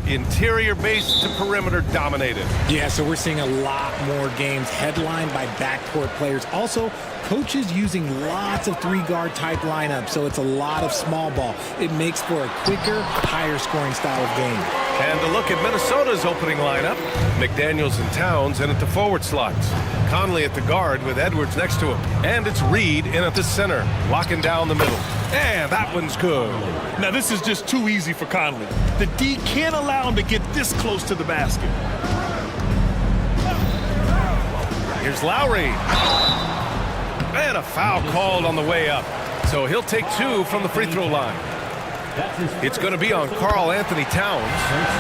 Interior base to perimeter dominated. Yeah, so we're seeing a lot more games headlined by backcourt players. Also, coaches using lots of three-guard type lineups, so it's a lot of small ball. It makes for a quicker, higher-scoring style of game. And a look at Minnesota's opening lineup. McDaniels and Towns in at the forward slots. Conley at the guard with Edwards next to him. And it's Reed in at the center, locking down the middle. And that one's good. Now this is just too easy for Conley. The D can't allow him to get this close to the basket. Here's Lowry. And a foul called on the way up. So he'll take two from the free throw line. It's going to be on Karl Anthony Towns.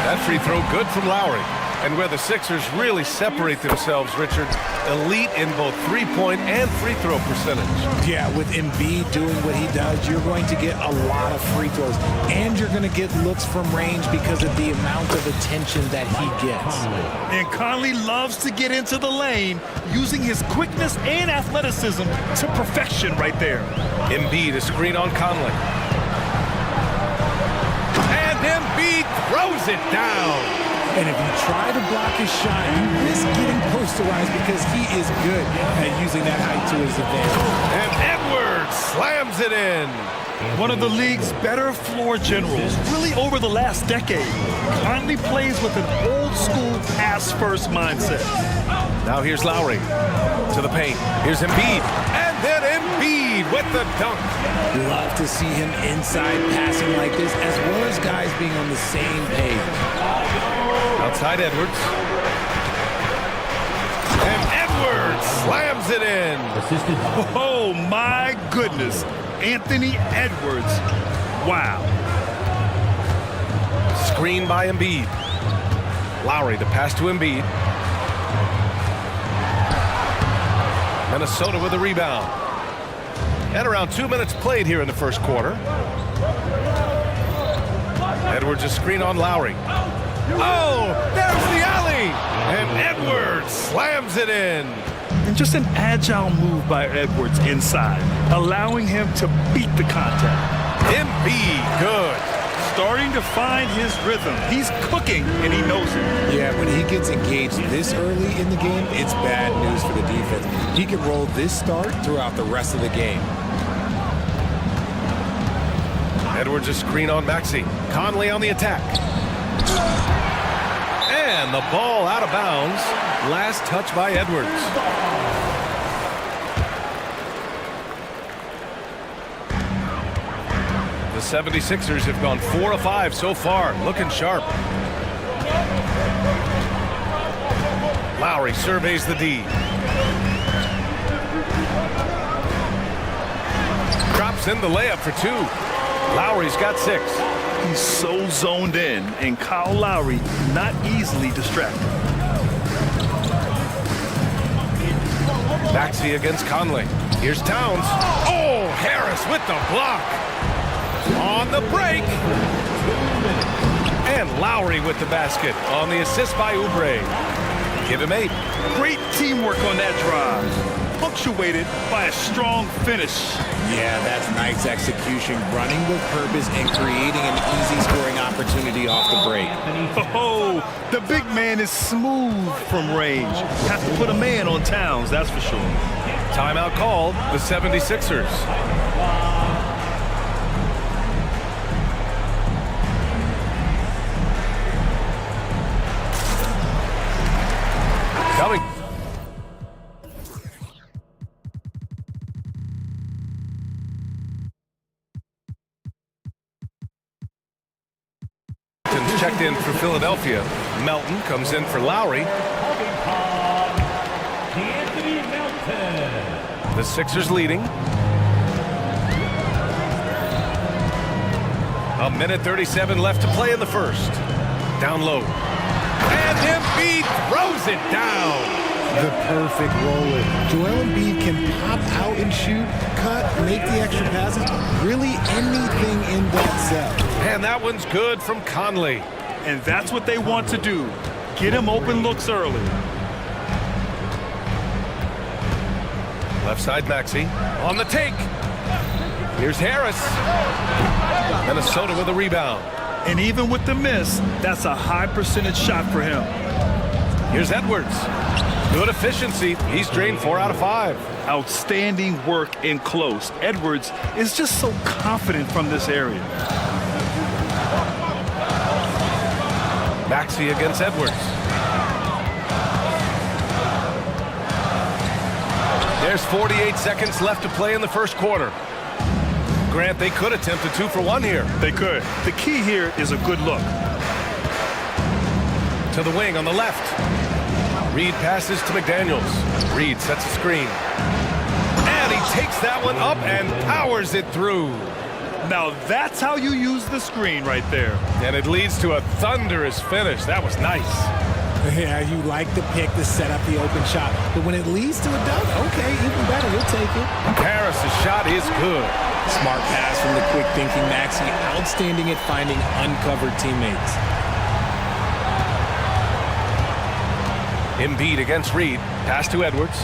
That free throw good from Lowry. And where the Sixers really separate themselves, Richard, elite in both three-point and free throw percentage. Yeah, with Embiid doing what he does, you're going to get a lot of free throws. And you're going to get looks from range because of the amount of attention that he gets. And Conley loves to get into the lane, using his quickness and athleticism to perfection right there. Embiid, a screen on Conley. And Embiid throws it down. And if you try to block his shot, you risk getting posterized because he is good at using that height to his advantage. And Edwards slams it in. One of the league's better floor generals, really over the last decade. Conley plays with an old-school pass-first mindset. Now here's Lowry to the paint. Here's Embiid. And then Embiid with the dunk. Love to see him inside passing like this, as well as guys being on the same page. Outside Edwards. And Edwards slams it in. Oh, my goodness. Anthony Edwards. Wow. Screen by Embiid. Lowry, the pass to Embiid. Minnesota with a rebound. And around 2 minutes played here in the first quarter. Edwards a screen on Lowry. Oh, there's the alley! And Edwards slams it in. And just an agile move by Edwards inside, allowing him to beat the contact. Embiid, good. Starting to find his rhythm. He's cooking, and he knows it. Yeah, when he gets engaged this early in the game, it's bad news for the defense. He can roll this start throughout the rest of the game. Edwards a screen on Maxey. Conley on the attack. And the ball out of bounds. Last touch by Edwards. The 76ers have gone 4 of 5 so far, looking sharp. Lowry surveys the D. Drops in the layup for 2. Lowry's got 6. He's so zoned in, and Kyle Lowry not easily distracted. Maxey against Conley. Here's Towns. Oh, Harris with the block. On the break. And Lowry with the basket on the assist by Oubre. Give him 8. Great teamwork on that drive, punctuated by a strong finish. Yeah, that's nice execution, running with purpose and creating an easy scoring opportunity off the break. Oh, the big man is smooth from range. Have to put a man on Towns, that's for sure. Timeout called, the 76ers. Coming. Checked in for Philadelphia. Melton comes in for Lowry. The Sixers leading. A minute 37 left to play in the first. Down low. And Embiid throws it down. The perfect roller. Joel Embiid can pop out and shoot, cut, make the extra passes, really anything in that set. And that one's good from Conley. And that's what they want to do. Get him open looks early. Left side Maxey on the take. Here's Harris. Minnesota with a rebound. And even with the miss, that's a high percentage shot for him. Here's Edwards. Good efficiency. He's drained 4 out of 5. Outstanding work in close. Edwards is just so confident from this area. Maxey against Edwards. There's 48 seconds left to play in the first quarter. Grant, they could attempt a 2-for-1 here. They could. The key here is a good look. To the wing on the left. Reed passes to McDaniels. Reed sets a screen. And he takes that one up and powers it through. Now that's how you use the screen right there. And it leads to a thunderous finish. That was nice. Yeah, you like the pick to set up the open shot. But when it leads to a dunk, okay, even better, he'll take it. Harris's shot is good. Smart pass from the quick-thinking Maxey. Outstanding at finding uncovered teammates. Embiid against Reed. Pass to Edwards.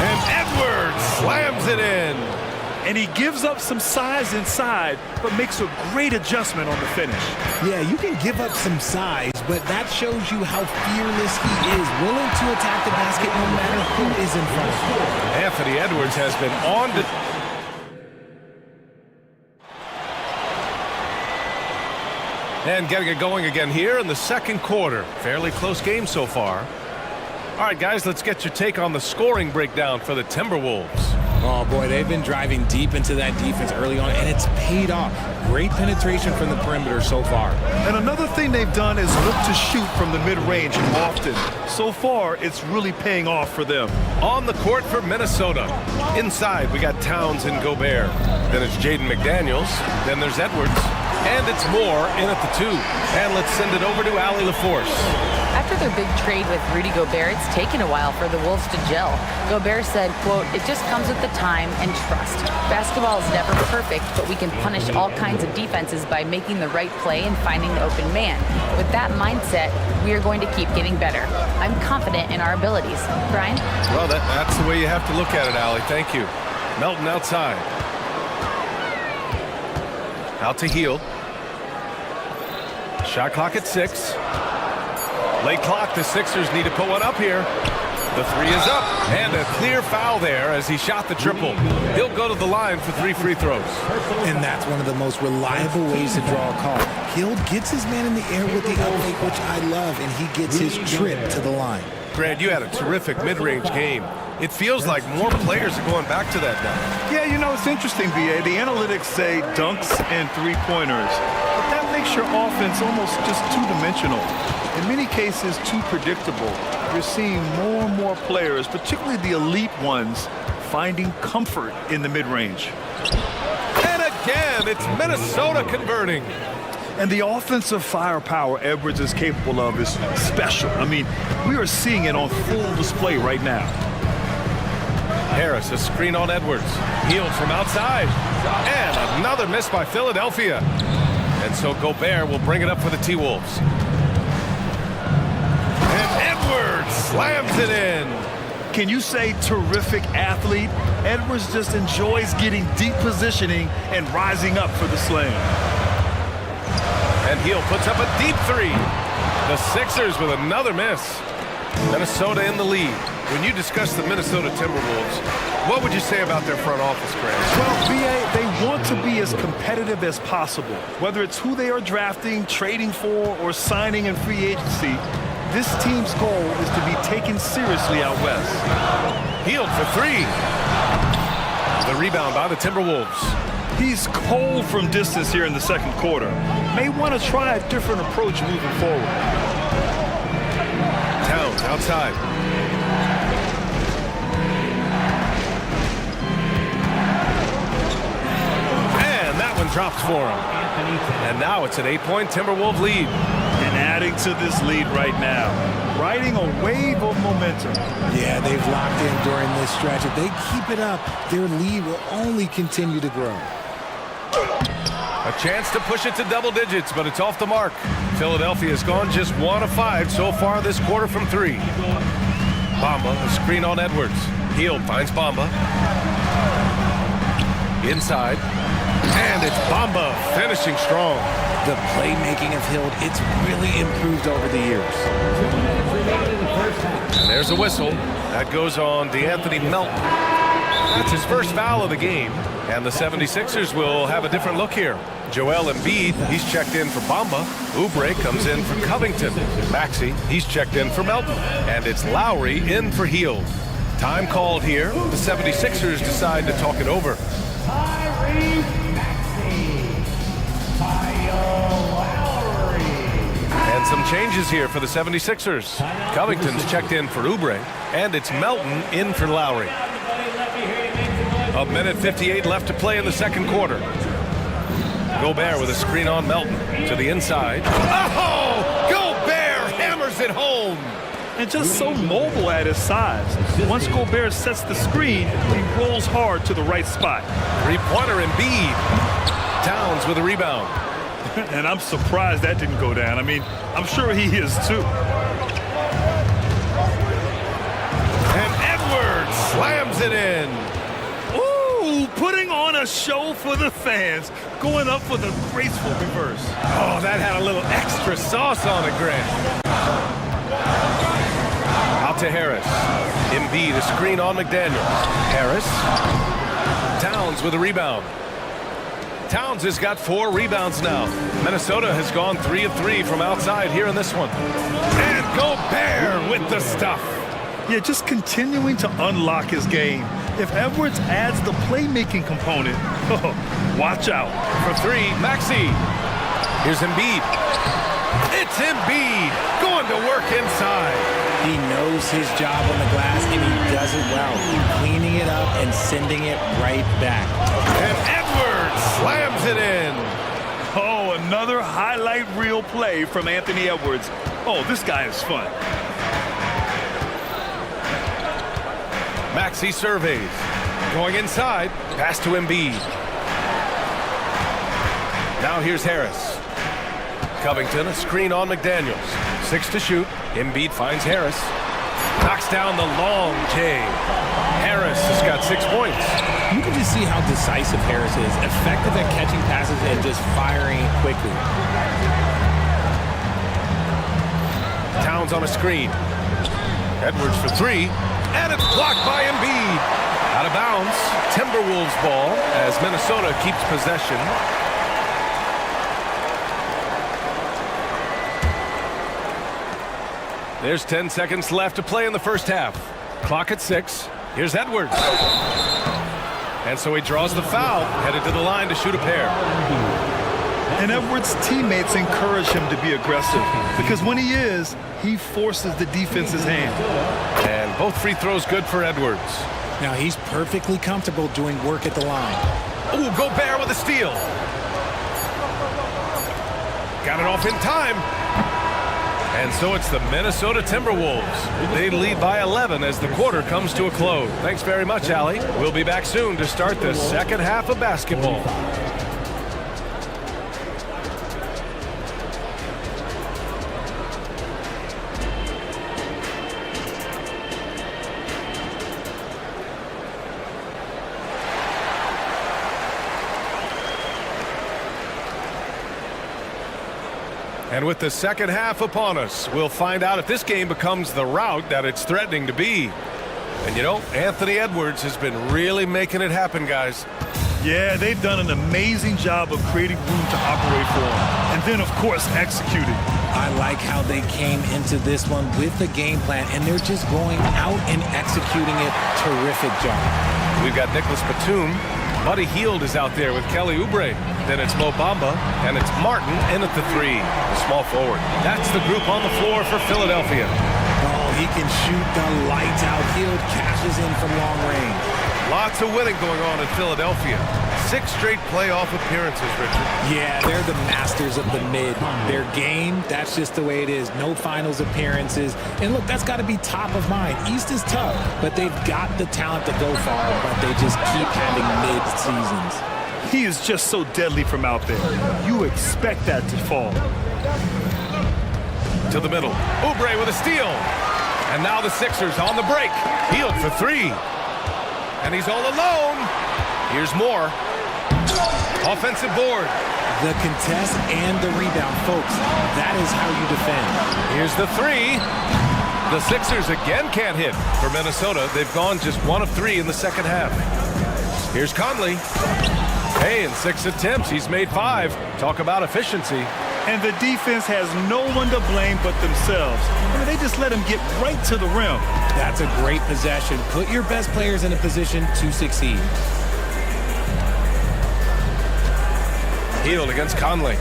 And Edwards slams it in. And he gives up some size inside, but makes a great adjustment on the finish. Yeah, you can give up some size, but that shows you how fearless he is, willing to attack the basket no matter who is in front of him. Anthony Edwards has been on to... And getting it going again here in the second quarter. Fairly close game so far. All right, guys, let's get your take on the scoring breakdown for the Timberwolves. Oh, boy, they've been driving deep into that defense early on, and it's paid off. Great penetration from the perimeter so far. And another thing they've done is look to shoot from the mid-range often. So far, it's really paying off for them. On the court for Minnesota. Inside, we got Towns and Gobert. Then it's Jaden McDaniels. Then there's Edwards. And it's Moore in at the 2. And let's send it over to Allie LaForce. After their big trade with Rudy Gobert, it's taken a while for the Wolves to gel. Gobert said, quote, "It just comes with the time and trust. Basketball is never perfect, but we can punish all kinds of defenses by making the right play and finding the open man. With that mindset, we are going to keep getting better. I'm confident in our abilities." Brian? Well, that's the way you have to look at it, Allie. Thank you. Melton outside. Out to Hield. Shot clock at 6. Late clock, the Sixers need to put one up here. The 3 is up, and a clear foul there as he shot the triple. He'll go to the line for 3 free throws. And that's one of the most reliable ways to draw a call. Hield gets his man in the air with the up-fake, which I love, and he gets his trip to the line. Grant, you had a terrific mid-range game. It feels like more players are going back to that now. Yeah, you know, it's interesting, B.A. The analytics say dunks and three-pointers. But that makes your offense almost just two-dimensional. In many cases, too predictable. You're seeing more and more players, particularly the elite ones, finding comfort in the mid-range. And again, it's Minnesota converting. And the offensive firepower Edwards is capable of is special. I mean, we are seeing it on full display right now. Harris, a screen on Edwards. Hield from outside. And another miss by Philadelphia. And so Gobert will bring it up for the T-Wolves. And Edwards slams it in. Can you say terrific athlete? Edwards just enjoys getting deep positioning and rising up for the slam. And Hield puts up a deep 3. The Sixers with another miss. Minnesota in the lead. When you discuss the Minnesota Timberwolves, what would you say about their front office, Grant? Well, B.A., they want to be as competitive as possible. Whether it's who they are drafting, trading for, or signing in free agency, this team's goal is to be taken seriously out west. Hield for 3. The rebound by the Timberwolves. He's cold from distance here in the second quarter. May want to try a different approach moving forward. Towns outside. And that one dropped for him. And now it's an 8-point Timberwolves lead. And adding to this lead right now, riding a wave of momentum. Yeah, they've locked in during this stretch. If they keep it up, their lead will only continue to grow. A chance to push it to double digits, but it's off the mark. Philadelphia has gone just 1 of 5 so far this quarter from 3. Bamba, a screen on Edwards. Hield finds Bamba. Inside. And it's Bamba finishing strong. The playmaking of Hild, it's really improved over the years. And there's a whistle. That goes on DeAnthony Melton. That's his first foul of the game. And the 76ers will have a different look here. Joel Embiid, he's checked in for Bamba. Oubre comes in for Covington. Maxey, he's checked in for Melton. And it's Lowry in for Hield. Time called here. The 76ers decide to talk it over. And some changes here for the 76ers. Covington's checked in for Oubre, and it's Melton in for Lowry. A minute 58 left to play in the second quarter. Gobert with a screen on Melton to the inside. Oh! Gobert hammers it home! And just so mobile at his size. Once Gobert sets the screen, he rolls hard to the right spot. Three-pointer Embiid. Towns with a rebound. And I'm surprised that didn't go down. I mean, I'm sure he is too. And Edwards slams it in. Ooh, putting on a show for the fans. Going up for the graceful reverse. Oh, that had a little extra sauce on it, Grant. Out to Harris. Embiid, a screen on McDaniels. Harris. Towns with a rebound. Towns has got 4 rebounds now. Minnesota has gone 3 of 3 from outside here in this one. And Gobert with the stuff. Yeah, just continuing to unlock his game. If Edwards adds the playmaking component, watch out. For 3, Maxey. Here's Embiid. It's Embiid going to work inside. He knows his job on the glass, and he does it well. Cleaning it up and sending it right back. And Edwards slams it in. Oh, another highlight reel play from Anthony Edwards. Oh, this guy is fun. Maxey surveys. Going inside. Pass to Embiid. Now here's Harris. Covington, a screen on McDaniels. 6 to shoot. Embiid finds Harris. Knocks down the long J. Harris has got 6 points. You can just see how decisive Harris is. Effective at catching passes and just firing quickly. Towns on a screen. Edwards for 3. And it's blocked by Embiid. Out of bounds. Timberwolves ball as Minnesota keeps possession. There's 10 seconds left to play in the first half. Clock at 6. Here's Edwards. And so he draws the foul, headed to the line to shoot a pair. And Edwards' teammates encourage him to be aggressive because when he is, he forces the defense's hand. And both free throws good for Edwards. Now he's perfectly comfortable doing work at the line. Ooh, Gobert with a steal. Got it off in time. And so it's the Minnesota Timberwolves. They lead by 11 as the quarter comes to a close. Thanks very much, Allie. We'll be back soon to start the second half of basketball. And with the second half upon us, we'll find out if this game becomes the rout that it's threatening to be. And you know, Anthony Edwards has been really making it happen, guys. Yeah, they've done an amazing job of creating room to operate for him. And then, of course, executing. I like how they came into this one with the game plan, and they're just going out and executing it. Terrific job. We've got Nicholas Batum. Buddy Hield is out there with Kelly Oubre. Then it's Mo Bamba, and it's Martin in at the 3, the small forward. That's the group on the floor for Philadelphia. Oh, he can shoot the lights out. Hield cashes in from long range. Lots of winning going on in Philadelphia. 6 straight playoff appearances, Richard. Yeah, they're the masters of the mid. Their game, that's just the way it is. No finals appearances. And look, that's got to be top of mind. East is tough, but they've got the talent to go far, but they just keep having mid-seasons. He is just so deadly from out there. You expect that to fall. To the middle. Oubre with a steal. And now the Sixers on the break. Hield for 3. And he's all alone. Here's more. Offensive board. The contest and the rebound, folks. That is how you defend. Here's the three. The Sixers again can't hit. For Minnesota, they've gone just 1 of 3 in the second half. Here's Conley. Hey, in 6 attempts, he's made 5. Talk about efficiency. And the defense has no one to blame but themselves. I mean, they just let him get right to the rim. That's a great possession. Put your best players in a position to succeed. Healed against Conley.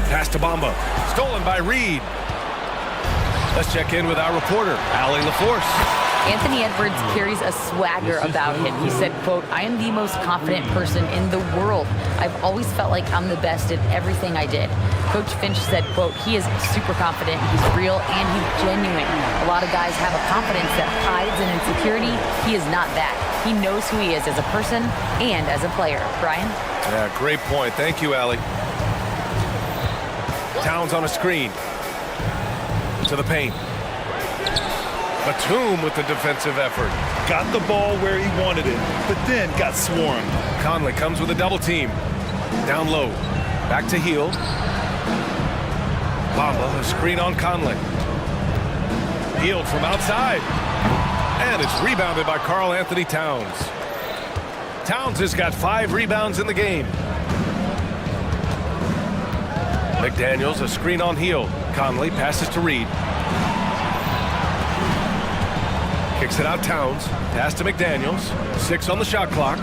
Pass to Bamba. Stolen by Reed. Let's check in with our reporter, Allie LaForce. Anthony Edwards carries a swagger about him. He said, quote, "I am the most confident person in the world. I've always felt like I'm the best at everything I did." Coach Finch said, quote, "He is super confident, he's real, and he's genuine. A lot of guys have a confidence that hides in insecurity. He is not that. He knows who he is as a person and as a player." Brian? Yeah, great point. Thank you, Allie. Towns on a screen. To the paint. Batum with the defensive effort. Got the ball where he wanted it, but then got swarmed. Conley comes with a double team. Down low. Back to Heel. Bamba, a screen on Conley. Heel from outside. And it's rebounded by Karl Anthony Towns. Towns has got 5 rebounds in the game. McDaniels, a screen on Heel. Conley passes to Reed. Kicks it out Towns. Pass to McDaniels. 6 on the shot clock.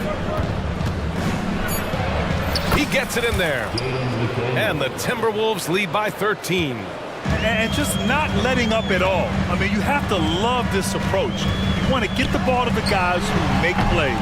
He gets it in there. And the Timberwolves lead by 13. And just not letting up at all. I mean, you have to love this approach. You want to get the ball to the guys who make plays.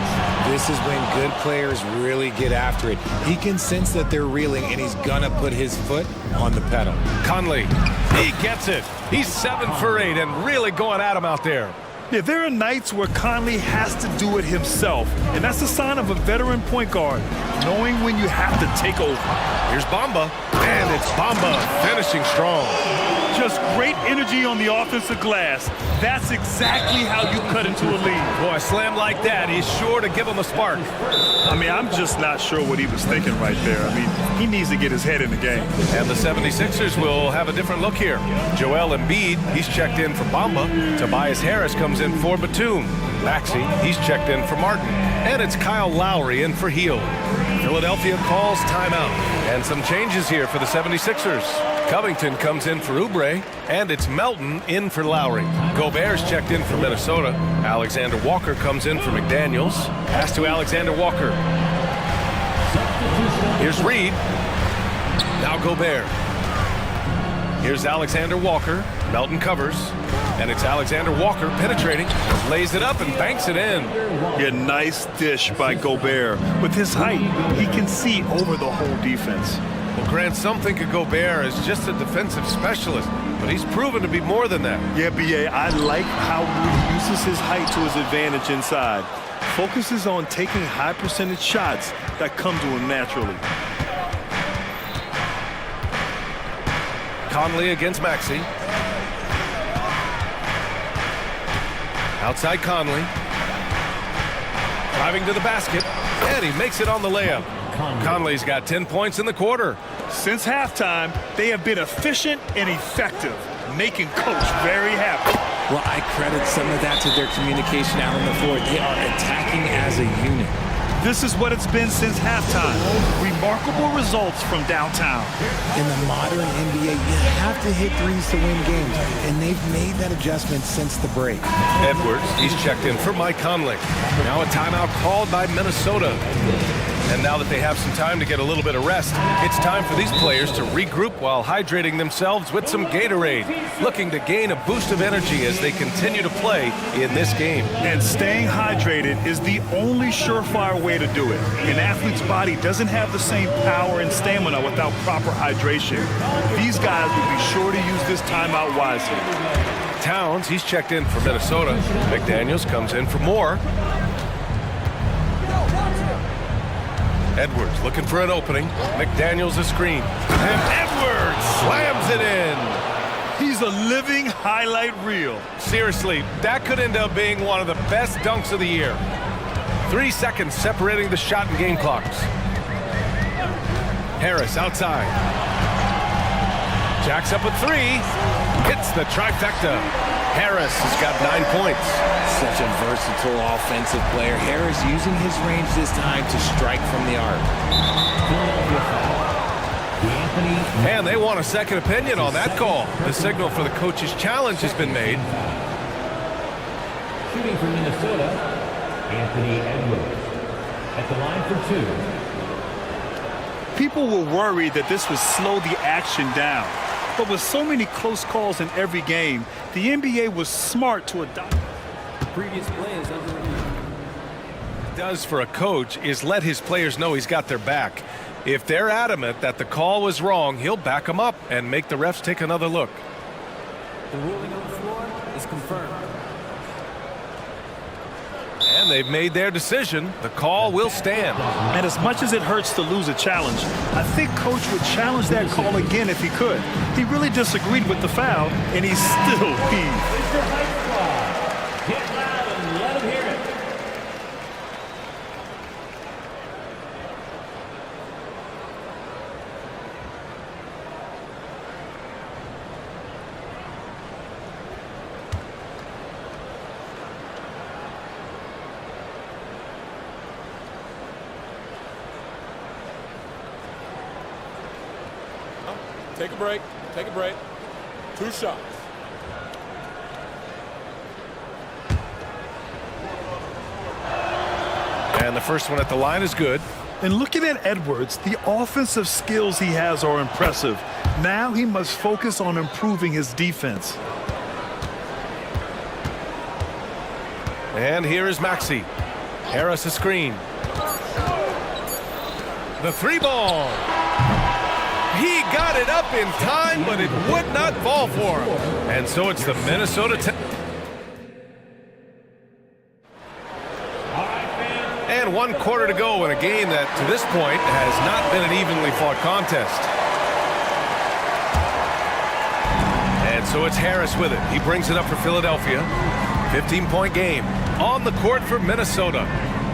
This is when good players really get after it. He can sense that they're reeling, and he's gonna put his foot on the pedal. Conley, he gets it. He's 7 for 8 and really going at him out there. Yeah, there are nights where Conley has to do it himself, and that's a sign of a veteran point guard, knowing when you have to take over. Here's Bamba, and it's Bamba finishing strong. Just great energy on the offensive glass. That's exactly how you cut into a lead. Boy, a slam like that, he's sure to give him a spark. I mean, I'm just not sure what he was thinking right there. I mean, he needs to get his head in the game. And the 76ers will have a different look here. Joel Embiid, he's checked in for Bamba. Tobias Harris comes in for Batum. Maxey, he's checked in for Martin. And it's Kyle Lowry in for Heel. Philadelphia calls timeout. And some changes here for the 76ers. Covington comes in for Oubre, and it's Melton in for Lowry. Gobert's checked in for Minnesota. Alexander Walker comes in for McDaniels. Pass to Alexander Walker. Here's Reed. Now Gobert. Here's Alexander Walker. Melton covers. And it's Alexander Walker penetrating. Lays it up and banks it in. Yeah, nice dish by Gobert. With his height, he can see over the whole defense. Well, Grant, some think of Gobert as just a defensive specialist, but he's proven to be more than that. Yeah, B.A., I like how he uses his height to his advantage inside. Focuses on taking high percentage shots that come to him naturally. Conley against Maxey. Outside Conley. Driving to the basket, and he makes it on the layup. Conley's got 10 points in the quarter. Since halftime, they have been efficient and effective, making Coach very happy. Well, I credit some of that to their communication out on the floor. They are attacking as a unit. This is what it's been since halftime. Remarkable results from downtown. In the modern NBA, you have to hit threes to win games, and they've made that adjustment since the break. Edwards, he's checked in for Mike Conley. Now a timeout called by Minnesota. And now that they have some time to get a little bit of rest, it's time for these players to regroup while hydrating themselves with some Gatorade, looking to gain a boost of energy as they continue to play in this game. And staying hydrated is the only surefire way to do it. An athlete's body doesn't have the same power and stamina without proper hydration. These guys will be sure to use this timeout wisely. Towns, he's checked in for Minnesota. McDaniels comes in for Moore. Edwards looking for an opening. McDaniels a screen. And Edwards slams it in. He's a living highlight reel. Seriously, that could end up being one of the best dunks of the year. 3 seconds separating the shot and game clocks. Harris outside. Jacks up with 3. Hits the trifecta. Harris has got 9 points. Such a versatile offensive player. Harris using his range this time to strike from the arc. And they want a second opinion on that call. The signal for the coach's challenge has been made. Shooting for Minnesota, Anthony Edwards. At the line for 2. People were worried that this would slow the action down. But with so many close calls in every game, the NBA was smart to adopt. Previous play is under review. Does for a coach is let his players know he's got their back. If they're adamant that the call was wrong, he'll back them up and make the refs take another look. The ruling on the floor is confirmed. And they've made their decision. The call will stand. And as much as it hurts to lose a challenge, I think Coach would challenge that call again if he could. He really disagreed with the foul, and he's still peeved. Get loud and let him hear it. Take a break. Take a break. 2 shots. And the first one at the line is good. And looking at Edwards, the offensive skills he has are impressive. Now he must focus on improving his defense. And here is Maxey. Harris a screen. The 3 ball. He got it up in time, but it would not fall for him. And so it's the Minnesota. And 1 quarter to go in a game that, to this point, has not been an evenly fought contest. And so it's Harris with it. He brings it up for Philadelphia. 15-point game. On the court for Minnesota.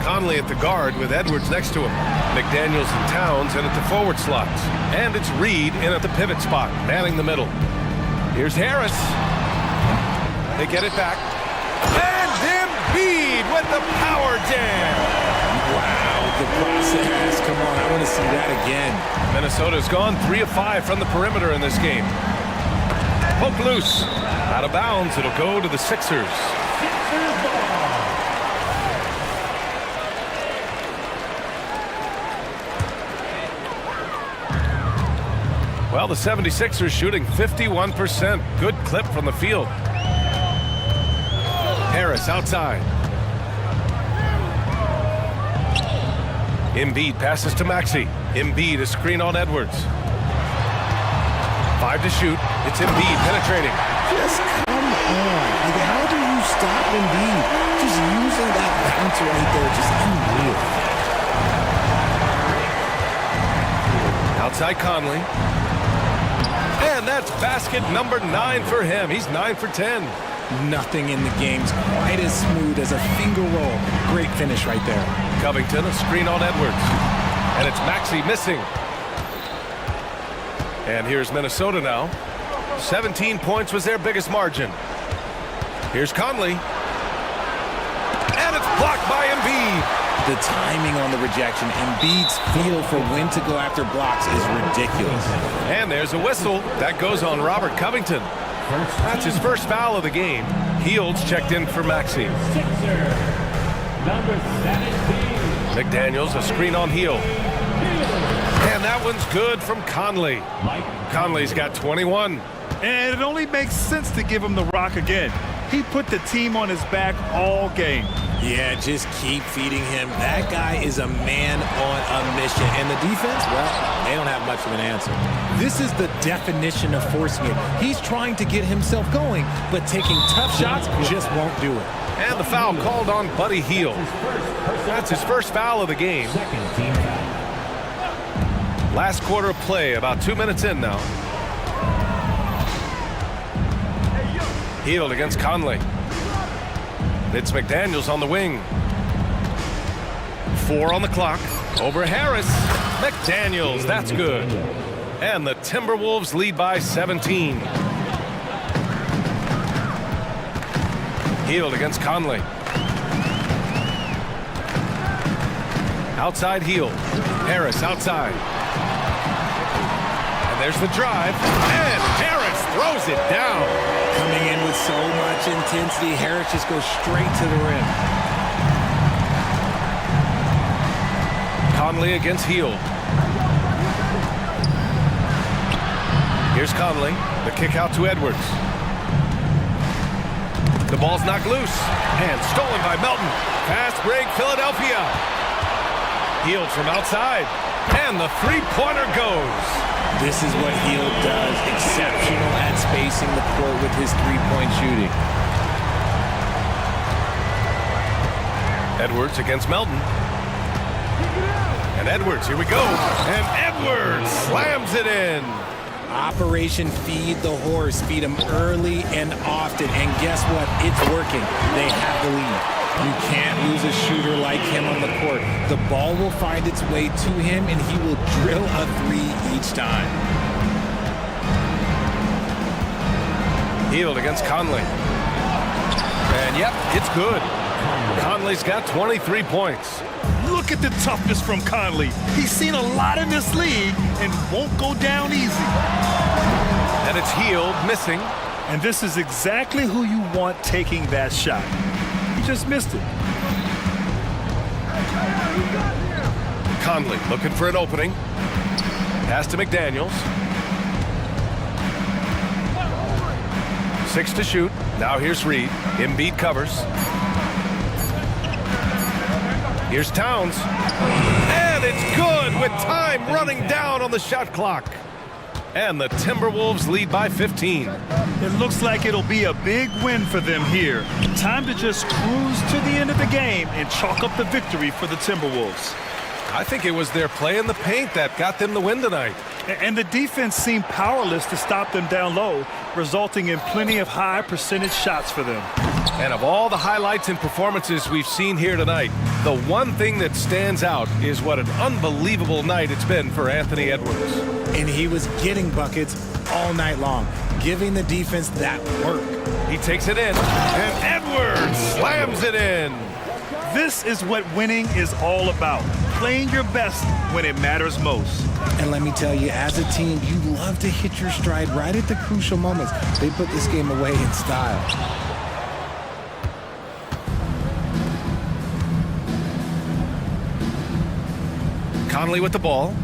Conley at the guard with Edwards next to him. McDaniels and Towns in at the forward slots. And it's Reed in at the pivot spot, manning the middle. Here's Harris. They get it back. And Embiid with the power jam. Wow, the process. Come on, I want to see that again. Minnesota's gone 3 of 5 from the perimeter in this game. Poke loose. Out of bounds. It'll go to the Sixers. Well, the 76ers shooting 51%. Good clip from the field. Harris outside. Embiid passes to Maxey. Embiid a screen on Edwards. 5 to shoot. It's Embiid penetrating. Just come on. Like, how do you stop Embiid? Just using that bouncer right there, just unreal. Outside Conley. And that's basket number 9 for him. He's 9 for 10. Nothing in the game's quite as smooth as a finger roll. Great finish right there. Covington, a screen on Edwards. And it's Maxey missing. And here's Minnesota now. 17 points was their biggest margin. Here's Conley. And it's blocked by Embiid. The timing on the rejection, Embiid's feel for when to go after blocks is ridiculous. And there's a whistle. That goes on Robert Covington. That's his first foul of the game. Heald's checked in for Maxey. Number 17. McDaniels, a screen on Hield. And that one's good from Conley. Conley's got 21. And it only makes sense to give him the rock again. He put the team on his back all game. Yeah, just keep feeding him. That guy is a man on a mission. And the defense, well, they don't have much of an answer. This is the definition of forcing it. He's trying to get himself going, but taking tough shots just won't do it. And the foul called on Buddy Hield. That's his first foul of the game. Second team foul. Last quarter of play, about 2 minutes in now. Hield against Conley. It's McDaniels on the wing. 4 on the clock. Over Harris. McDaniels, that's good. And the Timberwolves lead by 17. Healed against Conley. Outside Healed. Harris outside. And there's the drive. And Harris throws it down. Coming in with so much intensity, Harris just goes straight to the rim. Conley against Healed. Here's Conley. The kick out to Edwards. The ball's knocked loose. And stolen by Melton. Fast break, Philadelphia. Healed from outside. And the three-pointer goes. This is what Heald does. Exceptional at spacing the court with his three-point shooting. Edwards against Melton. And Edwards, here we go. And Edwards slams it in. Operation Feed the Horse. Feed him early and often. And guess what? It's working. They have the lead. You can't lose a shooter like him on the court. The ball will find its way to him, and he will drill a three each time. Healed against Conley. And yep, it's good. Conley's got 23 points. Look at the toughness from Conley. He's seen a lot in this league and won't go down easy. And it's Healed, missing. And this is exactly who you want taking that shot. He just missed it. Conley looking for an opening. Pass to McDaniels. 6 to shoot. Now here's Reed. Embiid covers. Here's Towns. And it's good with time running down on the shot clock. And the Timberwolves lead by 15. It looks like it'll be a big win for them here. Time to just cruise to the end of the game and chalk up the victory for the Timberwolves. I think it was their play in the paint that got them the win tonight. And the defense seemed powerless to stop them down low, resulting in plenty of high percentage shots for them. And of all the highlights and performances we've seen here tonight, the one thing that stands out is what an unbelievable night it's been for Anthony Edwards. And he was getting buckets all night long, giving the defense that work. He takes it in, and Edwards slams it in. This is what winning is all about, playing your best when it matters most. And let me tell you, as a team, you love to hit your stride right at the crucial moments. They put this game away in style. Conley with the ball.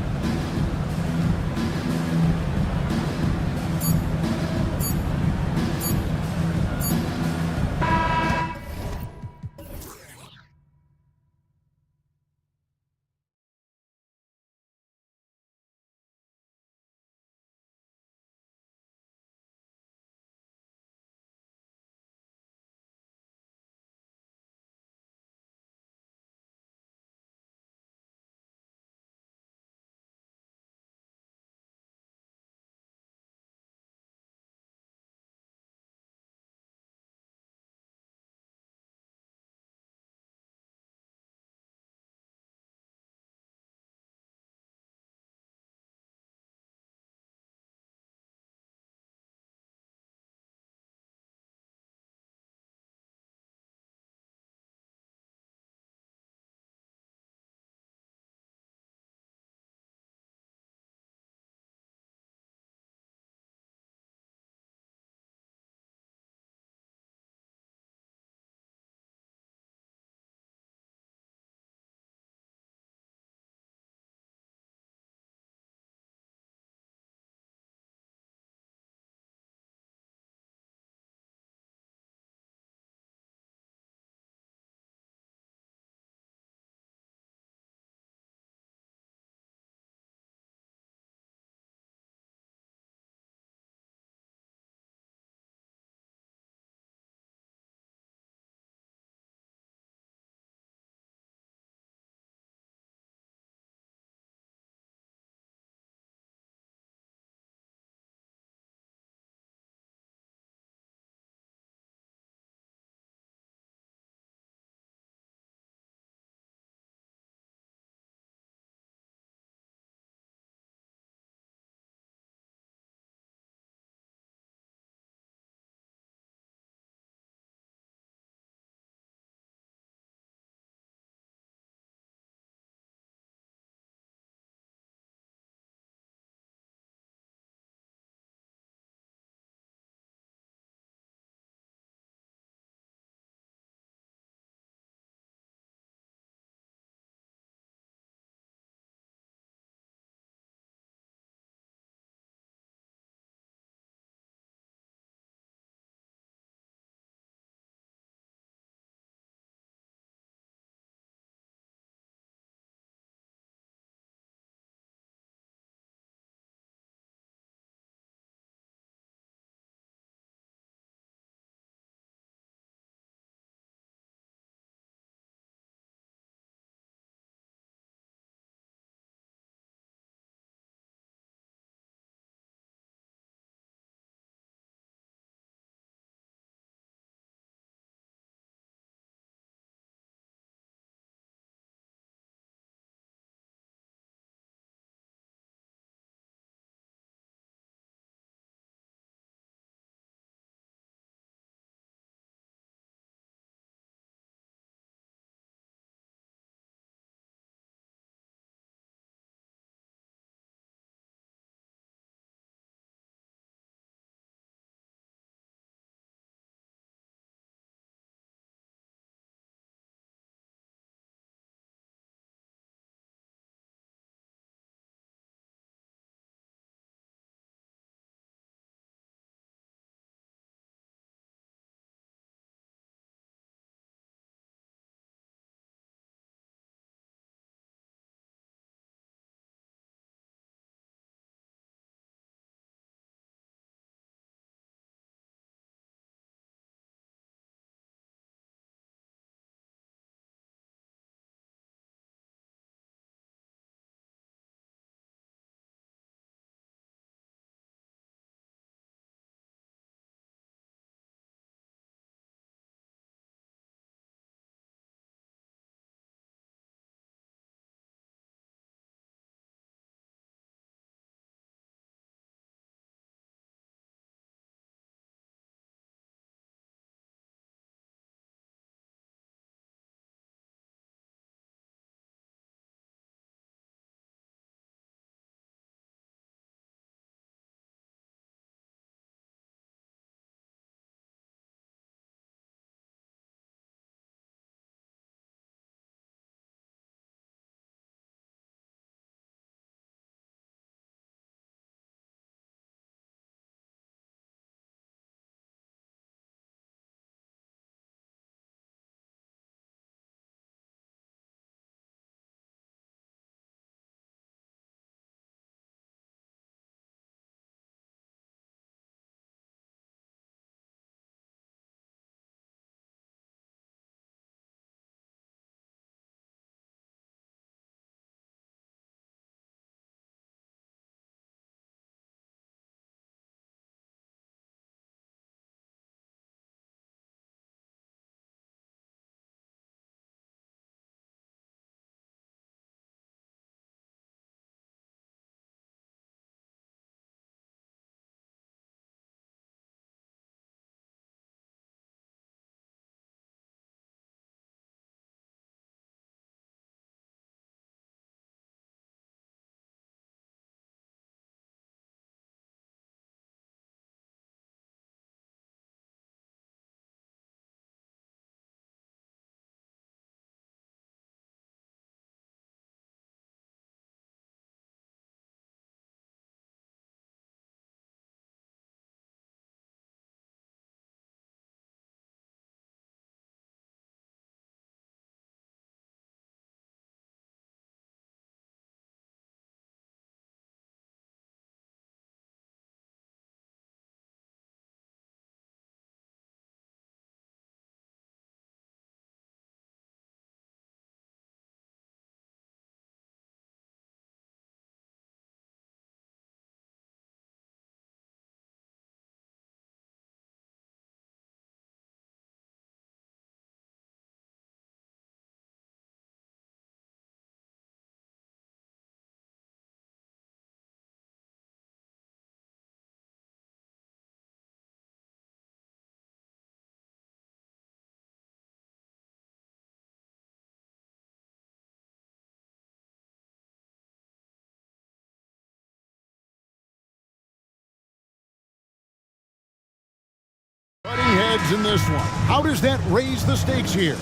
heads in this one. How does that raise the stakes here?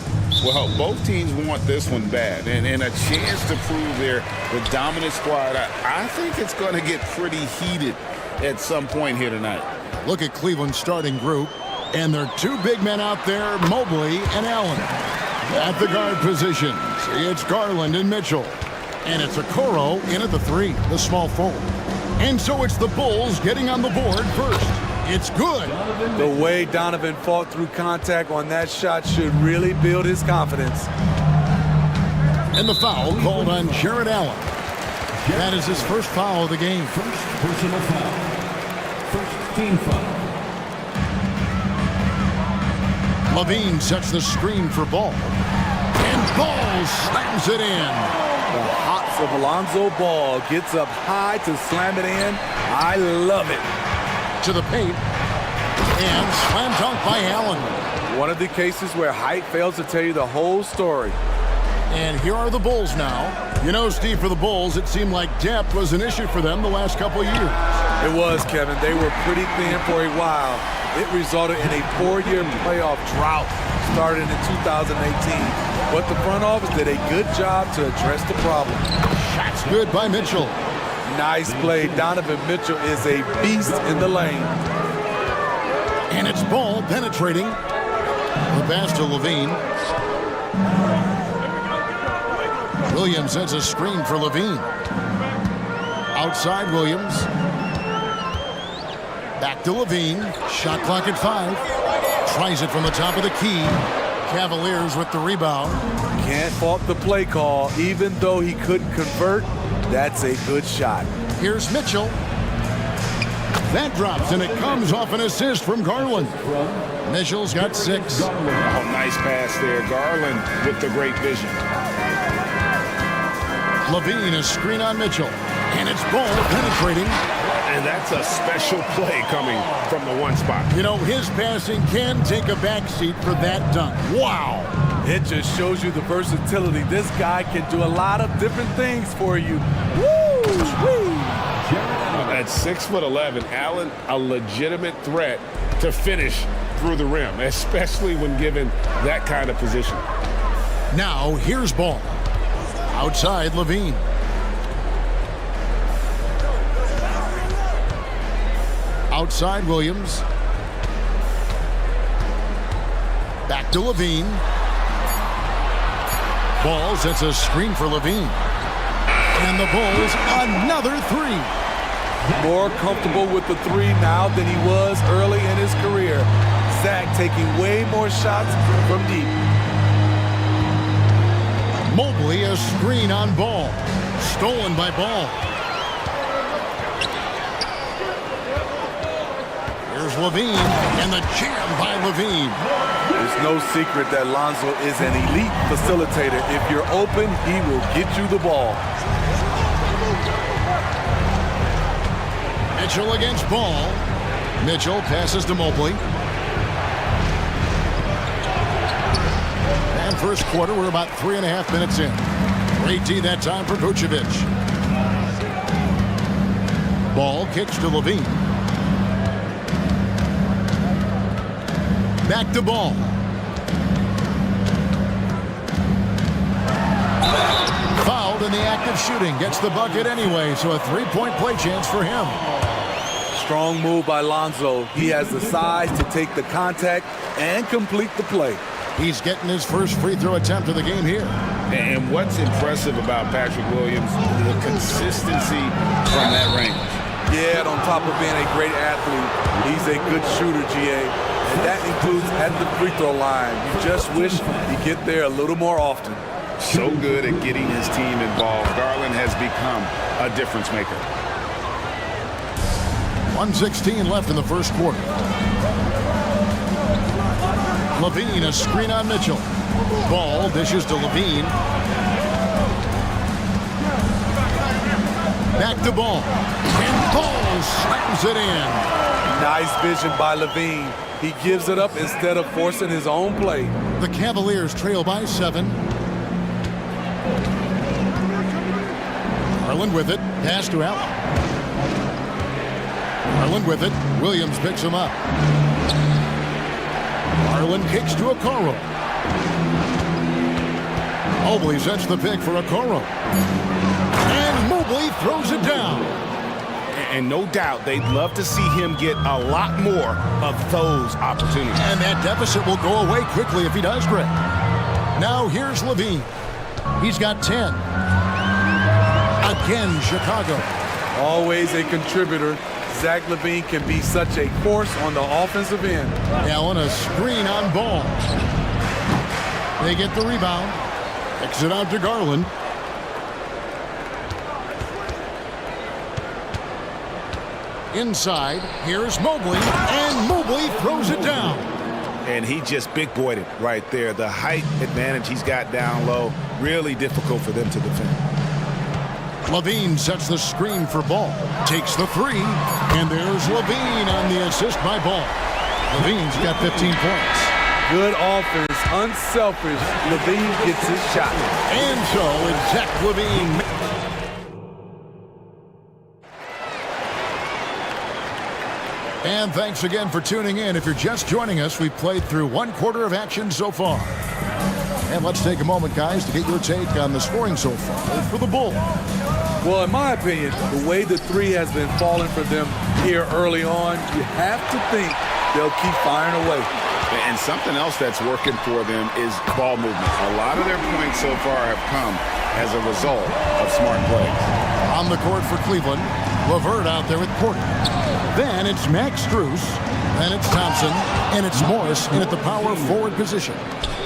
Well, both teams want this one bad, and a chance to prove they're the dominant squad. I think it's going to get pretty heated at some point here tonight. Look at Cleveland's starting group, and there are two big men out there, Mobley and Allen. At the guard positions, it's Garland and Mitchell. And it's Okoro in at the 3, the small forward. And so it's the Bulls getting on the board first. It's good. The way Donovan fought through contact on that shot should really build his confidence. And the foul called on Jared Allen. That is his first foul of the game. First personal foul. First team foul. Levine sets the screen for Ball. And Ball slams it in. The hops of Alonzo Ball gets up high to slam it in. I love it. To the paint. And slam dunk by Allen. One of the cases where height fails to tell you the whole story. And here are the Bulls now. You know, Steve, for the Bulls, it seemed like depth was an issue for them the last couple of years. It was, Kevin. They were pretty thin for a while. It resulted in a 4-year playoff drought started in 2018. But the front office did a good job to address the problem. Shots good by Mitchell. Nice play. Donovan Mitchell is a beast in the lane. And it's Ball penetrating. The pass to Levine. Williams sets a screen for Levine. Outside Williams. Back to Levine. Shot clock at 5. Tries it from the top of the key. Cavaliers with the rebound. Can't fault the play call. Even though he couldn't convert, that's a good shot. Here's Mitchell. That drops, and it comes off an assist from Garland. Mitchell's got 6. Oh, nice pass there. Garland with the great vision. Levine, a screen on Mitchell. And it's Ball penetrating. And that's a special play coming from the one spot. You know, his passing can take a backseat for that dunk. Wow. It just shows you the versatility. This guy can do a lot of different things for you. Woo! Woo! At 6'11", Allen, a legitimate threat to finish through the rim, especially when given that kind of position. Now, here's Ball. Outside Levine. Outside Williams. Back to Levine. Ball sets a screen for Levine. And the Bulls another 3. More comfortable with the 3 now than he was early in his career. Zach taking way more shots from deep. Mobley, a screen on Ball. Stolen by Ball. Here's Levine, and the jam by Levine. It's no secret that Lonzo is an elite facilitator. If you're open, he will get you the ball. Mitchell against Ball. Mitchell passes to Mobley. And first quarter, we're about 3.5 minutes in. Great D that time for Vucevic. Ball kicks to Levine. Back to Ball. Fouled in the act of shooting. Gets the bucket anyway, so a 3-point play chance for him. Strong move by Lonzo. He has the size to take the contact and complete the play. He's getting his first free throw attempt of the game here. And what's impressive about Patrick Williams, the consistency from that range. Yeah, and on top of being a great athlete, he's a good shooter, GA. And that includes at the free throw line. You just wish he'd get there a little more often. So good at getting his team involved. Garland has become a difference maker. 1:16 left in the first quarter. Levine, a screen on Mitchell. Ball dishes to Levine. Back to Ball. And Ball slams it in. Nice vision by Levine. He gives it up instead of forcing his own play. The Cavaliers trail by 7. Garland with it. Pass to Allen. Garland with it. Williams picks him up. Garland kicks to Okoro. Mobley sets the pick for Okoro. And Mobley throws it down. And no doubt they'd love to see him get a lot more of those opportunities. And that deficit will go away quickly if he does, Greg. Now here's Levine. He's got 10. Again, Chicago. Always a contributor. Zach LaVine can be such a force on the offensive end. Allen, a screen on Ball. They get the rebound. Kicks it out to Garland. Inside, here's Mobley, and Mobley throws it down. And he just big-boyed it right there. The height advantage he's got down low, really difficult for them to defend. Levine sets the screen for Ball. Takes the three, and there's Levine on the assist by Ball. Levine's got 15 points. Good offense, unselfish. LaVine gets his shot. And so it's Zach LaVine. And thanks again for tuning in. If you're just joining us, we've played through one quarter of action so far. And let's take a moment, guys, to get your take on the scoring so far for the Bulls. Well, in my opinion, the way the three has been falling for them here early on, you have to think they'll keep firing away. And something else that's working for them is ball movement. A lot of their points so far have come as a result of smart plays. On the court for Cleveland, LeVert out there with Porter. Then it's Max Strus, then it's Thompson, and it's Morris in at the power forward position.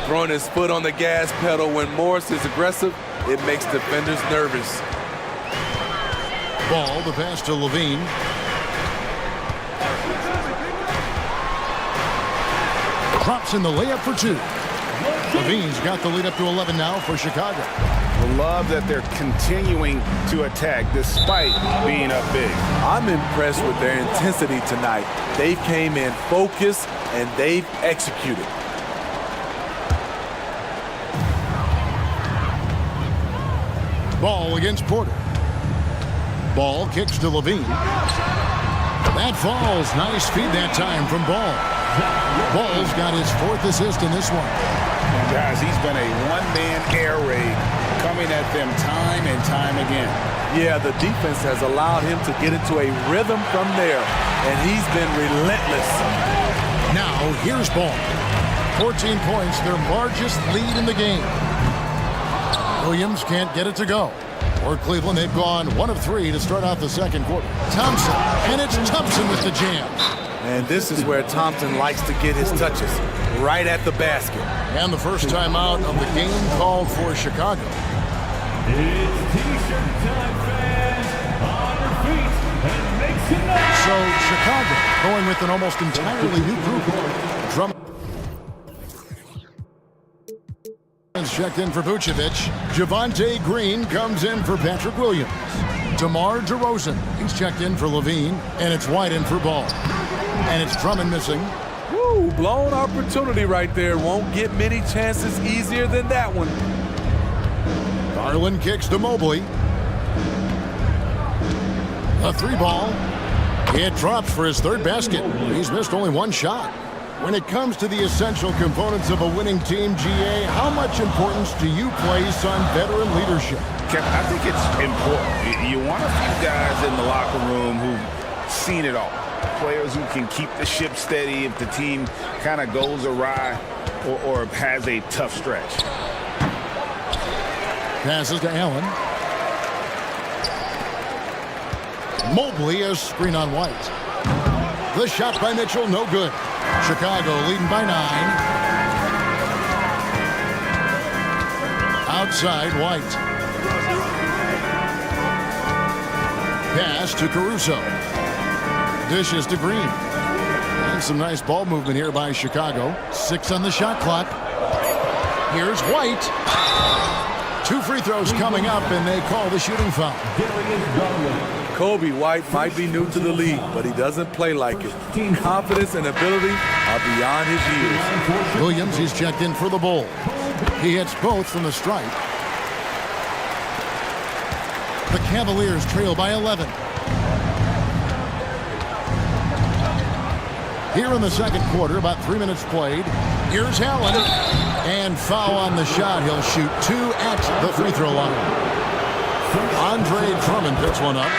Throwing his foot on the gas pedal when Morris is aggressive, it makes defenders nervous. Ball, the pass to Levine. Drops in the layup for two. Levine's got the lead up to 11 now for Chicago. I love that they're continuing to attack despite being up big. I'm impressed with their intensity tonight. They came in focused and they've executed. Ball against Porter. Ball kicks to Levine. That falls. Nice feed that time from Ball. Ball's got his fourth assist in this one. Guys, he's been a one-man air raid coming at them time and time again. Yeah, the defense has allowed him to get into a rhythm from there, and he's been relentless. Now, here's Ball. 14 points, their largest lead in the game. Williams can't get it to go. For Cleveland, they've gone 1 of 3 to start out the second quarter. Thompson, and it's Thompson with the jam. And this is where Thompson likes to get his touches, right at the basket. And the first time out of the game called for Chicago. It's T-shirt time, fans. On your feet and make some noise. So Chicago going with an almost entirely new group. Drummond checked in for Vucevic. Javonte Green comes in for Patrick Williams. DeMar DeRozan, he's checked in for Levine, and it's White in for Ball. And it's Drummond missing. Woo, blown opportunity right there. Won't get many chances easier than that one. Garland kicks to Mobley. A 3-ball. It drops for his third basket. He's missed only one shot. When it comes to the essential components of a winning team, GA, how much importance do you place on veteran leadership? Kevin, I think it's important. You want a few guys in the locker room who've seen it all. Players who can keep the ship steady if the team kind of goes awry or has a tough stretch. Passes to Allen. Mobley, a screen on White. The shot by Mitchell, no good. Chicago leading by 9. Outside, White. Pass to Caruso. Dishes to Green. And some nice ball movement here by Chicago. 6 on the shot clock. Here's White. 2 free throws coming up, and they call the shooting foul. Kobe White might be new to the league, but he doesn't play like it. Confidence and ability are beyond his years. Williams, he's checked in for the Bulls. He hits both from the stripe. The Cavaliers trail by 11. Here in the second quarter, about 3 minutes played. Here's Allen. And foul on the shot. He'll shoot 2 at the free throw line. Andre Drummond picks one up.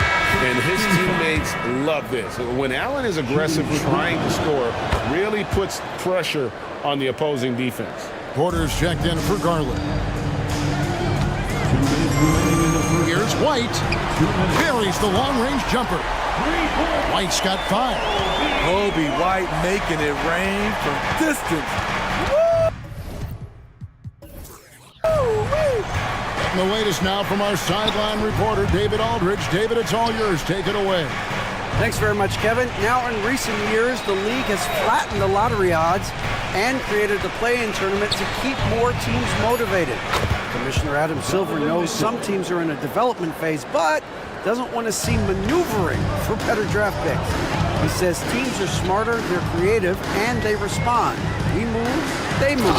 And his teammates love this. When Allen is aggressive trying to score, really puts pressure on the opposing defense. Porter's checked in for Garland. Here's White. Buries the long-range jumper. White's got 5. Kobe White making it rain from distance. The latest now from our sideline reporter, David Aldridge. David, it's all yours. Take it away. Thanks very much, Kevin. Now, in recent years, the league has flattened the lottery odds and created the play-in tournament to keep more teams motivated. Commissioner Adam Silver knows some teams are in a development phase, but doesn't want to see maneuvering for better draft picks. He says teams are smarter, they're creative, and they respond. We move, they move.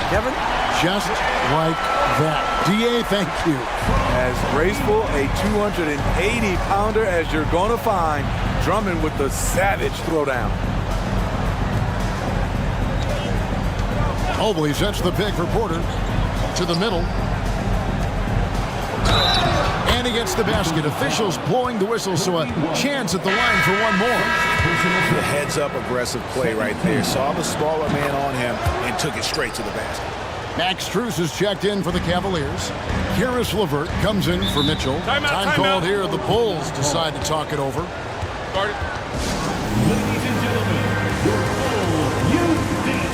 Kevin? Just like that. DA, thank you. As graceful a 280-pounder as you're going to find. Drummond with the savage throwdown. Mobley sets the pick for Porter. To the middle. And he gets the basket. Officials blowing the whistle, so a chance at the line for one more. The heads-up aggressive play right there. Saw the smaller man on him and took it straight to the basket. Max Strus is checked in for the Cavaliers. Karis LeVert comes in for Mitchell. Time called here. The Bulls decide to talk it over. Ladies and gentlemen, your full team.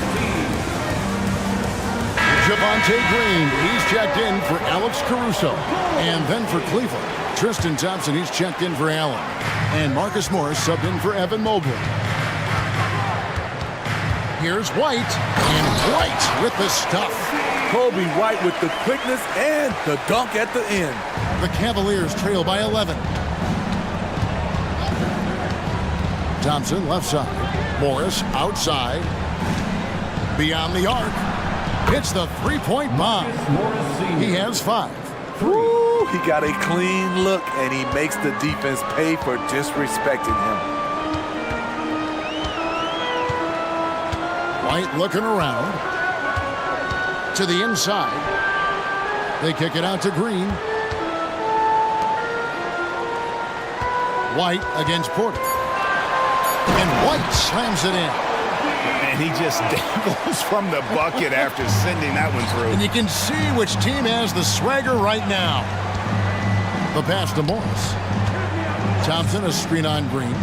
Javonte Green, he's checked in for Alex Caruso. And then for Cleveland, Tristan Thompson, he's checked in for Allen. And Marcus Morris subbed in for Evan Mobley. Here's White, and White with the stuff. Kobe White with the quickness and the dunk at the end. The Cavaliers trail by 11. Thompson left side. Morris outside. Beyond the arc. Hits the three-point bomb. He has 5. Ooh, he got a clean look, and he makes the defense pay for disrespecting him. White looking around. To the inside. They kick it out to Green. White against Porter. And White slams it in. And he just dangles from the bucket after sending that one through. And you can see which team has the swagger right now. The pass to Morris. Thompson, a screen on Green.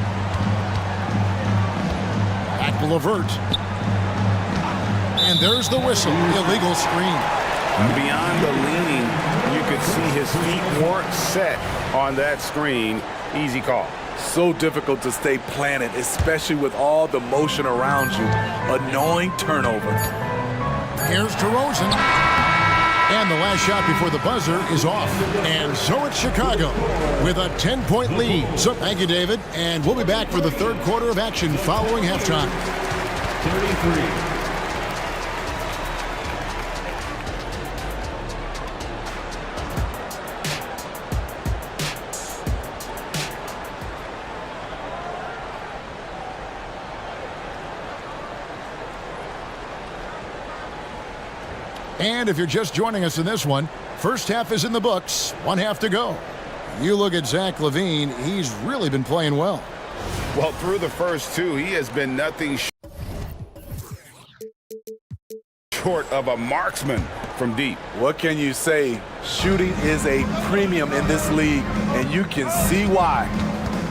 Back to LeVert. And there's the whistle. Illegal screen. Beyond the leaning, you could see his feet weren't set on that screen. Easy call. So difficult to stay planted, especially with all the motion around you. Annoying turnover. Here's DeRozan. And the last shot before the buzzer is off. And so it's Chicago with a 10-point lead. So thank you, David. And we'll be back for the third quarter of action following halftime. 33. And if you're just joining us in this one, first half is in the books, 1 half to go. You look at Zach LaVine, he's really been playing well. Well, through the first 2, he has been nothing short of a marksman from deep. What can you say? Shooting is a premium in this league, and you can see why.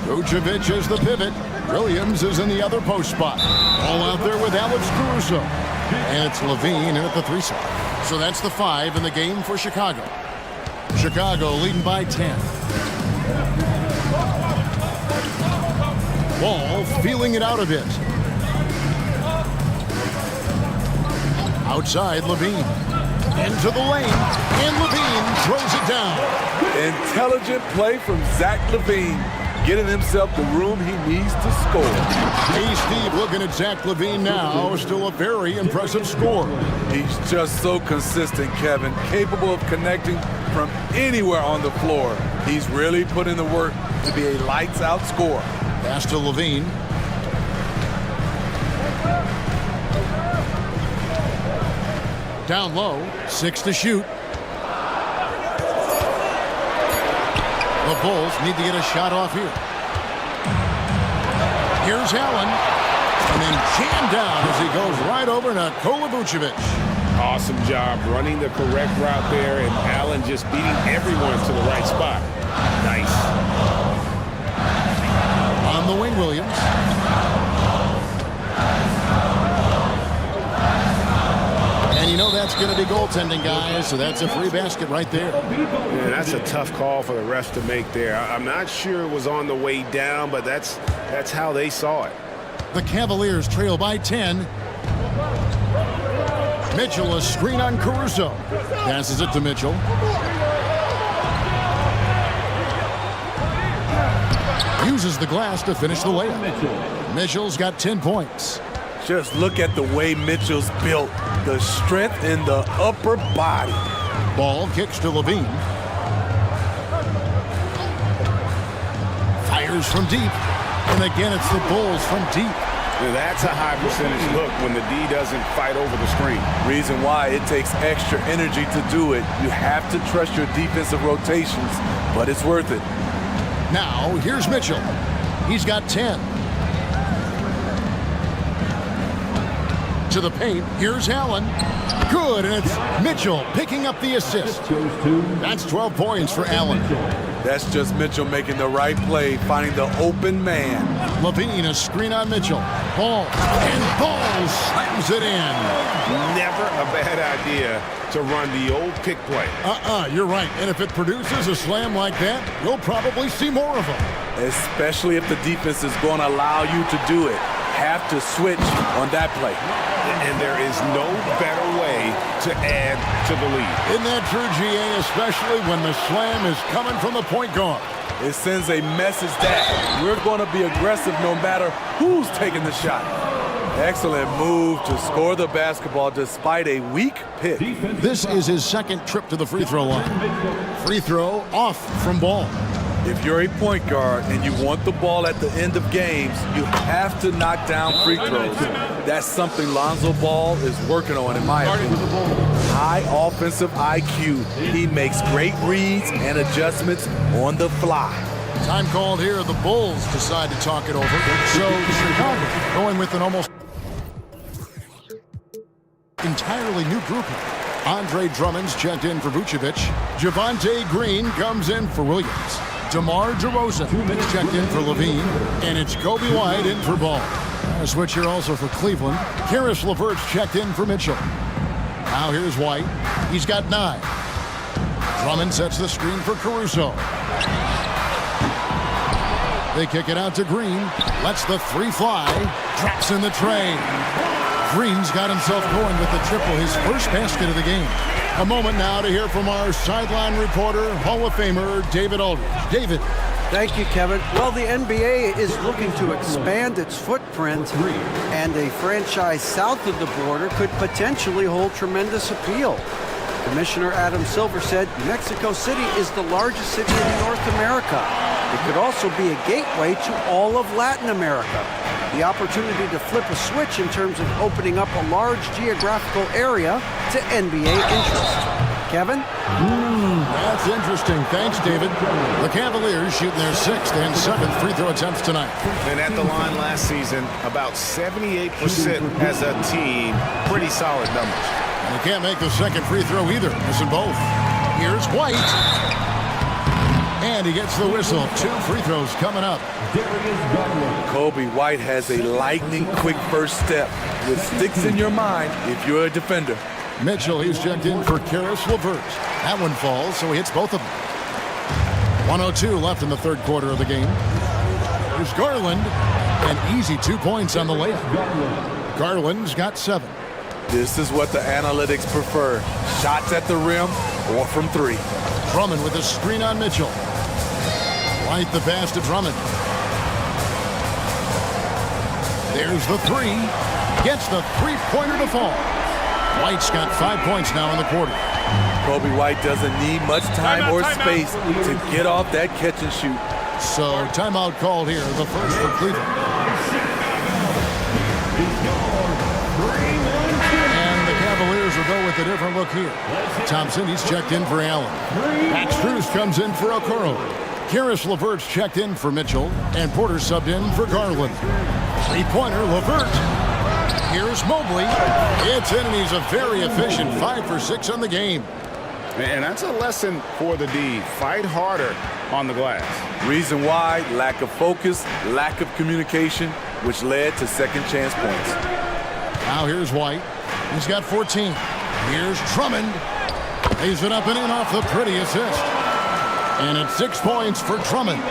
Vucevic is the pivot. Williams is in the other post spot. All out there with Alex Caruso. And it's LaVine in at the 3 spot. So that's the 5 in the game for Chicago. Chicago leading by 10. Ball feeling it out a bit. Outside, LaVine. Into the lane. And LaVine throws it down. Intelligent play from Zach LaVine. Getting himself the room he needs to score. Hey, Steve, looking at Zach LaVine now. Still a very impressive score. He's just so consistent, Kevin. Capable of connecting from anywhere on the floor. He's really put in the work to be a lights-out scorer. Pass to LaVine. Down low, 6 to shoot. The Bulls need to get a shot off here. Here's Allen. And then jammed down as he goes right over to Vucevic. Awesome job running the correct route there, and Allen just beating everyone to the right spot. Nice. On the wing, Williams. And you know that's going to be goaltending, guys, so that's a free basket right there. Yeah, that's a tough call for the refs to make there. I'm not sure it was on the way down, but that's how they saw it. The Cavaliers trail by 10. Mitchell, a screen on Caruso. Passes it to Mitchell. Uses the glass to finish the layup. Mitchell's got 10 points. Just look at the way Mitchell's built. The strength in the upper body. Ball kicks to Levine. Fires from deep. And again, it's the Bulls from deep. That's a high percentage look when the D doesn't fight over the screen. Reason why it takes extra energy to do it. You have to trust your defensive rotations, but it's worth it. Now, here's Mitchell. He's got 10. To the paint, here's Allen. Good, and it's Mitchell picking up the assist. That's 12 points for Allen. That's just Mitchell making the right play, finding the open man. Levine, a screen on Mitchell. Ball, and Ball slams it in. Never a bad idea to run the old pick play. You're right. And if it produces a slam like that, we'll probably see more of them. Especially if the defense is going to allow you to do it. Have to switch on that play. And there is no better way to add to the lead. Isn't that true, GA? Especially when the slam is coming from the point guard. It sends a message that we're going to be aggressive no matter who's taking the shot. Excellent move to score the basketball despite a weak pick. This is his second trip to the free throw line. Free throw off from Ball. If you're a point guard and you want the ball at the end of games, you have to knock down free throws. That's something Lonzo Ball is working on, in my opinion. High offensive IQ. He makes great reads and adjustments on the fly. Time called here. The Bulls decide to talk it over. So Chicago going with an almost entirely new grouping. Andre Drummond's checked in for Vucevic. Javonte Green comes in for Williams. DeMar DeRozan is checked in for Levine. And it's Kobe White in for Ball. A switch here also for Cleveland. Karis LeVert's checked in for Mitchell. Now here's White. He's got 9. Drummond sets the screen for Caruso. They kick it out to Green. Lets the 3 fly. Drops in the tray. Green's got himself going with the triple, his first basket of the game. A moment now to hear from our sideline reporter, Hall of Famer David Aldridge. David. Thank you, Kevin. Well, the NBA is looking to expand its footprint, and a franchise south of the border could potentially hold tremendous appeal. Commissioner Adam Silver said Mexico City is the largest city in North America. It could also be a gateway to all of Latin America. The opportunity to flip a switch in terms of opening up a large geographical area to NBA interest. Kevin? That's interesting. Thanks, David. The Cavaliers shooting their 6th and 7th free throw attempts tonight. And at the line last season, about 78% as a team. Pretty solid numbers. And he can't make the second free throw either. Missing both. Here's White. And he gets the whistle. 2 free throws coming up. Kobe White has a lightning-quick first step, which sticks in your mind if you're a defender. Mitchell, he's checked in for Karis LeVert. That one falls, so he hits both of them. 1:02 left in the third quarter of the game. Here's Garland. An easy 2 points on the layup. Garland's got 7. This is what the analytics prefer. Shots at the rim or from 3. Drummond with a screen on Mitchell. Right the pass to Drummond. There's the 3. Gets the 3-pointer to fall. White's got 5 points now in the quarter. Kobe White doesn't need much time or space to get off that catch and shoot. So timeout called here, the first for Cleveland. And the Cavaliers will go with the a different look here. Thompson, he's checked in for Allen. Max Strus comes in for Okoro. Karis LeVert's checked in for Mitchell. And Porter subbed in for Garland. Three-pointer, LeVert. Here's Mobley. It's in, and he's a very efficient 5 for 6 on the game. And that's a lesson for the D. Fight harder on the glass. Reason why, lack of focus, lack of communication, which led to second chance points. Now here's White. He's got 14. Here's Drummond. Lays it up and in off the pretty assist. And it's 6 points for Drummond.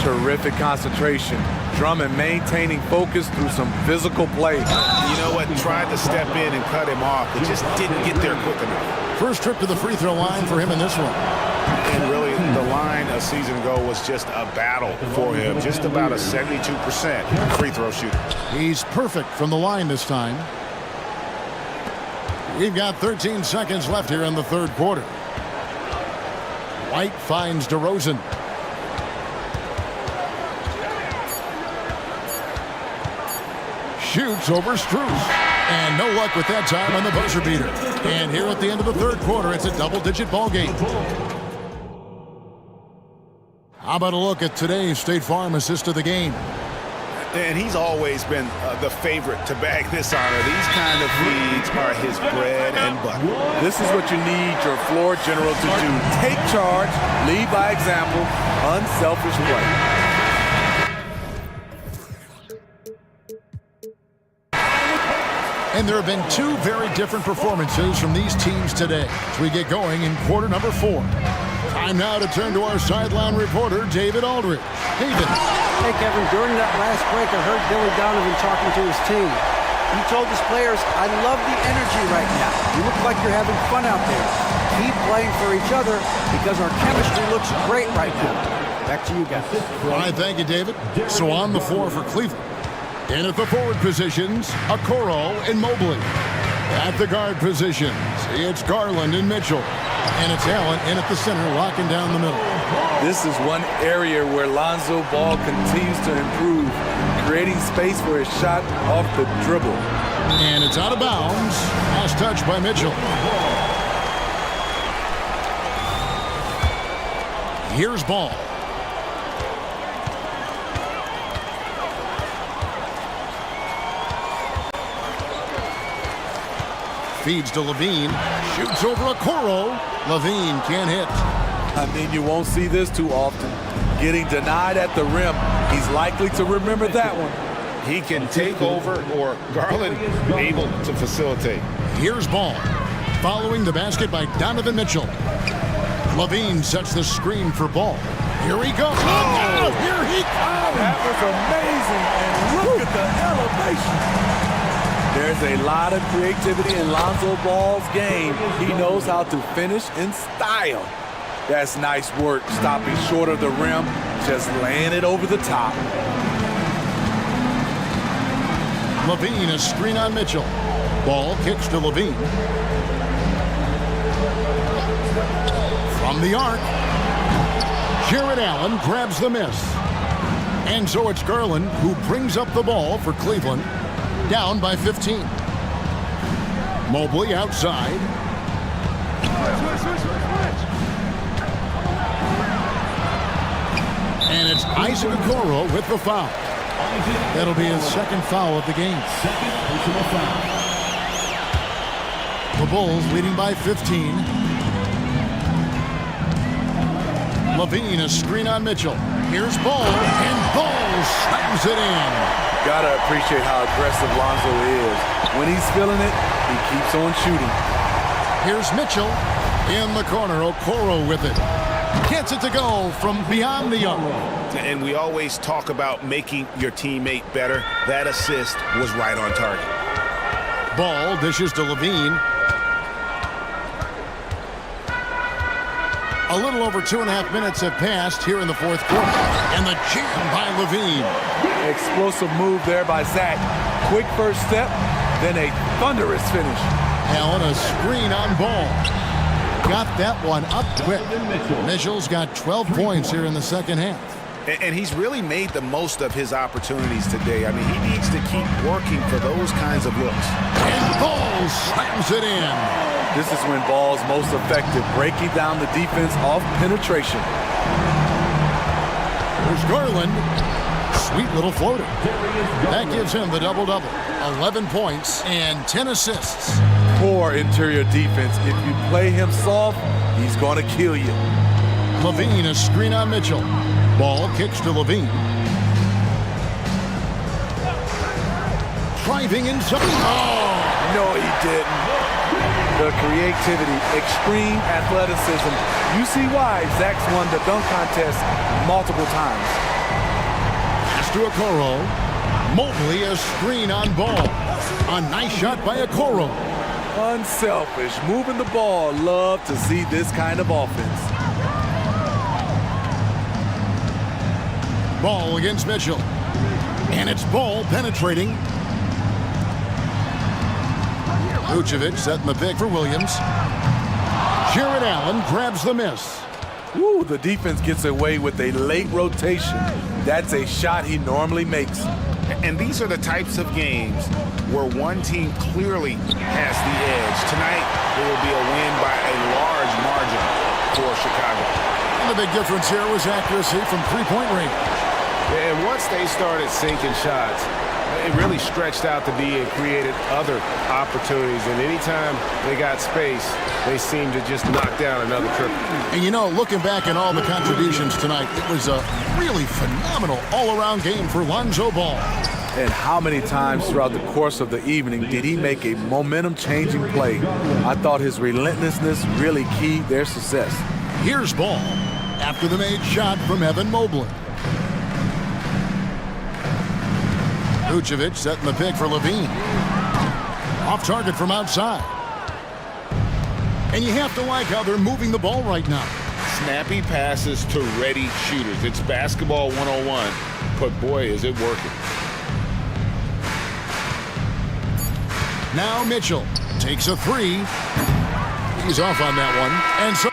Terrific concentration. Drummond maintaining focus through some physical play. You know what? Tried to step in and cut him off, but just didn't get there quick enough. First trip to the free throw line for him in this one. And really, the line a season ago was just a battle for him. Just about a 72% free throw shooter. He's perfect from the line this time. We've got 13 seconds left here in the third quarter. White finds DeRozan. Shoots over Strus. And no luck with that time on the buzzer beater. And here at the end of the third quarter, it's a double-digit ball game. How about a look at today's State Farm assist of the game? And he's always been the favorite to bag this honor. These kind of feeds are his bread and butter. This is what you need your floor general to do. Take charge, lead by example, unselfish play. And there have been two very different performances from these teams today as we get going in quarter number 4. Time now to turn to our sideline reporter, David Aldridge. David. Hey, Kevin, during that last break, I heard Billy Donovan talking to his team. He told his players, I love the energy right now. You look like you're having fun out there. Keep playing for each other because our chemistry looks great right now. Back to you guys. All right, thank you, David. So on the floor for Cleveland. In at the forward positions, Okoro and Mobley. At the guard positions, it's Garland and Mitchell. And it's Allen in at the center, locking down the middle. This is one area where Lonzo Ball continues to improve, creating space for his shot off the dribble. And it's out of bounds. Last touch by Mitchell. Here's Ball. Feeds to Levine. Shoots over Okoro. Levine can't hit. I mean, you won't see this too often. Getting denied at the rim. He's likely to remember that one. He can take over, or Garland able to facilitate. Here's Ball. Following the basket by Donovan Mitchell. Levine sets the screen for Ball. Here he goes. Oh, here he comes. That was amazing. And look at the elevation. There's a lot of creativity in Lonzo Ball's game. He knows how to finish in style. That's nice work, stopping short of the rim, just laying it over the top. Levine, a screen on Mitchell. Ball kicks to Levine. From the arc, Jared Allen grabs the miss. And so it's Garland who brings up the ball for Cleveland. Down by 15. Mobley outside. And it's Isaac Okoro with the foul. That'll be his second foul of the game. The Bulls leading by 15. Levine, a screen on Mitchell. Here's Ball, and Ball slams it in. Gotta appreciate how aggressive Lonzo is. When he's feeling it, he keeps on shooting. Here's Mitchell in the corner. Okoro with it. Gets it to go from beyond the arc. And we always talk about making your teammate better. That assist was right on target. Ball dishes to Levine. A little over 2.5 minutes have passed here in the fourth quarter. And the jam by Levine. Explosive move there by Zach. Quick first step, then a thunderous finish. Allen, a screen on Ball. Got that one up quick. Mitchell's got 12 points here in the second half. And he's really made the most of his opportunities today. I mean, he needs to keep working for those kinds of looks. And Ball slams it in. This is when ball's most effective, breaking down the defense off penetration. There's Garland. Sweet little floater. That gives him the double-double. 11 points and 10 assists. Poor interior defense. If you play him soft, he's going to kill you. Levine, a screen on Mitchell. Ball kicks to Levine. Driving inside. Oh! No, he didn't. The creativity, extreme athleticism. You see why Zach's won the dunk contest multiple times. Pass to Okoro. Mobley, a screen on Ball. A nice shot by Okoro. Unselfish, moving the ball. Love to see this kind of offense. Ball against Mitchell. And it's Ball penetrating. Vucevic setting the pick for Williams. Jared Allen grabs the miss. Woo, the defense gets away with a late rotation. That's a shot he normally makes. And these are the types of games where one team clearly has the edge. Tonight, it will be a win by a large margin for Chicago. And the big difference here was accuracy from three-point range. And once they started sinking shots, it really stretched out the D and created other opportunities. And anytime they got space, they seemed to just knock down another triple. And you know, looking back at all the contributions tonight, it was a really phenomenal all-around game for Lonzo Ball. And how many times throughout the course of the evening did he make a momentum-changing play? I thought his relentlessness really keyed their success. Here's Ball after the made shot from Evan Mobley. Vucevic setting the pick for Levine. Off target from outside. And you have to like how they're moving the ball right now. Snappy passes to ready shooters. It's basketball 101, but boy, is it working. Now Mitchell takes a three. He's off on that one. And so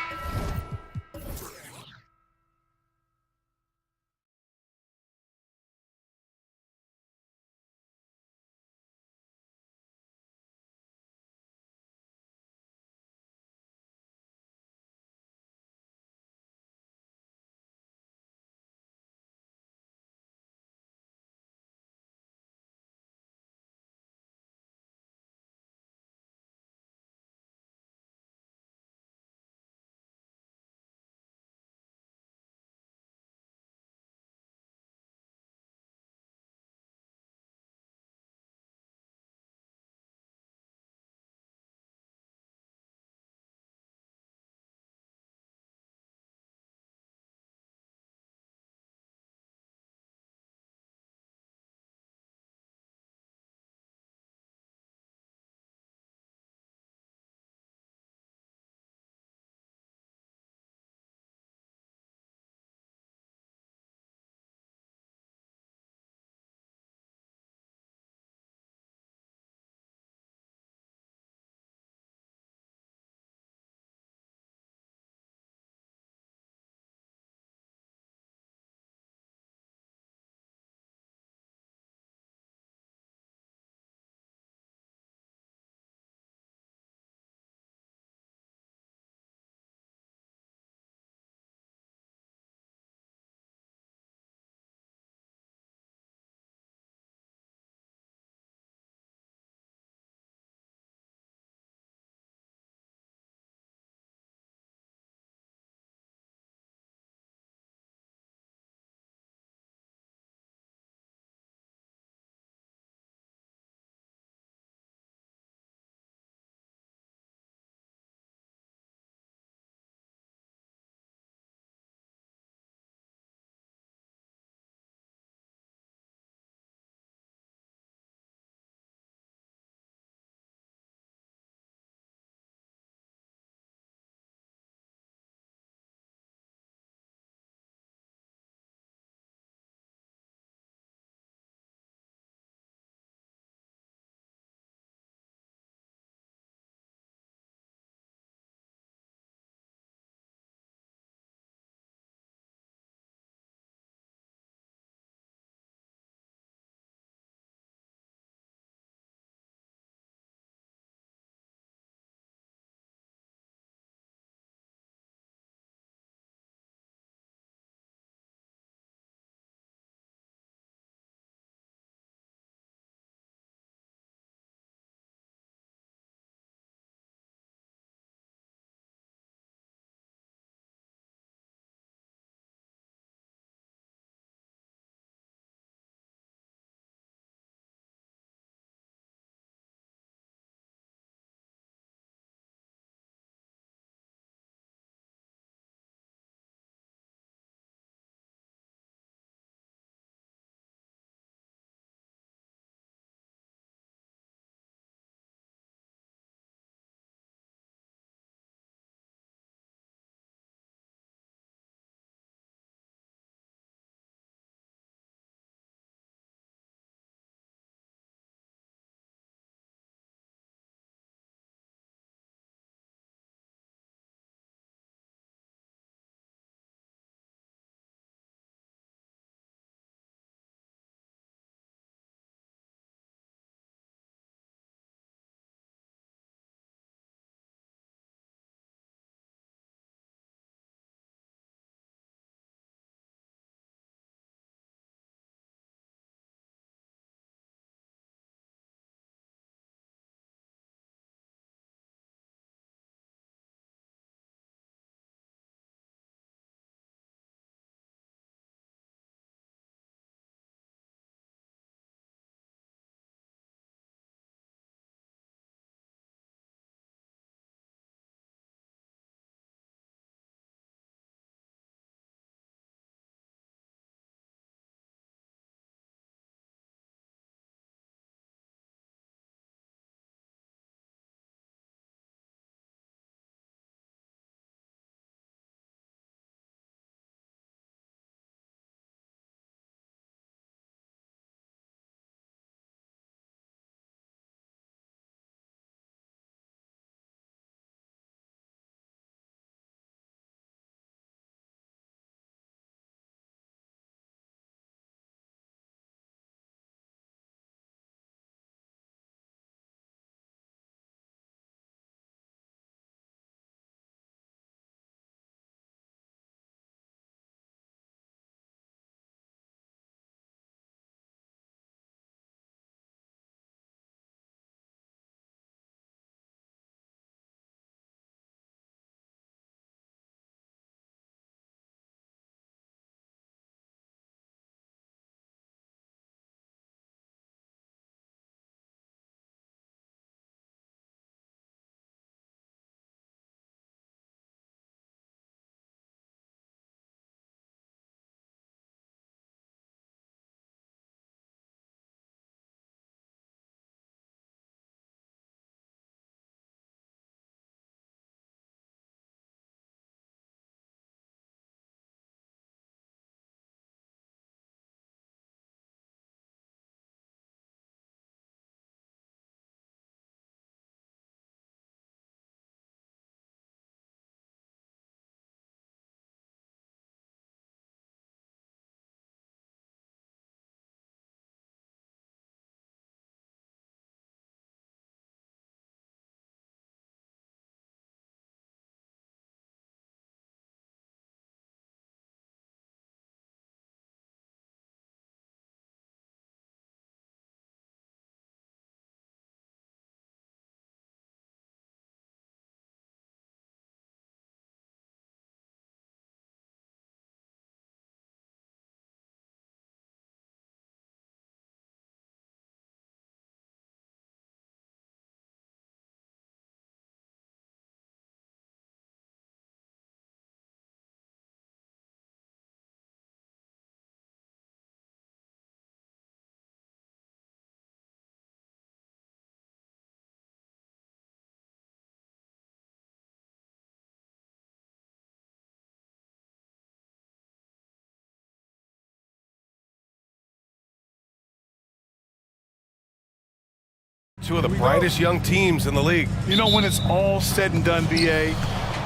two of the brightest young teams in the league. You know, when it's all said and done, BA,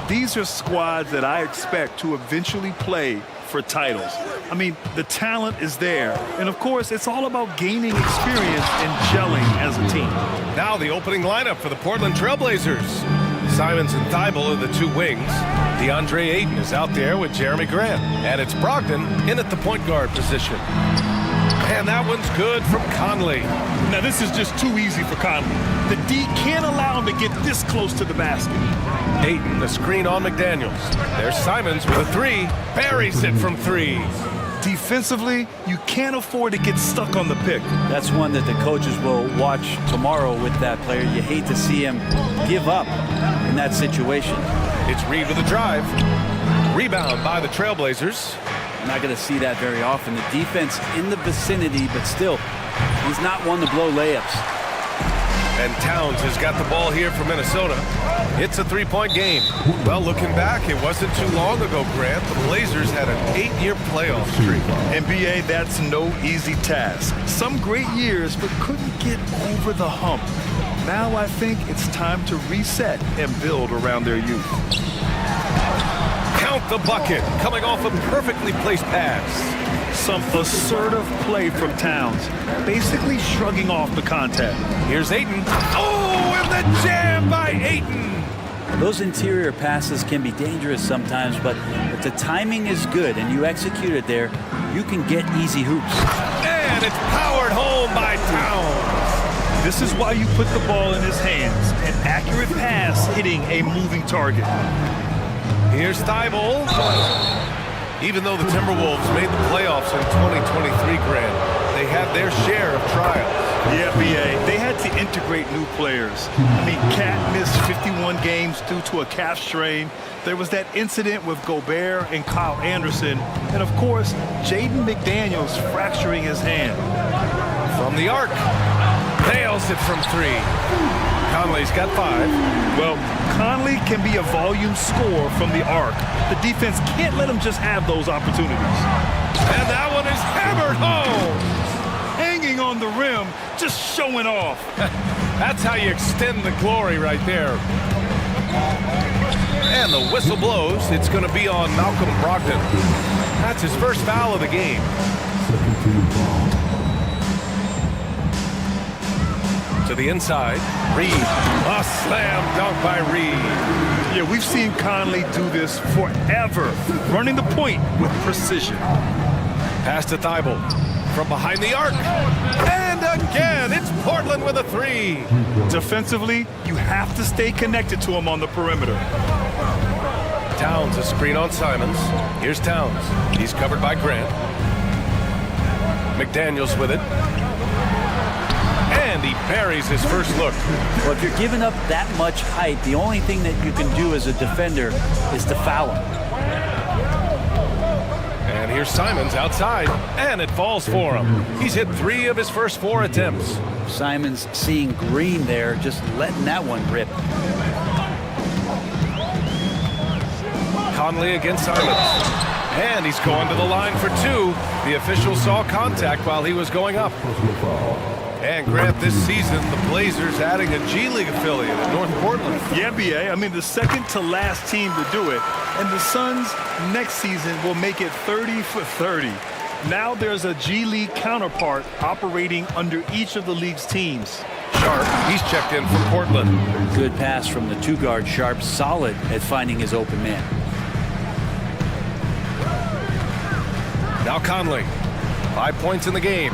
these are squads that I expect to eventually play for titles. I mean, the talent is there. And of course, it's all about gaining experience and gelling as a team. Now the opening lineup for the Portland Trailblazers. Simons and Thibault are the two wings. DeAndre Ayton is out there with Jeremy Grant. And it's Brogdon in at the point guard position. And that one's good from Conley. Now, this is just too easy for Conley. The D can't allow him to get this close to the basket. Ayton, the screen on McDaniels. There's Simons with a three. Buries it from three. Defensively, you can't afford to get stuck on the pick. That's one that the coaches will watch tomorrow with that player. You hate to see him give up in that situation. It's Reed with a drive. Rebound by the Trailblazers. Not going to see that very often. The defense in the vicinity, but still, he's not one to blow layups. And Towns has got the ball here for Minnesota. It's a three-point game. Well, looking back, it wasn't too long ago, Grant. The Blazers had an 8-year playoff streak. NBA, that's no easy task. Some great years, but couldn't get over the hump. Now I think it's time to reset and build around their youth. Count the bucket, coming off a perfectly placed pass. Some assertive play from Towns, basically shrugging off the contact. Here's Ayton. Oh, and the jam by Ayton. Those interior passes can be dangerous sometimes, but if the timing is good and you execute it there, you can get easy hoops. And it's powered home by Towns. This is why you put the ball in his hands. An accurate pass hitting a moving target. Here's Thibault. Even though the Timberwolves made the playoffs in 2023, Grant, they had their share of trials. Yeah, BA, they had to integrate new players. I mean, Cat missed 51 games due to a calf strain. There was that incident with Gobert and Kyle Anderson. And of course, Jaden McDaniels fracturing his hand. From the arc, nails it from three. Conley's got 5. Well, Conley can be a volume scorer from the arc. The defense can't let him just have those opportunities. And that one is hammered home. Hanging on the rim, just showing off. That's how you extend the glory right there. And the whistle blows. It's going to be on Malcolm Brogdon. That's his first foul of the game. To the inside, Reed. A slam dunk by Reed. Yeah, we've seen Conley do this forever, running the point with precision. Pass to Thibault. From behind the arc. And again, it's Portland with a 3. Defensively, you have to stay connected to him on the perimeter. Towns, a screen on Simons. Here's Towns. He's covered by Grant. McDaniels with it. And he buries his first look. Well, if you're giving up that much height, the only thing that you can do as a defender is to foul him. And here's Simons outside, and it falls for him. He's hit 3 of his first 4 attempts. Simons seeing green there, just letting that one rip. Conley against Simons. And he's going to the line for 2. The official saw contact while he was going up. And Grant, this season, the Blazers adding a G League affiliate in North Portland. Yeah, BA. I mean, the second to last team to do it. And the Suns next season will make it 30 for 30. Now there's a G League counterpart operating under each of the league's teams. Sharp, he's checked in from Portland. Good pass from the 2-guard Sharp, solid at finding his open man. Now Conley, 5 points in the game.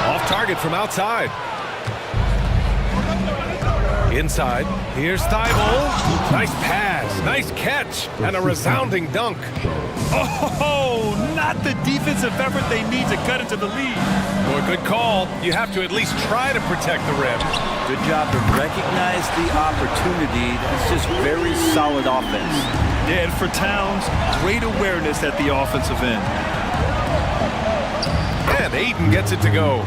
Off target from outside. Inside, here's Thibault. Nice pass, nice catch, and a resounding dunk. Oh, not the defensive effort they need to cut into the lead. Well, good call. You have to at least try to protect the rim. Good job to recognize the opportunity. That's just very solid offense. Yeah, and for Towns, great awareness at the offensive end. And Ayton gets it to go.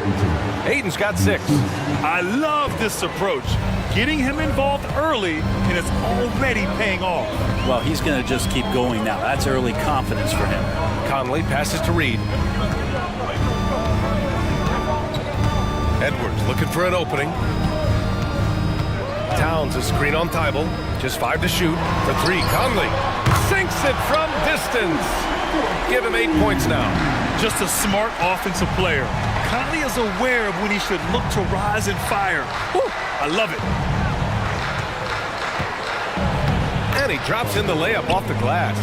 Ayton's got 6. I love this approach. Getting him involved early, and it's already paying off. Well, he's going to just keep going now. That's early confidence for him. Conley passes to Reed. Edwards looking for an opening. Towns a screen on Thibault. Just 5 to shoot. For 3, Conley sinks it from distance. Give him 8 points now. Just a smart offensive player. Conley is aware of when he should look to rise and fire. Whew, I love it. And he drops in the layup off the glass.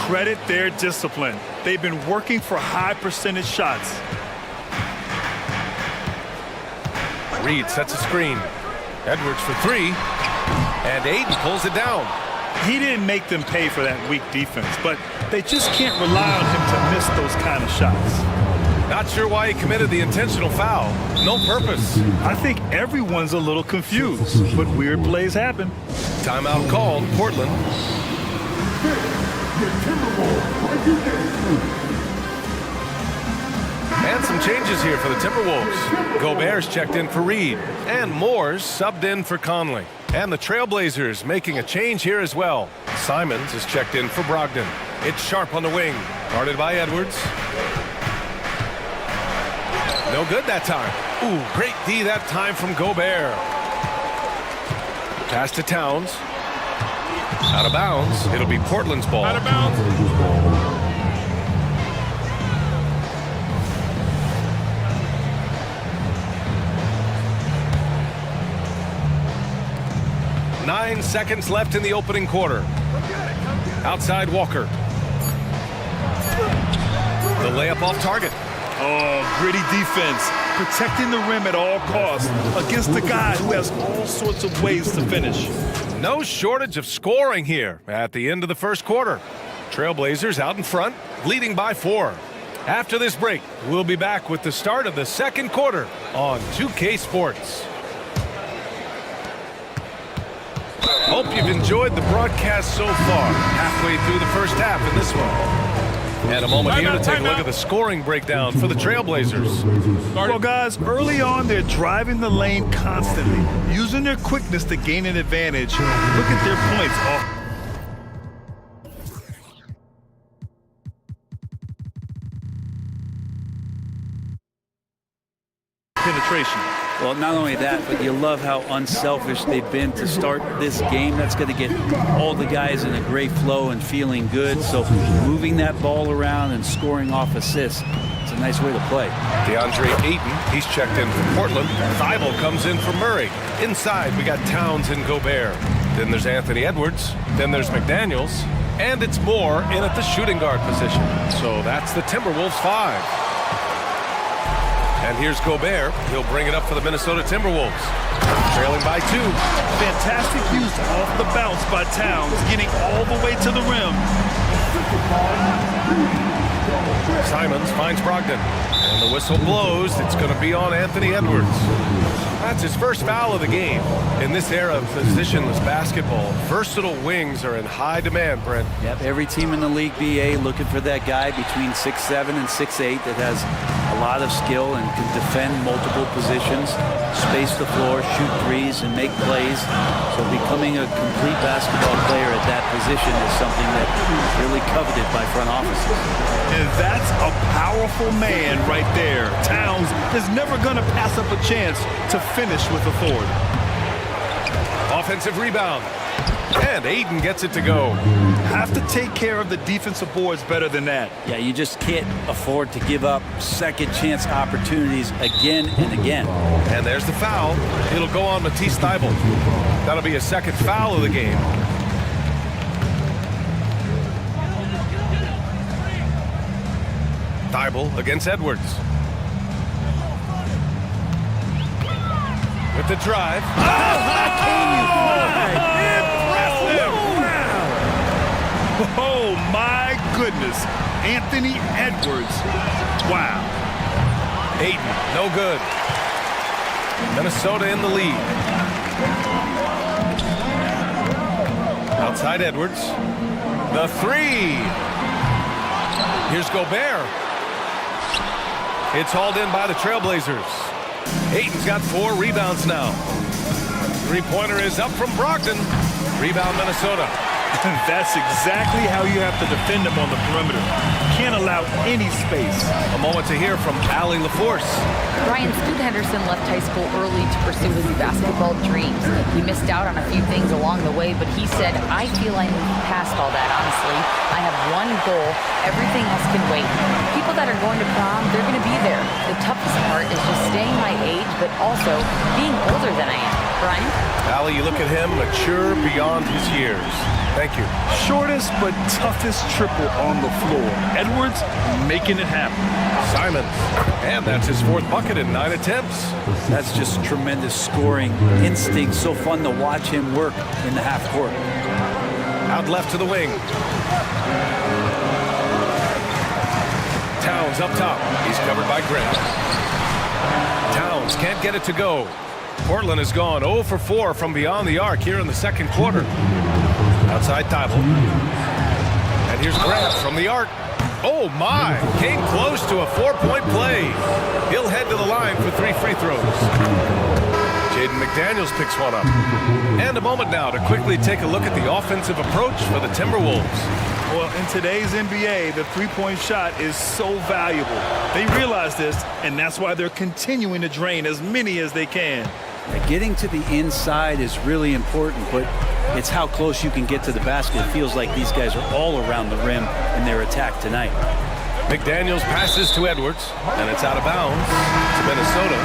Credit their discipline. They've been working for high percentage shots. Reed sets a screen. Edwards for 3. And Aiden pulls it down. He didn't make them pay for that weak defense, but they just can't rely on him to miss those kind of shots. Not sure why he committed the intentional foul. No purpose. I think everyone's a little confused, but weird plays happen. Timeout called, Portland. And some changes here for the Timberwolves. Gobert's checked in for Reed. And Moore's subbed in for Conley. And the Trailblazers making a change here as well. Simons is checked in for Brogdon. It's Sharp on the wing. Guarded by Edwards. No good that time. Ooh, great D that time from Gobert. Pass to Towns. Out of bounds. It'll be Portland's ball. Out of bounds. 9 seconds left in the opening quarter. Outside Walker. The layup off target. Oh, gritty defense. Protecting the rim at all costs against a guy who has all sorts of ways to finish. No shortage of scoring here at the end of the first quarter. Trailblazers out in front, leading by 4. After this break, we'll be back with the start of the second quarter on 2K Sports. Hope you've enjoyed the broadcast so far. Halfway through the first half in this one. And a moment here to take a look at the scoring breakdown for the Trailblazers. Well, guys, early on, they're driving the lane constantly, using their quickness to gain an advantage. Look at their points. Oh. Penetration. Well, not only that, but you love how unselfish they've been to start this game. That's going to get all the guys in a great flow and feeling good. So moving that ball around and scoring off assists, it's a nice way to play. DeAndre Ayton, he's checked in for Portland. Thibault comes in for Murray. Inside, we got Towns and Gobert. Then there's Anthony Edwards. Then there's McDaniels. And it's Moore in at the shooting guard position. So that's the Timberwolves 5. And here's Gobert. He'll bring it up for the Minnesota Timberwolves. Trailing by 2. Fantastic use off the bounce by Towns, getting all the way to the rim. Simons finds Brogdon. And the whistle blows. It's going to be on Anthony Edwards. That's his first foul of the game. In this era of positionless basketball, versatile wings are in high demand, Brent. Yep, every team in the league, BA, looking for that guy between 6'7" and 6'8" that has a lot of skill and can defend multiple positions, space the floor, shoot threes, and make plays. So becoming a complete basketball player at that position is something that is really coveted by front offices. And that's a powerful man right there. Towns is never going to pass up a chance to finish with authority. Offensive rebound. And Aiden gets it to go. Have to take care of the defensive boards better than that. Yeah, you just can't afford to give up second chance opportunities again and again. And there's the foul. It'll go on Matisse Thybulle. That'll be a second foul of the game. Thybulle against Edwards. With the drive. Oh, how can you fly? Impressive! Wow! Oh, my goodness. Anthony Edwards. Wow. Ayton, no good. Minnesota in the lead. Outside Edwards. The 3. Here's Gobert. It's hauled in by the Trailblazers. Ayton's got 4 rebounds now. Three-pointer is up from Brogdon. Rebound Minnesota. That's exactly how you have to defend him on the perimeter. Can't allow any space. A moment to hear from Allie LaForce. Ryan Scoot Henderson left high school early to pursue his basketball dreams. He missed out on a few things along the way, but he said, I feel I moved past all that, honestly. I have one goal. Everything else can wait. People that are going to prom, they're going to be there. The toughest part is just staying my age, but also being older than I am. Brian? Allie, you look at him, mature beyond his years. Thank you. Shortest but toughest triple on the floor. Edwards making it happen. Simons. And that's his fourth bucket in 9 attempts. That's just tremendous scoring instinct. So fun to watch him work in the half court. Out left to the wing. Towns up top. He's covered by Grant. Towns can't get it to go. Portland has gone 0 for 4 from beyond the arc here in the second quarter. Outside Thibault. And here's Grant from the arc. Oh my! Came close to a 4-point play. He'll head to the line for 3 free throws. Jaden McDaniels picks one up. And a moment now to quickly take a look at the offensive approach for the Timberwolves. Well, in today's NBA, the three-point shot is so valuable. They realize this, and that's why they're continuing to drain as many as they can. Getting to the inside is really important, but it's how close you can get to the basket. It feels like these guys are all around the rim in their attack tonight. McDaniels passes to Edwards, and it's out of bounds to Minnesota.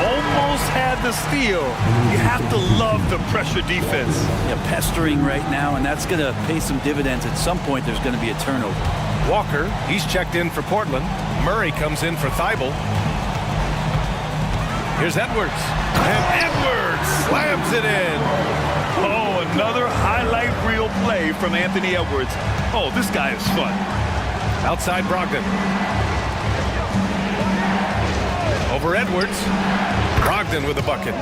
Almost had the steal. You have to love the pressure defense. Yeah, pestering right now, and that's going to pay some dividends. At some point, there's going to be a turnover. Walker, he's checked in for Portland. Murray comes in for Thibault. Here's Edwards. And Edwards slams it in. Oh, another highlight reel play from Anthony Edwards. Oh, this guy is fun. Outside Brogdon. Over Edwards. Brogdon with a bucket.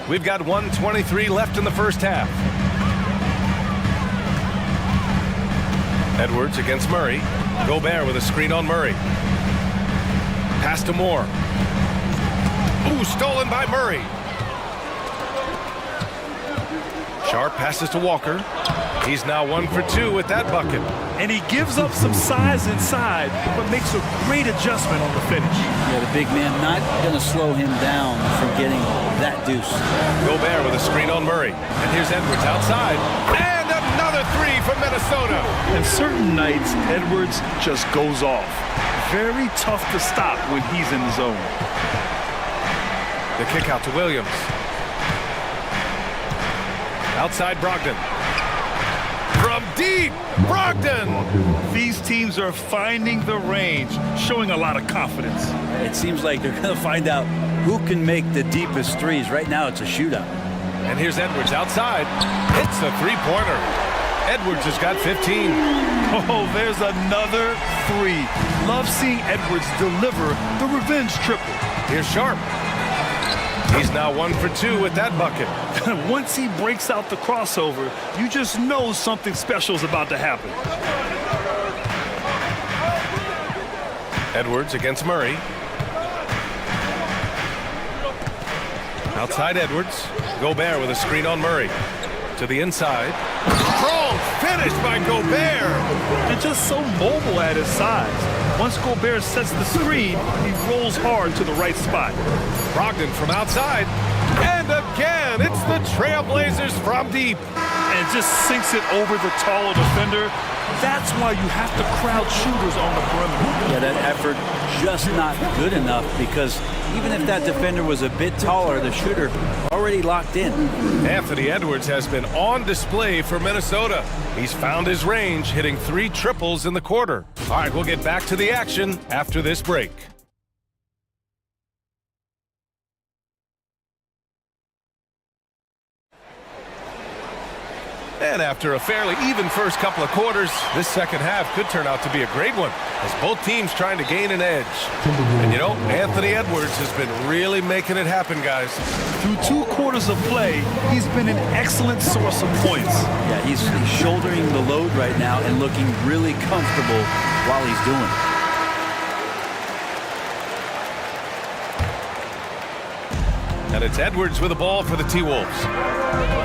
We've got 1:23 left in the first half. Edwards against Murray. Gobert with a screen on Murray. Pass to Moore. Ooh, stolen by Murray. Sharp passes to Walker. He's now 1 for 2 with that bucket. And he gives up some size inside, but makes a great adjustment on the finish. Yeah, the big man not going to slow him down from getting that deuce. Gobert with a screen on Murray. And here's Edwards outside. And another 3 from Minnesota. And certain nights, Edwards just goes off. Very tough to stop when he's in the zone. The kick out to Williams. Outside Brogdon. From deep, Brogdon! These teams are finding the range, showing a lot of confidence. It seems like they're going to find out who can make the deepest threes. Right now, it's a shootout. And here's Edwards outside. It's a three-pointer. Edwards has got 15. Oh, there's another 3. Love seeing Edwards deliver the revenge triple. Here's Sharp. He's now 1 for 2 with that bucket. Once he breaks out the crossover, you just know something special is about to happen. Edwards against Murray. Outside Edwards. Gobert with a screen on Murray. To the inside. Strong finish by Gobert. And just so mobile at his size. Once Gobert sets the screen, he rolls hard to the right spot. Brogdon from outside. And again, it's the Trailblazers from deep. And just sinks it over the taller defender. That's why you have to crowd shooters on the perimeter. Yeah, that effort just not good enough, because even if that defender was a bit taller, the shooter already locked in. Anthony Edwards has been on display for Minnesota. He's found his range, hitting 3 triples in the quarter. All right, we'll get back to the action after this break. And after a fairly even first couple of quarters, this second half could turn out to be a great one, as both teams trying to gain an edge. And you know, Anthony Edwards has been really making it happen, guys. Through 2 quarters of play, he's been an excellent source of points. Yeah, he's shouldering the load right now and looking really comfortable while he's doing it. And it's Edwards with the ball for the T-Wolves.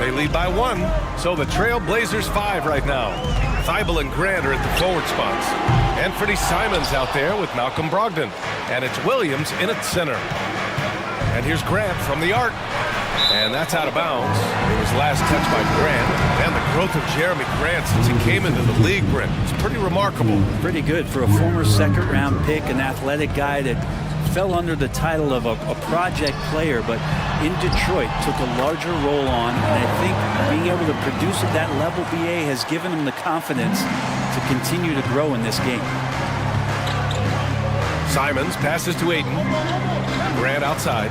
They lead by 1, so the Trailblazers 5 right now. Thibault and Grant are at the forward spots. Anthony Simons out there with Malcolm Brogdon. And it's Williams in at center. And here's Grant from the arc. And that's out of bounds. It was last touch by Grant. And the growth of Jeremy Grant since he came into the league, Brent, it's pretty remarkable. Pretty good for a former second-round pick, an athletic guy that fell under the title of a project player, but in Detroit took a larger role on, and I think being able to produce at that level, BA, has given him the confidence to continue to grow in this game. Simons passes to Aiden. Grant outside.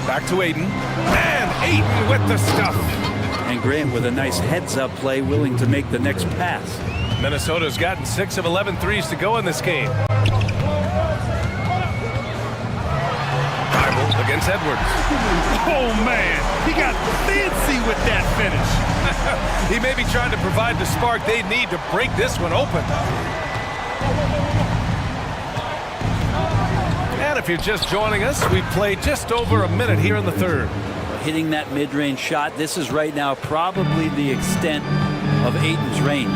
Back to Aiden. And Aiden with the stuff. And Grant with a nice heads-up play, willing to make the next pass. Minnesota's gotten 6 of 11 threes to go in this game. Thibault against Edwards. Oh, man. He got fancy with that finish. He may be trying to provide the spark they need to break this one open. And if you're just joining us, we've played just over a minute here in the third. Hitting that mid-range shot, this is right now probably the extent of Aiden's range.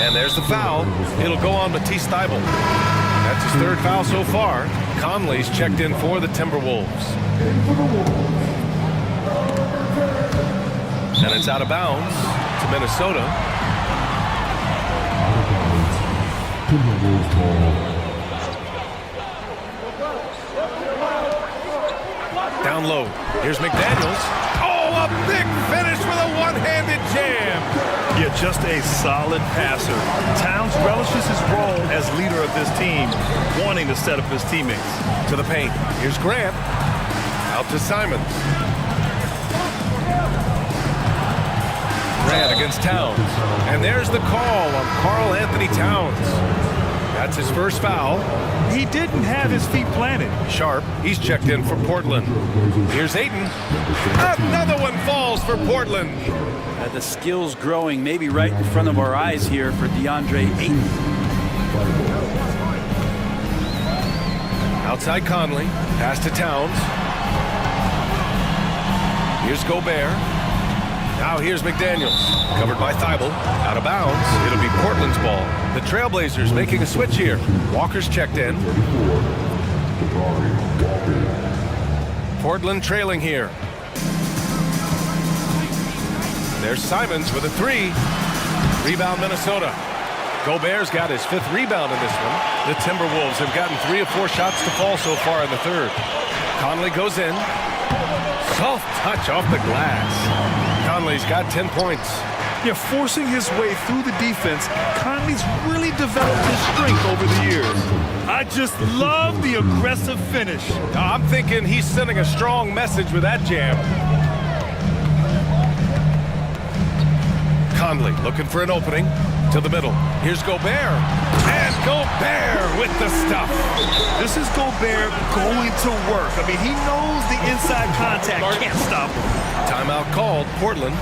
And there's the foul. It'll go on Matisse Thibault. That's his third foul so far. Conley's checked in for the Timberwolves. And it's out of bounds to Minnesota. Down low. Here's McDaniels. Oh, a big finish with a one-handed jam. Yeah, just a solid passer. Towns relishes his role as leader of this team, wanting to set up his teammates. To the paint. Here's Grant. Out to Simons. Grant against Towns. And there's the call on Karl Anthony Towns. That's his first foul. He didn't have his feet planted. Sharp, he's checked in for Portland. Here's Ayton. Another one falls for Portland. The skills growing maybe right in front of our eyes here for DeAndre Ayton. Outside Conley, pass to Towns. Here's Gobert. Now here's McDaniels, covered by Thibault, out of bounds. It'll be Portland's ball. The Trailblazers making a switch here. Walker's checked in. Portland trailing here. There's Simons with a three. Rebound Minnesota. Gobert's got his 5th rebound in this one. The Timberwolves have gotten 3 of 4 shots to fall so far in the third. Conley goes in. Soft touch off the glass. Conley's got 10 points. Yeah, forcing his way through the defense, Conley's really developed his strength over the years. I just love the aggressive finish. I'm thinking he's sending a strong message with that jam. Conley looking for an opening to the middle. Here's Gobert. And Gobert with the stuff. This is Gobert going to work. I mean, he knows the inside contact can't stop him. Timeout called, Portland.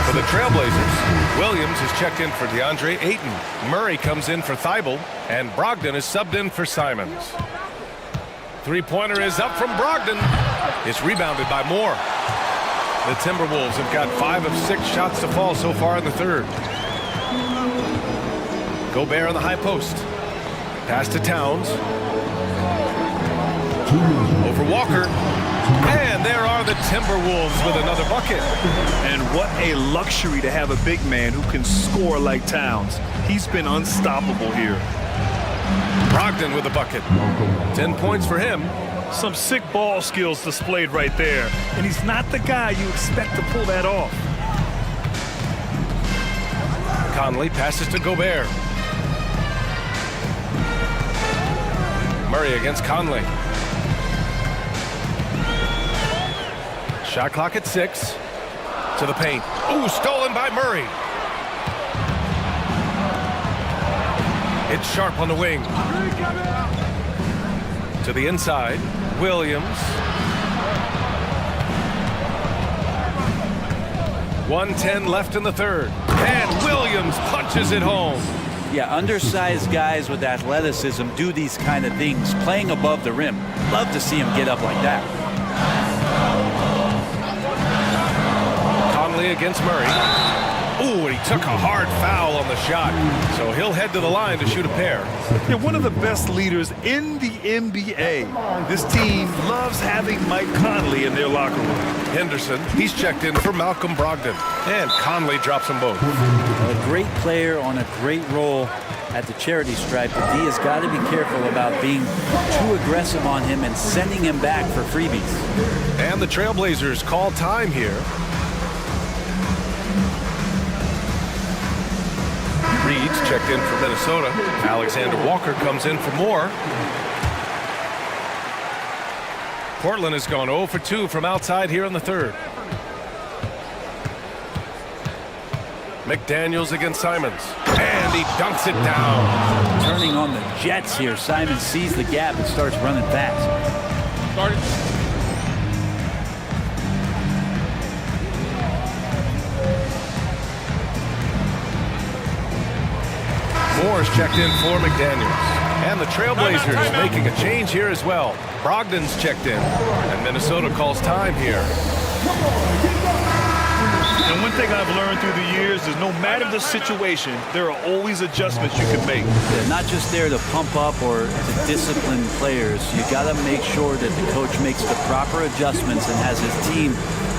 For the Trailblazers, Williams is checked in for DeAndre Ayton. Murray comes in for Thibault, and Brogdon is subbed in for Simons. Three-pointer is up from Brogdon. It's rebounded by Moore. The Timberwolves have got 5 of 6 shots to fall so far in the third. Gobert on the high post. Pass to Towns. Over Walker. And there are the Timberwolves with another bucket. And what a luxury to have a big man who can score like Towns. He's been unstoppable here. Brogdon with a bucket. 10 points for him. Some sick ball skills displayed right there. And he's not the guy you expect to pull that off. Conley passes to Gobert. Murray against Conley. Shot clock at 6. To the paint. Ooh, stolen by Murray. It's Sharp on the wing. To the inside. Williams. 1:10 left in the third. And Williams punches it home. Yeah, undersized guys with athleticism do these kind of things, playing above the rim. Love to see him get up like that. Conley against Murray. Ooh, and he took a hard foul on the shot. So he'll head to the line to shoot a pair. Yeah, one of the best leaders in the NBA. This team loves having Mike Conley in their locker room. Henderson, he's checked in for Malcolm Brogdon. And Conley drops them both. A great player on a great role at the charity stripe. But D has got to be careful about being too aggressive on him and sending him back for freebies. And the Trailblazers call time here. Reed's checked in for Minnesota. Alexander Walker comes in for more. Portland has gone 0 for 2 from outside here in the third. McDaniels against Simons. And he dunks it down. Turning on the Jets here. Simon sees the gap and starts running fast. Started. Moore's checked in for McDaniels. And the Trailblazers making a change here as well. Brogdon's checked in. And Minnesota calls time here. And one thing I've learned through the years is no matter the situation, there are always adjustments you can make. They're not just there to pump up or to discipline players. You got to make sure that the coach makes the proper adjustments and has his team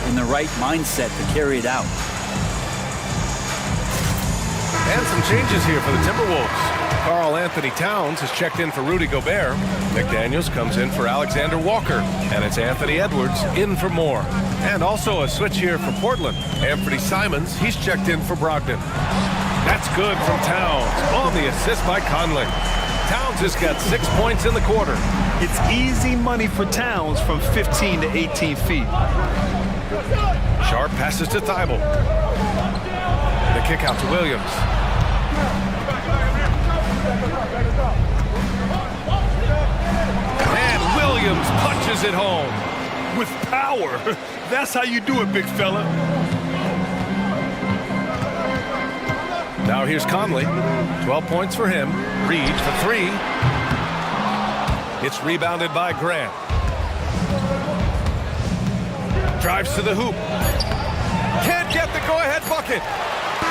in the right mindset to carry it out. And some changes here for the Timberwolves. Karl Anthony Towns has checked in for Rudy Gobert. McDaniels comes in for Alexander Walker. And it's Anthony Edwards in for Moore. And also a switch here for Portland. Anthony Simons, he's checked in for Brogdon. That's good from Towns on the assist by Conley. Towns has got 6 points in the quarter. It's easy money for Towns from 15 to 18 feet. Sharp passes to Thibault. The kick out to Williams. And Williams punches it home. With power. That's how you do it, big fella. Now here's Conley. 12 points for him. Reed for 3. It's rebounded by Grant. Drives to the hoop. Can't get the go-ahead bucket.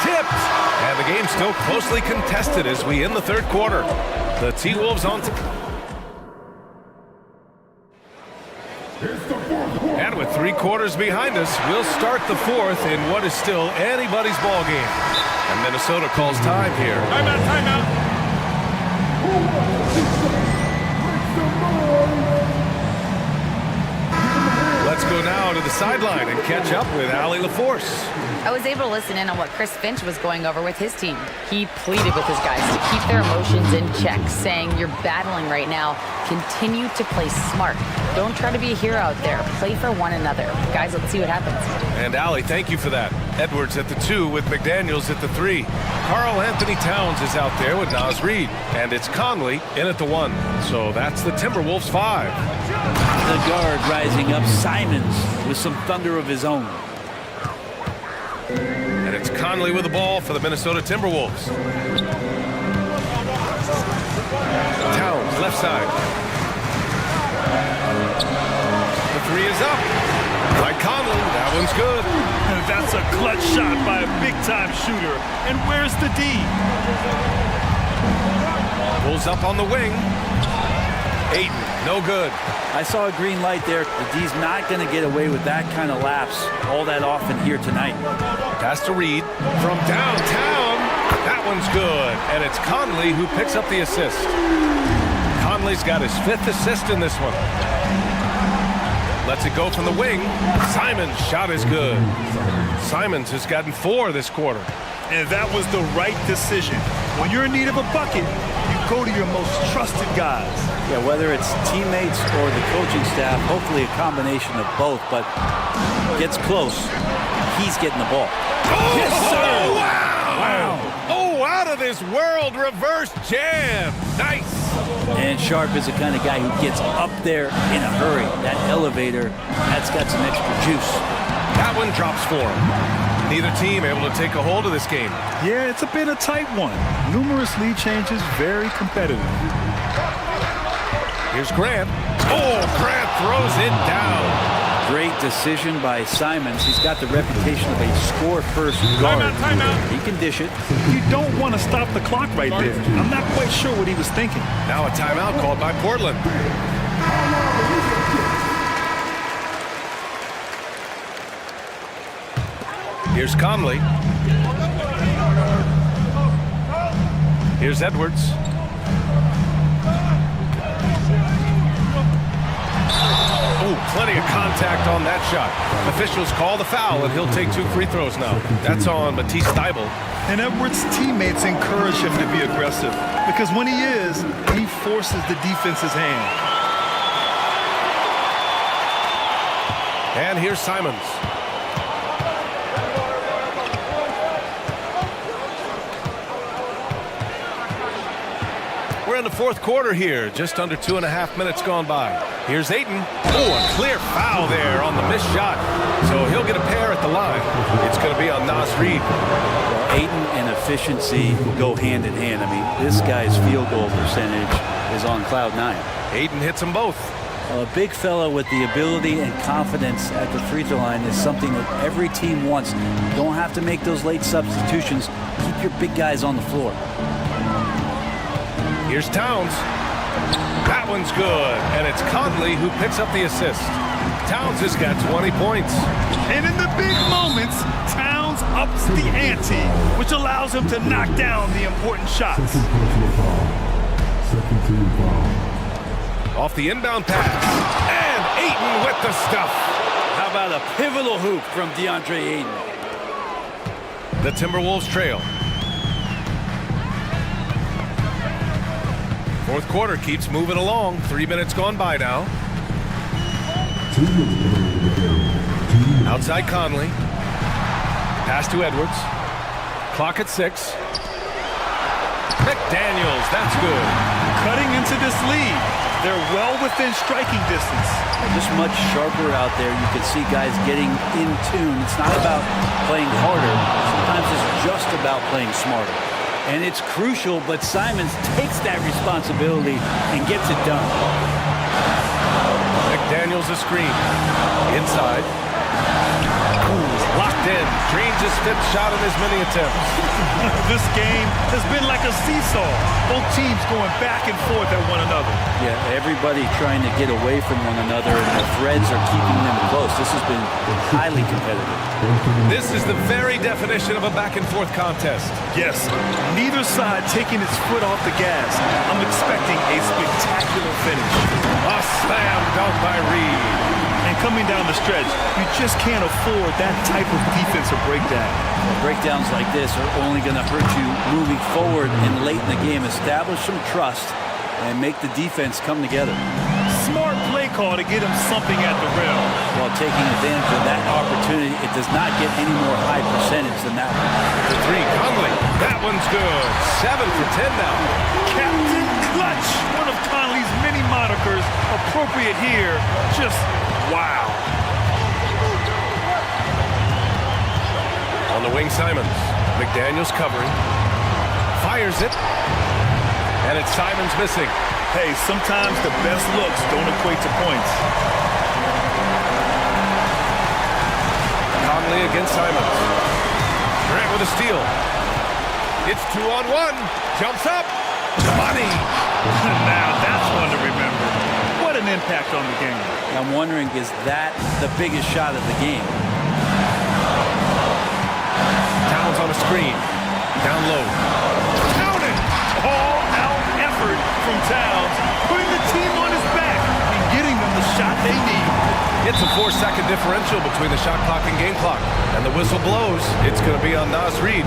Tipped. And the game's still closely contested as we end the third quarter. The T-Wolves on top. And with 3 quarters behind us, we'll start the fourth in what is still anybody's ball game. And Minnesota calls time here. Timeout, timeout. Let's go now to the sideline and catch up with Allie LaForce. I was able to listen in on what Chris Finch was going over with his team. He pleaded with his guys to keep their emotions in check, saying, you're battling right now. Continue to play smart. Don't try to be a hero out there. Play for one another. Guys, let's see what happens. And Allie, thank you for that. Edwards at the 2 with McDaniels at the 3. Karl Anthony Towns is out there with Naz Reid. And it's Conley in at the 1. So that's the Timberwolves 5. The guard rising up, Simons with some thunder of his own. And it's Conley with the ball for the Minnesota Timberwolves. Towns, left side. The 3 is up. By Conley, that one's good. That's a clutch shot by a big-time shooter. And where's the D? Pulls up on the wing. Ayton, no good. I saw a green light there. The D's not going to get away with that kind of lapse all that often here tonight. Pass to Reed from downtown. That one's good. And it's Conley who picks up the assist. Conley's got his 5th assist in this one. Lets it go from the wing. Simons' shot is good. Simons has gotten 4 this quarter. And that was the right decision. When you're in need of a bucket, you go to your most trusted guys. Yeah, whether it's teammates or the coaching staff, hopefully a combination of both, but gets close. He's getting the ball. Oh, yes, sir! Wow! Oh, out of this world reverse jam. Nice. And Sharp is the kind of guy who gets up there in a hurry. That elevator, that's got some extra juice. That one drops for him. Neither team able to take a hold of this game. Yeah, it's a bit a tight one. Numerous lead changes, very competitive. Here's Grant. Oh, Grant throws it down. Great decision by Simons. He's got the reputation of a score-first guard. Timeout. He can dish it. You don't want to stop the clock right there. I'm not quite sure what he was thinking. Now a timeout called by Portland. Here's Conley. Here's Edwards. Oh, plenty of contact on that shot. Officials call the foul, and he'll take 2 free throws now. That's on Matisse Thybulle. And Edwards' teammates encourage him to be aggressive because when he is, he forces the defense's hand. And here's Simons. We're in the fourth quarter here, just under 2.5 minutes gone by. Here's Ayton. Oh, a clear foul there on the missed shot. So he'll get a pair at the line. It's going to be on Nas Reed. Well, Ayton and efficiency go hand in hand. I mean, this guy's field goal percentage is on cloud 9. Ayton hits them both. Well, a big fellow with the ability and confidence at the free throw line is something that every team wants. You don't have to make those late substitutions. Keep your big guys on the floor. Here's Towns. That one's good, and it's Conley who picks up the assist. Towns has got 20 points. And in the big moments, Towns ups the ante, which allows him to knock down the important shots. Off the inbound pass, and Ayton with the stuff. How about a pivotal hoop from DeAndre Ayton? The Timberwolves trail. Fourth quarter keeps moving along. 3 minutes gone by now. Outside Conley. Pass to Edwards. Clock at 6. McDaniels, that's good. Cutting into this lead. They're well within striking distance. Just much sharper out there. You can see guys getting in tune. It's not about playing harder. Sometimes it's just about playing smarter. And it's crucial, but Simons takes that responsibility and gets it done. McDaniels a screen. Inside. Ooh, locked in. Drains his 5th shot in as many attempts. This game has been like a seesaw. Both teams going back and forth at one another. Yeah, everybody trying to get away from one another, and the threads are keeping them close. This has been highly competitive. This is the very definition of a back-and-forth contest. Yes, neither side taking its foot off the gas. I'm expecting a spectacular finish. A slam dunk by Reed. And coming down the stretch, you just can't afford that type of defensive breakdown. Breakdowns like this are only going to hurt you moving forward and late in the game. Establish some trust and make the defense come together. Smart play call to get him something at the rim. While taking advantage of that opportunity, it does not get any more high percentage than that one. The 3, Conley. That one's good. 7 for 10 now. Captain Clutch, one of Conley's many monikers, appropriate here. Just wow. On the wing, Simons. McDaniels covering. Fires it. And it's Simons missing. Hey, sometimes the best looks don't equate to points. Conley against Simons. Grant with a steal. It's 2-on-1. Jumps up. Money. Now that's one to remember. What an impact on the game. I'm wondering, is that the biggest shot of the game? Towns on a screen. Down low. Count it! All-out effort from Towns, putting the team on his back and getting them the shot they need. It's a 4-second differential between the shot clock and game clock. And the whistle blows. It's going to be on Nas Reed.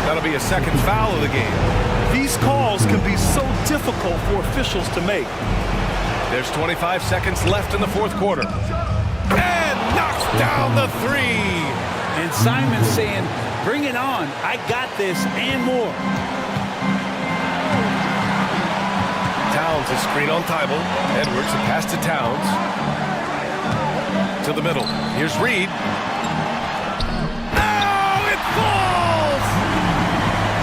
That'll be a second foul of the game. These calls can be so difficult for officials to make. There's 25 seconds left in the fourth quarter. And knocks down the 3. And Simons saying, bring it on. I got this and more. Towns a screen on Thybulle. Edwards a pass to Towns. To the middle. Here's Reed. Oh!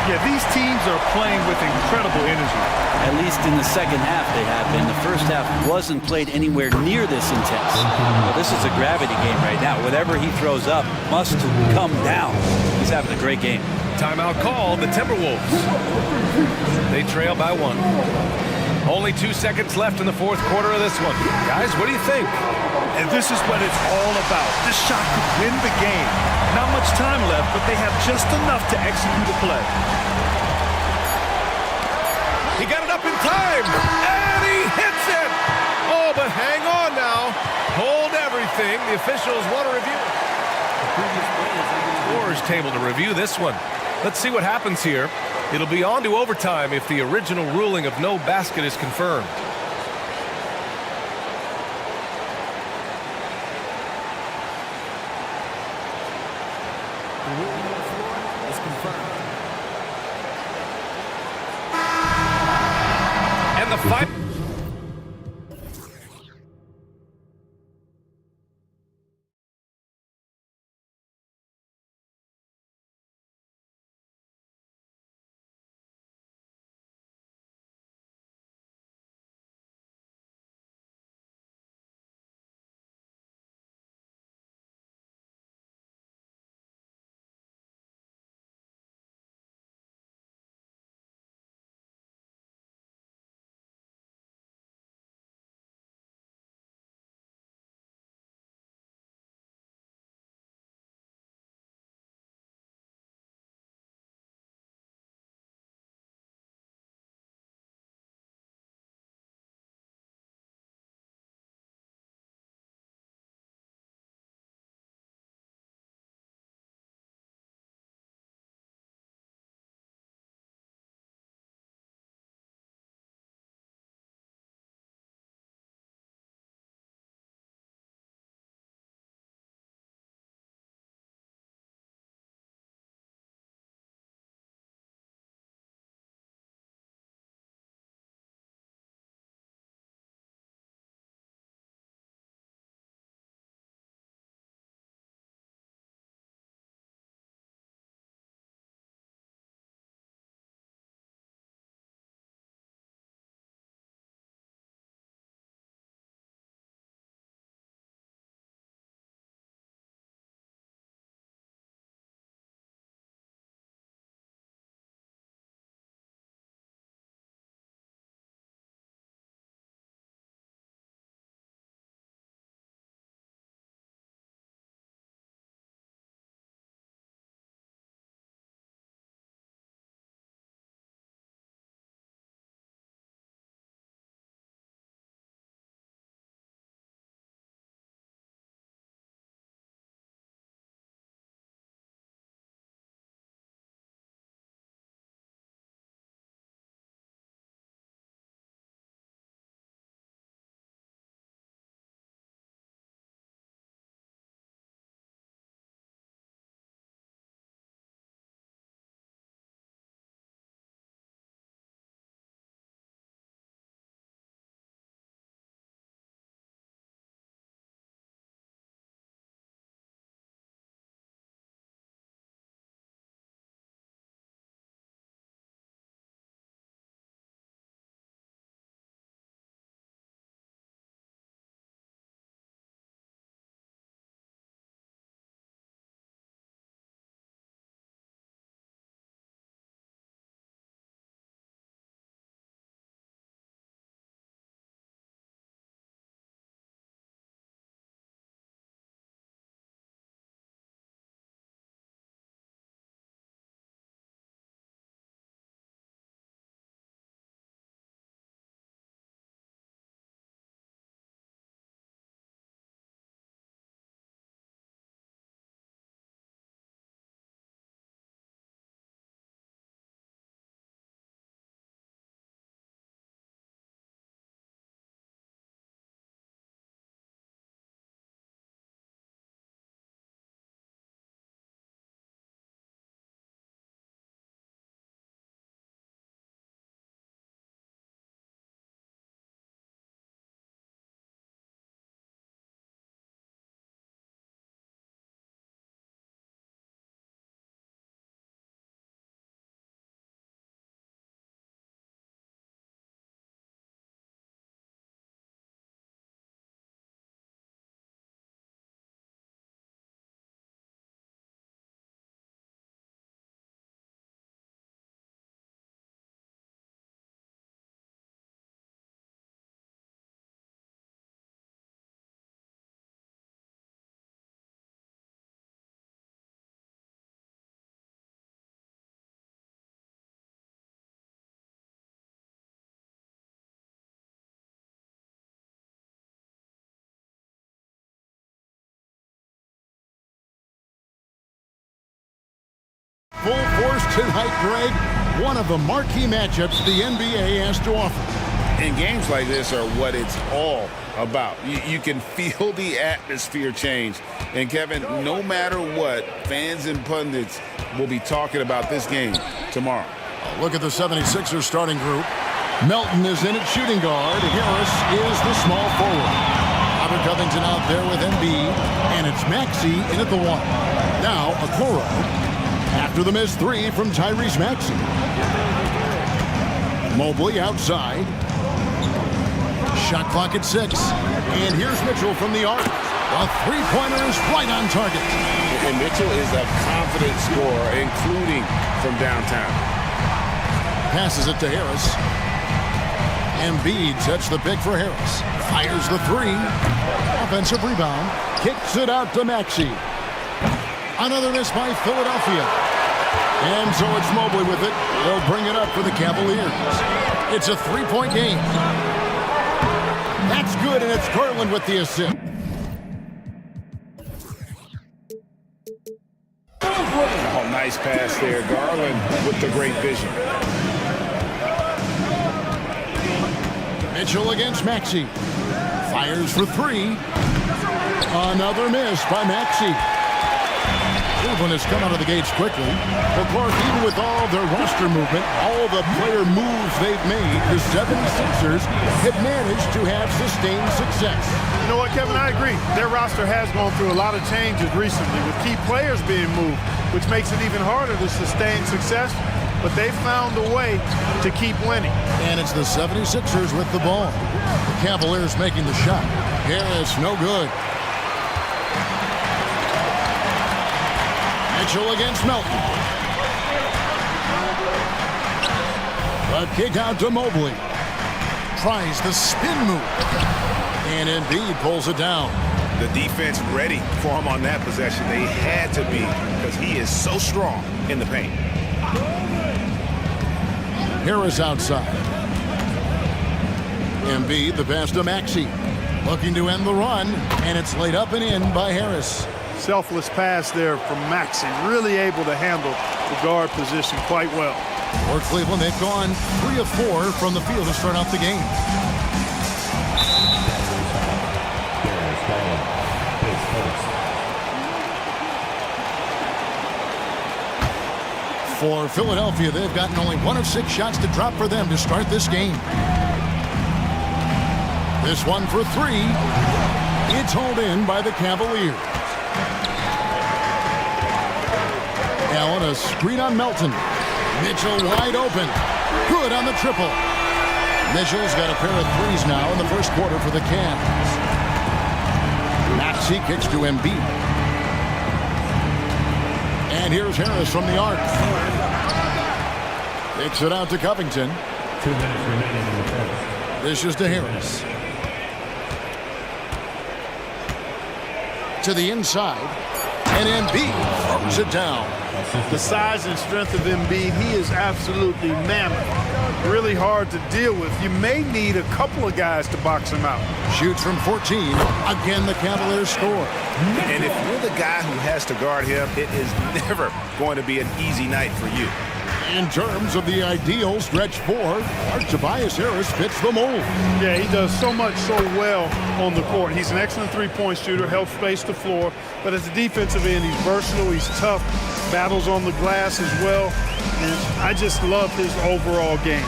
Yeah, these teams are playing with incredible energy. At least in the second half they have been. The first half wasn't played anywhere near this intense. Well, this is a gravity game right now. Whatever he throws up must come down. He's having a great game. Timeout called, the Timberwolves. They trail by 1. Only 2 seconds left in the fourth quarter of this one. Guys, what do you think? And this is what it's all about. This shot could win the game. Not much time left, but they have just enough to execute a play. He got it up in time, and he hits it! Oh, but hang on now. Hold everything. The officials want to review it. Scorers table to review this one. Let's see what happens here. It'll be on to overtime if the original ruling of no basket is confirmed. The ruling on the floor is confirmed. And the fight... full force tonight, Greg. One of the marquee matchups the NBA has to offer. And games like this are what it's all about. You can feel the atmosphere change. And Kevin, no matter what, fans and pundits will be talking about this game tomorrow. Look at the 76ers starting group. Melton is in at shooting guard. Harris is the small forward. Robert Covington out there with Embiid. And it's Maxey in at the 1. Now, Okoro. After the missed 3 from Tyrese Maxey. Mobley outside. Shot clock at 6. And here's Mitchell from the arc. The three-pointer is right on target. And Mitchell is a confident scorer, including from downtown. Passes it to Harris. Embiid sets the pick for Harris. Fires the 3. Offensive rebound. Kicks it out to Maxey. Another miss by Philadelphia. And so it's Mobley with it. They'll bring it up for the Cavaliers. It's a three-point game. That's good, and it's Garland with the assist. Oh, nice pass there. Garland with the great vision. Mitchell against Maxey. Fires for 3. Another miss by Maxey. Cleveland has come out of the gates quickly. Of course, even with all their roster movement, all the player moves they've made, the 76ers have managed to have sustained success. You know what, Kevin? I agree. Their roster has gone through a lot of changes recently with key players being moved, which makes it even harder to sustain success. But they've found a way to keep winning. And it's the 76ers with the ball. The Cavaliers making the shot. Harris, no good. Mitchell against Melton. A kick out to Mobley. Tries the spin move. And Embiid pulls it down. The defense ready for him on that possession. They had to be because he is so strong in the paint. Harris outside. Embiid, the pass to Maxey. Looking to end the run, and it's laid up and in by Harris. Selfless pass there from Maxey. Really able to handle the guard position quite well. For Cleveland, they've gone 3 of 4 from the field to start out the game. For Philadelphia, they've gotten only 1 of 6 shots to drop for them to start this game. This one for 3. It's hauled in by the Cavaliers. Allen, a screen on Melton. Mitchell wide open. Good on the triple. Mitchell's got a pair of 3s now in the first quarter for the Cavs. Maxey kicks to Embiid. And here's Harris from the arc. Kicks it out to Covington. 2 minutes remaining in the first. This is to Harris. To the inside. And Embiid throws it down. The size and strength of Embiid, he is absolutely mammoth. Really hard to deal with. You may need a couple of guys to box him out. Shoots from 14. Again, the Cavaliers score. And if you're the guy who has to guard him, it is never going to be an easy night for you. In terms of the ideal stretch 4, Tobias Harris fits the mold. Yeah, he does so much so well on the court. He's an excellent three-point shooter, helps space the floor. But as a defensive end, he's versatile, he's tough, battles on the glass as well. And I just love his overall game.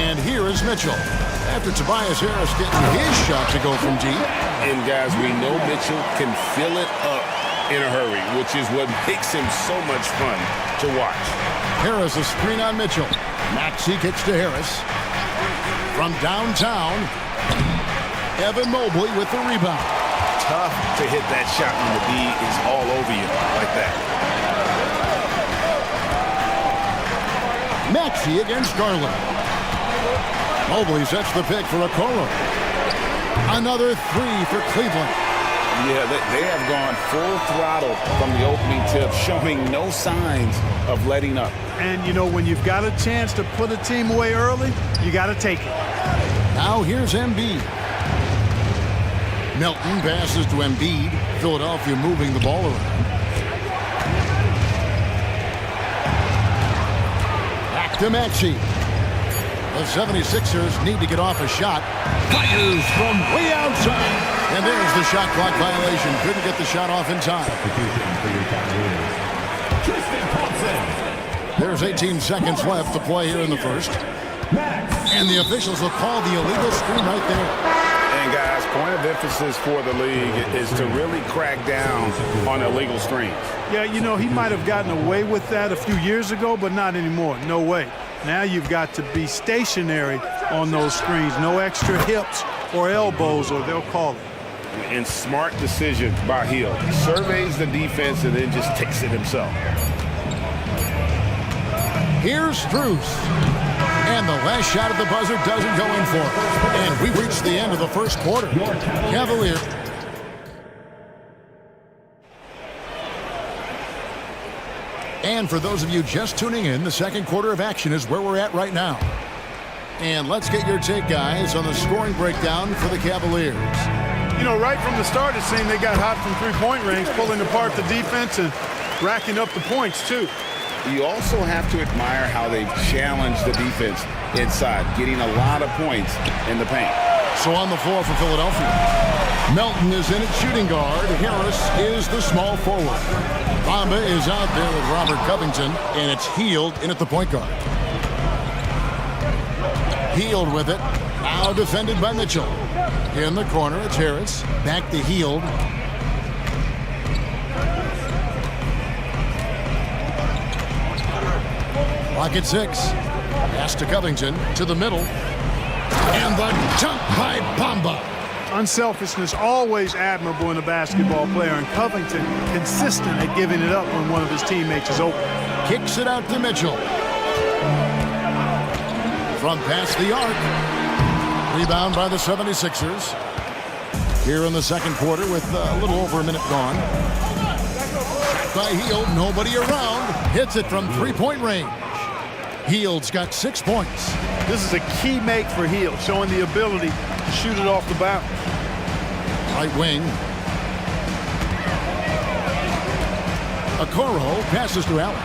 And here is Mitchell. After Tobias Harris getting his shot to go from deep. And guys, we know Mitchell can fill it up in a hurry, which is what makes him so much fun to watch. Harris a screen on Mitchell. Maxey kicks to Harris. From downtown, Evan Mobley with the rebound. Tough to hit that shot when the D is all over you like that. Maxey against Garland. Mobley sets the pick for Okoro. Another 3 for Cleveland. Yeah, they have gone full throttle from the opening tip, showing no signs of letting up. And, you know, when you've got a chance to put a team away early, you got to take it. Now here's Embiid. Melton passes to Embiid. Philadelphia moving the ball around. to Maxey. The 76ers need to get off a shot. Fires from way outside. And there's the shot clock violation. Couldn't get the shot off in time. There's 18 seconds left to play here in the first. And the officials will call the illegal screen right there. And guys, point of emphasis for the league is to really crack down on illegal screens. Yeah, you know, he might have gotten away with that a few years ago, but not anymore. No way. Now you've got to be stationary on those screens. No extra hips or elbows, or they'll call it. And smart decision by Hill. He surveys the defense and then just takes it himself. Here's Strus. And the last shot at the buzzer doesn't go in for it. And we've reached the end of the first quarter. Cavalier. And for those of you just tuning in, the second quarter of action is where we're at right now. And let's get your take, guys, on the scoring breakdown for the Cavaliers. You know, right from the start, it seemed they got hot from three-point range, pulling apart the defense and racking up the points, too. You also have to admire how they've challenged the defense inside, getting a lot of points in the paint. So on the floor for Philadelphia, Melton is in at shooting guard. Harris is the small forward. Bamba is out there with Robert Covington, and it's Hield in at the point guard. Hield with it. Now defended by Mitchell. In the corner, it's Harris. Back to Hield. Clock at 6. Pass to Covington. To the middle. And the jump by Bamba. Unselfishness always admirable in a basketball player, and Covington consistent at giving it up when one of his teammates is open. Kicks it out to Mitchell. From past the arc. Rebound by the 76ers. Here in the second quarter with a little over a minute gone. By Hield, nobody around. Hits it from three-point range. Hield's got 6 points. This is a key make for Hield, showing the ability to shoot it off the bounce. Right wing. Okoro passes to Allen.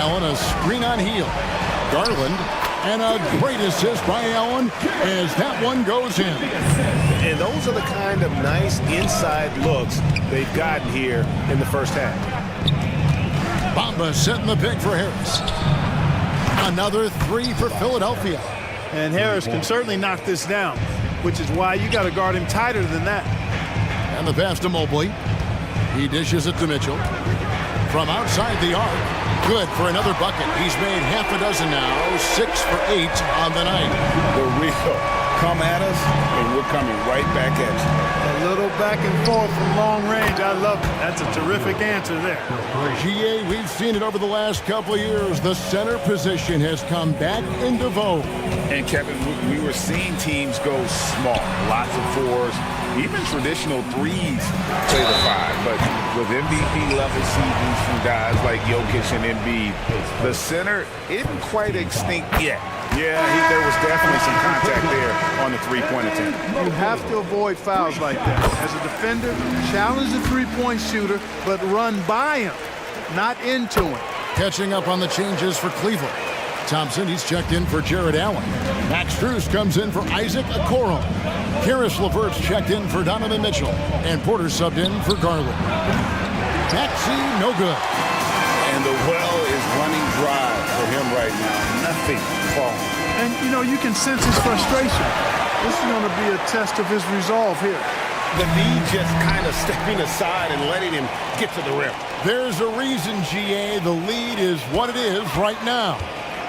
Allen, a screen on Hield. Garland, and a great assist by Allen as that one goes in. And those are the kind of nice inside looks they've gotten here in the first half. Bamba setting the pick for Harris. Another three for Philadelphia. And Harris can certainly knock this down, which is why you got to guard him tighter than that. And the pass to Mobley. He dishes it to Mitchell. From outside the arc. Good for another bucket. He's made half a dozen now. 6 for 8 on the night. The real come at us, and we're coming right back at you. A little back and forth from long range. I love it. That's a terrific answer there. GA, we've seen it over the last couple of years. The center position has come back into vogue. And Kevin, we were seeing teams go small, lots of fours, even traditional threes play the five. But with MVP level seasons from guys like Jokic and Embiid, the center isn't quite extinct yet. Yeah, there was definitely some contact there on the three-point attempt. You have to avoid fouls like that. As a defender, challenge the three-point shooter, but run by him, not into him. Catching up on the changes for Cleveland. Thompson, he's checked in for Jared Allen. Max Strus comes in for Isaac Okoro. Karis LeVert's checked in for Donovan Mitchell. And Porter subbed in for Garland. Maxey, no good. And the well is running dry for him right now. Nothing falling. And, you know, you can sense his frustration. This is going to be a test of his resolve here. The knee just kind of stepping aside and letting him get to the rim. There's a reason, GA. The lead is what it is right now.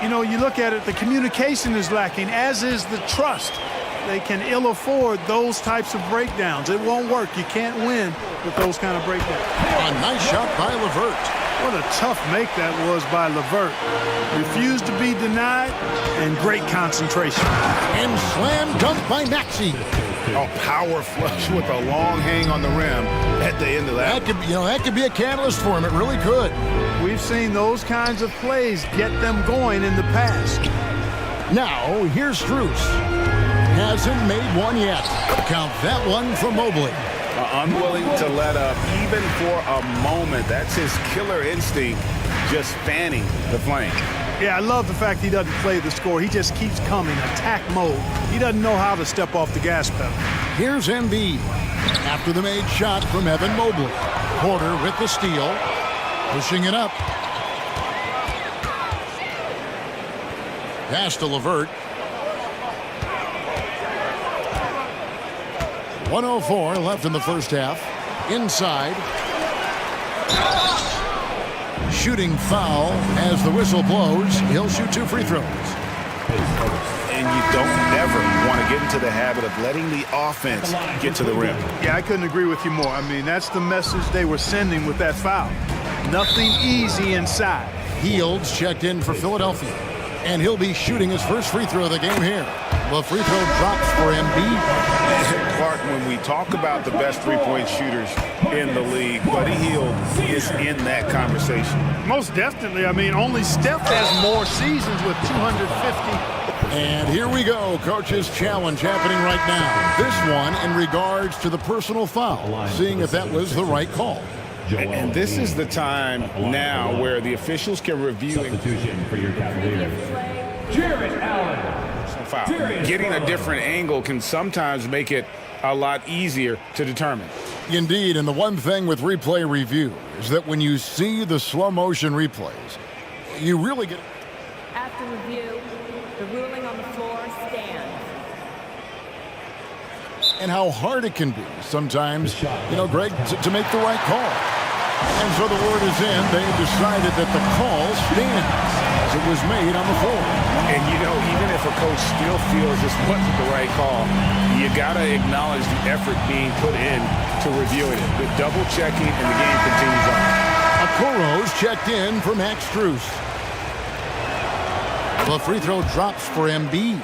You know, you look at it, the communication is lacking, as is the trust. They can ill afford those types of breakdowns. It won't work. You can't win with those kind of breakdowns. A nice shot by LeVert. What a tough make that was by LeVert. Refused to be denied, and great concentration. And slam dunk by Maxey. A power flush with a long hang on the rim at the end of that. That could be a catalyst for him. It really could. We've seen those kinds of plays get them going in the past. Now, here's Strus. Hasn't made one yet. Count that one for Mobley. Unwilling to let up even for a moment. That's his killer instinct, just fanning the flame. Yeah, I love the fact he doesn't play the score. He just keeps coming, attack mode. He doesn't know how to step off the gas pedal. Here's Embiid. After the made shot from Evan Mobley. Porter with the steal. Pushing it up. Pass to LeVert. 1:04 left in the first half. Inside. Shooting foul as the whistle blows. He'll shoot 2 free throws. And you don't ever want to get into the habit of letting the offense get to the rim. Yeah, I couldn't agree with you more. I mean, that's the message they were sending with that foul. Nothing easy inside. Fields checked in for Philadelphia. And he'll be shooting his first free throw of the game here. The free throw drops for Embiid. Clark, when we talk about the best three-point shooters in the league, Buddy Hield is in that conversation. Most definitely. I mean, only Steph has more seasons with 250. And here we go. Coach's challenge happening right now. This one in regards to the personal foul, seeing if that was the right call. And this is the time now where the officials can review. Substitution for your Cavaliers. Jarrett Allen. Foul. Getting a different angle can sometimes make it a lot easier to determine. Indeed, and the one thing with replay review is that when you see the slow motion replays, you really get. After review, the ruling on the floor stands. And how hard it can be sometimes, Greg, to make the right call. And so the word is in. They've decided that the call stands as it was made on the floor. And, even if a coach still feels this wasn't the right call, you got to acknowledge the effort being put in to reviewing it. The double checking and the game continues on. Okoro's checked in for Max Strus. The free throw drops for Embiid.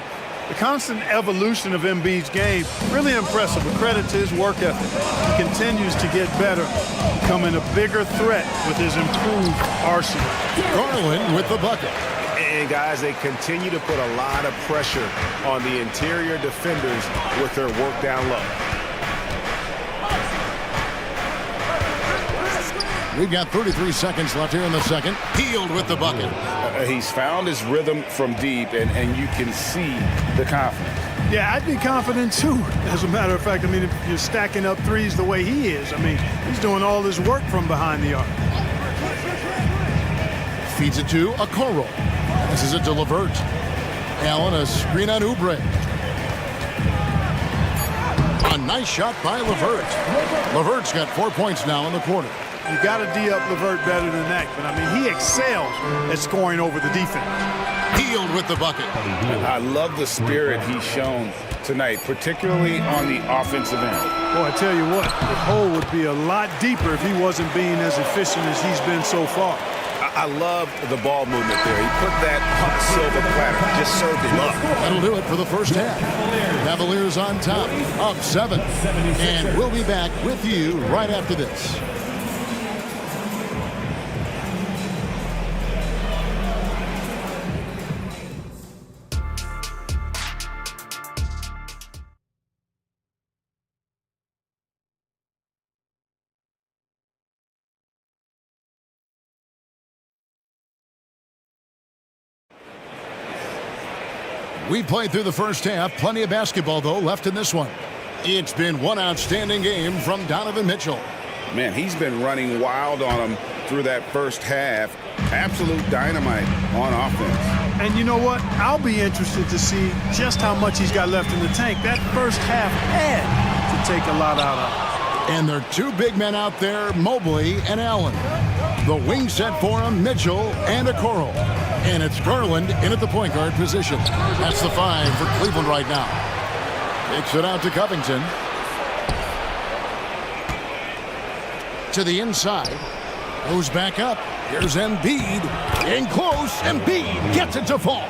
The constant evolution of Embiid's game, really impressive. A credit to his work ethic. He continues to get better, becoming a bigger threat with his improved arsenal. Garland with the bucket. And guys, they continue to put a lot of pressure on the interior defenders with their work down low. We've got 33 seconds left here in the second. Hield with the bucket. He's found his rhythm from deep, and you can see the confidence. Yeah, I'd be confident too. As a matter of fact, I mean, if you're stacking up threes the way he is, I mean, he's doing all his work from behind the arc. Feeds it to Okoro. This is it to LeVert. Allen, a screen on Oubre. A nice shot by LeVert. LeVert's got 4 points now in the quarter. You got to D up LeVert better than that. But, I mean, he excels at scoring over the defense. Hield with the bucket. I love the spirit he's shown tonight, particularly on the offensive end. Boy, I tell you what, the hole would be a lot deeper if he wasn't being as efficient as he's been so far. I love the ball movement there. He put that on a silver platter, just served him up. That'll do it for the first half. Cavaliers on top, up 7. And we'll be back with you right after this. We played through the first half. Plenty of basketball, though, left in this one. It's been one outstanding game from Donovan Mitchell. Man, he's been running wild on him through that first half. Absolute dynamite on offense. And you know what? I'll be interested to see just how much he's got left in the tank. That first half had to take a lot out of him. And there are 2 big men out there, Mobley and Allen. The wing set for him, Mitchell and Okoro. And it's Garland in at the point guard position. That's the 5 for Cleveland right now. Takes it out to Covington. To the inside. Goes back up. Here's Embiid. In close. Embiid gets it to fall.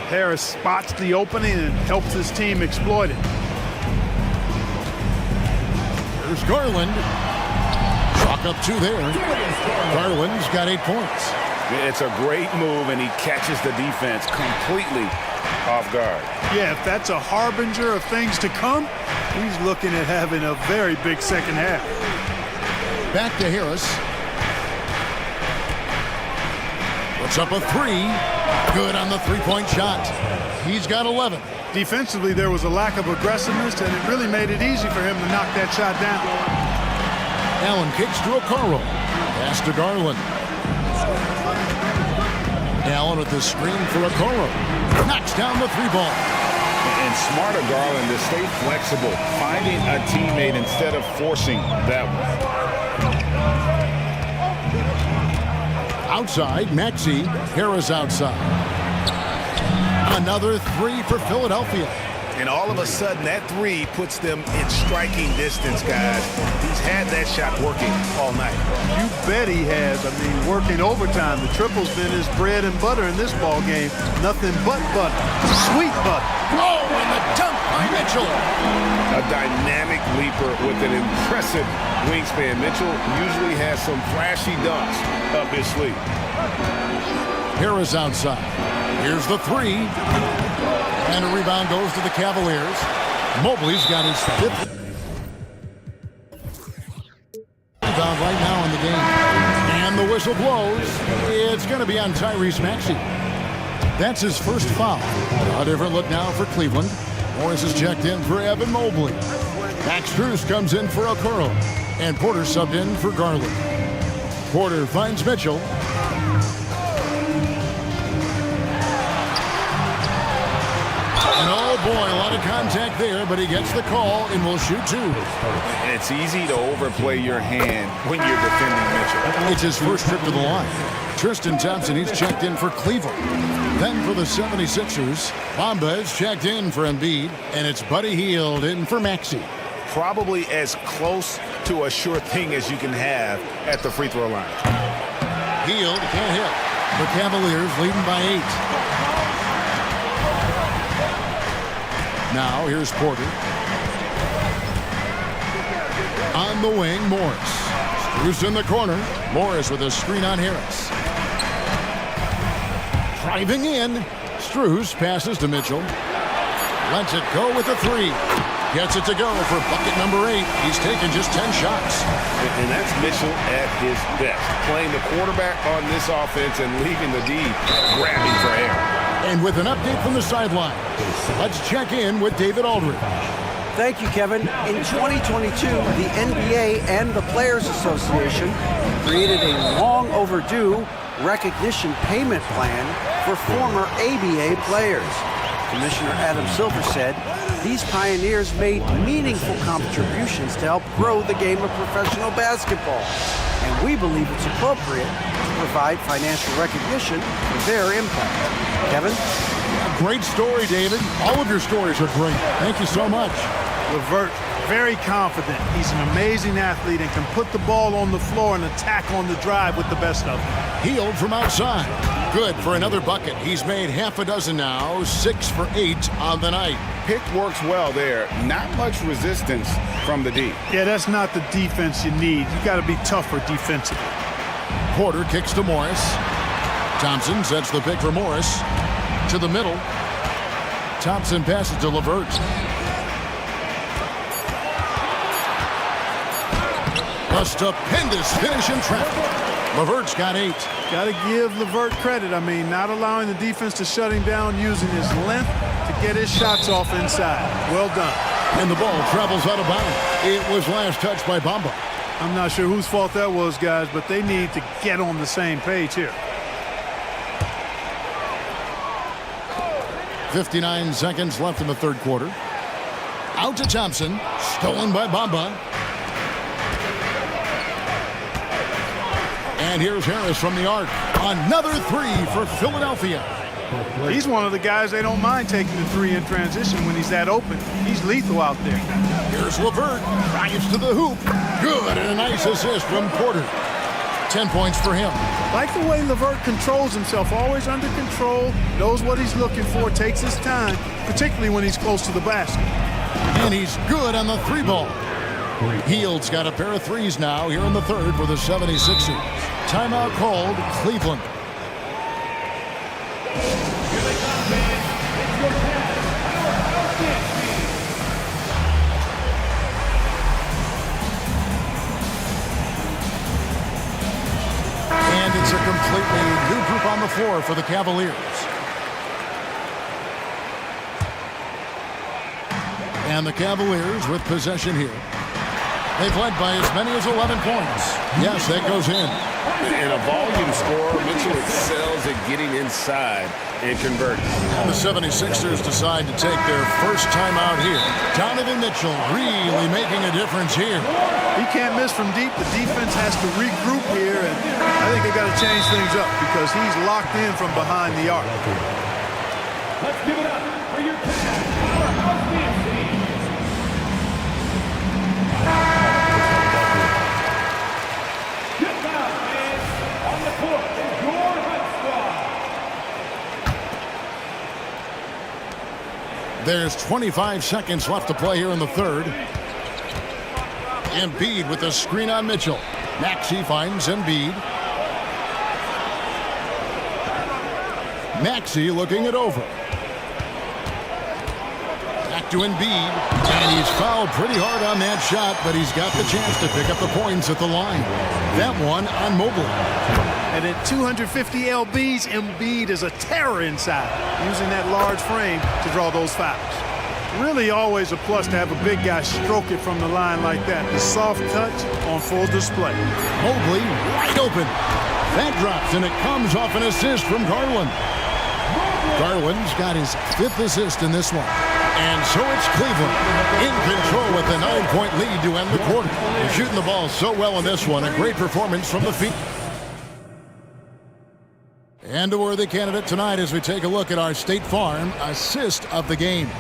Harris spots the opening and helps his team exploit it. There's Garland. Chalk up 2 there. Garland's got 8 points. It's a great move, and he catches the defense completely off guard. Yeah, if that's a harbinger of things to come, he's looking at having a very big second half. Back to Harris. Puts up a 3. Good on the three-point shot. He's got 11. Defensively, there was a lack of aggressiveness, and it really made it easy for him to knock that shot down. Allen kicks to Okoro. Pass to Garland. Allen with the screen for Okoro. Knocks down the three ball. And smart of Garland to stay flexible, finding a teammate instead of forcing that one. Outside, Maxey. Harris outside. Another three for Philadelphia. And all of a sudden, that three puts them in striking distance, guys. He's had that shot working all night. You bet he has. I mean, working overtime. The triple's been his bread and butter in this ball game. Nothing but butter. Sweet butter. Oh, and the dunk by Mitchell. A dynamic leaper with an impressive wingspan. Mitchell usually has some flashy dunks up his sleeve. Harris outside. Here's the three. And a rebound goes to the Cavaliers. Mobley's got his fifth rebound right now in the game. And the whistle blows. It's going to be on Tyrese Maxey. That's his first foul. A different look now for Cleveland. Morris is checked in for Evan Mobley. Max Strus comes in for Okoro. And Porter subbed in for Garland. Porter finds Mitchell. And oh boy, a lot of contact there, but he gets the call and will shoot two. And it's easy to overplay your hand when you're defending Mitchell. It's his first trip to the line. Tristan Thompson, he's checked in for Cleveland. Then for the 76ers, Bamba is checked in for Embiid, and it's Buddy Hield in for Maxey. Probably as close to a sure thing as you can have at the free throw line. Hield can't hit. The Cavaliers leading by 8. Now here's Porter. On the wing, Morris. Strus in the corner. Morris with a screen on Harris. Driving in. Strus passes to Mitchell. Lets it go with a three. Gets it to go for bucket number 8. He's taken just 10 shots. And that's Mitchell at his best. Playing the quarterback on this offense and leaving the D grabbing for air. And with an update from the sideline, let's check in with David Aldridge. Thank you, Kevin. In 2022, the NBA and the Players Association created a long overdue recognition payment plan for former ABA players. Commissioner Adam Silver said these pioneers made meaningful contributions to help grow the game of professional basketball. And we believe it's appropriate to provide financial recognition for their impact. Kevin? Great story, David. All of your stories are great. Thank you so much. LeVert, very confident. He's an amazing athlete and can put the ball on the floor and attack on the drive with the best of them. Hield from outside. Good for another bucket. He's made half a dozen now, 6 for 8 on the night. Pick works well there. Not much resistance from the D. Yeah, that's not the defense you need. You got to be tougher defensively. Porter kicks to Morris. Thompson sets the pick for Morris. To the middle. Thompson passes to LeVert. A stupendous finish in traffic. LeVert's got 8. Got to give LeVert credit. I mean, not allowing the defense to shut him down, using his length to get his shots off inside. Well done. And the ball travels out of bounds. It was last touched by Bamba. I'm not sure whose fault that was, guys, but they need to get on the same page here. 59 seconds left in the third quarter. Out to Thompson. Stolen by Bamba. And here's Harris from the arc. Another three for Philadelphia. He's one of the guys they don't mind taking the three in transition when he's that open. He's lethal out there. Here's LeVert. Drives to the hoop. Good, and a nice assist from Porter. 10 points for him. Like the way LeVert controls himself, always under control, knows what he's looking for, takes his time, particularly when he's close to the basket. And he's good on the three ball. Hield's got a pair of threes now here in the third for the 76ers. Timeout called, Cleveland. And it's a completely new group on the floor for the Cavaliers. And the Cavaliers with possession here. They've led by as many as 11 points. Yes, that goes in. And a volume scorer, Mitchell excels at getting inside and converting. And the 76ers decide to take their first time out here. Donovan Mitchell really making a difference here. He can't miss from deep. The defense has to regroup here, and I think they've got to change things up because he's locked in from behind the arc. Let's give it up for your powerhouse team. Get down, fans. On the court, your hot squad. There's 25 seconds left to play here in the third. Embiid with the screen on Mitchell. Maxey finds Embiid. Maxey looking it over. Back to Embiid. And he's fouled pretty hard on that shot, but he's got the chance to pick up the points at the line. That one on Mobley. And at 250 lbs, Embiid is a terror inside, using that large frame to draw those fouls. Really always a plus to have a big guy stroke it from the line like that. The soft touch on full display. Mobley wide open. That drops, and it comes off an assist from Garland. Garland's got his 5th assist in this one. And so it's Cleveland in control with a 9-point lead to end the quarter. They're shooting the ball so well in this one. A great performance from the feet. And a worthy candidate tonight as we take a look at our State Farm assist of the game.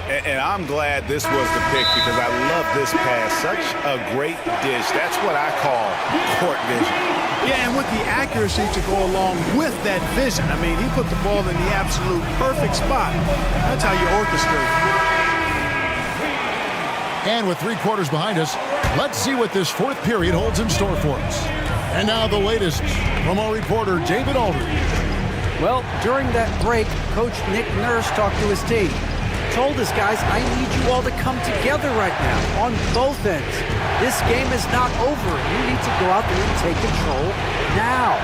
And I'm glad this was the pick because I love this pass. Such a great dish. That's what I call court vision. Yeah, and with the accuracy to go along with that vision. I mean, he put the ball in the absolute perfect spot. That's how you orchestrate. And with 3 quarters behind us, let's see what this 4th period holds in store for us. And now the latest from our reporter, David Aldridge. Well, during that break, Coach Nick Nurse talked to his team. Told us, guys, I need you all to come together right now on both ends. This game is not over. You need to go out there and take control now.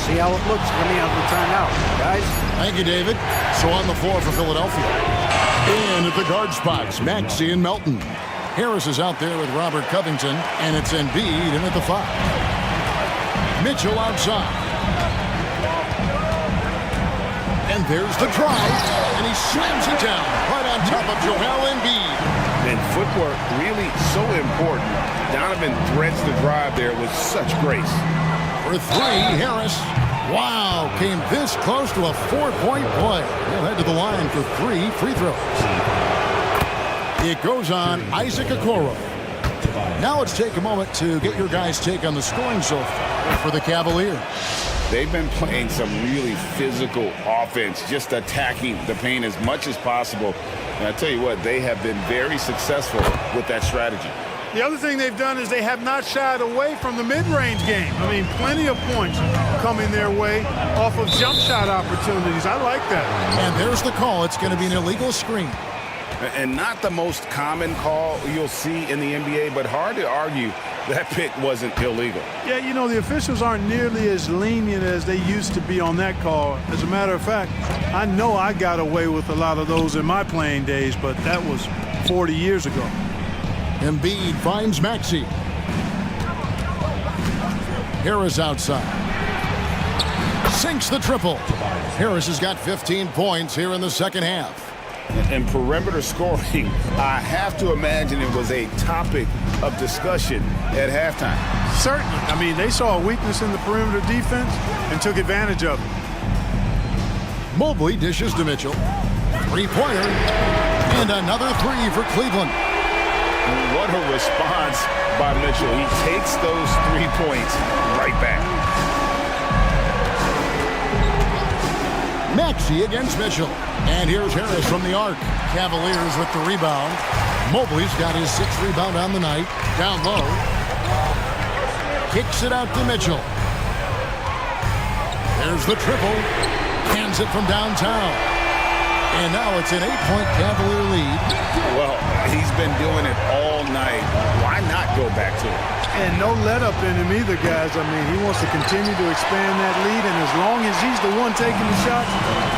See how it looks coming out of the timeout, guys. Thank you, David. So on the floor for Philadelphia. In at the guard spots, Maxey and Melton. Harris is out there with Robert Covington, and it's Embiid in at the 5. Mitchell outside. And there's the drive, and he slams it down right on top of Joel Embiid. And footwork really so important. Donovan threads the drive there with such grace. For 3, Harris. Wow, came this close to a 4-point play. He'll head to the line for 3 free throws. It goes on Isaac Okoro. Now let's take a moment to get your guys' take on the scoring so far for the Cavaliers. They've been playing some really physical offense, just attacking the paint as much as possible. And I tell you what, they have been very successful with that strategy. The other thing they've done is they have not shied away from the mid-range game. I mean, plenty of points coming their way off of jump shot opportunities. I like that. And there's the call. It's going to be an illegal screen. And not the most common call you'll see in the NBA, but hard to argue that pick wasn't illegal. Yeah, you know, the officials aren't nearly as lenient as they used to be on that call. As a matter of fact, I know I got away with a lot of those in my playing days, but that was 40 years ago. Embiid finds Maxey. Harris outside. Sinks the triple. Harris has got 15 points here in the second half. And perimeter scoring, I have to imagine it was a topic of discussion at halftime. Certainly. I mean, they saw a weakness in the perimeter defense and took advantage of it. Mobley dishes to Mitchell. 3-pointer. And another 3 for Cleveland. What a response by Mitchell. He takes those 3 points right back. Maxey against Mitchell. And here's Harris from the arc. Cavaliers with the rebound. Mobley's got his 6th rebound on the night. Down low. Kicks it out to Mitchell. There's the triple. Hands it from downtown. And now it's an 8-point Cavalier lead. Well, he's been doing it all night. Why not go back to it? And no let up in him either, guys. I mean, he wants to continue to expand that lead, and as long as he's the one taking the shots,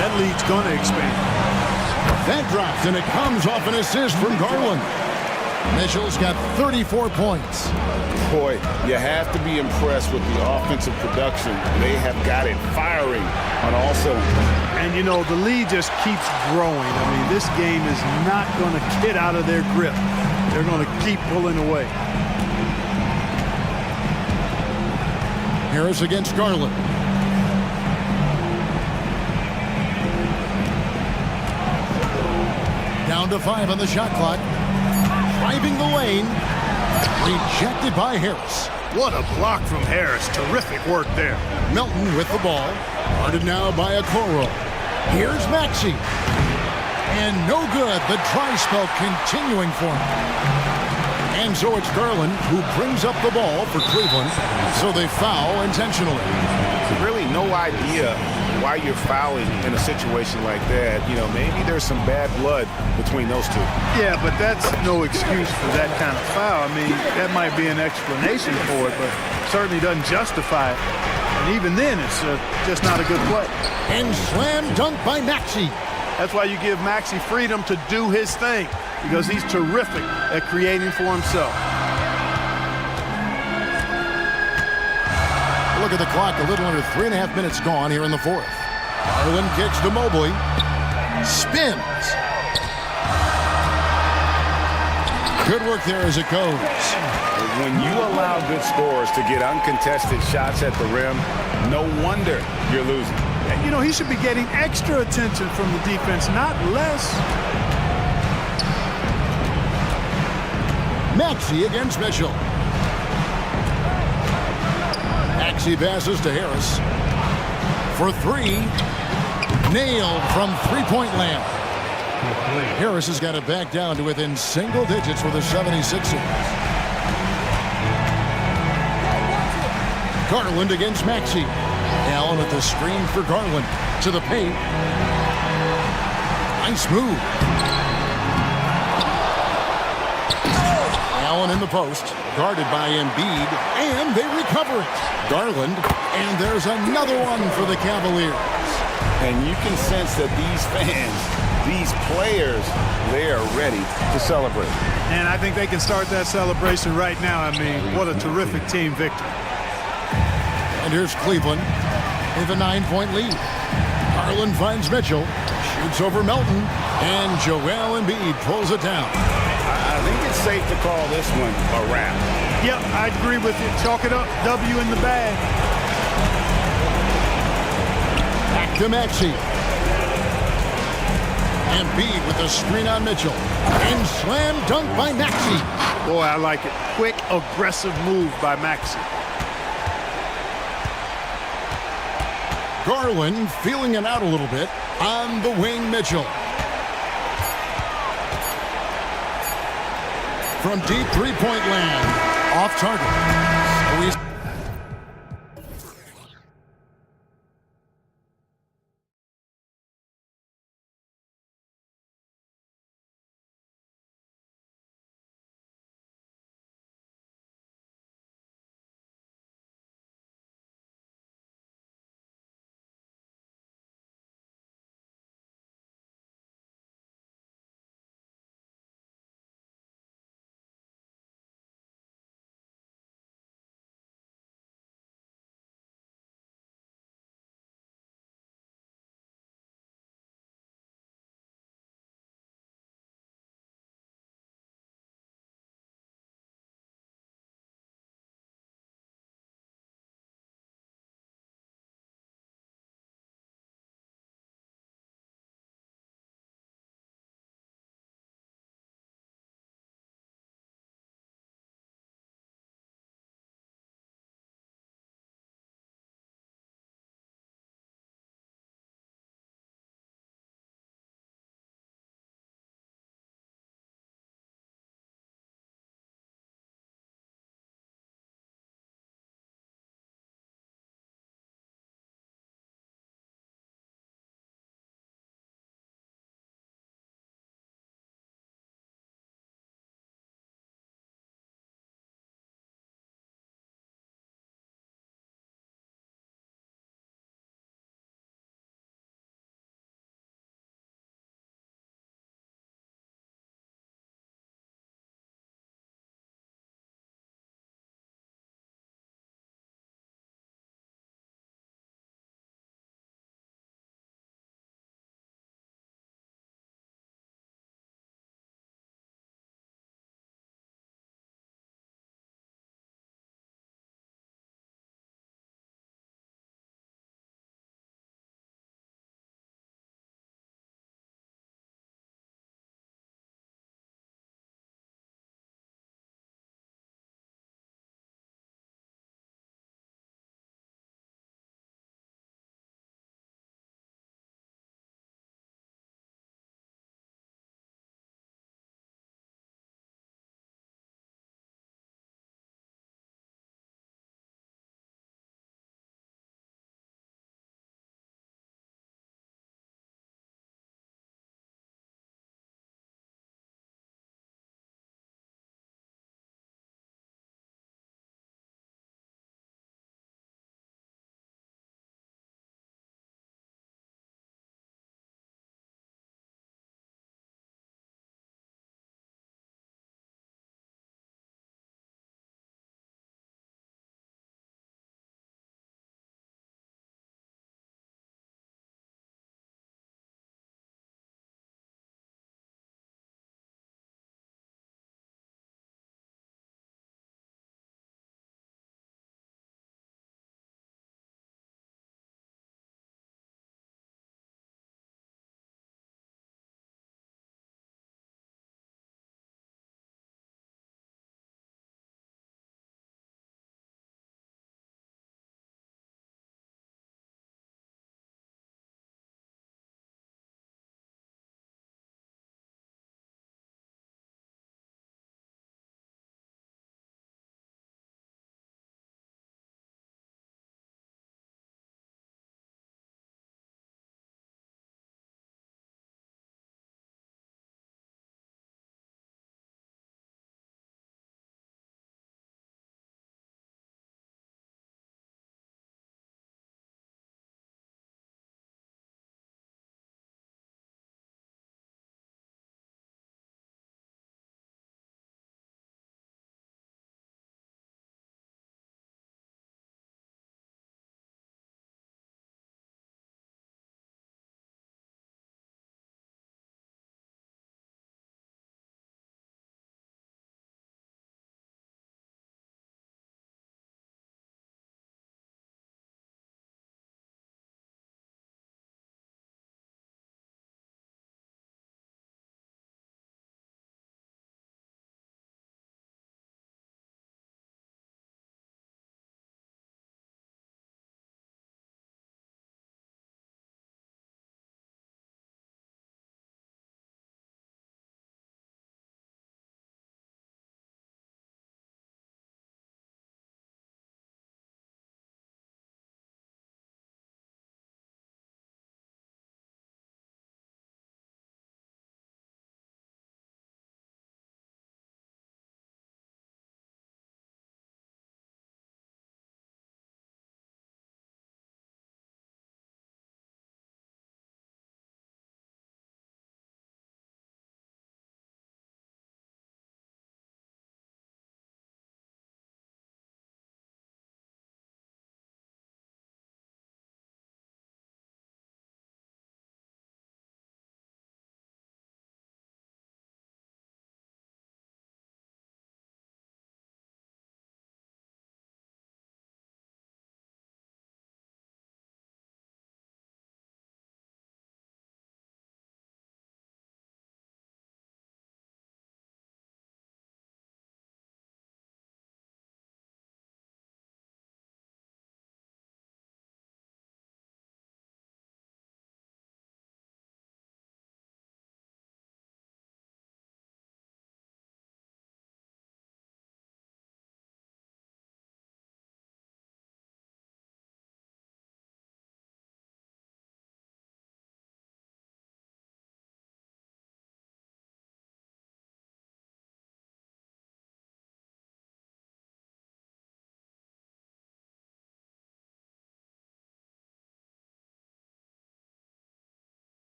that lead's going to expand. That drops, and it comes off an assist from Garland. Mitchell's got 34 points. Boy, you have to be impressed with the offensive production. They have got it firing on all cylinders. And, you know, the lead just keeps growing. I mean, this game is not going to get out of their grip. They're going to keep pulling away. Harris against Garland. Down to 5 on the shot clock. Driving the lane. Rejected by Harris. What a block from Harris. Terrific work there. Melton with the ball. Guarded now by Okoro. Here's Maxey. And no good. The dry spell continuing for him. And so it's Garland who brings up the ball for Cleveland. So they foul intentionally. Really no idea why you're fouling in a situation like that. You know, maybe there's some bad blood between those two. Yeah, but that's no excuse for that kind of foul. I mean, that might be an explanation for it, but certainly doesn't justify it. And even then, it's just not a good play. And slam dunk by Maxey. That's why you give Maxey freedom to do his thing, because he's terrific at creating for himself. Look at the clock, a little under 3.5 minutes gone here in the fourth. Garland kicks to Mobley. Spins. Good work there as it goes. When you allow good scorers to get uncontested shots at the rim, no wonder you're losing. And, you know, he should be getting extra attention from the defense, not less. Maxey against Mitchell. Maxey passes to Harris. For 3. Nailed from three-point land. Harris has got it back down to within single digits for the 76ers. Garland against Maxey. Allen at the screen for Garland. To the paint. Nice move. Allen in the post. Guarded by Embiid. And they recover it. Garland. And there's another one for the Cavaliers. And you can sense that these fans, these players, they are ready to celebrate. And I think they can start that celebration right now. I mean, what a terrific team victory. And here's Cleveland with a 9-point lead. Garland finds Mitchell, shoots over Melton, and Joel Embiid pulls it down. I think it's safe to call this one a wrap. Yep, I agree with you. Chalk it up, W in the bag. Back to Maxey. Embiid with the screen on Mitchell. And slam dunk by Maxey. Boy, I like it. Quick, aggressive move by Maxey. Garland feeling it out a little bit on the wing. Mitchell. From deep three-point land. Off target. So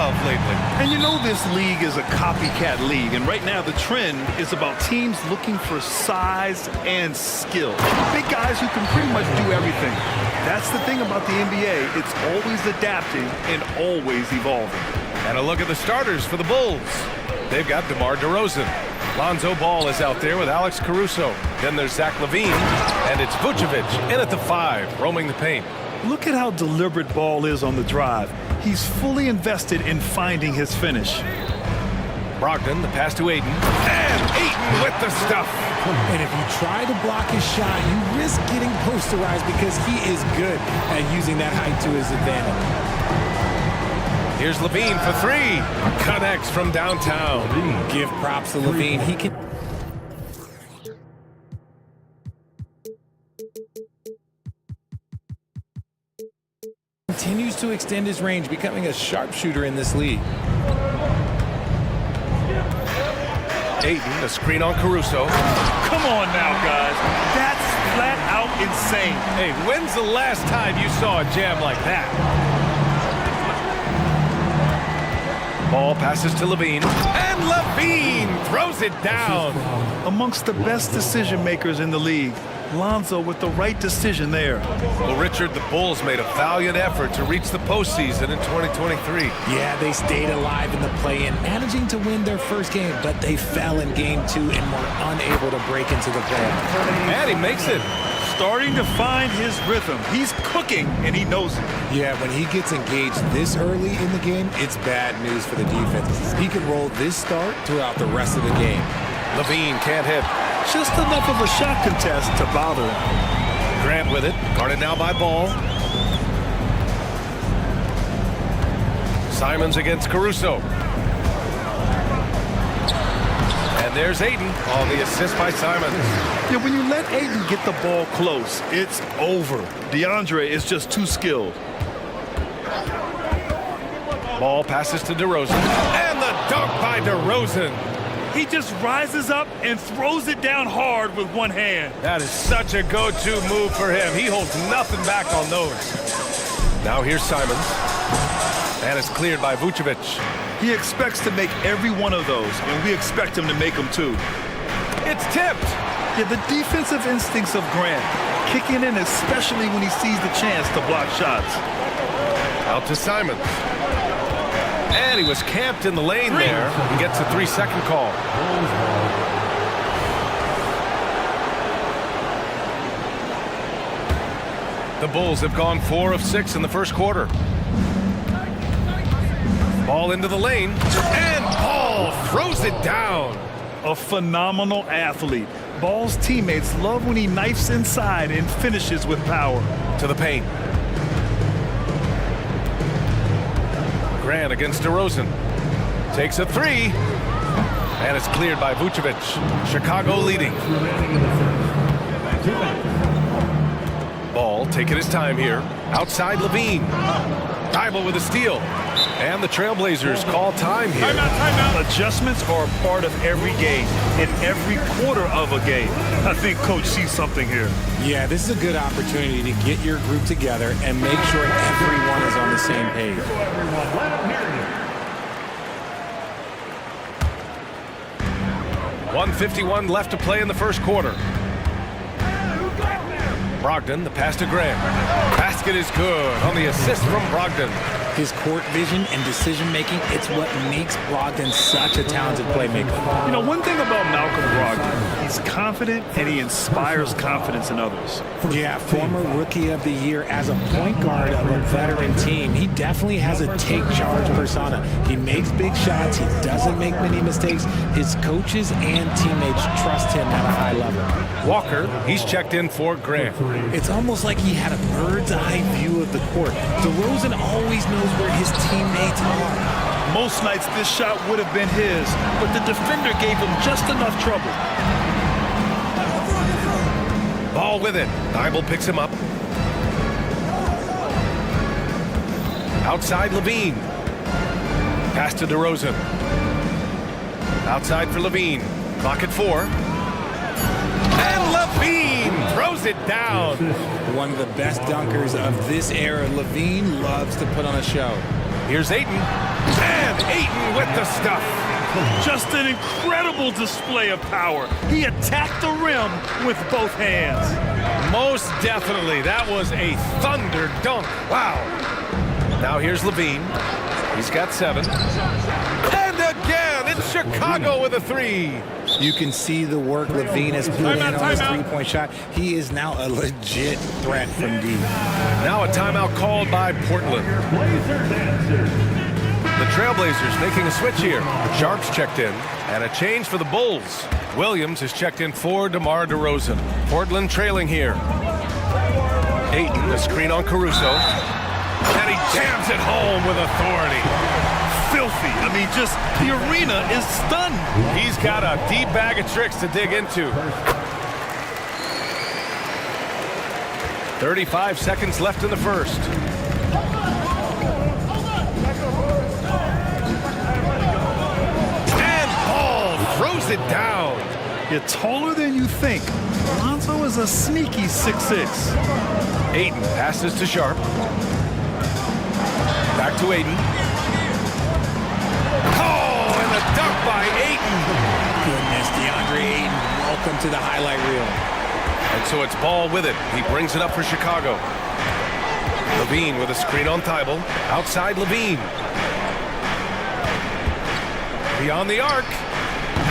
of lately. And you know this league is a copycat league, and right now the trend is about teams looking for size and skill. Big guys who can pretty much do everything. That's the thing about the NBA. It's always adapting and always evolving. And a look at the starters for the Bulls. They've got DeMar DeRozan. Lonzo Ball is out there with Alex Caruso. Then there's Zach LaVine, and it's Vucevic in at the 5, roaming the paint. Look at how deliberate Ball is on the drive. He's fully invested in finding his finish. Brogdon, the pass to Aiden. And Aiden with the stuff. And if you try to block his shot, you risk getting posterized because he is good at using that height to his advantage. Here's LaVine for 3. Connects from downtown. Give props to LaVine. He can... continues to extend his range, becoming a sharpshooter in this league. Aiden, a screen on Caruso. Come on now, guys. That's flat out insane. Hey, when's the last time you saw a jam like that? Ball passes to LaVine. And LaVine throws it down. Amongst the best decision makers in the league, Lonzo with the right decision there. Well, Richard, the Bulls made a valiant effort to reach the postseason in 2023. Yeah, they stayed alive in the play-in, managing to win their first game, but they fell in game 2 and were unable to break into the playoffs. And he makes it. Starting to find his rhythm. He's cooking, and he knows it. Yeah, when he gets engaged this early in the game, it's bad news for the defense. He can roll this start throughout the rest of the game. LaVine can't hit. Just enough of a shot contest to bother him. Grant with it. Guarded now by Ball. Simons against Caruso. And there's Aiden on the assist by Simons. Yeah, when you let Aiden get the ball close, it's over. DeAndre is just too skilled. Ball passes to DeRozan. And the dunk by DeRozan. He just rises up and throws it down hard with one hand. That is such a go-to move for him. He holds nothing back on those. Now here's Simons. And it's cleared by Vucevic. He expects to make every one of those, and we expect him to make them too. It's tipped. Yeah, the defensive instincts of Grant kicking in, especially when he sees the chance to block shots. Out to Simons. And he was camped in the lane there. He gets a 3-second call. The Bulls have gone 4 of 6 in the first quarter. Ball into the lane. And Ball throws it down. A phenomenal athlete. Ball's teammates love when he knifes inside and finishes with power. To the paint. Grant against DeRozan. Takes a 3. And it's cleared by Vucevic. Chicago leading. Ball taking his time here. Outside LaVine. Thibault with a steal. And the Trailblazers call time here. Timeout. Adjustments are a part of every game, in every quarter of a game. I think Coach sees something here. Yeah, this is a good opportunity to get your group together and make sure everyone is on the same page. 1:51 left to play in the first quarter. Brogdon, the pass to Grant. Basket is good on the assist from Brogdon. His court vision and decision-making, it's what makes Brogdon such a talented playmaker. You know, one thing about Malcolm Brogdon, he's confident and he inspires confidence in others. Yeah, former Rookie of the Year as a point guard of a veteran team. He definitely has a take-charge persona. He makes big shots. He doesn't make many mistakes. His coaches and teammates trust him at a high level. Walker, he's checked in for Grant. It's almost like he had a bird's-eye view of the court. DeRozan always knows where his teammates are. Most nights this shot would have been his, but the defender gave him just enough trouble. Ball with it. Thibault picks him up. Outside LaVine. Pass to DeRozan. Outside for LaVine. Clock at 4. And LaVine throws it down. One of the best dunkers of this era. LaVine loves to put on a show. Here's Ayton. And Ayton with the stuff. Just an incredible display of power. He attacked the rim with both hands. Most definitely. That was a thunder dunk. Wow. Now here's Levine. He's got 7. And again, it's Chicago with a 3. You can see the work Levine has put in on his three-point shot. He is now a legit threat from deep. Now a timeout called by Portland. The Trailblazers making a switch here. Sharps checked in. And a change for the Bulls. Williams is checked in for DeMar DeRozan. Portland trailing here. Ayton, a screen on Caruso. And he jams it home with authority. Filthy. I mean, just the arena is stunned. He's got a deep bag of tricks to dig into. 35 seconds left in the first. And Ball throws it down. You're taller than you think. Lonzo is a sneaky 6'6". Ayton passes to Sharp. Back to Ayton. Oh, and a dunk by Ayton. Goodness, DeAndre Ayton, welcome to the highlight reel. And so it's Ball with it. He brings it up for Chicago. Levine with a screen on Thibault. Outside Levine. Beyond the arc.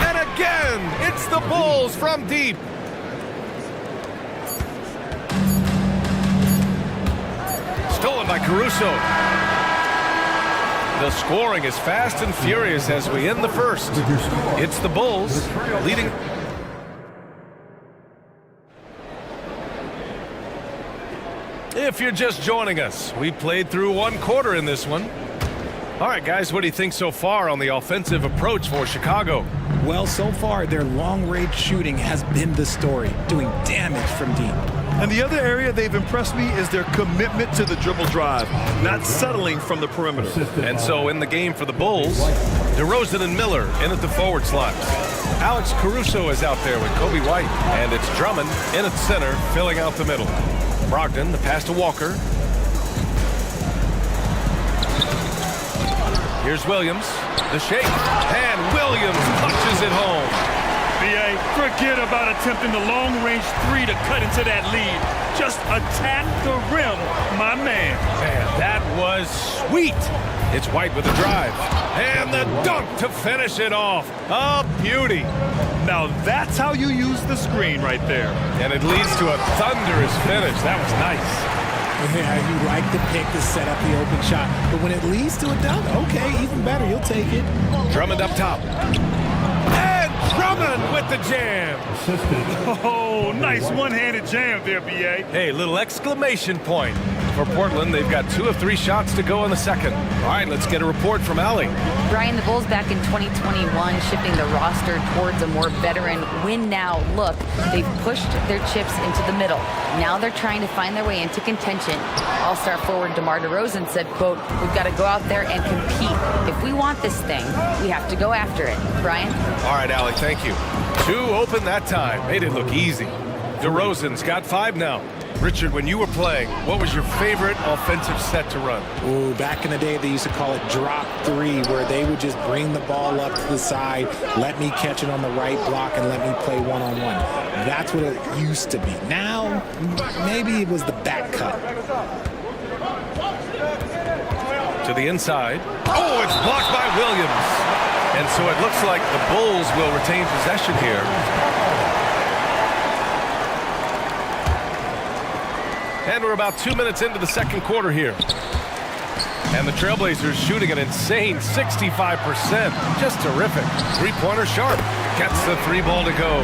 And again, it's the Bulls from deep. Stolen by Caruso. The scoring is fast and furious as we end the first. It's the Bulls leading. If you're just joining us, we played through 1 quarter in this one. All right, guys, what do you think so far on the offensive approach for Chicago? Well, so far, their long-range shooting has been the story, doing damage from deep. And the other area they've impressed me is their commitment to the dribble drive, not settling from the perimeter. And so in the game for the Bulls, DeRozan and Miller in at the forward slots. Alex Caruso is out there with Kobe White, and it's Drummond in at center, filling out the middle. Brogdon, the pass to Walker. Here's Williams, the shake, and Williams punches it home. BA, forget about attempting the long-range 3 to cut into that lead. Just attack the rim, my man. Man, that was sweet. It's White with the drive. And the dunk to finish it off. A beauty. Now that's how you use the screen right there. And it leads to a thunderous finish. That was nice. Yeah, you like the pick to set up the open shot. But when it leads to a dunk, okay, even better. You'll take it. Drummond up top. And Drummond with the jam. Oh, nice one-handed jam there, BA. Hey, little exclamation point. For Portland, they've got 2 of 3 shots to go in the second. All right, let's get a report from Allie. Brian, the Bulls back in 2021 shifting the roster towards a more veteran win-now look. They've pushed their chips into the middle. Now they're trying to find their way into contention. All-star forward DeMar DeRozan said, quote, "We've got to go out there and compete. If we want this thing, we have to go after it." Brian? All right, Allie, thank you. 2 open that time. Made it look easy. DeRozan's got 5 now. Richard, when you were playing, what was your favorite offensive set to run? Ooh, back in the day, they used to call it drop 3, where they would just bring the ball up to the side, let me catch it on the right block, and let me play one-on-one. That's what it used to be. Now, maybe it was the back cut. To the inside. Oh, it's blocked by Williams. And so it looks like the Bulls will retain possession here. And we're about 2 minutes into the second quarter here. And the Trailblazers shooting an insane 65%. Just terrific. Three-pointer Sharp gets the 3 ball to go.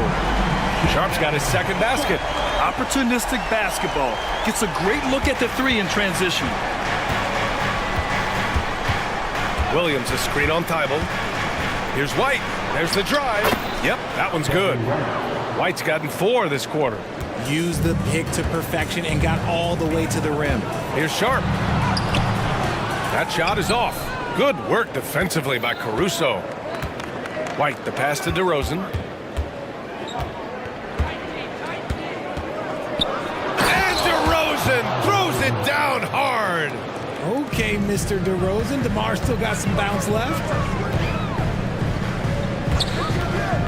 Sharp's got his second basket. Opportunistic basketball. Gets a great look at the 3 in transition. Williams, a screen on Thibault. Here's White. There's the drive. Yep, that one's good. White's gotten 4 this quarter. Used the pick to perfection and got all the way to the rim. Here's Sharp. That shot is off. Good work defensively by Caruso. White, the pass to DeRozan. And DeRozan throws it down hard. Okay, Mr. DeRozan. DeMar still got some bounce left.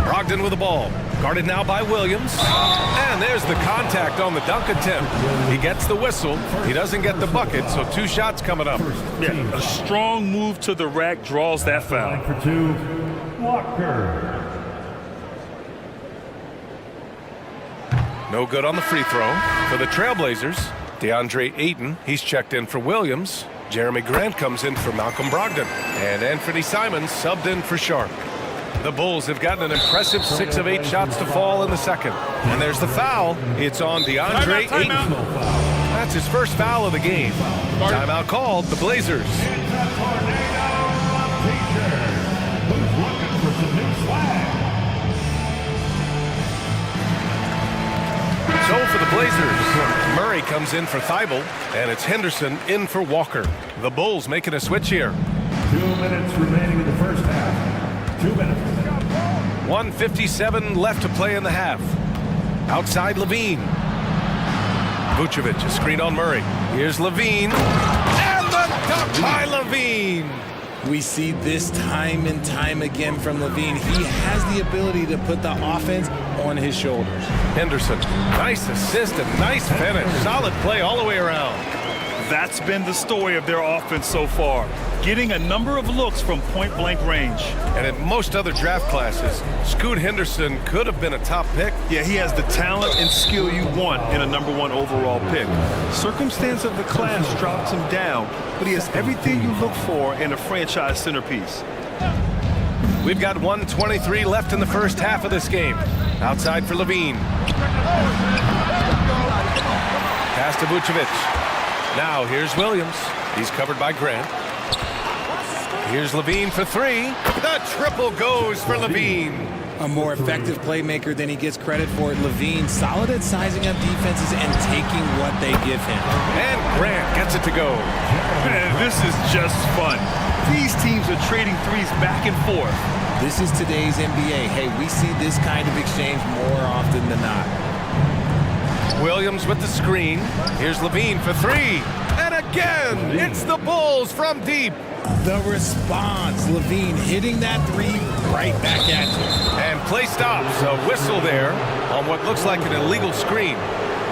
Brogdon with the ball. Guarded now by Williams. And there's the contact on the dunk attempt. He gets the whistle. He doesn't get the bucket, so 2 shots coming up. Yeah, a strong move to the rack draws that foul. For 2, Walker. No good on the free throw. For the Trailblazers, DeAndre Ayton, he's checked in for Williams. Jeremy Grant comes in for Malcolm Brogdon. And Anthony Simons subbed in for Sharp. The Bulls have gotten an impressive 6 of 8 shots to fall in the second. And there's the foul. It's on DeAndre Ayton. That's his first foul of the game. Timeout called, the Blazers. So for the Blazers, Murray comes in for Thibault, and it's Henderson in for Walker. The Bulls making a switch here. 2 minutes remaining in the first half. 2 minutes. 1:57 left to play in the half. Outside Levine. Vucevic, a screen on Murray. Here's Levine. And the dunk by Levine. We see this time and time again from Levine. He has the ability to put the offense on his shoulders. Henderson, nice assist and nice finish. Solid play all the way around. That's been the story of their offense so far, getting a number of looks from point-blank range. And in most other draft classes, Scoot Henderson could have been a top pick. Yeah, he has the talent and skill you want in a #1 overall pick. Circumstance of the class drops him down, but he has everything you look for in a franchise centerpiece. We've got 1:23 left in the first half of this game. Outside for Levine. Pass to Vucevic. Now here's Williams. He's covered by Grant. Here's Levine for 3. The triple goes for Levine. A more effective playmaker than he gets credit for. Levine, solid at sizing up defenses and taking what they give him. And Grant gets it to go. Man, this is just fun. These teams are trading threes back and forth. This is today's NBA. Hey, we see this kind of exchange more often than not. Williams with the screen. Here's Levine for 3. And again, it's the Bulls from deep. The response, Levine hitting that 3 right back at you. And play stops. A whistle there on what looks like an illegal screen.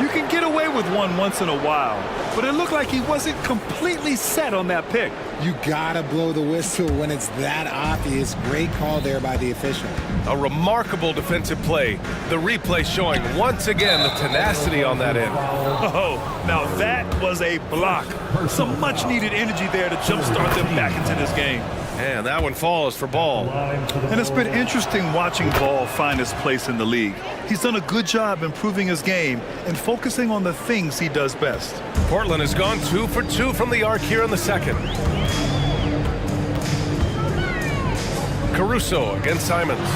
You can get away with one once in a while, but it looked like he wasn't completely set on that pick. You gotta blow the whistle when it's that obvious. Great call there by the official. A remarkable defensive play. The replay showing once again the tenacity on that end. Oh, now that was a block. Some much needed energy there to jumpstart them back into this game. And that one falls for Ball. And it's been interesting watching Ball find his place in the league. He's done a good job improving his game and focusing on the things he does best. Portland has gone 2 for 2 from the arc here in the second. Caruso against Simons.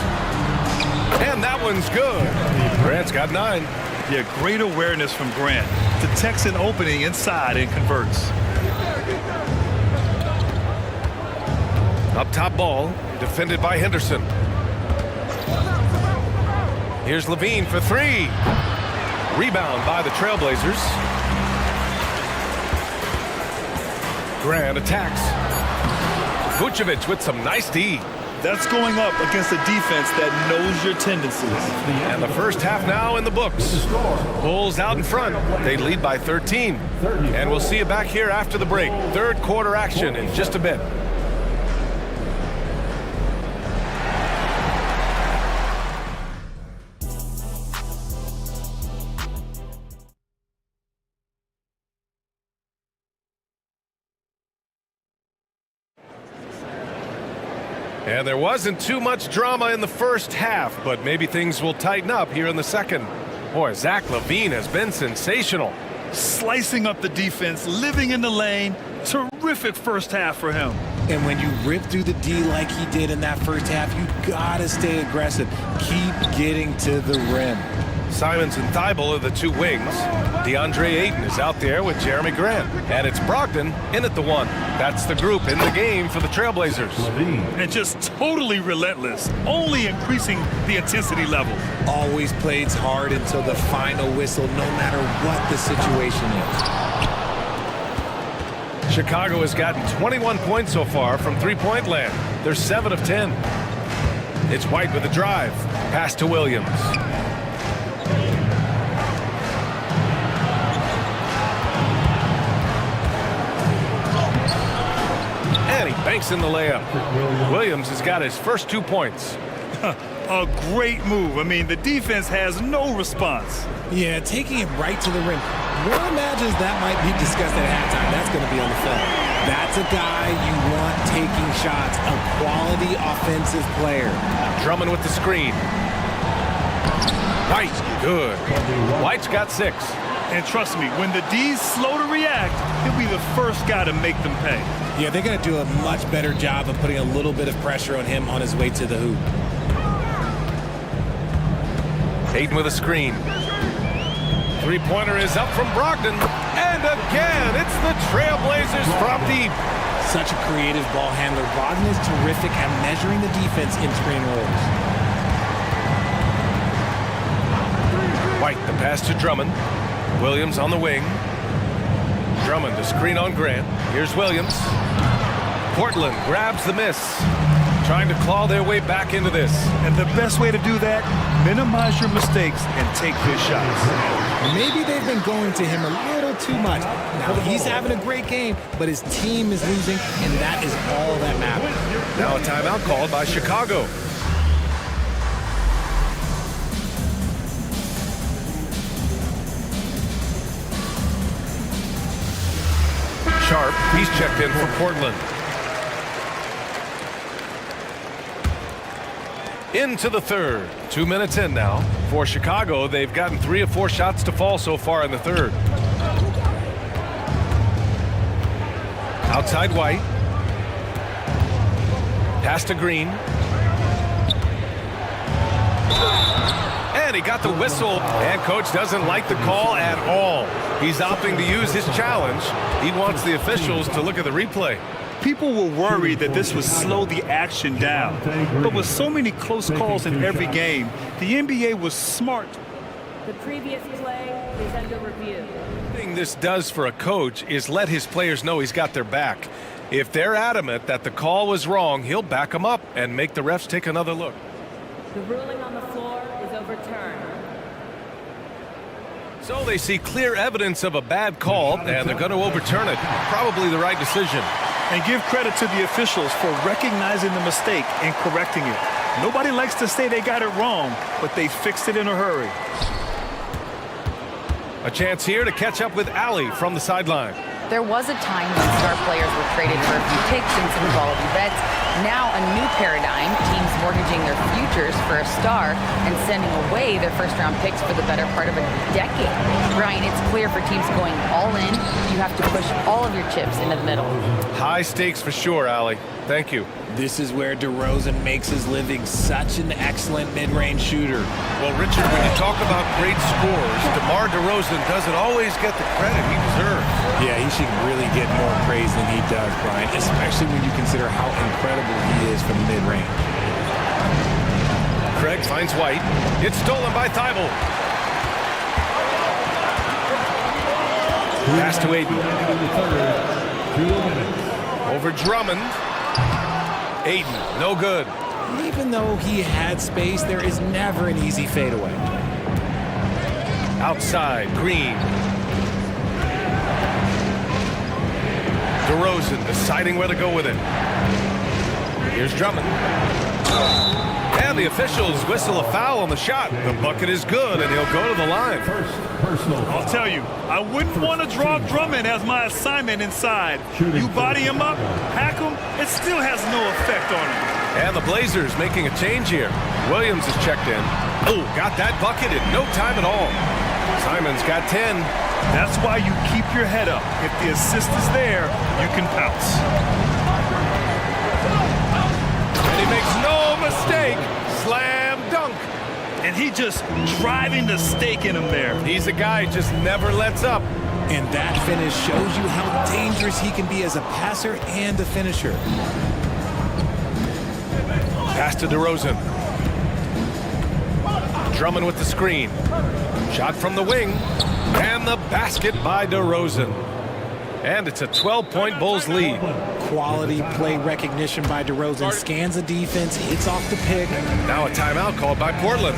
And that one's good. Grant's got 9. Yeah, great awareness from Grant. Detects an opening inside and converts. Up top Ball, defended by Henderson. Here's Levine for 3. Rebound by the Trailblazers. Grant attacks. Vucevic with some nice D. That's going up against a defense that knows your tendencies. And the first half now in the books. Bulls out in front. They lead by 13. And we'll see you back here after the break. Third quarter action in just a bit. And there wasn't too much drama in the first half, but maybe things will tighten up here in the second. Boy, Zach LaVine has been sensational. Slicing up the defense, living in the lane. Terrific first half for him. And when you rip through the D like he did in that first half, you gotta stay aggressive. Keep getting to the rim. Simons and Thibault are the 2 wings. DeAndre Ayton is out there with Jeremy Grant. And it's Brogdon in at the 1. That's the group in the game for the Trailblazers. And just totally relentless, only increasing the intensity level. Always plays hard until the final whistle, no matter what the situation is. Chicago has gotten 21 points so far from three-point land. They're 7 of 10. It's White with a drive. Pass to Williams. And he banks in the layup. Williams has got his first 2 points. A great move. I mean, the defense has no response. Yeah, taking it right to the rim. One imagines that might be discussed at halftime. That's going to be on the film. That's a guy you want taking shots, a quality offensive player. Drummond with the screen. White, good. White's got 6. And trust me, when the D's slow to react, he'll be the first guy to make them pay. Yeah, they're going to do a much better job of putting a little bit of pressure on him on his way to the hoop. Ayton with a screen. Three-pointer is up from Brogdon. And again, it's the Trailblazers from deep. Such a creative ball handler. Brogdon is terrific at measuring the defense in screen rolls. White, the pass to Drummond. Williams on the wing. Drummond, the screen on Grant. Here's Williams. Portland grabs the miss. Trying to claw their way back into this. And the best way to do that, minimize your mistakes and take good shots. Maybe they've been going to him a little too much. Now, he's having a great game, but his team is losing, and that is all that matters. Now a timeout called by Chicago. Sharp, he's checked in for Portland. Into the third. 2 minutes in now. For Chicago, they've gotten 3 of 4 shots to fall so far in the third. Outside White. Pass to Green. And he got the whistle. And coach doesn't like the call at all. He's opting to use his challenge. He wants the officials to look at the replay. People were worried that this would slow the action down. But with so many close calls in every game, the NBA was smart. The previous play is under review. The thing this does for a coach is let his players know he's got their back. If they're adamant that the call was wrong, he'll back them up and make the refs take another look. The ruling on the floor is overturned. So they see clear evidence of a bad call, and they're going to overturn it. Probably the right decision. And give credit to the officials for recognizing the mistake and correcting it. Nobody likes to say they got it wrong, but they fixed it in a hurry. A chance here to catch up with Allie from the sideline. There was a time when star players were traded for a few picks and some quality bets. Now a new paradigm, teams mortgaging their futures for a star and sending away their first-round picks for the better part of a decade. Brian, it's clear for teams going all in, you have to push all of your chips into the middle. High stakes for sure, Allie. Thank you. This is where DeRozan makes his living, such an excellent mid-range shooter. Well, Richard, when you talk about great scores, DeMar DeRozan doesn't always get the credit he deserves. Yeah, he should really get more praise than he does, Brian, especially when you consider how incredible he is from mid-range. Craig finds White. It's stolen by Thibault. Pass to Ayton. Over Drummond. Ayton, no good. Even though he had space, there is never an easy fadeaway. Outside, Green. DeRozan deciding where to go with it. Here's Drummond. And the officials whistle a foul on the shot. The bucket is good, and he'll go to the line. I'll tell you, I wouldn't want to draw Drummond as my assignment inside. You body him up, hack him, it still has no effect on him. And the Blazers making a change here. Williams is checked in. Oh, got that bucket in no time at all. Simon's got 10. That's why you keep your head up. If the assist is there, you can pounce. And he makes no mistake. Slam dunk. And he just driving the stake in him there. He's a guy who just never lets up. And that finish shows you how dangerous he can be as a passer and a finisher. Pass to DeRozan. Drummond with the screen. Shot from the wing. And the basket by DeRozan. And it's a 12-point Bulls lead. Quality play recognition by DeRozan. Scans the defense, hits off the pick. Now a timeout called by Portland.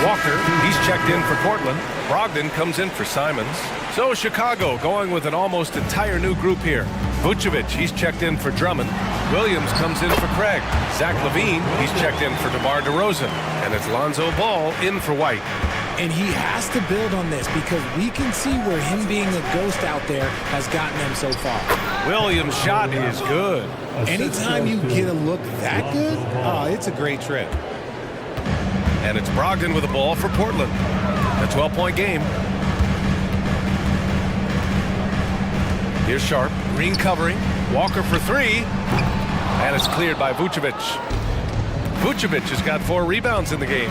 Walker, he's checked in for Portland. Brogdon comes in for Simons. So Chicago going with an almost entire new group here. Vucevic, he's checked in for Drummond. Williams comes in for Craig. Zach LaVine, he's checked in for DeMar DeRozan. And it's Lonzo Ball in for White. And he has to build on this because we can see where him being a ghost out there has gotten them so far. Williams' shot is good. Anytime you get a look that good, oh, it's a great trip. And it's Brogdon with the ball for Portland. A 12-point game. Here's Sharp. Green covering. Walker for three. And it's cleared by Vucevic. Vucevic has got 4 rebounds in the game.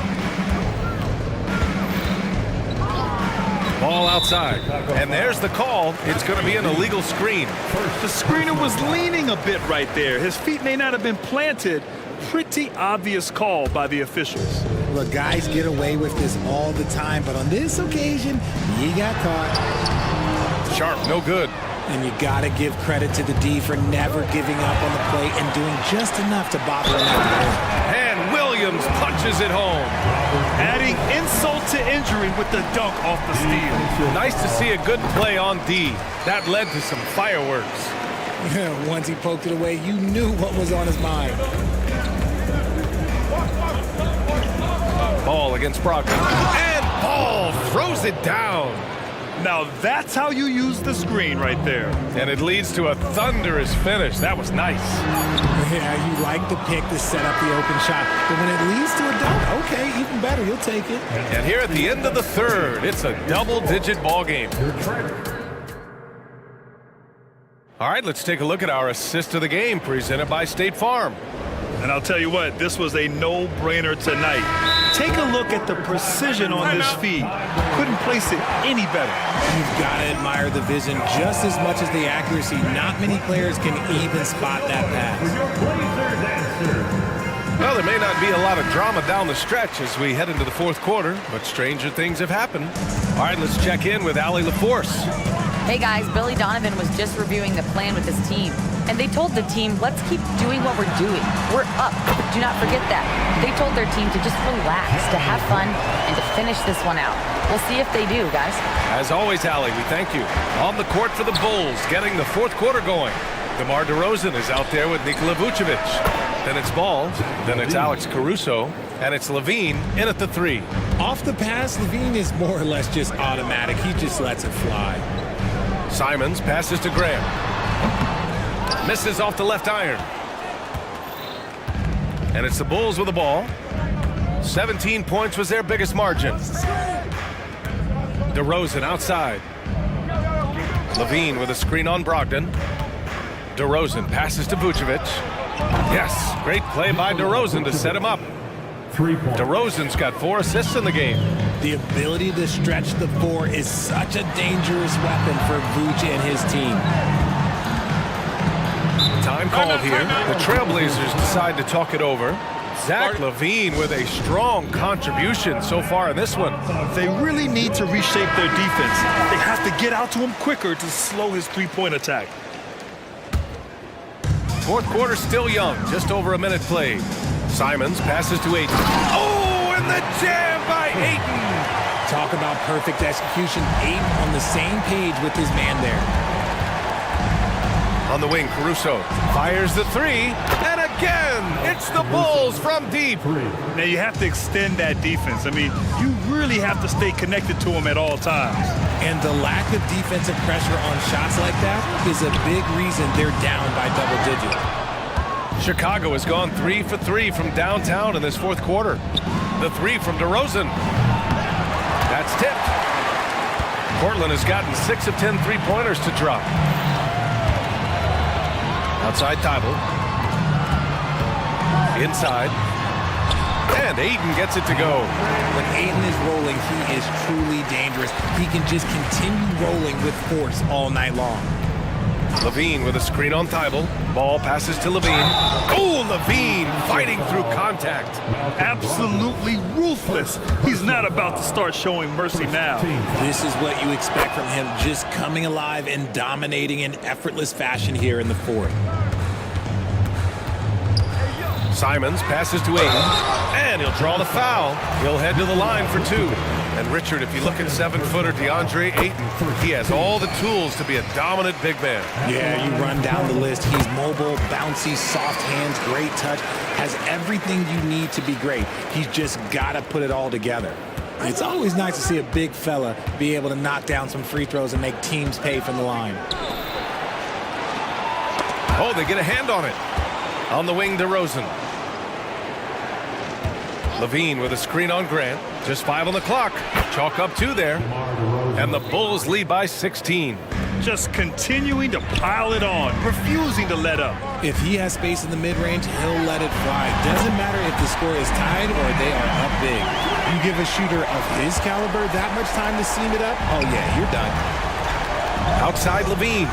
Ball outside. And there's the call. It's going to be an illegal screen. The screener was leaning a bit right there. His feet may not have been planted. Pretty obvious call by the officials. Look, guys get away with this all the time, but on this occasion, he got caught. Sharp, no good. And you got to give credit to the D for never giving up on the play and doing just enough to bottle him out. And Williams punches it home. Adding insult to injury with the dunk off the steal. Nice to see a good play on D. That led to some fireworks. Once he poked it away, you knew what was on his mind. Ball against Brogdon. And Ball throws it down. Now that's how you use the screen right there. And it leads to a thunderous finish. That was nice. Yeah, you like the pick to set up the open shot. But when it leads to a dunk, okay, even better, you'll take it. And here at the end of the third, it's a double-digit ball game. All right, let's take a look at our assist of the game presented by State Farm. And I'll tell you what, this was a no-brainer tonight. Take a look at the precision on this feed. Couldn't place it any better. You've got to admire the vision just as much as the accuracy. Not many players can even spot that pass. Well, there may not be a lot of drama down the stretch as we head into the fourth quarter, but stranger things have happened. All right, let's check in with Allie LaForce. Hey guys, Billy Donovan was just reviewing the plan with his team. And they told the team, let's keep doing what we're doing. We're up. Do not forget that. They told their team to just relax, to have fun, and to finish this one out. We'll see if they do, guys. As always, Allie, we thank you. On the court for the Bulls, getting the fourth quarter going. DeMar DeRozan is out there with Nikola Vucevic. Then it's Ball. Then it's Alex Caruso. And it's LaVine in at the 3. Off the pass, LaVine is more or less just automatic. He just lets it fly. Simons passes to Graham. Misses off the left iron. And it's the Bulls with the ball. 17 points was their biggest margin. DeRozan outside. LaVine with a screen on Brogdon. DeRozan passes to Vucevic. Yes, great play by DeRozan to set him up. DeRozan's got 4 assists in the game. The ability to stretch the 4 is such a dangerous weapon for Vuce and his team. Time called here. The Trailblazers decide to talk it over. Zach LaVine with a strong contribution so far in this one. They really need to reshape their defense. They have to get out to him quicker to slow his three-point attack. Fourth quarter still young, just over a minute played. Simons passes to Ayton. Oh, and the jam by Ayton! Talk about perfect execution. Ayton on the same page with his man there. On the wing, Caruso fires the 3, and again, it's the Bulls from deep. Now you have to extend that defense. I mean, you really have to stay connected to him at all times. And the lack of defensive pressure on shots like that is a big reason they're down by double digits. Chicago has gone 3 for 3 from downtown in this fourth quarter. The 3 from DeRozan. That's tipped. Portland has gotten 6 of 10 three-pointers to drop. Outside Thibault. Inside. And Ayton gets it to go. When Ayton is rolling, he is truly dangerous. He can just continue rolling with force all night long. Levine with a screen on Thibault. Ball passes to Levine. Oh, Levine fighting through contact. Absolutely ruthless. He's not about to start showing mercy now. This is what you expect from him, just coming alive and dominating in effortless fashion here in the fourth. Simons passes to Aiden, and he'll draw the foul. He'll head to the line for two. And Richard, if you look at 7-footer DeAndre Ayton, he has all the tools to be a dominant big man. Yeah, you run down the list. He's mobile, bouncy, soft hands, great touch, has everything you need to be great. He's just got to put it all together. It's always nice to see a big fella be able to knock down some free throws and make teams pay from the line. Oh, they get a hand on it. On the wing, DeRozan. Levine with a screen on Grant. Just 5 on the clock. Chalk up 2 there. And the Bulls lead by 16. Just continuing to pile it on, refusing to let up. If he has space in the mid-range, he'll let it fly. Doesn't matter if the score is tied or they are up big. You give a shooter of his caliber that much time to seam it up, oh yeah, you're done. Outside Levine.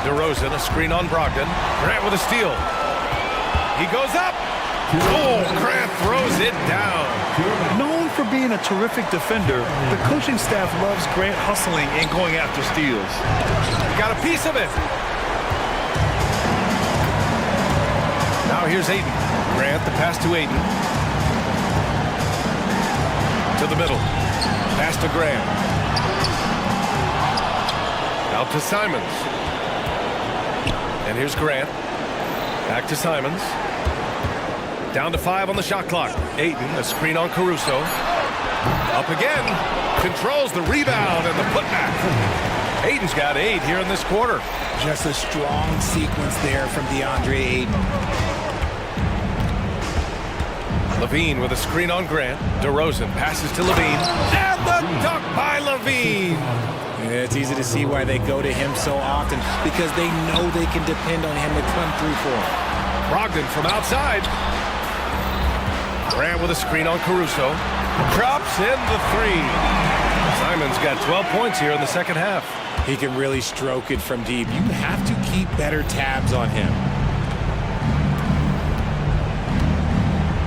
DeRozan, a screen on Brogdon. Grant with a steal. He goes up. Oh, Grant throws it down. Known for being a terrific defender, the coaching staff loves Grant hustling and going after steals. Got a piece of it. Now here's Ayton. Grant, the pass to Ayton. To the middle. Pass to Grant. Out to Simons. And here's Grant. Back to Simons. Down to 5 on the shot clock. Ayton, a screen on Caruso. Up again. Controls the rebound and the putback. Ayton's got 8 here in this quarter. Just a strong sequence there from DeAndre Ayton. Levine with a screen on Grant. DeRozan passes to Levine. And the dunk by Levine. Yeah, it's easy to see why they go to him so often, because they know they can depend on him to come through for them. Brogdon from outside. Grant with a screen on Caruso. Drops in the 3. Simons got 12 points here in the second half. He can really stroke it from deep. You have to keep better tabs on him.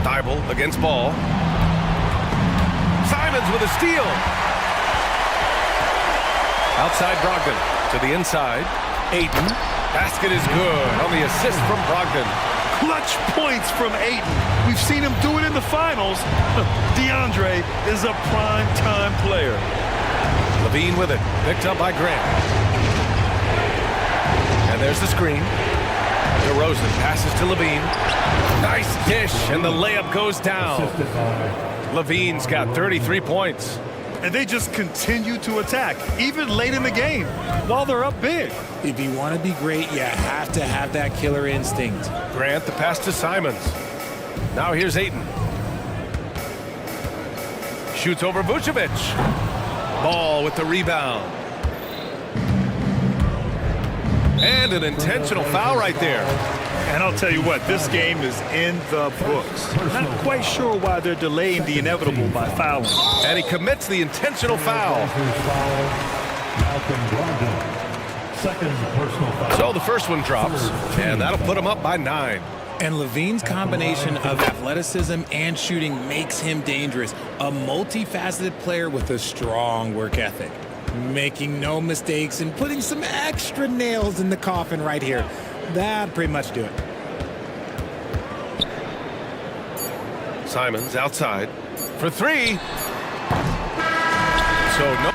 Thibault against Ball. Simons with a steal. Outside Brogdon to the inside. Ayton. Basket is good on the assist from Brogdon. Clutch points from Ayton. We've seen him do it in the finals. DeAndre is a prime-time player. Levine with it. Picked up by Grant. And there's the screen. DeRozan passes to Levine. Nice dish, and the layup goes down. Levine's got 33 points. And they just continue to attack, even late in the game, while they're up big. If you want to be great, you have to have that killer instinct. Grant, the pass to Simons. Now here's Ayton. Shoots over Vucevic. Ball with the rebound. And an intentional foul right there. And I'll tell you what, this game is in the books. Not quite sure why they're delaying the inevitable by fouling. And he commits the intentional foul. Second personal foul. So the first one drops, and that'll put him up by 9. And Levine's combination of athleticism and shooting makes him dangerous. A multifaceted player with a strong work ethic. Making no mistakes and putting some extra nails in the coffin right here. That'd pretty much do it. Simons outside for 3. So no.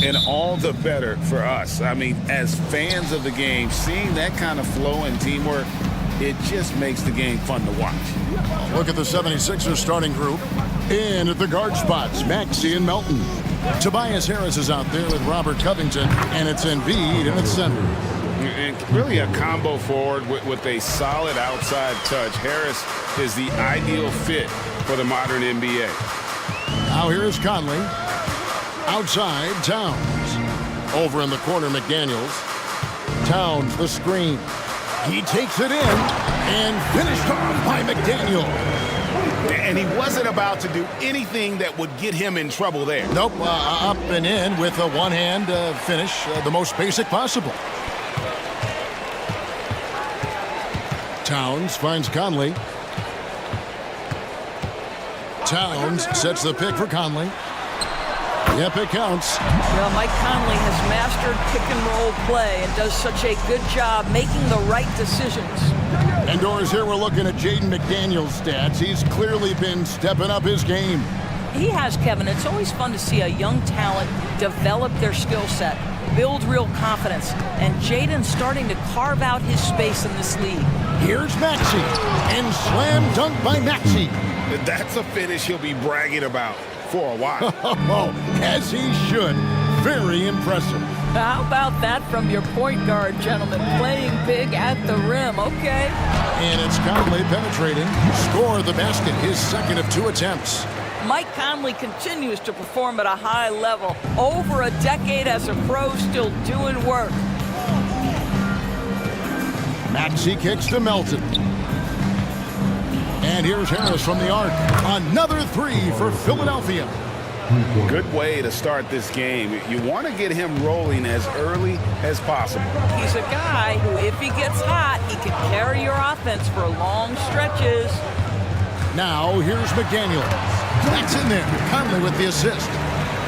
And all the better for us. I mean, as fans of the game, seeing that kind of flow and teamwork, it just makes the game fun to watch. Look at the 76ers starting group. In at the guard spots, Maxey and Melton. Tobias Harris is out there with Robert Covington, and it's Embiid in its center. And really a combo forward with a solid outside touch. Harris is the ideal fit for the modern NBA. Now here's Conley. Outside, Towns. Over in the corner, McDaniels. Towns, the screen. He takes it in and finished off by McDaniel. And he wasn't about to do anything that would get him in trouble there. Nope, up and in with a one-hand finish, the most basic possible. Towns finds Conley. Towns sets the pick for Conley. Yep, it counts. Well, Mike Conley has mastered pick-and-roll play and does such a good job making the right decisions. And Doris, here we're looking at Jaden McDaniel's stats. He's clearly been stepping up his game. He has, Kevin. It's always fun to see a young talent develop their skill set, build real confidence, and Jaden's starting to carve out his space in this league. Here's Maxey, and slam dunk by Maxey. That's a finish he'll be bragging about for a while. As he should. Very impressive. How about that from your point guard, gentlemen? Playing big at the rim, okay? And it's Conley penetrating. Score the basket, his second of 2 attempts. Mike Conley continues to perform at a high level. Over a decade as a pro, still doing work. Maxey kicks to Melton. And here's Harris from the arc. Another 3 for Philadelphia. Good way to start this game. You want to get him rolling as early as possible. He's a guy who, if he gets hot, he can carry your offense for long stretches. Now, here's McDaniel. That's in there. Conley with the assist.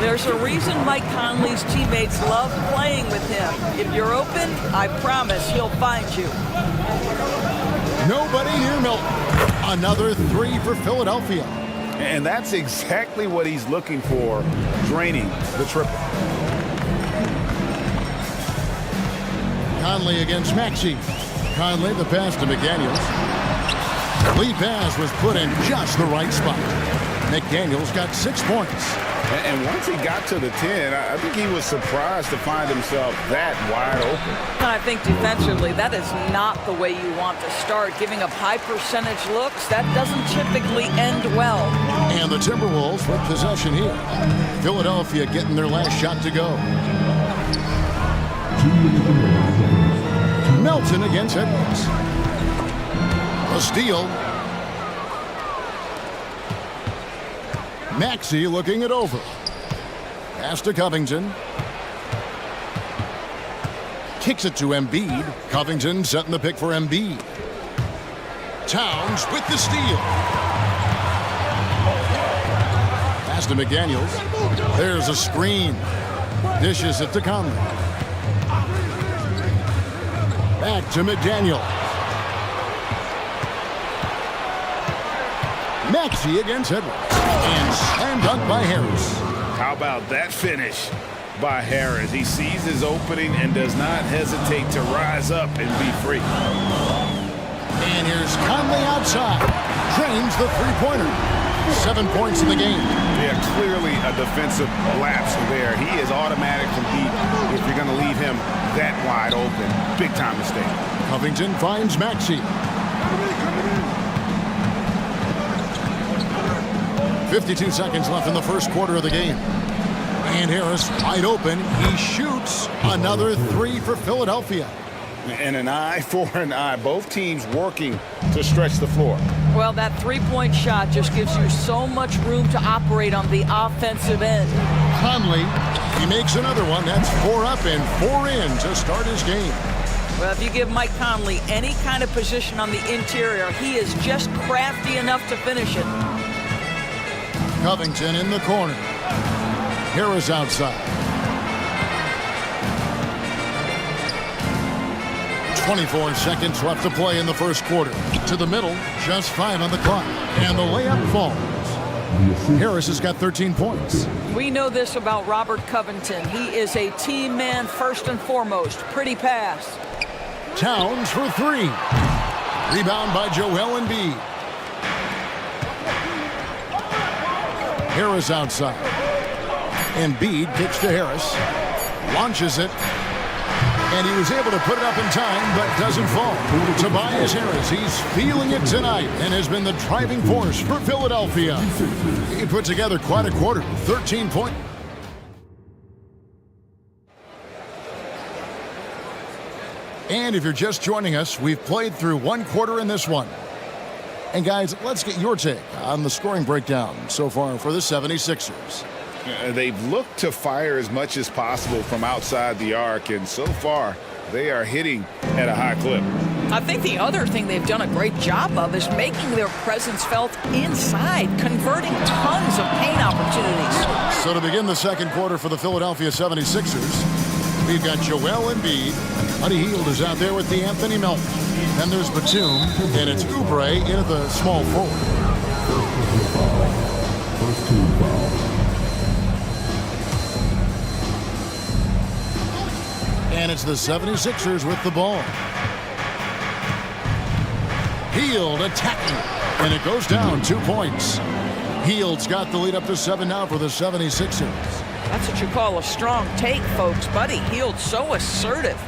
There's a reason Mike Conley's teammates love playing with him. If you're open, I promise he'll find you. Nobody near Milton. Another 3 for Philadelphia. And that's exactly what he's looking for, draining the triple. Conley against Maxey. Conley, the pass to McDaniels. Lee pass was put in just the right spot. McDaniels got 6 points. And once he got to the 10, I think he was surprised to find himself that wide open. I think defensively, that is not the way you want to start. Giving up high percentage looks, that doesn't typically end well. And the Timberwolves with possession here. Philadelphia getting their last shot to go. Melton against Edwards. A steal. Maxey looking it over. Pass to Covington. Kicks it to Embiid. Covington setting the pick for Embiid. Towns with the steal. Pass to McDaniels. There's a screen. Dishes it to Conley. Back to McDaniel. Maxey against Edwards. And slam dunk by Harris. How about that finish by Harris? He sees his opening and does not hesitate to rise up and be free. And here's Conley outside. Drains the three-pointer. 7 points in the game. Yeah, clearly a defensive lapse there. He is automatic from deep if you're going to leave him that wide open. Big-time mistake. Covington finds Maxey. 52 seconds left in the first quarter of the game. And Harris wide open. He shoots another 3 for Philadelphia. And an eye for an eye. Both teams working to stretch the floor. Well, that three-point shot just gives you so much room to operate on the offensive end. Conley, he makes another one. That's 4 up and 4 in to start his game. Well, if you give Mike Conley any kind of position on the interior, he is just crafty enough to finish it. Covington in the corner. Harris outside. 24 seconds left to play in the first quarter. To the middle, just 5 on the clock. And the layup falls. Harris has got 13 points. We know this about Robert Covington. He is a team man first and foremost. Pretty pass. Towns for three. Rebound by Joel Embiid. Harris outside. Embiid kicks to Harris. Launches it. And he was able to put it up in time, but doesn't fall. Tobias Harris, he's feeling it tonight and has been the driving force for Philadelphia. He put together quite a quarter, 13 points. And if you're just joining us, we've played through one quarter in this one. And guys, let's get your take on the scoring breakdown so far for the 76ers. They've looked to fire as much as possible from outside the arc, and so far they are hitting at a high clip. I think the other thing they've done a great job of is making their presence felt inside, converting tons of paint opportunities. So to begin the second quarter for the Philadelphia 76ers, we've got Joel Embiid. Buddy Hield is out there with the Anthony Melton. Then there's Batum, and it's Oubre in at the small forward. And it's the 76ers with the ball. Hield attacking, and it goes down 2 points. Hield's got the lead up to 7 now for the 76ers. That's what you call a strong take, folks. Buddy Hield so assertive.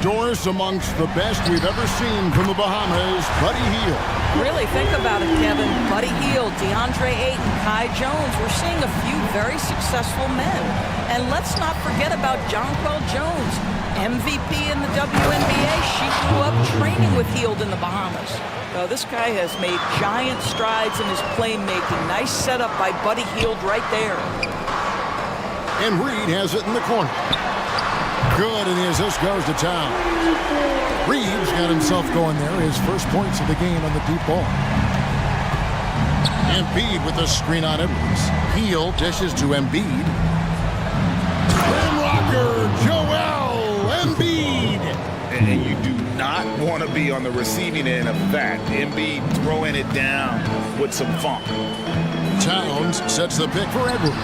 Doris amongst the best we've ever seen from the Bahamas, Buddy Hield. Really think about it, Kevin. Buddy Hield, DeAndre Ayton, Kai Jones. We're seeing a few very successful men. And let's not forget about Jonquel Jones, MVP in the WNBA. She grew up training with Hield in the Bahamas. So this guy has made giant strides in his playmaking. Nice setup by Buddy Hield right there. And Reed has it in the corner. Good, and the assist goes to Town. Reeves got himself going there. His first points of the game on the deep ball. Embiid with a screen on Edwards. Hield dishes to Embiid. Rim rocker, Joel Embiid. And you do not want to be on the receiving end of that. Embiid throwing it down with some funk. Towns sets the pick for Edwards.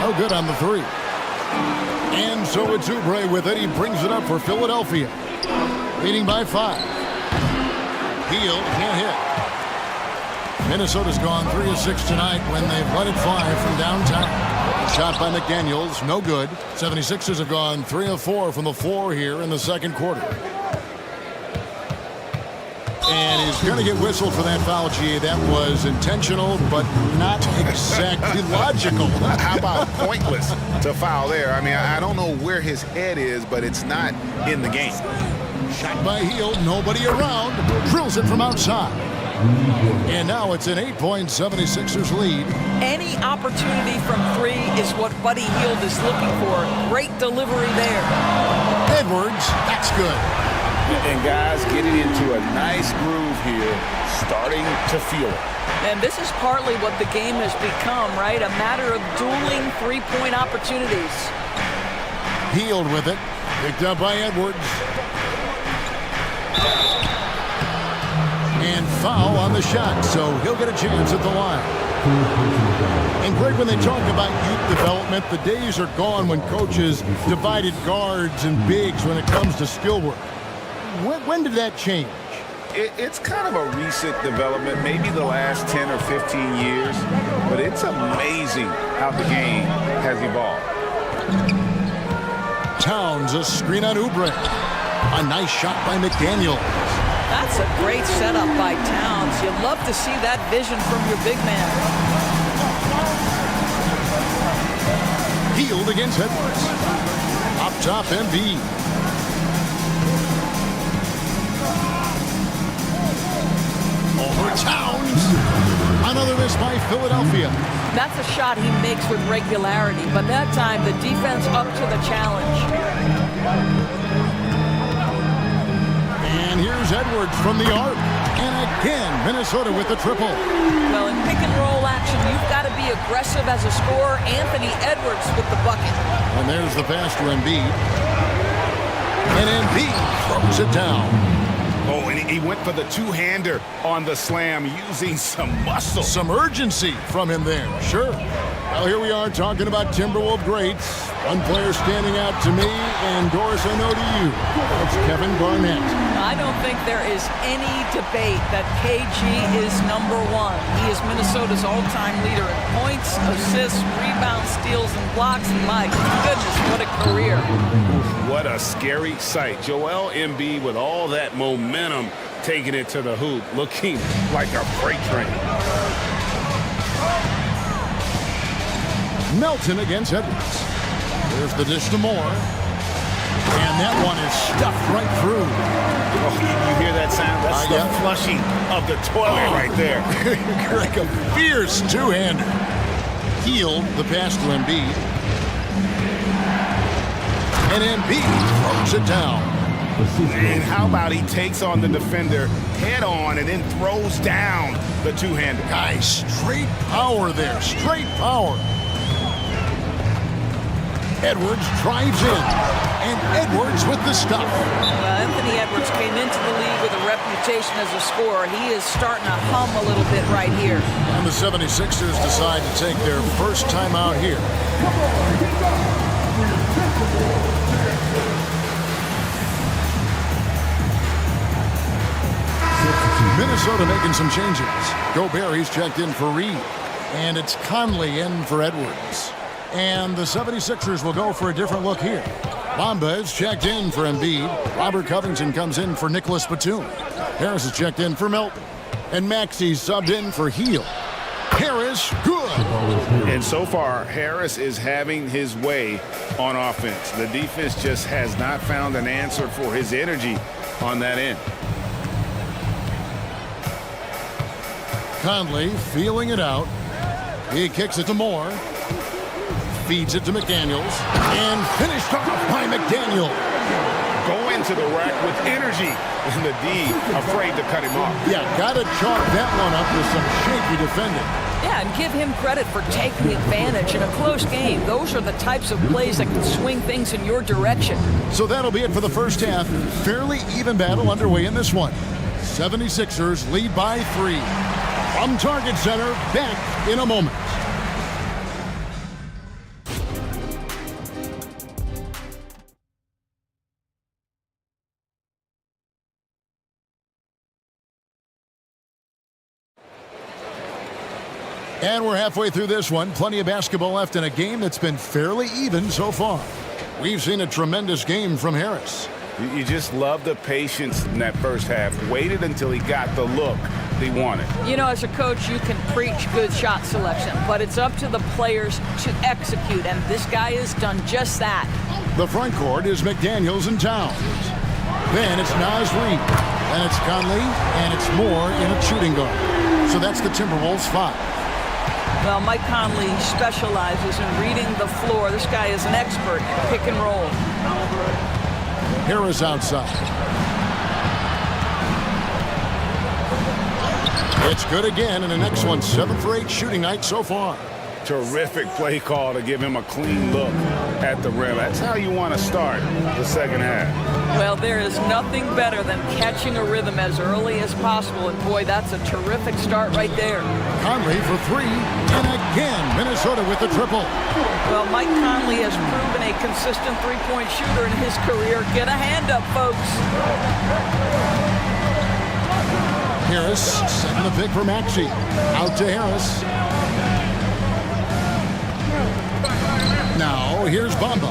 No good on the three. And so it's Oubre with it. He brings it up for Philadelphia. Leading by 5. Hield can't hit. Minnesota's gone 3 of 6 tonight when they've let it fly from downtown. Shot by McDaniels, no good. 76ers have gone 3 of 4 from the floor here in the second quarter. And he's going to get whistled for that foul, G. That was intentional, but not exactly logical. How about pointless to foul there? I mean, I don't know where his head is, but it's not in the game. Shot by Hield, nobody around. Drills it from outside. And now it's an 8-point 76ers lead. Any opportunity from 3 is what Buddy Hield is looking for. Great delivery there. Edwards, that's good. And guys getting into a nice groove here, starting to feel it. And this is partly what the game has become, right? A matter of dueling three-point opportunities. Hield with it. Picked up by Edwards. And foul on the shot, so he'll get a chance at the line. And Greg, when they talk about youth development, the days are gone when coaches divided guards and bigs when it comes to skill work. When did that change? It's kind of a recent development, maybe the last 10 or 15 years, but it's amazing how the game has evolved. Towns, a screen on Oubre. A nice shot by McDaniels. That's a great setup by Towns. You love to see that vision from your big man. Hield against Edwards. Up top, Embiid. Over Towns. Another miss by Philadelphia. That's a shot he makes with regularity, but that time the defense up to the challenge. And here's Edwards from the arc. And again, Minnesota with the triple. Well, in pick and roll action, you've got to be aggressive as a scorer. Anthony Edwards with the bucket. And there's the pass to Embiid. And Embiid throws it down. Oh, and he went for the two-hander on the slam using some muscle. Some urgency from him there, sure. Well, here we are talking about Timberwolves greats. One player standing out to me, and Doris, I know to you. That's Kevin Garnett. I don't think there is any debate that KG is number one. He is Minnesota's all-time leader in points, assists, rebounds, steals, and blocks. My goodness, what a career. What a scary sight. Joel Embiid with all that momentum taking it to the hoop, looking like a freight train. Melton against Edwards. There's the dish to Moore. And that one is stuffed right through. Oh, you hear that sound? That's the flushing of the toilet right there. Like a fierce two-hander. Healed the pass to Embiid. And Embiid throws it down. And how about he takes on the defender head on and then throws down the two-hander. Nice straight power there. Straight power. Edwards drives in, and Edwards with the stuff. Anthony Edwards came into the league with a reputation as a scorer. He is starting to hum a little bit right here. And the 76ers decide to take their first time out here. Minnesota making some changes. Gobert's checked in for Reed, and it's Conley in for Edwards. And the 76ers will go for a different look here. Bamba is checked in for Embiid. Robert Covington comes in for Nicholas Batum. Harris is checked in for Milton. And Maxi's subbed in for Heel. Harris, good. And so far, Harris is having his way on offense. The defense just has not found an answer for his energy on that end. Conley feeling it out. He kicks it to Moore. Feeds it to McDaniels. And finished off by McDaniel. Go into the rack with energy. And the D afraid to cut him off. Yeah, got to chalk that one up with some shaky defending. Yeah, and give him credit for taking advantage in a close game. Those are the types of plays that can swing things in your direction. So that'll be it for the first half. Fairly even battle underway in this one. 76ers lead by 3. From Target Center, back in a moment. And we're halfway through this one. Plenty of basketball left in a game that's been fairly even so far. We've seen a tremendous game from Harris. You just love the patience in that first half. Waited until he got the look he wanted. You know, as a coach, you can preach good shot selection, but it's up to the players to execute, and this guy has done just that. The front court is McDaniels and Towns. Then it's Naz Reid, and it's Conley, and it's Moore in a shooting guard. So that's the Timberwolves 5. Well, Mike Conley specializes in reading the floor. This guy is an expert at pick and roll. Harris outside. It's good again, and the next one 7 for 8 shooting night so far. Terrific play call to give him a clean look at the rim. That's how you want to start the second half. Well, there is nothing better than catching a rhythm as early as possible, and boy, that's a terrific start right there. Conley for 3, and again, Minnesota with the triple. Well, Mike Conley has proven a consistent three-point shooter in his career. Get a hand up, folks. Harris setting the pick for Maxey. Out to Harris. Now, here's Bamba.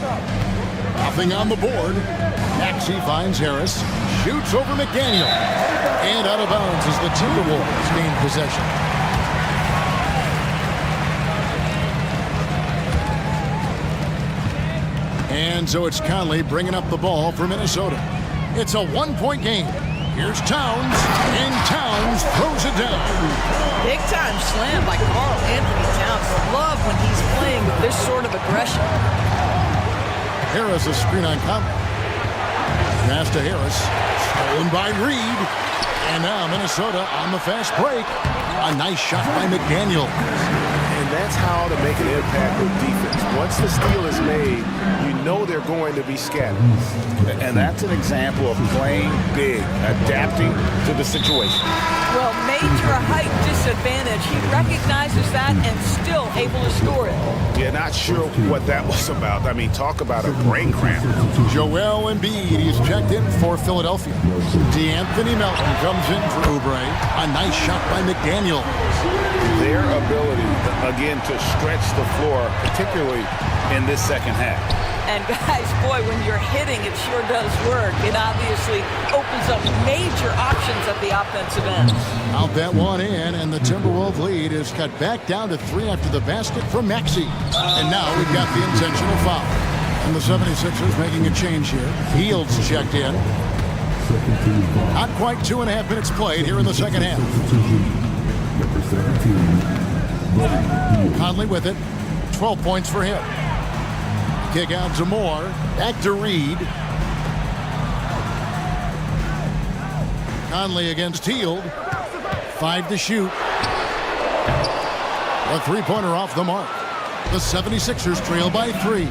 Nothing on the board. Maxey finds Harris. Shoots over McDaniel. And out of bounds as the Timberwolves gain possession. And so it's Conley bringing up the ball for Minnesota. It's a 1-point game. Here's Towns, and Towns throws it down. Big time slam by Karl Anthony Towns. Love when he's playing with this sort of aggression. Harris a screen on Conley. Pass to Harris. Stolen by Reed. And now Minnesota on the fast break. A nice shot by McDaniel. And And that's how to make an impact with defense. Once the steal is made, you know they're going to be scattered. And that's an example of playing big, adapting to the situation. Well, major height disadvantage. He recognizes that and still able to score it. Yeah, not sure what that was about. I mean, talk about a brain cramp. Joel Embiid, he's checked in for Philadelphia. D'Anthony Melton comes in for Oubre. A nice shot by McDaniel. Their ability, again, to stretch the floor, particularly in this second half. And guys, boy, when you're hitting, it sure does work. It obviously opens up major options at the offensive end. Out that one in, and the Timberwolves lead is cut back down to 3 after the basket from Maxey. And now we've got the intentional foul. And the 76ers making a change here. Fields checked in. Not quite 2.5 minutes played here in the second half. Conley with it. 12 points for him. Kick out to Moore. Back to Reed. Conley against Hield. 5 to shoot. A three-pointer off the mark. The 76ers trail by 3.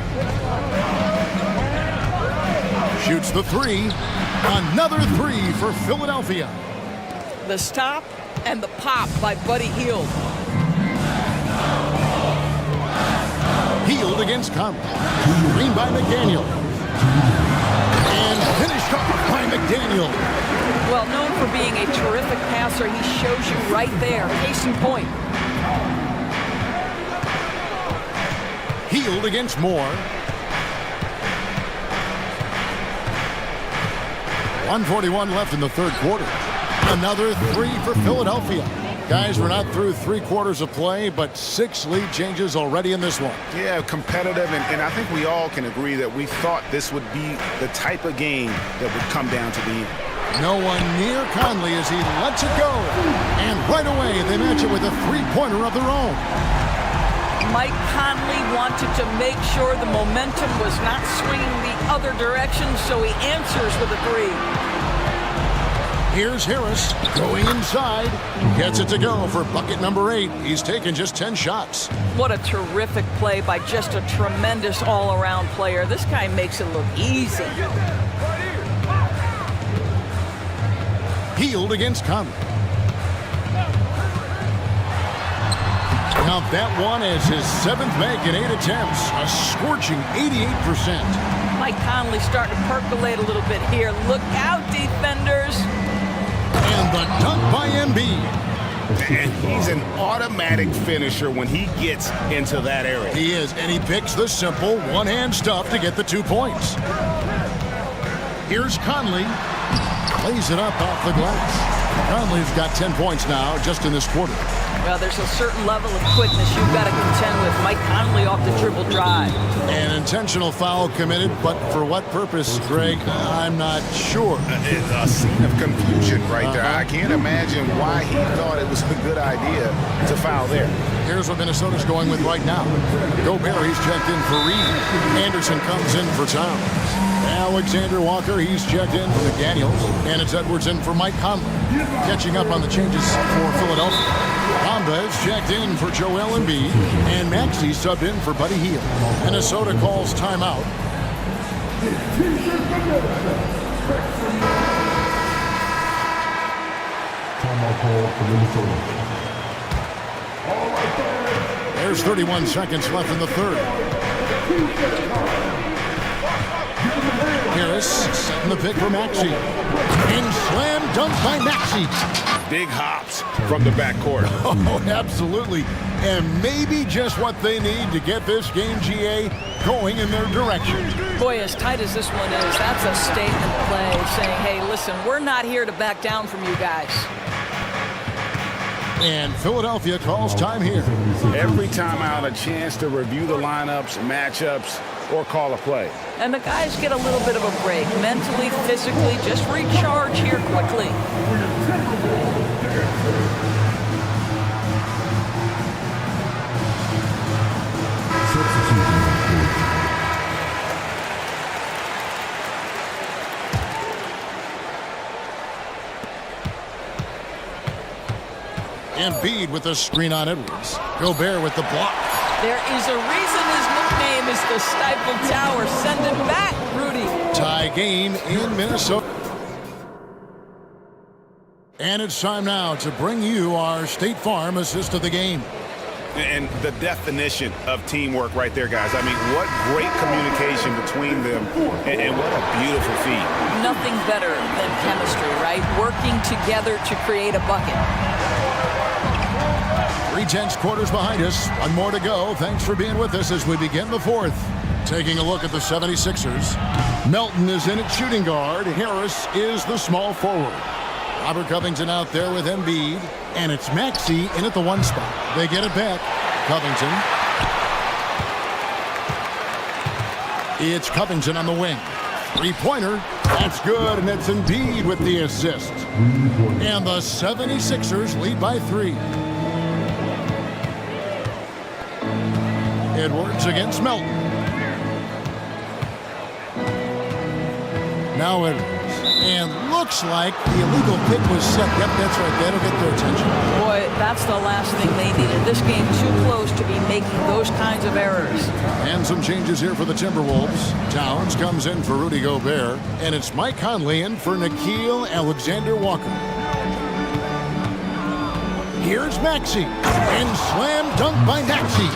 Shoots the 3. Another 3 for Philadelphia. The stop and the pop by Buddy Hield. Hield against Conley. Screen by McDaniel. And finished off by McDaniel. Well, known for being a terrific passer, he shows you right there. Case in point. Hield against Moore. 1:41 left in the third quarter. Another 3 for Philadelphia. Guys, we're not through 3 quarters of play, but 6 lead changes already in this one. Yeah, competitive, and I think we all can agree that we thought this would be the type of game that would come down to the end. No one near Conley as he lets it go. And right away, they match it with a three-pointer of their own. Mike Conley wanted to make sure the momentum was not swinging the other direction, so he answers with a 3. Here's Harris going inside. Gets it to go for bucket number 8. He's taken just 10 shots. What a terrific play by just a tremendous all-around player. This guy makes it look easy. Hield against Conley. Now that one is his 7th make in 8 attempts. A scorching 88%. Mike Conley starting to percolate a little bit here. Look out, defenders. And the dunk by Embiid. And he's an automatic finisher when he gets into that area. He is, and he picks the simple one-hand stuff to get the 2 points. Here's Conley. Plays it up off the glass. Conley's got 10 points now just in this quarter. Well, there's a certain level of quickness you've got to contend with. Mike Conley off the dribble drive. An intentional foul committed, but for what purpose, Greg? I'm not sure. A scene of confusion right there. I can't imagine why he thought it was a good idea to foul there. Here's what Minnesota's going with right now. Gobert, he's checked in for Reed. Anderson comes in for Towns. Alexander Walker, he's checked in for McDaniels. And it's Edwards in for Mike Conley. Catching up on the changes for Philadelphia. Bamba is checked in for Joel Embiid. And Maxey subbed in for Buddy Hield. Minnesota calls timeout. Timeout call for Minnesota. There's 31 seconds left in the third. Harris setting the pick for Maxey. And slam dunk by Maxey. Big hops from the backcourt. Oh, absolutely. And maybe just what they need to get this game, GA, going in their direction. Boy, as tight as this one is, that's a statement play saying, hey, listen, we're not here to back down from you guys. And Philadelphia calls time here. Every time out, a chance to review the lineups, matchups, or call a play. And the guys get a little bit of a break, mentally, physically, just recharge here quickly. Embiid with the screen on Edwards. Gobert with the block. There is a reason his nickname is the Stifle Tower. Send it back, Rudy. Tie game in Minnesota. And it's time now to bring you our State Farm assist of the game. And the definition of teamwork right there, guys. I mean, what great communication between them, and what a beautiful feat. Nothing better than chemistry, right? Working together to create a bucket. 3/10 quarters behind us. One more to go. Thanks for being with us as we begin the fourth. Taking a look at the 76ers. Melton is in at shooting guard. Harris is the small forward. Robert Covington out there with Embiid. And it's Maxey in at the 1 spot. They get it back. Covington. It's Covington on the wing. Three-pointer. That's good, and it's Embiid with the assist. And the 76ers lead by 3. Edwards against Melton. Now Edwards. And looks like the illegal pick was set. Yep, that's right. That'll get their attention. Boy, that's the last thing they needed. This game too close to be making those kinds of errors. And some changes here for the Timberwolves. Towns comes in for Rudy Gobert. And it's Mike Conley in for Nickeil Alexander-Walker. Here's Maxey. And slam dunk by Maxey.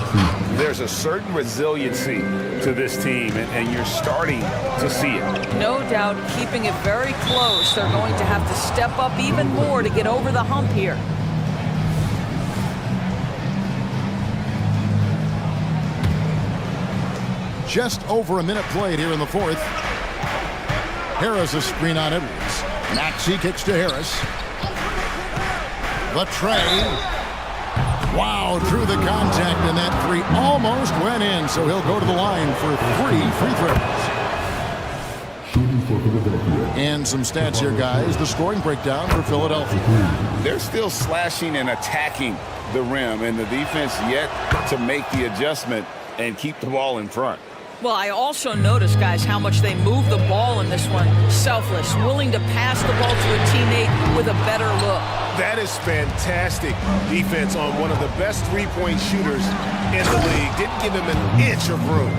There's a certain resiliency to this team, and you're starting to see it. No doubt, keeping it very close. They're going to have to step up even more to get over the hump here. Just over a minute played here in the fourth. Harris a screen on Edwards. Maxey kicks to Harris. The tray. Wow, through the contact, and that 3 almost went in, so he'll go to the line for 3 free throws. And some stats here, guys. The scoring breakdown for Philadelphia. They're still slashing and attacking the rim, and the defense yet to make the adjustment and keep the ball in front. Well, I also noticed, guys, how much they move the ball in this one. Selfless, willing to pass the ball to a teammate with a better look. That is fantastic defense on one of the best three-point shooters in the league. Didn't give him an inch of room.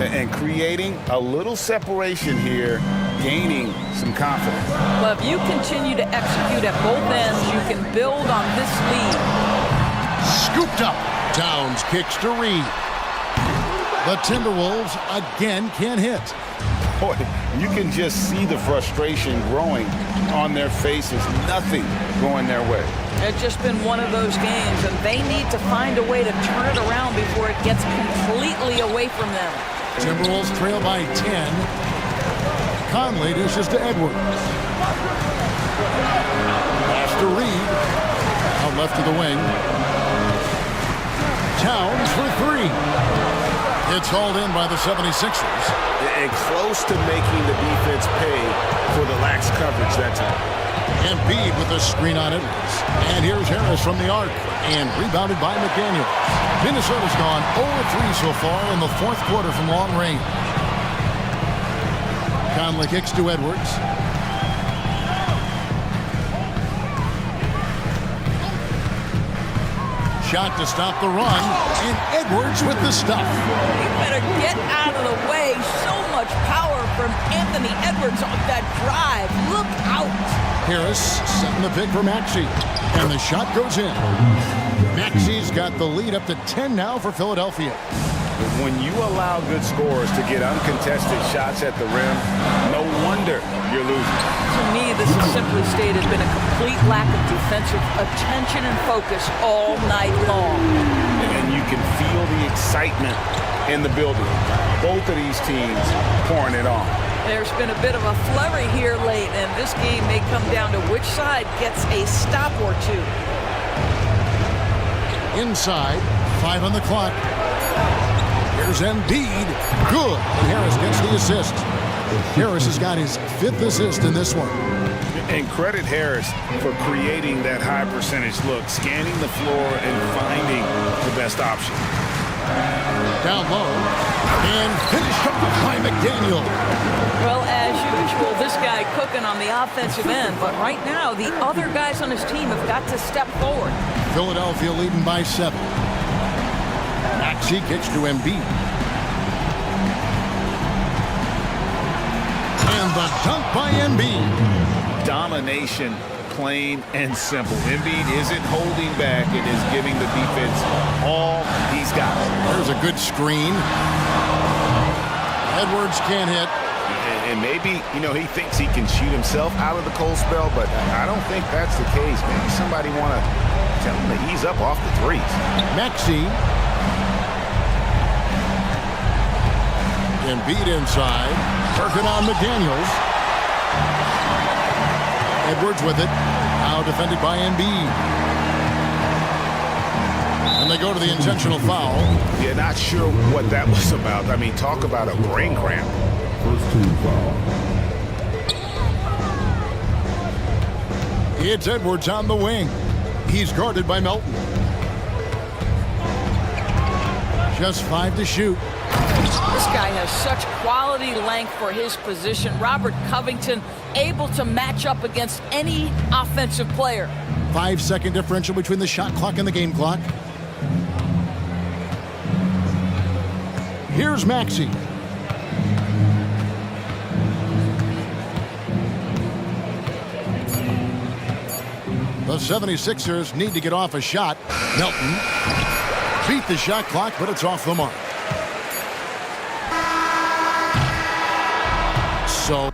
And creating a little separation here, gaining some confidence. Well, if you continue to execute at both ends, you can build on this lead. Scooped up. Towns kicks to Reed. The Timberwolves again can't hit. Boy, you can just see the frustration growing on their faces. Nothing going their way. It's just been one of those games, and they need to find a way to turn it around before it gets completely away from them. Timberwolves trail by 10. Conley dishes to Edwards. Pass to Reed. Out left to the wing. Towns for 3. It's hauled in by the 76ers. And close to making the defense pay for the lax coverage that time. Embiid with the screen on Edwards. And here's Harris from the arc. And rebounded by McDaniel. Minnesota's gone 0-3 so far in the fourth quarter from long range. Conley kicks to Edwards. Shot to stop the run, and Edwards with the stuff. You better get out of the way. So much power from Anthony Edwards on that drive. Look out. Harris setting the pick for Maxey, and the shot goes in. Maxey's got the lead up to 10 now for Philadelphia. When you allow good scorers to get uncontested shots at the rim, no wonder you're losing. To me, this is simply stated been a complete lack of defensive attention and focus all night long. And you can feel the excitement in the building. Both of these teams pouring it on. There's been a bit of a flurry here late, and this game may come down to which side gets a stop or two. Inside, 5 on the clock. Here's Embiid. Good. And Harris gets the assist. Harris has got his 5th assist in this one. And credit Harris for creating that high percentage look, scanning the floor and finding the best option. Down low. And finished up by McDaniel. Well, as usual, this guy cooking on the offensive end, but right now the other guys on his team have got to step forward. Philadelphia leading by 7. Maxey kicks to Embiid. And the dunk by Embiid. Domination, plain and simple. Embiid isn't holding back. It is giving the defense all he's got. There's a good screen. Edwards can't hit. And maybe, he thinks he can shoot himself out of the cold spell, but I don't think that's the case. Maybe somebody want to tell him to ease up off the threes. Maxey. Embiid inside. Working on McDaniels. Edwards with it. Now defended by Embiid. And they go to the intentional foul. Yeah, not sure what that was about. I mean, talk about a brain cramp. First team foul. It's Edwards on the wing. He's guarded by Melton. Just 5 to shoot. This guy has such quality length for his position. Robert Covington able to match up against any offensive player. 5-second differential between the shot clock and the game clock. Here's Maxey. The 76ers need to get off a shot. Melton beat the shot clock, but it's off the mark. So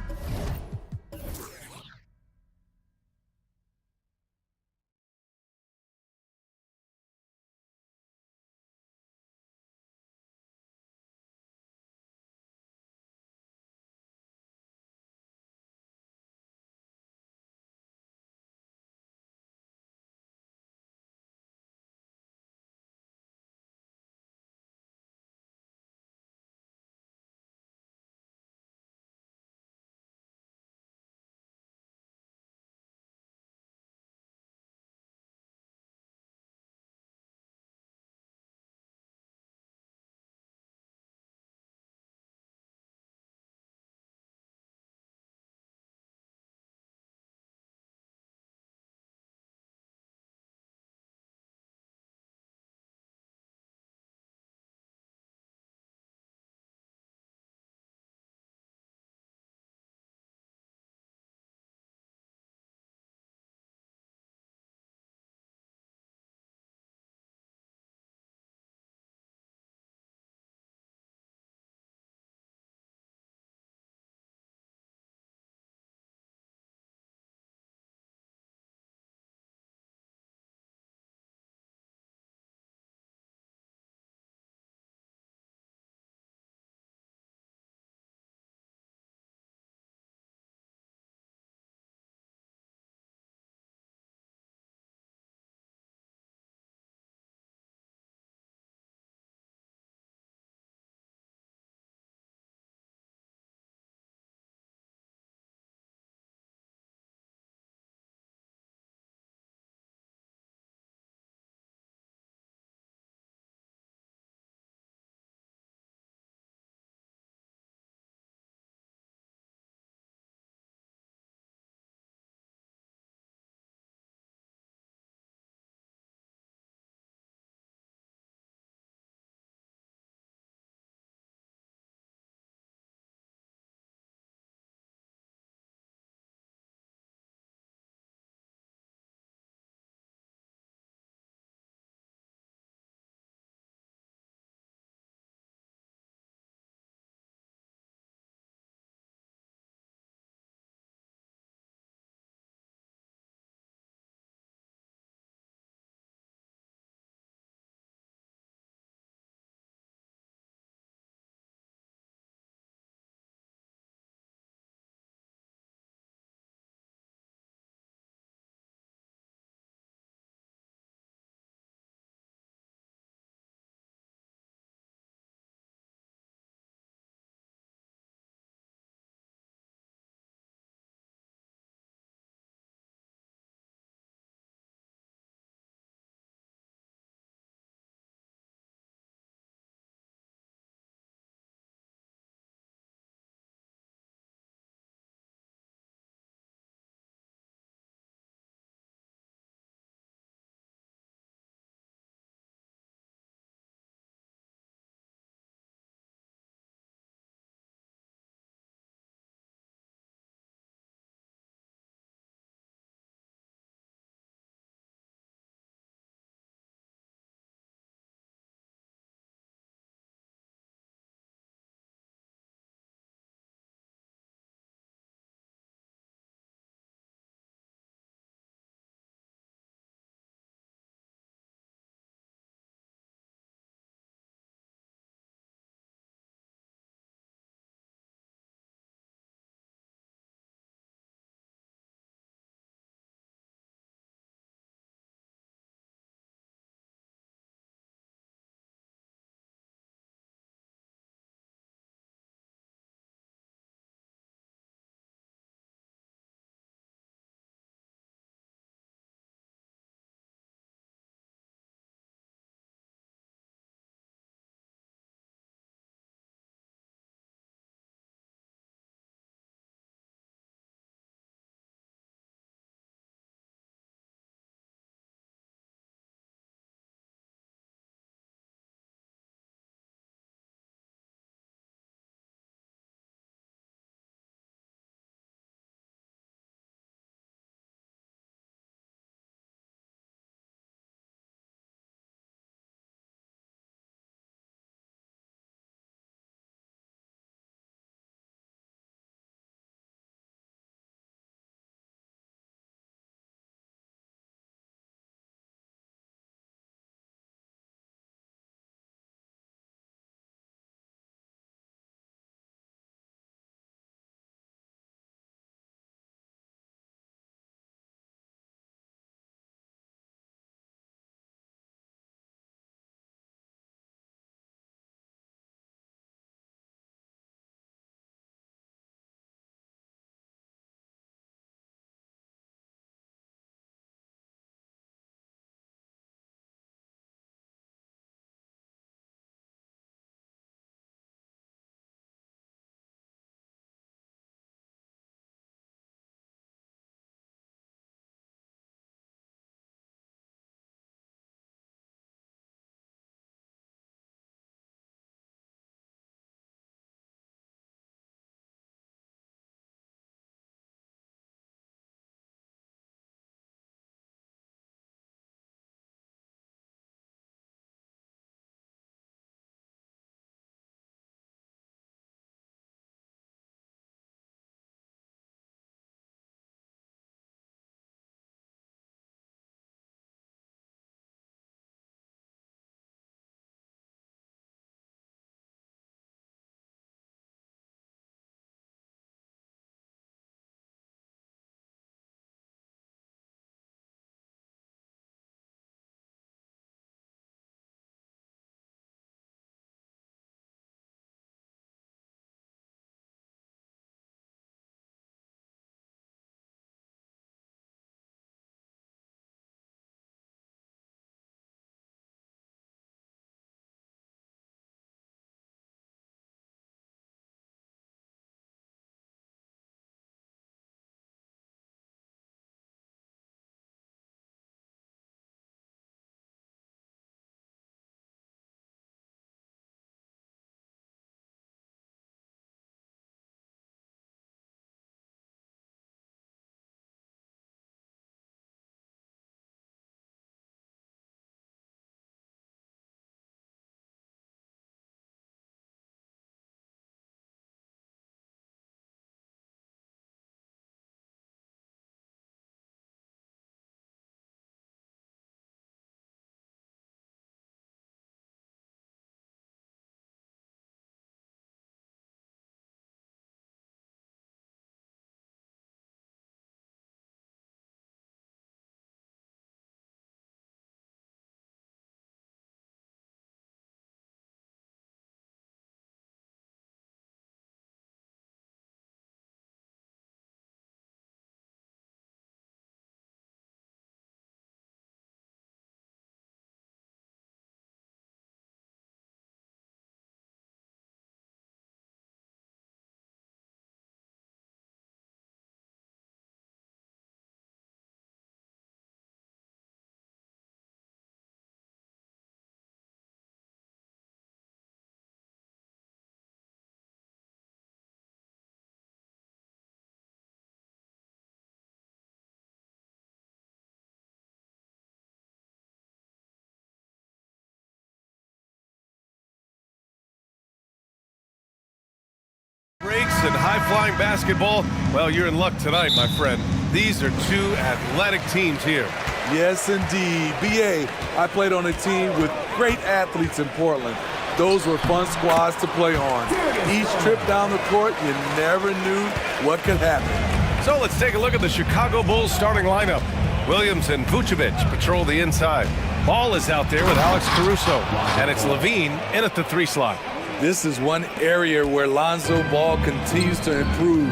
in high-flying basketball, well, you're in luck tonight, my friend. These are two athletic teams here. Yes, indeed. BA, I played on a team with great athletes in Portland. Those were fun squads to play on. Each trip down the court, you never knew what could happen. So let's take a look at the Chicago Bulls starting lineup. Williams and Vucevic patrol the inside. Ball is out there with Alex Caruso, and it's Levine in at the 3 slot. This is one area where Lonzo Ball continues to improve,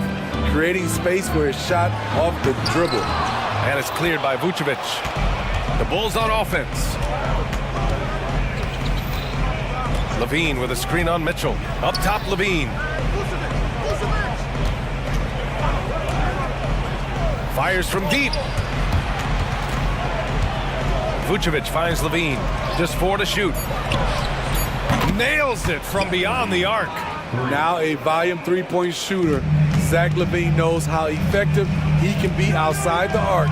creating space for his shot off the dribble. And it's cleared by Vucevic. The Bulls on offense. Levine with a screen on Mitchell. Up top, Levine. Fires from deep. Vucevic finds Levine. Just 4 to shoot. Nails it from beyond the arc. Now a volume three-point shooter. Zach LaVine knows how effective he can be outside the arc.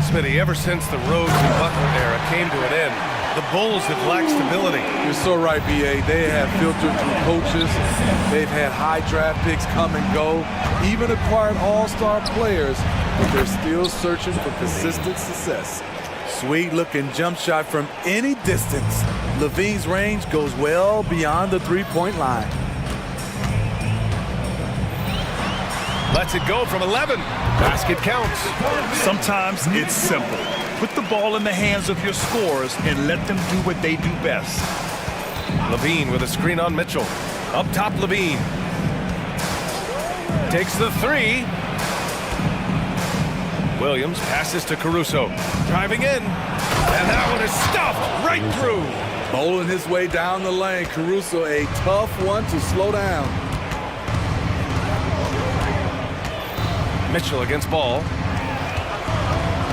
Smitty, ever since the Rhodes and Butler era came to an end, the Bulls have lacked stability. You're so right, B.A. They have filtered through coaches. They've had high draft picks come and go, even acquired all-star players, but they're still searching for consistent success. Sweet-looking jump shot from any distance. LaVine's range goes well beyond the three-point line. Lets it go from 11. Basket counts. Sometimes it's simple. Put the ball in the hands of your scorers and let them do what they do best. Levine with a screen on Mitchell. Up top, Levine. Takes the 3. Williams passes to Caruso. Driving in. And that one is stuffed right through. Bowling his way down the lane. Caruso, a tough one to slow down. Mitchell against Ball.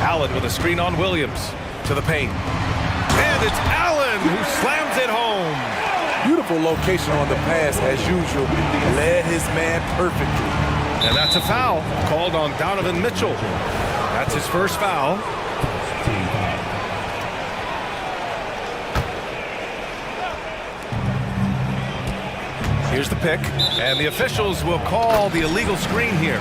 Allen with a screen on Williams. To the paint. And it's Allen who slams it home. Beautiful location on the pass as usual. Led his man perfectly. And that's a foul called on Donovan Mitchell. That's his first foul. Here's the pick, and the officials will call the illegal screen here.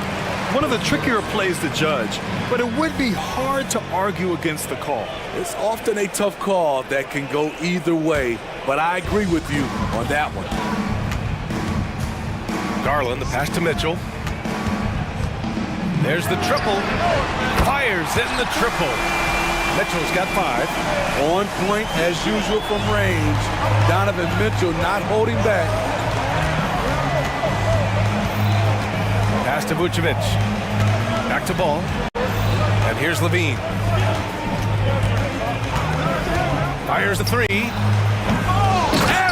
One of the trickier plays to judge, but it would be hard to argue against the call. It's often a tough call that can go either way, but I agree with you on that one. Garland, the pass to Mitchell. There's the triple. Fires in the triple. Mitchell's got 5. On point as usual from range. Donovan Mitchell not holding back. Pass to Vucevic. Back to Ball. And here's Levine. Fires the 3. And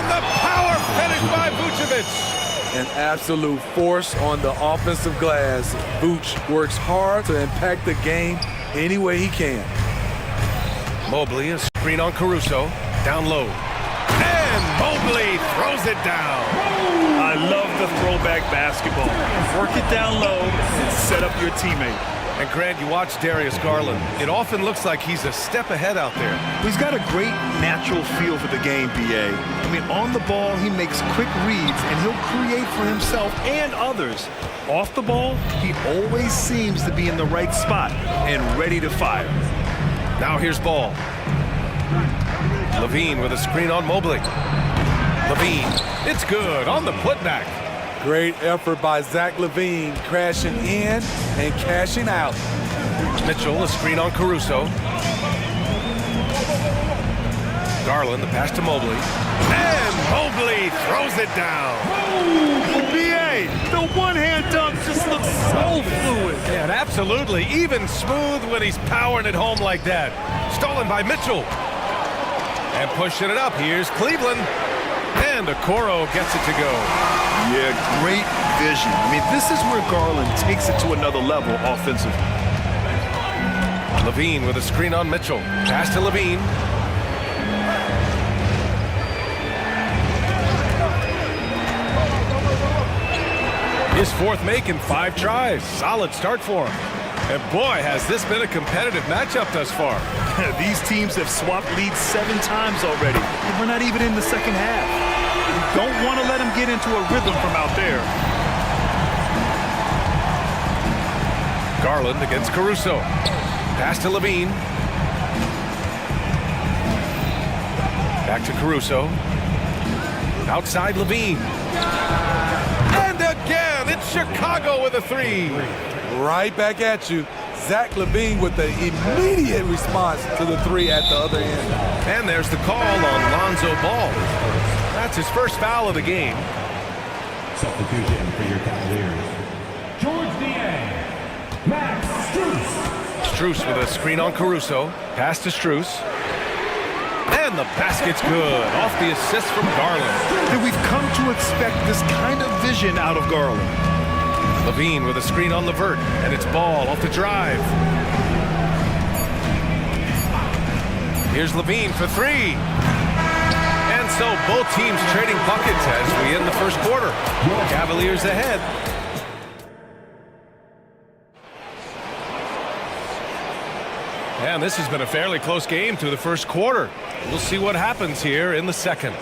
the power finish by Vucevic. An absolute force on the offensive glass. Vooch works hard to impact the game any way he can. Mobley, a screen on Caruso. Down low. And Mobley throws it down. I love the throwback basketball. Work it down low and set up your teammate. And Grant, you watch Darius Garland. It often looks like he's a step ahead out there. He's got a great natural feel for the game, B.A. I mean, on the ball, he makes quick reads, and he'll create for himself and others. Off the ball, he always seems to be in the right spot and ready to fire. Now here's Ball. Levine with a screen on Mobley. Levine, it's good on the putback. Great effort by Zach LaVine, crashing in and cashing out. Mitchell, a screen on Caruso. Garland, the pass to Mobley. And Mobley throws it down. B.A., the one-hand dunk just looks so fluid. Yeah, and absolutely even smooth when he's powering it home like that. Stolen by Mitchell. And pushing it up, here's Cleveland. And Okoro gets it to go. Yeah, great vision. I mean, this is where Garland takes it to another level offensively. Levine with a screen on Mitchell. Pass to Levine. His 4th make in 5 tries. Solid start for him. And boy, has this been a competitive matchup thus far. These teams have swapped leads 7 times already, and we're not even in the second half. You don't want to let them get into a rhythm from out there. Garland against Caruso. Pass to Levine. Back to Caruso. Outside Levine. And again, it's Chicago with a three. Right back at you. Zach Levine with the immediate response to the three at the other end. And there's the call on Lonzo Ball. That's his first foul of the game. Substitution for your Cavaliers. George Niang, Max Strus. Strus with a screen on Caruso. Pass to Strus. And the basket's good. Off the assist from Garland. And we've come to expect this kind of vision out of Garland. Levine with a screen on Levert, and it's Ball off the drive. Here's Levine for three. And so both teams trading buckets as we end the first quarter. Cavaliers ahead. And this has been a fairly close game through the first quarter. We'll see what happens here in the second.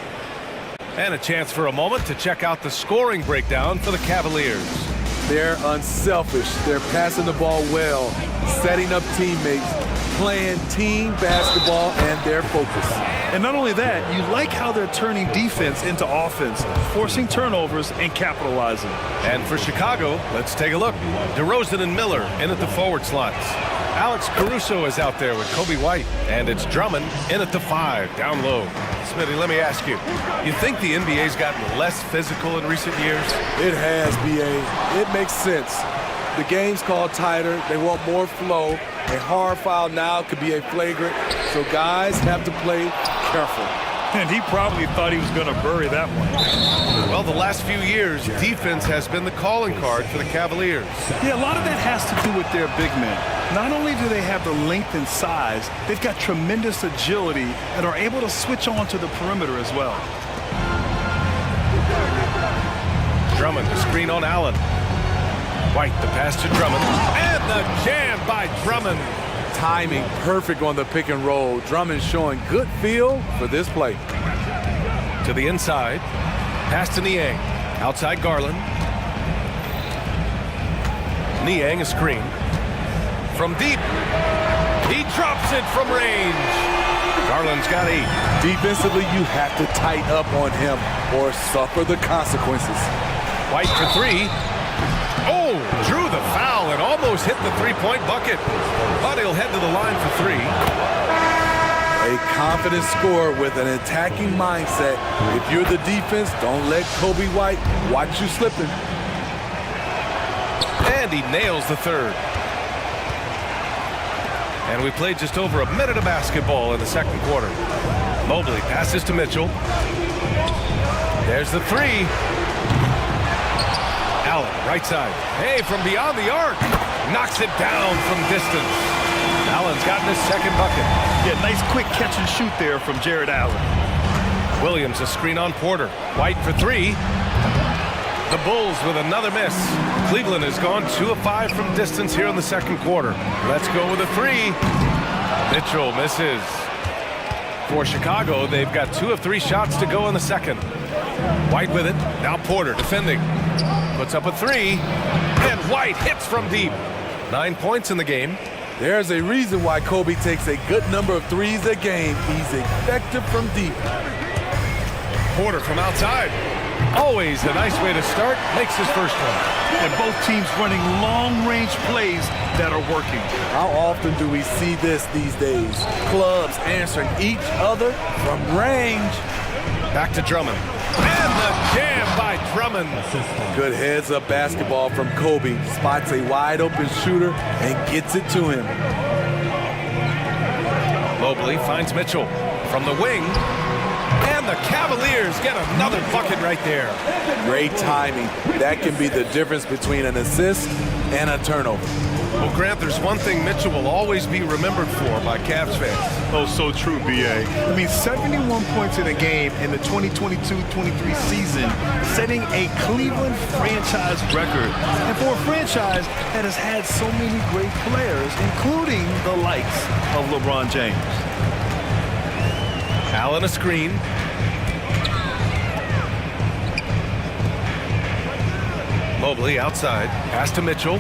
And a chance for a moment to check out the scoring breakdown for the Cavaliers. They're unselfish. They're passing the ball well, setting up teammates, playing team basketball, and they're focused. And not only that, you like how they're turning defense into offense, forcing turnovers and capitalizing. And for Chicago, let's take a look. DeRozan and Miller in at the forward slots. Alex Caruso is out there with Kobe White, and it's Drummond in at the 5, down low. Smitty, let me ask you, you think the NBA's gotten less physical in recent years? It has, B.A. It makes sense. The game's called tighter. They want more flow. A hard foul now could be a flagrant, so guys have to play careful. And he probably thought he was going to bury that one. Well, the last few years, defense has been the calling card for the Cavaliers. Yeah, a lot of that has to do with their big men. Not only do they have the length and size, they've got tremendous agility and are able to switch on to the perimeter as well. Drummond, the screen on Allen. White, the pass to Drummond. And the jam by Drummond. Timing perfect on the pick and roll. Drummond showing good feel for this play. To the inside. Pass to Niang. Outside Garland. Niang a screen. From deep. He drops it from range. Garland's got 8. Defensively, you have to tighten up on him or suffer the consequences. White for 3. Oh, drew the foul and almost hit the three-point bucket. But he'll head to the line for 3. A confident scorer with an attacking mindset. If you're the defense, don't let Kobe White watch you slipping. And he nails the 3rd. And we played just over a minute of basketball in the second quarter. Mobley passes to Mitchell. There's the 3. Allen, right side. Hey, from beyond the arc. Knocks it down from distance. Allen's gotten his second bucket. Yeah, nice quick catch and shoot there from Jared Allen. Williams a screen on Porter. White for 3. The Bulls with another miss. Cleveland has gone 2 of 5 from distance here in the second quarter. Let's go with a 3. Mitchell misses. For Chicago, they've got 2 of 3 shots to go in the second. White with it. Now Porter defending. Puts up a 3. And White hits from deep. 9 points in the game. There's a reason why Kobe takes a good number of threes a game. He's effective from deep. Porter from outside. Always a nice way to start. Makes his first one. And both teams running long-range plays that are working. How often do we see this these days? Clubs answering each other from range. Back to Drummond. And the jam by Drummond. Good heads-up basketball from Kobe. Spots a wide-open shooter and gets it to him. Mobley finds Mitchell from the wing. And the Cavaliers get another bucket right there. Great timing. That can be the difference between an assist and a turnover. Well, Grant, there's one thing Mitchell will always be remembered for by Cavs fans. Oh, so true, B.A. I mean, 71 points in a game in the 2022-23 season, setting a Cleveland franchise record. And for a franchise that has had so many great players, including the likes of LeBron James. Allen a screen. Mobley outside. Pass to Mitchell.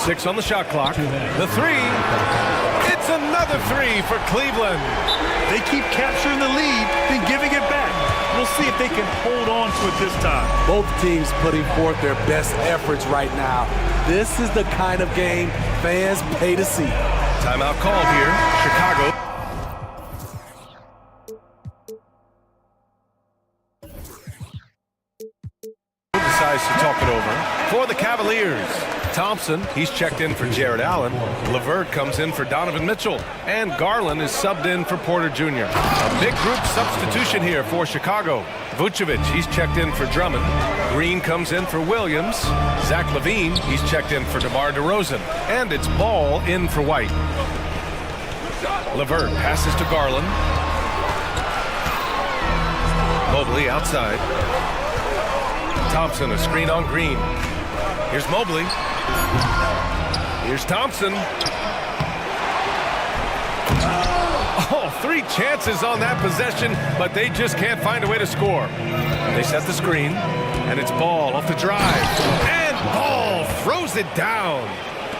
6 on the shot clock. The three. It's another three for Cleveland. They keep capturing the lead, then giving it back. We'll see if they can hold on to it this time. Both teams putting forth their best efforts right now. This is the kind of game fans pay to see. Timeout called here. Chicago. Decides to talk it over for the Cavaliers. Thompson, he's checked in for Jared Allen. LeVert comes in for Donovan Mitchell. And Garland is subbed in for Porter Jr. A big group substitution here for Chicago. Vucevic, he's checked in for Drummond. Green comes in for Williams. Zach LaVine, he's checked in for DeMar DeRozan. And it's Ball in for White. LeVert passes to Garland. Mobley outside. Thompson, a screen on Green. Here's Mobley. Here's Thompson. Oh, 3 chances on that possession, but they just can't find a way to score. They set the screen, and it's Ball off the drive. And Ball throws it down.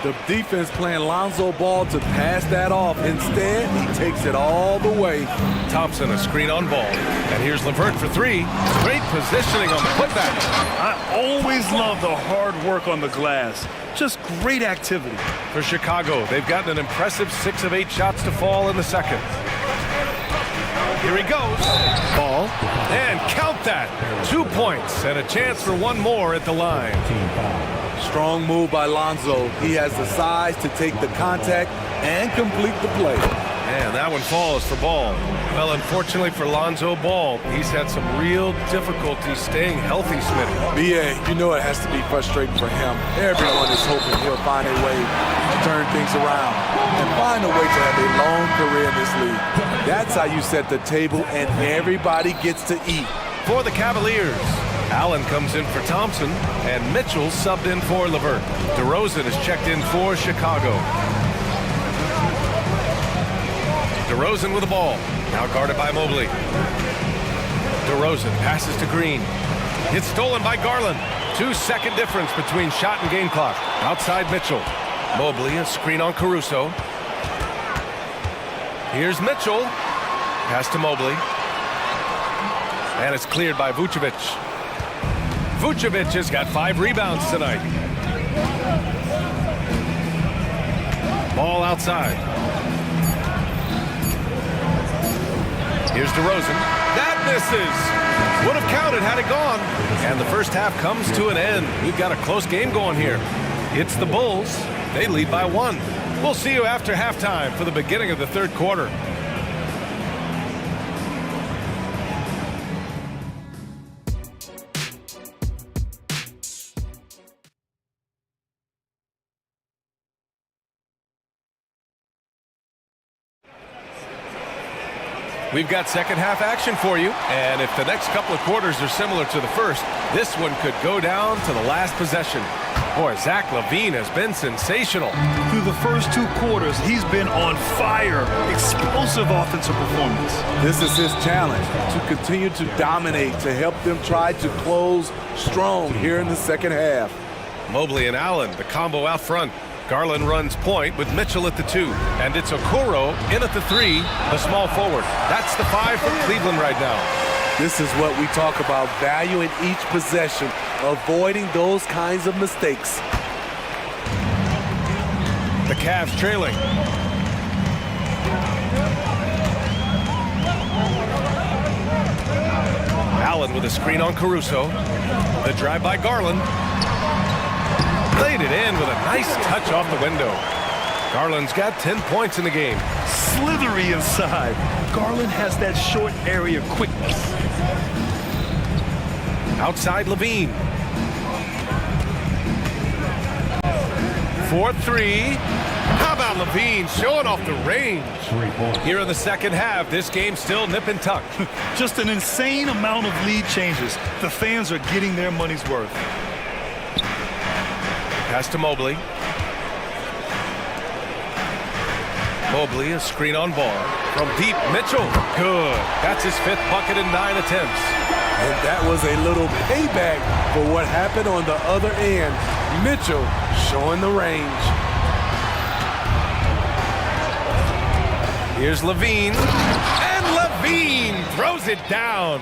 The defense playing Lonzo Ball to pass that off. Instead, he takes it all the way. Thompson, a screen on Ball. And here's LeVert for 3. Great positioning on the putback. I always love the hard work on the glass. Just great activity. For Chicago, they've gotten an impressive 6 of 8 shots to fall in the second. Here he goes. Ball. And count that. 2 points and a chance for one more at the line. Strong move by Lonzo. He has the size to take the contact and complete the play. And that one falls for Ball. Well, unfortunately for Lonzo Ball, he's had some real difficulty staying healthy, Smitty. B.A., you know it has to be frustrating for him. Everyone is hoping he'll find a way to turn things around and find a way to have a long career in this league. That's how you set the table and everybody gets to eat. For the Cavaliers, Allen comes in for Thompson, and Mitchell subbed in for LeVert. DeRozan is checked in for Chicago. DeRozan with the ball, now guarded by Mobley. DeRozan passes to Green. It's stolen by Garland. 2-second difference between shot and game clock. Outside Mitchell. Mobley, a screen on Caruso. Here's Mitchell. Pass to Mobley. And it's cleared by Vucevic. Vucevic has got 5 rebounds tonight. Ball outside. Here's DeRozan. That misses. Would have counted had it gone. And the first half comes to an end. We've got a close game going here. It's the Bulls. They lead by 1. We'll see you after halftime for the beginning of the third quarter. We've got second half action for you, and if the next couple of quarters are similar to the first, this one could go down to the last possession. Boy, Zach LaVine has been sensational. Through the first 2 quarters, he's been on fire. Explosive offensive performance. This is his challenge, to continue to dominate, to help them try to close strong here in the second half. Mobley and Allen, the combo out front. Garland runs point with Mitchell at the 2. And it's Okoro in at the 3, the small forward. That's the 5 for Cleveland right now. This is what we talk about, valuing each possession, avoiding those kinds of mistakes. The Cavs trailing. Allen with a screen on Caruso. The drive by Garland. Laid it in with a nice touch off the window. Garland's got 10 points in the game. Slithery inside. Garland has that short area quickness. Outside LaVine. 4-3. How about LaVine showing off the range? Here in the second half, this game's still nip and tuck. Just an insane amount of lead changes. The fans are getting their money's worth. Pass to Mobley. Mobley, a screen on Ball. From deep, Mitchell. Good. That's his 5th bucket in 9 attempts. And that was a little payback for what happened on the other end. Mitchell showing the range. Here's Levine, and Levine throws it down.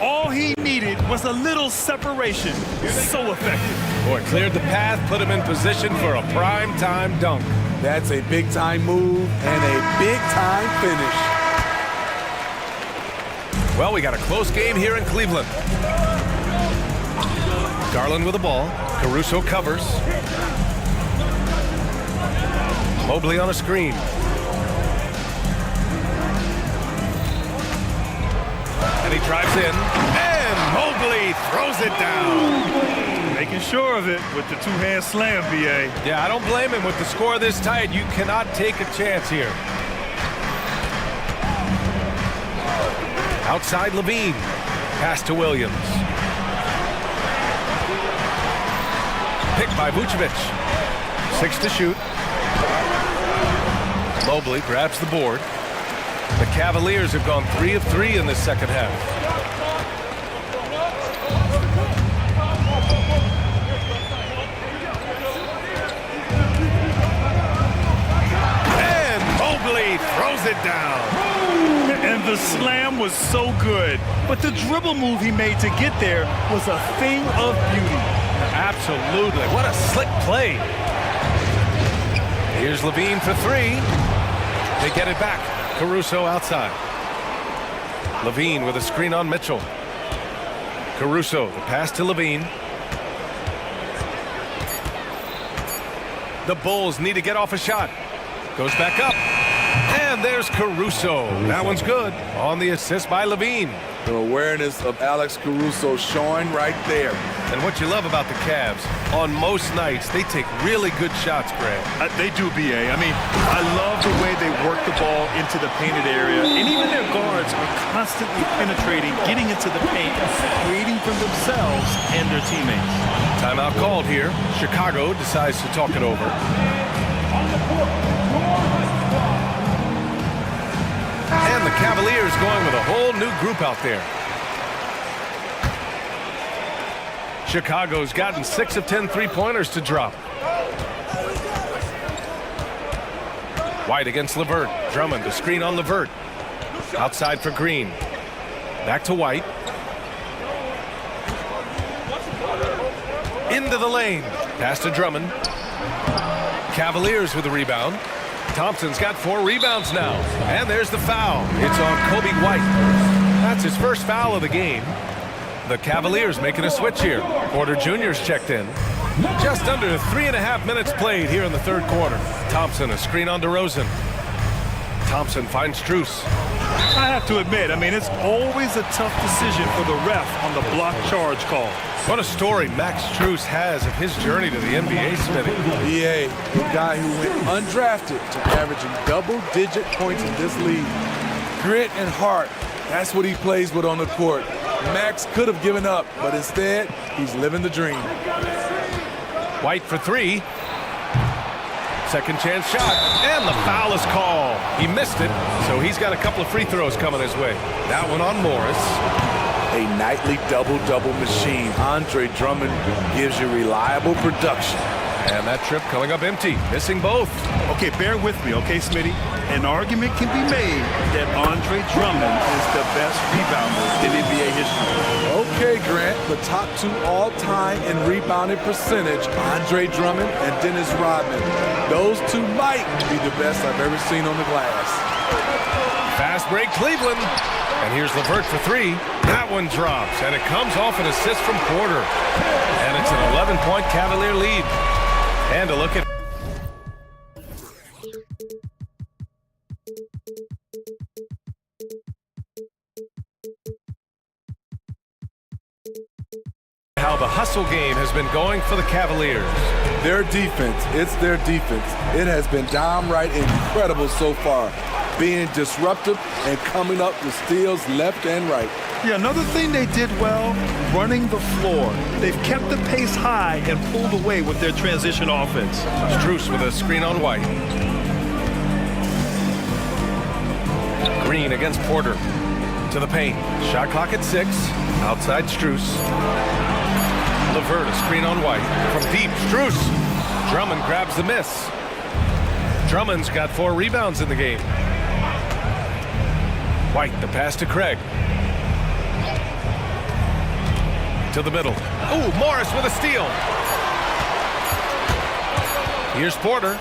All he needed was a little separation. So effective. Boy, cleared the path, put him in position for a prime-time dunk. That's a big-time move and a big-time finish. Well, we got a close game here in Cleveland. Garland with the ball. Caruso covers. Mobley on a screen. And he drives in, and Mobley throws it down. Making sure of it with the two-hand slam, BA. Yeah, I don't blame him. With the score this tight, you cannot take a chance here. Outside Levine. Pass to Williams. Picked by Vucevic. 6 to shoot. Mobley grabs the board. The Cavaliers have gone 3 of 3 in this second half. And Mobley throws it down. And the slam was so good. But the dribble move he made to get there was a thing of beauty. Absolutely. What a slick play. Here's Levine for 3. They get it back. Caruso outside. Levine with a screen on Mitchell. Caruso, the pass to Levine. The Bulls need to get off a shot. Goes back up. And there's Caruso. That one's good. On the assist by Levine. The awareness of Alex Caruso showing right there. And what you love about the Cavs, on most nights, they take really good shots, Grant. They do, BA. I mean, I love the way they work the ball into the painted area. And even their guards are constantly penetrating, getting into the paint, creating for themselves and their teammates. Timeout called here. Chicago decides to talk it over. And the Cavaliers going with a whole new group out there. Chicago's gotten 6 of 10 three-pointers to drop. White against LeVert. Drummond, the screen on LeVert. Outside for Green. Back to White. Into the lane. Pass to Drummond. Cavaliers with the rebound. Thompson's got 4 rebounds now. And there's the foul. It's on Kobe White. That's his first foul of the game. The Cavaliers making a switch here. Porter Jr.'s checked in. Just under 3.5 minutes played here in the third quarter. Thompson, a screen on DeRozan. Thompson finds Strus. I have to admit, I mean, it's always a tough decision for the ref on the block charge call. What a story Max Strus has of his journey to the NBA, Smitty. EA, the guy who went undrafted to averaging double-digit points in this league. Grit and heart, that's what he plays with on the court. Max could have given up, but instead, he's living the dream. White for 3. Second chance shot, and the foul is called. He missed it, so he's got a couple of free throws coming his way. That one on Morris. A nightly double-double machine. Andre Drummond gives you reliable production. And that trip coming up empty, missing both. Okay, bear with me, okay, Smitty? An argument can be made that Andre Drummond is the best rebounder in NBA history. Okay, Grant, the top 2 all-time in rebounding percentage, Andre Drummond and Dennis Rodman. Those 2 might be the best I've ever seen on the glass. Fast break, Cleveland. And here's LeVert for 3. That one drops, and it comes off an assist from Porter. And it's an 11-point Cavalier lead. And a look at how the hustle game has been going for the Cavaliers. Their defense, it's their defense. It has been downright incredible so far, being disruptive and coming up with steals left and right. Yeah, another thing they did well, running the floor. They've kept the pace high and pulled away with their transition offense. Strus with a screen on White. Green against Porter. To the paint. Shot clock at 6. Outside Strus. Levert, a screen on White. From deep, Strus. Drummond grabs the miss. Drummond's got 4 rebounds in the game. White, the pass to Craig. To the middle. Ooh, Morris with a steal. Here's Porter.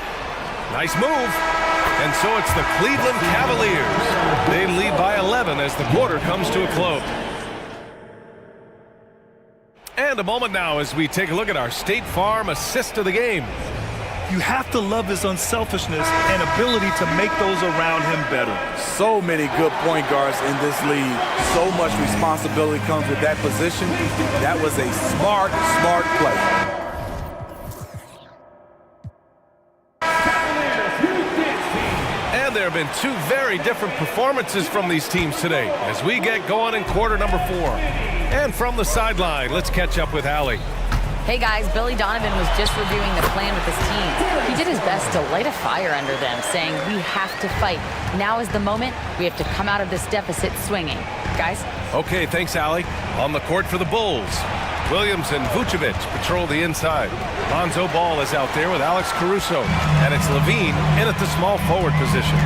Nice move. And so it's the Cleveland Cavaliers. They lead by 11 as the quarter comes to a close. And a moment now as we take a look at our State Farm assist of the game. You have to love his unselfishness and ability to make those around him better. So many good point guards in this league. So much responsibility comes with that position. That was a smart play. And there have been 2 very different performances from these teams today as we get going in quarter number 4. And from the sideline, let's catch up with Allie. Hey guys, Billy Donovan was just reviewing the plan with his team. He did his best to light a fire under them, saying we have to fight. Now is the moment. We have to come out of this deficit swinging. Guys? Okay, thanks, Allie. On the court for the Bulls. Williams and Vucevic patrol the inside. Lonzo Ball is out there with Alex Caruso. And it's Levine in at the small forward position.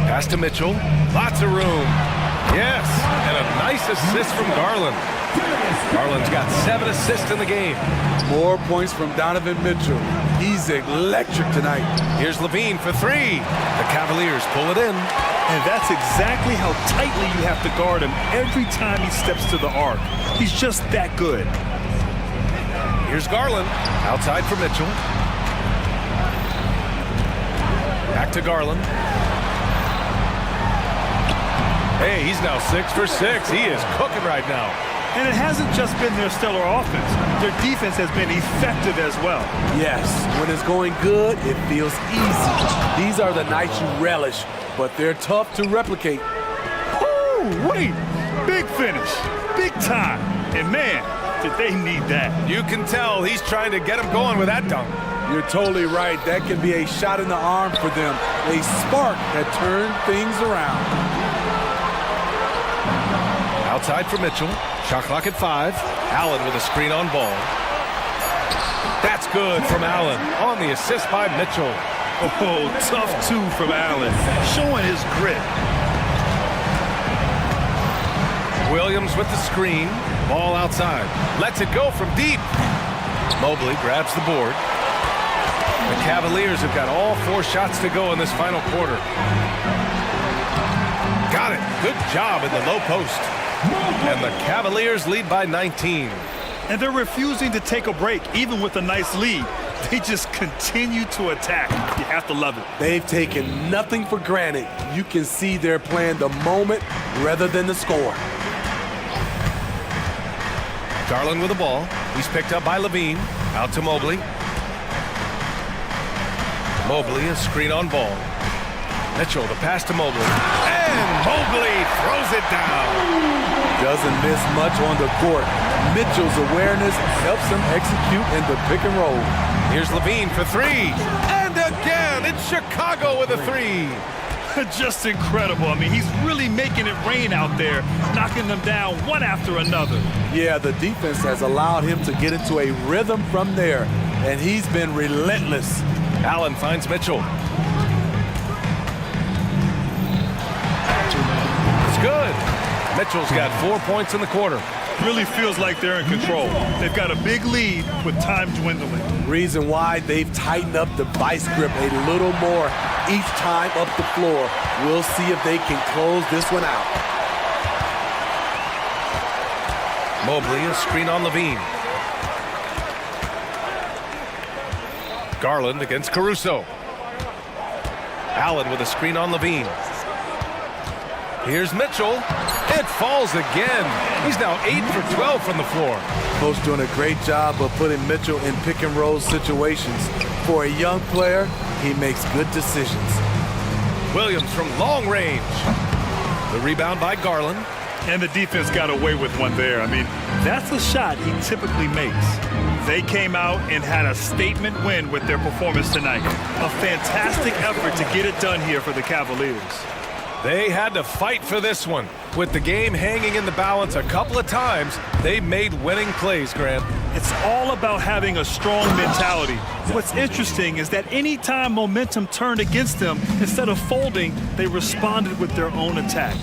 Pass to Mitchell. Lots of room. Yes, and a nice assist from Garland. Garland's got 7 assists in the game. More points from Donovan Mitchell. He's electric tonight. Here's Levine for 3. The Cavaliers pull it in. And that's exactly how tightly you have to guard him every time he steps to the arc. He's just that good. Here's Garland. Outside for Mitchell. Back to Garland. Hey, he's now 6 for 6. He is cooking right now. And it hasn't just been their stellar offense. Their defense has been effective as well. Yes, when it's going good, it feels easy. These are the nights you relish, but they're tough to replicate. Oh, wait. Big finish. Big time. And man, did they need that. You can tell he's trying to get him going with that dunk. You're totally right. That can be a shot in the arm for them. A spark that turned things around. Outside for Mitchell. Shot clock at 5. Allen with a screen on Ball. That's good from Allen on the assist by Mitchell. Oh, tough 2 from Allen, showing his grit. Williams with the screen. Ball outside. Lets it go from deep. Mobley grabs the board. The Cavaliers have got all 4 shots to go in this final quarter. Got it. Good job in the low post. And the Cavaliers lead by 19. And they're refusing to take a break, even with a nice lead. They just continue to attack. You have to love it. They've taken nothing for granted. You can see they're playing the moment rather than the score. Garland with the ball. He's picked up by Levine. Out to Mobley. Mobley, a screen on Ball. Mitchell, the pass to Mobley. And Mobley throws it down. Doesn't miss much on the court. Mitchell's awareness helps him execute in the pick and roll. Here's Levine for 3. And again, it's Chicago with a 3. Just incredible. I mean, he's really making it rain out there, knocking them down one after another. Yeah, the defense has allowed him to get into a rhythm from there, and he's been relentless. Allen finds Mitchell. It's good. Mitchell's got 4 points in the quarter. Really feels like they're in control. They've got a big lead with time dwindling. Reason why they've tightened up the vice grip a little more each time up the floor. We'll see if they can close this one out. Mobley, a screen on Levine. Garland against Caruso. Allen with a screen on Levine. Here's Mitchell. It falls again. He's now 8 for 12 from the floor. Coach doing a great job of putting Mitchell in pick and roll situations. For a young player, he makes good decisions. Williams from long range. The rebound by Garland. And the defense got away with one there. I mean, that's a shot he typically makes. They came out and had a statement win with their performance tonight. A fantastic effort to get it done here for the Cavaliers. They had to fight for this one. With the game hanging in the balance a couple of times, they made winning plays, Grant. It's all about having a strong mentality. What's interesting is that anytime momentum turned against them, instead of folding, they responded with their own attack.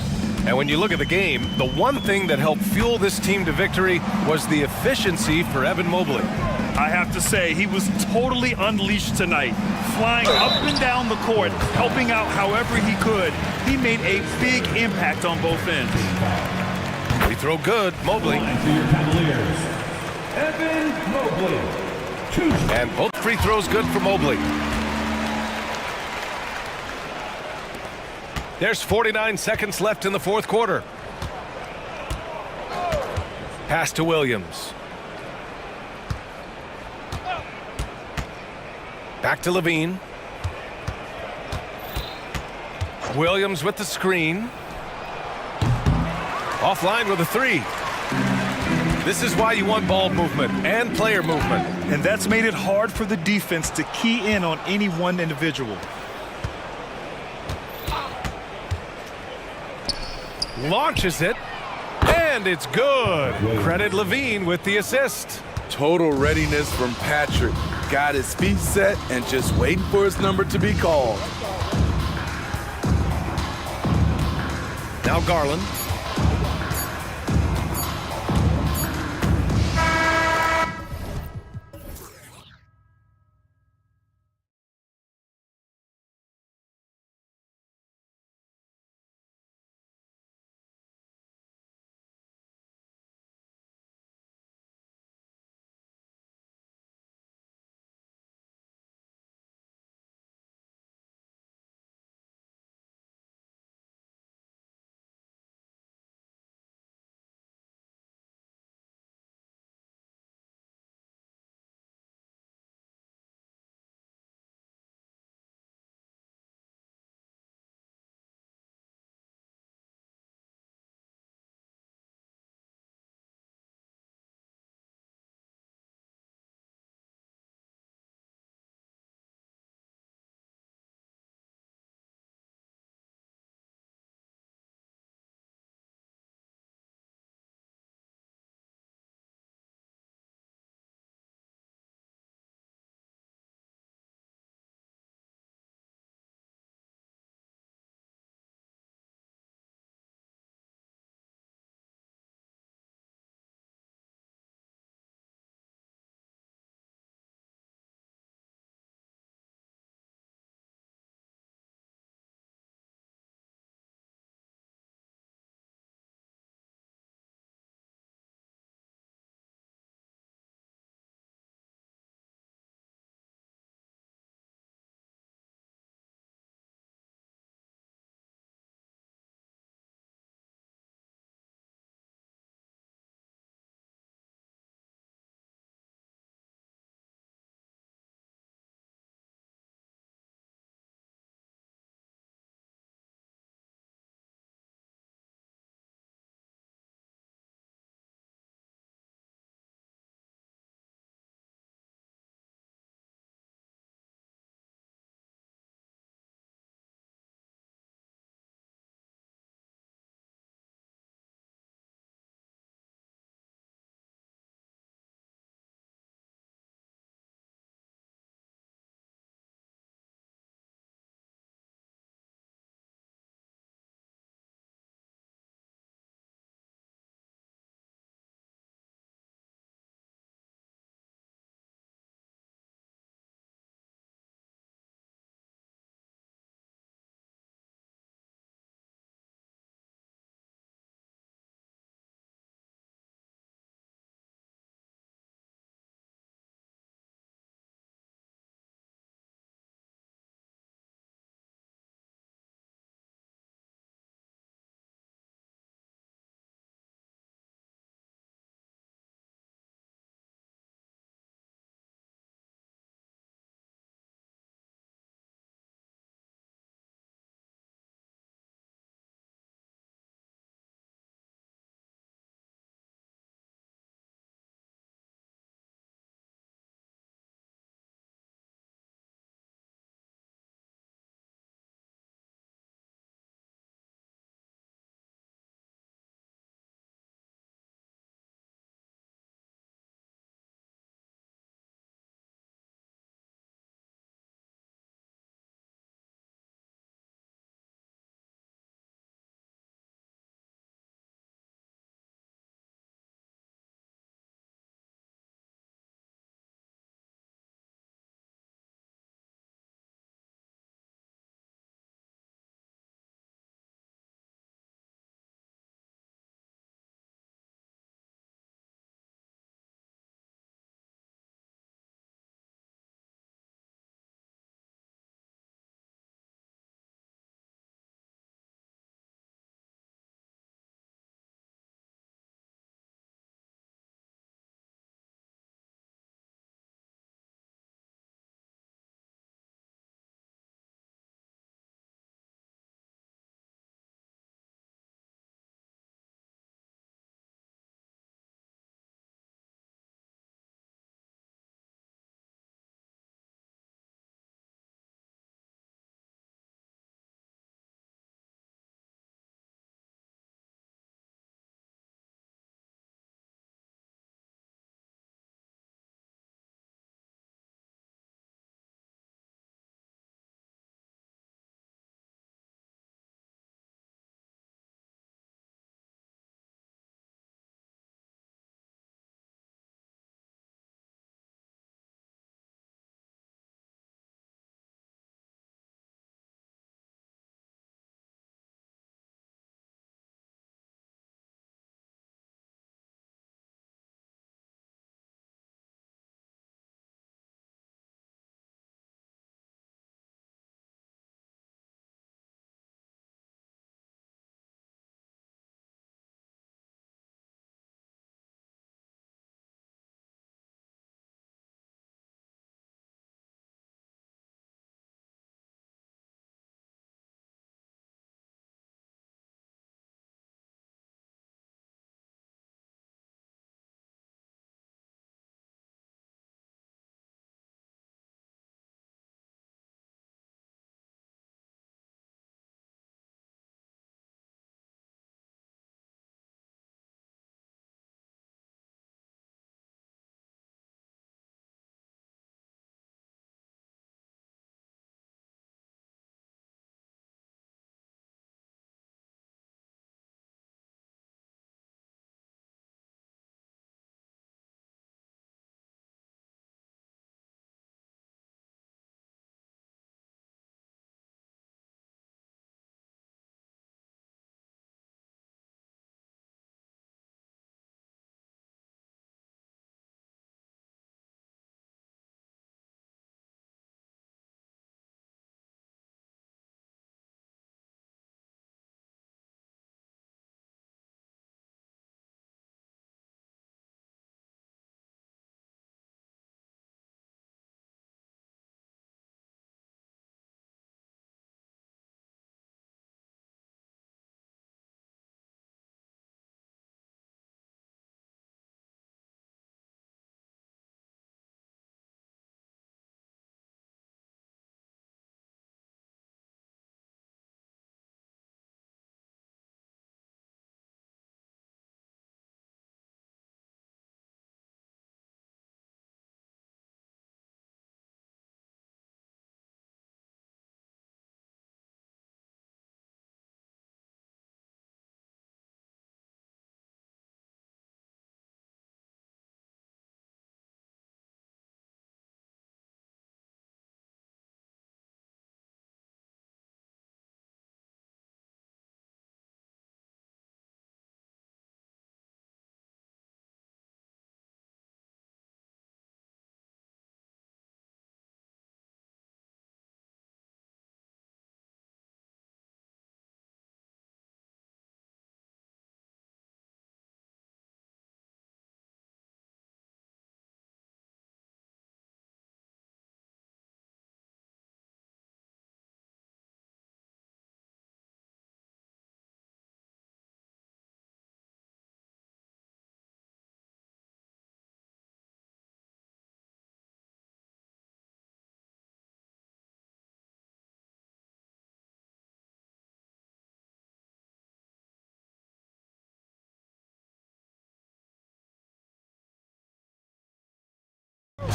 And when you look at the game, the one thing that helped fuel this team to victory was the efficiency for Evan Mobley. I have to say, he was totally unleashed tonight. Flying up and down the court, helping out however he could. He made a big impact on both ends. Free throw good, Mobley. Evan Mobley. And both free throws good for Mobley. There's 49 seconds left in the fourth quarter. Pass to Williams. Back to Levine. Williams with the screen. Offline with a three. This is why you want ball movement and player movement. And that's made it hard for the defense to key in on any one individual. Launches it, and it's good. Credit Levine with the assist. Total readiness from Patrick. Got his feet set and just waiting for his number to be called. Now Garland.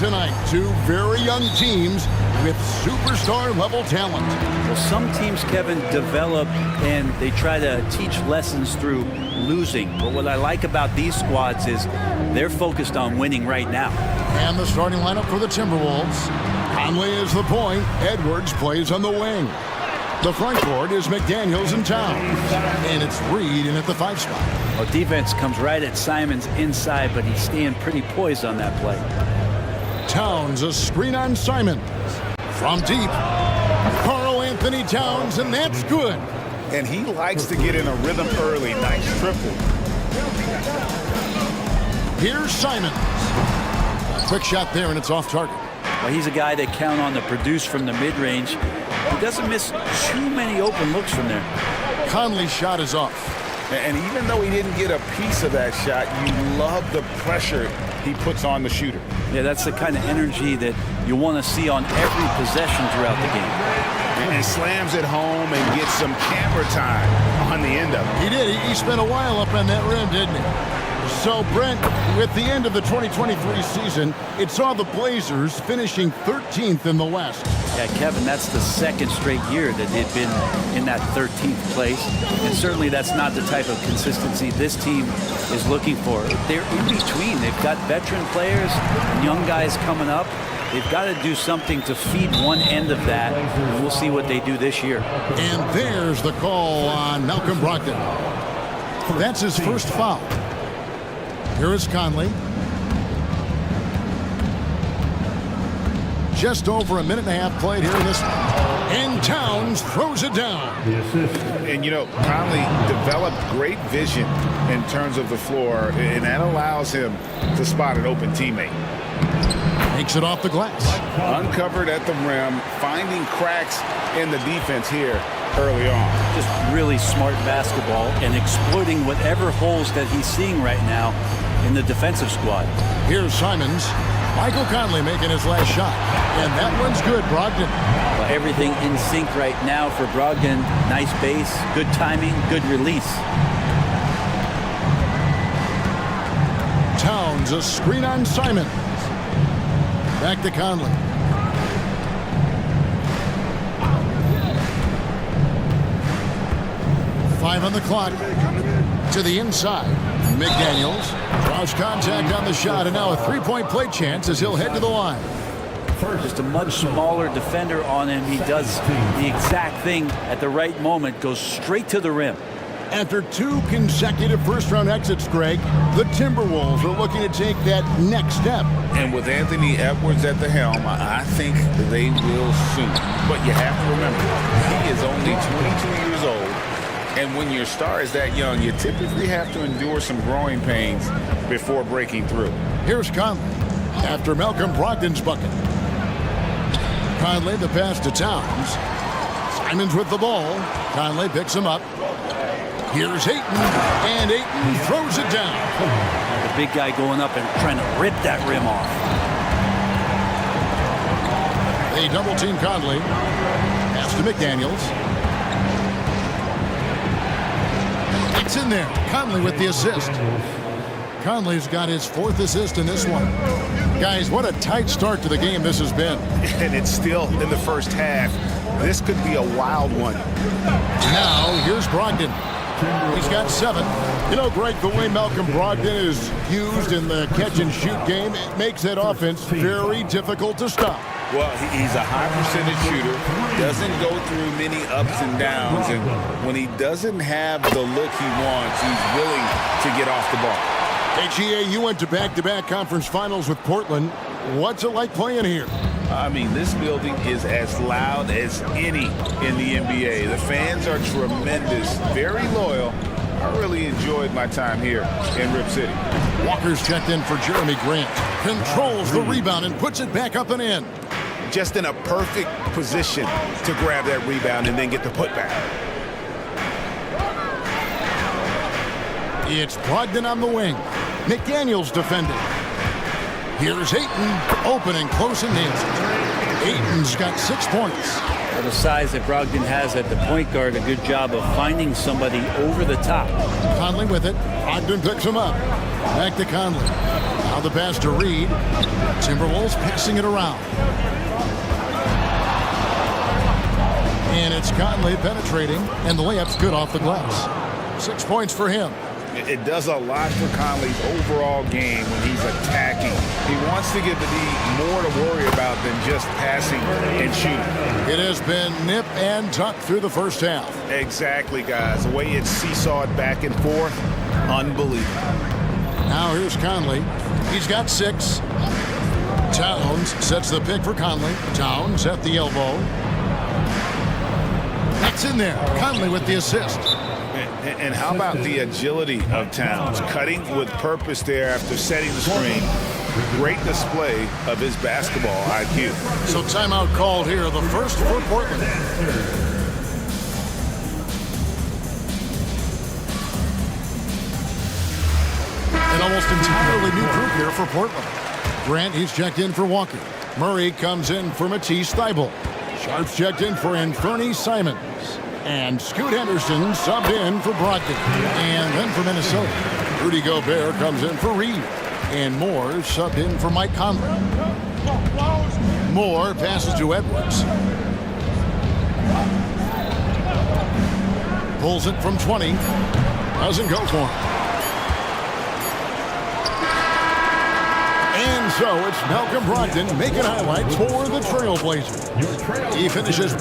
tonight. Two very young teams with superstar-level talent. Well, some teams, Kevin, develop and they try to teach lessons through losing. But what I like about these squads is they're focused on winning right now. And the starting lineup for the Timberwolves. Conley is the point. Edwards plays on the wing. The front court is McDaniels and Towns. And it's Reed in at the 5 spot. Well, defense comes right at Simons inside, but he's staying pretty poised on that play. Towns, a screen on Simons. From deep, Karl Anthony Towns, and that's good. And he likes to get in a rhythm early. Nice triple. Here's Simons. Quick shot there, and it's off target. Well, he's a guy they count on to produce from the mid-range. He doesn't miss too many open looks from there. Conley's shot is off. And even though he didn't get a piece of that shot, you love the pressure he puts on the shooter. Yeah, that's the kind of energy that you want to see on every possession throughout the game. And he slams it home and gets some camera time on the end of it. He did. He spent a while up on that rim, didn't he? So, Brent, with the end of the 2023 season, it saw the Blazers finishing 13th in the West. Yeah, Kevin, that's the second straight year that they've been in that 13th place. And certainly that's not the type of consistency this team is looking for. They're in between. They've got veteran players and young guys coming up. They've got to do something to feed one end of that, and we'll see what they do this year. And there's the call on Malcolm Brogdon. That's his first foul. Here is Conley. Just over a minute and a half played here in this one. And Towns throws it down. And, you know, Conley developed great vision in terms of the floor, and that allows him to spot an open teammate. Makes it off the glass. Uncovered at the rim, finding cracks in the defense here early on. Just really smart basketball and exploiting whatever holes that he's seeing right now in the defensive squad. Here's Simons. Michael Conley making his last shot. And that one's good, Brogdon. Well, everything in sync right now for Brogdon. Nice base, good timing, good release. Towns, a screen on Simons. Back to Conley. Five on the clock. To the inside. McDaniels draws contact on the shot, and now a three-point play chance as he'll head to the line. Just a much smaller defender on him. He does the exact thing at the right moment, goes straight to the rim. After two consecutive first-round exits, Greg, the Timberwolves are looking to take that next step. And with Anthony Edwards at the helm, I think they will soon. But you have to remember, he is only 22 years old. And when your star is that young, you typically have to endure some growing pains before breaking through. Here's Conley after Malcolm Brogdon's bucket. Conley the pass to Towns. Simons with the ball. Conley picks him up. Here's Ayton, and Ayton throws it down. The big guy going up and trying to rip that rim off. They double-team Conley. Pass to McDaniels. It's in there. Conley with the assist. Conley's got his fourth assist in this one. Guys, what a tight start to the game this has been. And it's still in the first half. This could be a wild one. Now, here's Brogdon. He's got 7. You know, Greg, the way Malcolm Brogdon is used in the catch-and-shoot game, it makes that offense very difficult to stop. Well, he's a high percentage shooter, doesn't go through many ups and downs, and when he doesn't have the look he wants, he's willing to get off the ball. Hey, GA, you went to back-to-back conference finals with Portland. What's it like playing here? I mean, this building is as loud as any in the NBA. The fans are tremendous, very loyal. I really enjoyed my time here in Rip City. Walker's checked in for Jeremy Grant. Controls the rebound and puts it back up and in. Just in a perfect position to grab that rebound and then get the putback. It's Brogdon on the wing. McDaniels defending. Here's Ayton, open and close and nails it. Ayton's got 6 points. The size that Brogdon has at the point guard, a good job of finding somebody over the top. Conley with it. Brogdon picks him up. Back to Conley. Now the pass to Reed. Timberwolves passing it around. And it's Conley penetrating, and the layup's good off the glass. 6 points for him. It does a lot for Conley's overall game when he's attacking. He wants to give the D more to worry about than just passing and shooting. It has been nip and tuck through the first half. Exactly, guys. The way it's seesawed back and forth, unbelievable. Now here's Conley. He's got 6. Towns sets the pick for Conley. Towns at the elbow. That's in there. Conley with the assist. And how about the agility of Towns? Cutting with purpose there after setting the screen. Great display of his basketball IQ. So timeout called here, the first for Portland. An almost entirely new group here for Portland. Grant, he's checked in for Walker. Murray comes in for Matisse Thybulle. Sharp's checked in for Anthony Simons. And Scoot Henderson subbed in for Brogdon. And then for Minnesota, Rudy Gobert comes in for Reed. And Moore subbed in for Mike Conley. Moore passes to Edwards. Pulls it from 20. Doesn't go for him. And so it's Malcolm Brogdon making highlights for the Trailblazers. He finishes.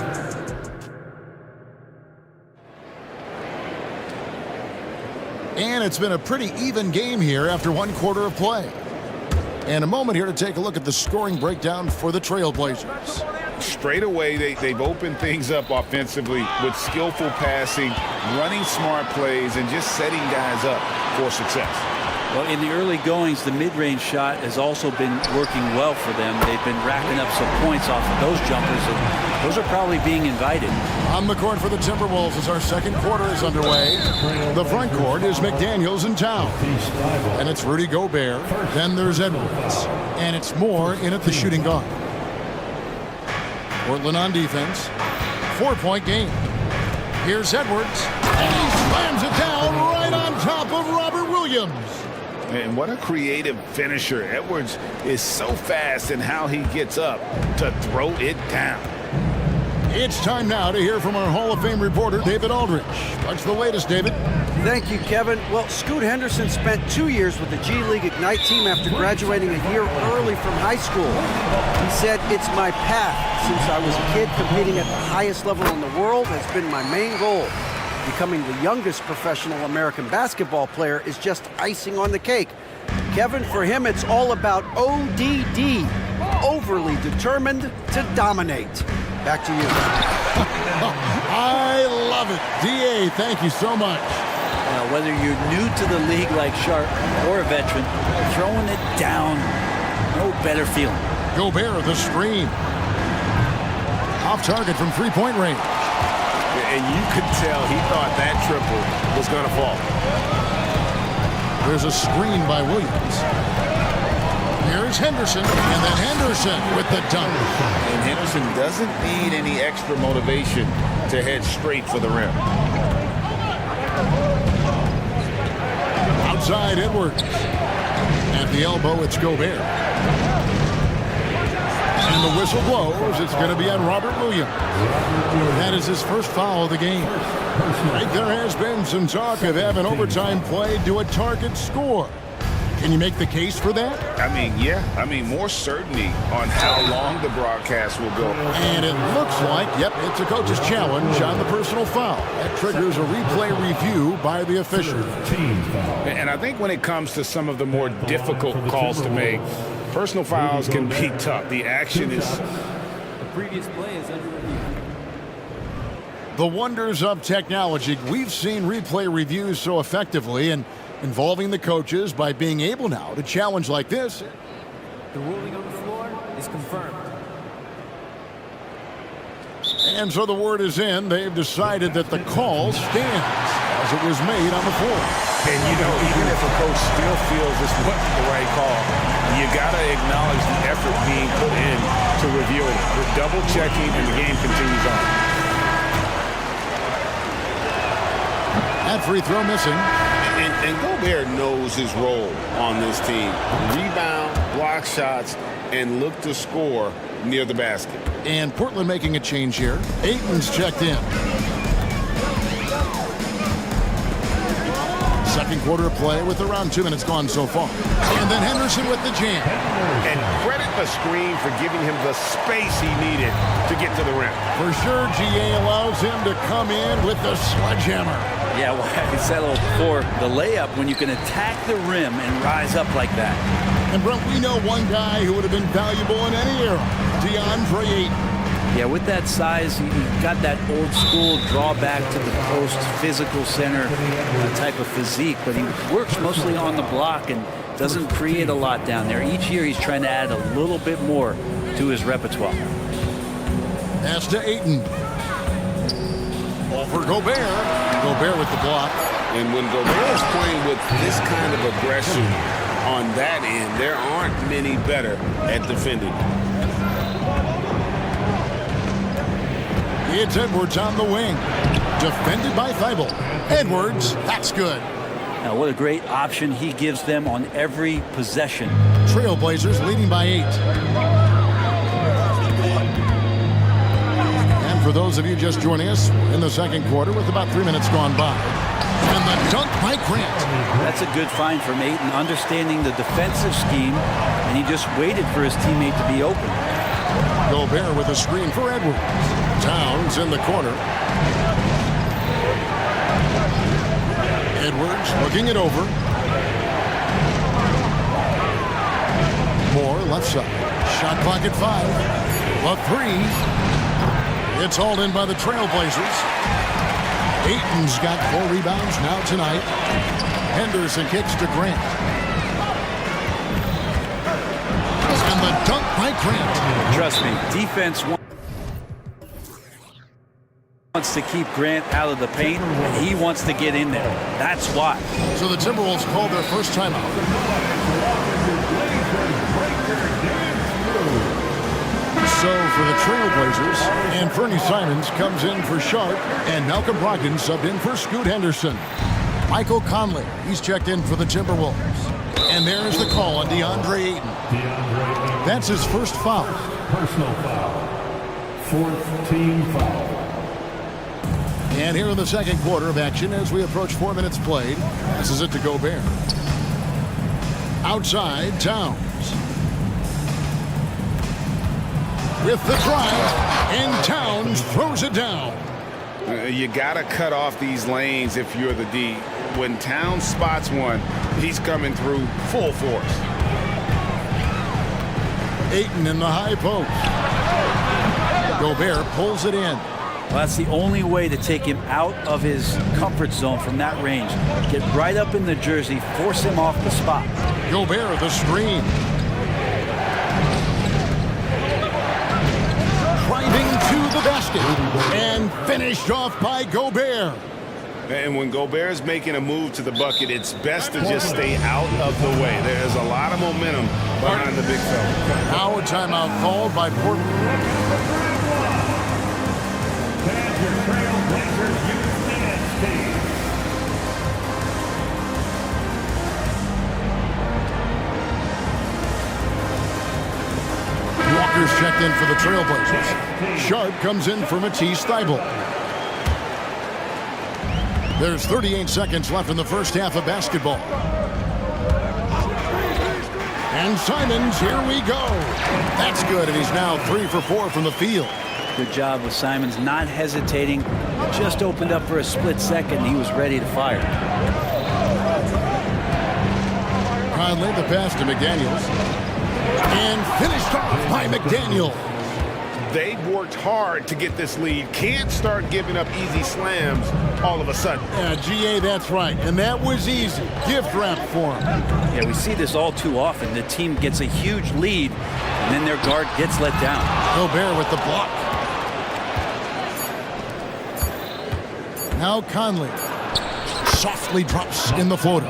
And it's been a pretty even game here after one quarter of play. And a moment here to take a look at the scoring breakdown for the Trailblazers. Straight away, they've opened things up offensively with skillful passing, running smart plays, and just setting guys up for success. Well, in the early goings, the mid-range shot has also been working well for them. They've been racking up some points off of those jumpers, and those are probably being invited. On the court for the Timberwolves as our second quarter is underway. The front court is McDaniels and Towns. And it's Rudy Gobert. Then there's Edwards. And it's Moore in at the shooting guard. Portland on defense. 4-point game. Here's Edwards. And he slams it down right on top of Robert Williams. And what a creative finisher. Edwards is so fast in how he gets up to throw it down. It's time now to hear from our Hall of Fame reporter, David Aldrich. What's the latest, David? Thank you, Kevin. Well, Scoot Henderson spent 2 years with the G League Ignite team after graduating a year early from high school. He said, "It's my path. Since I was a kid, competing at the highest level in the world has been my main goal. Becoming the youngest professional American basketball player is just icing on the cake." Kevin, for him, it's all about ODD, overly determined to dominate. Back to you. I love it. DA, thank you so much. Whether you're new to the league like Sharp or a veteran, throwing it down, no better feeling. Gobert, the screen. Off target from three-point range. And you could tell he thought that triple was going to fall. There's a screen by Williams. Here's Henderson, and then Henderson with the dunk. And Henderson doesn't need any extra motivation to head straight for the rim. Outside Edwards. At the elbow, it's Gobert. And the whistle blows. It's going to be on Robert Williams. That is his first foul of the game. Right, there has been some talk of having overtime play do a target score. Can you make the case for that? I mean, yeah. I mean, more certainty on how long the broadcast will go. And it looks like, yep, it's a coach's challenge on the personal foul. That triggers a replay review by the official. And I think when it comes to some of the more difficult calls to make, personal fouls can be tough. The action is... The previous play is under review. The wonders of technology. We've seen replay reviews so effectively and involving the coaches by being able now to challenge like this. The ruling on the floor is confirmed. And so the word is in. They've decided that the call stands as it was made on the floor. And, you know, even if a coach still feels this wasn't the right call, you got to acknowledge the effort being put in to review it. We're double-checking, and the game continues on. That free throw missing. And Gobert knows his role on this team. Rebound, block shots, and look to score near the basket. And Portland making a change here. Ayton's checked in. Second quarter of play with around 2 minutes gone so far. And then Henderson with the jam. And credit the screen for giving him the space he needed to get to the rim. For sure, GA allows him to come in with the sledgehammer. Yeah, well, I settled for the layup when you can attack the rim and rise up like that. And, Brent, we know one guy who would have been valuable in any era, DeAndre Ayton. Yeah, with that size, you got that old school drawback to the post, physical center type of physique, but he works mostly on the block and doesn't create a lot down there. Each year he's trying to add a little bit more to his repertoire. Pass to Ayton. Ball for Gobert. Gobert with the block. And when Gobert is playing with this kind of aggression on that end, there aren't many better at defending. It's Edwards on the wing. Defended by Thibault. Edwards, that's good. Now, what a great option he gives them on every possession. Trailblazers leading by 8. And for those of you just joining us, we're in the second quarter with about 3 minutes gone by. And the dunk by Grant. That's a good find from Ayton, understanding the defensive scheme, and he just waited for his teammate to be open. Gobert with a screen for Edwards. Towns in the corner. Edwards looking it over. Moore left side. Shot clock at 5. A 3. It's hauled in by the Trailblazers. Ayton's got 4 rebounds now tonight. Henderson kicks to Grant. And the dunk by Grant. Trust me, defense wants to keep Grant out of the paint, and he wants to get in there. That's why. So the Timberwolves called their first timeout. So for the Trailblazers, and Fernie Simons comes in for Sharp, and Malcolm Brogdon subbed in for Scoot Henderson. Michael Conley, he's checked in for the Timberwolves. And there's the call on DeAndre Ayton. That's his first foul. Personal foul. 4th team foul. And here in the second quarter of action as we approach 4 minutes played. This is it to Gobert. Outside, Towns. With the drive, and Towns throws it down. You got to cut off these lanes if you're the D. When Towns spots one, he's coming through full force. Ayton in the high post. Gobert pulls it in. Well, that's the only way to take him out of his comfort zone from that range. Get right up in the jersey, force him off the spot. Gobert, the screen. Driving to the basket. And finished off by Gobert. And when Gobert is making a move to the bucket, it's best to just stay out of the way. There's a lot of momentum behind the big fella. Now a timeout called by Portland. Walker's checked in for the Trailblazers. Sharp comes in for Matisse Thybulle. There's 38 seconds left in the first half of basketball. And Simons, here we go. That's good, and he's now 3 for 4 from the field. Good job with Simons, not hesitating. Just opened up for a split second. He was ready to fire. Conley, the pass to McDaniels. And finished off by McDaniel. They've worked hard to get this lead. Can't start giving up easy slams all of a sudden. Yeah, GA, that's right. And that was easy. Gift wrap for him. Yeah, we see this all too often. The team gets a huge lead, and then their guard gets let down. Gobert with the block. Now Conley softly drops in the floater.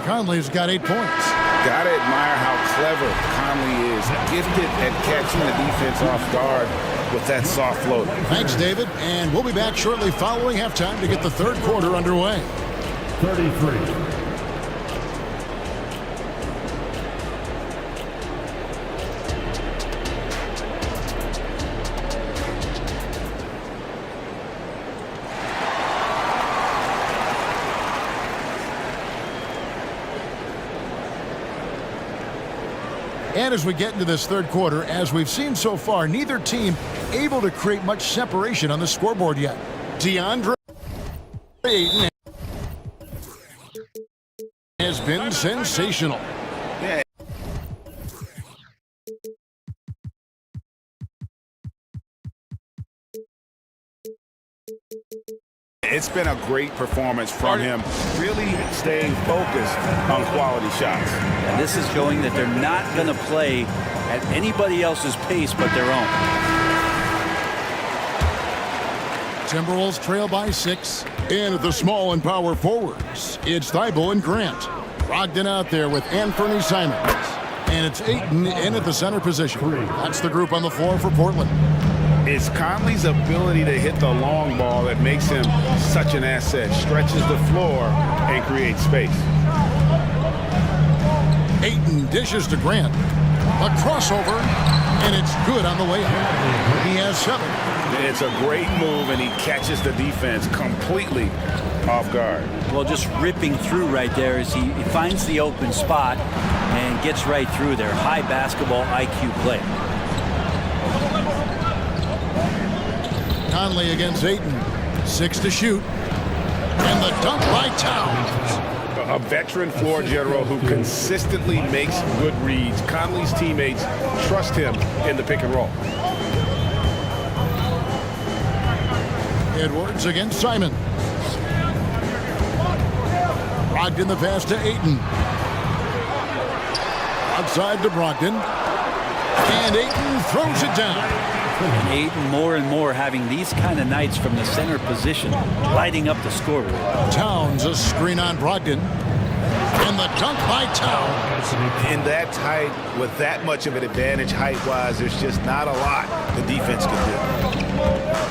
Conley's got 8 points. Gotta admire how clever Conley is. Gifted at catching the defense off guard with that soft float. Thanks, David. And we'll be back shortly following halftime to get the third quarter underway. 33. And as we get into this third quarter, as we've seen so far, neither team able to create much separation on the scoreboard yet. DeAndre Ayton has been sensational. Yeah. It's been a great performance from him, really staying focused on quality shots. And this is showing that they're not going to play at anybody else's pace but their own. Timberwolves trail by 6. In at the small and power forwards, it's Thibault and Grant. Brogdon out there with Anthony Simons. And it's Ayton in at the center position. That's the group on the floor for Portland. It's Conley's ability to hit the long ball that makes him such an asset. Stretches the floor and creates space. Ayton dishes to Grant. A crossover, and it's good on the way up. He has 7. It's a great move, and he catches the defense completely off guard. Well, just ripping through right there as he finds the open spot and gets right through there. High basketball IQ play. Conley against Ayton. 6 to shoot. And the dunk by Towns. A veteran floor general who consistently makes good reads. Conley's teammates trust him in the pick and roll. Edwards against Simon. Brogdon the pass to Ayton. Outside to Brogdon. And Ayton throws it down. And Ayton more and more having these kind of nights from the center position, lighting up the scoreboard. Towns a screen on Brogdon. And the dunk by Towns. In that height, with that much of an advantage height-wise, there's just not a lot the defense can do.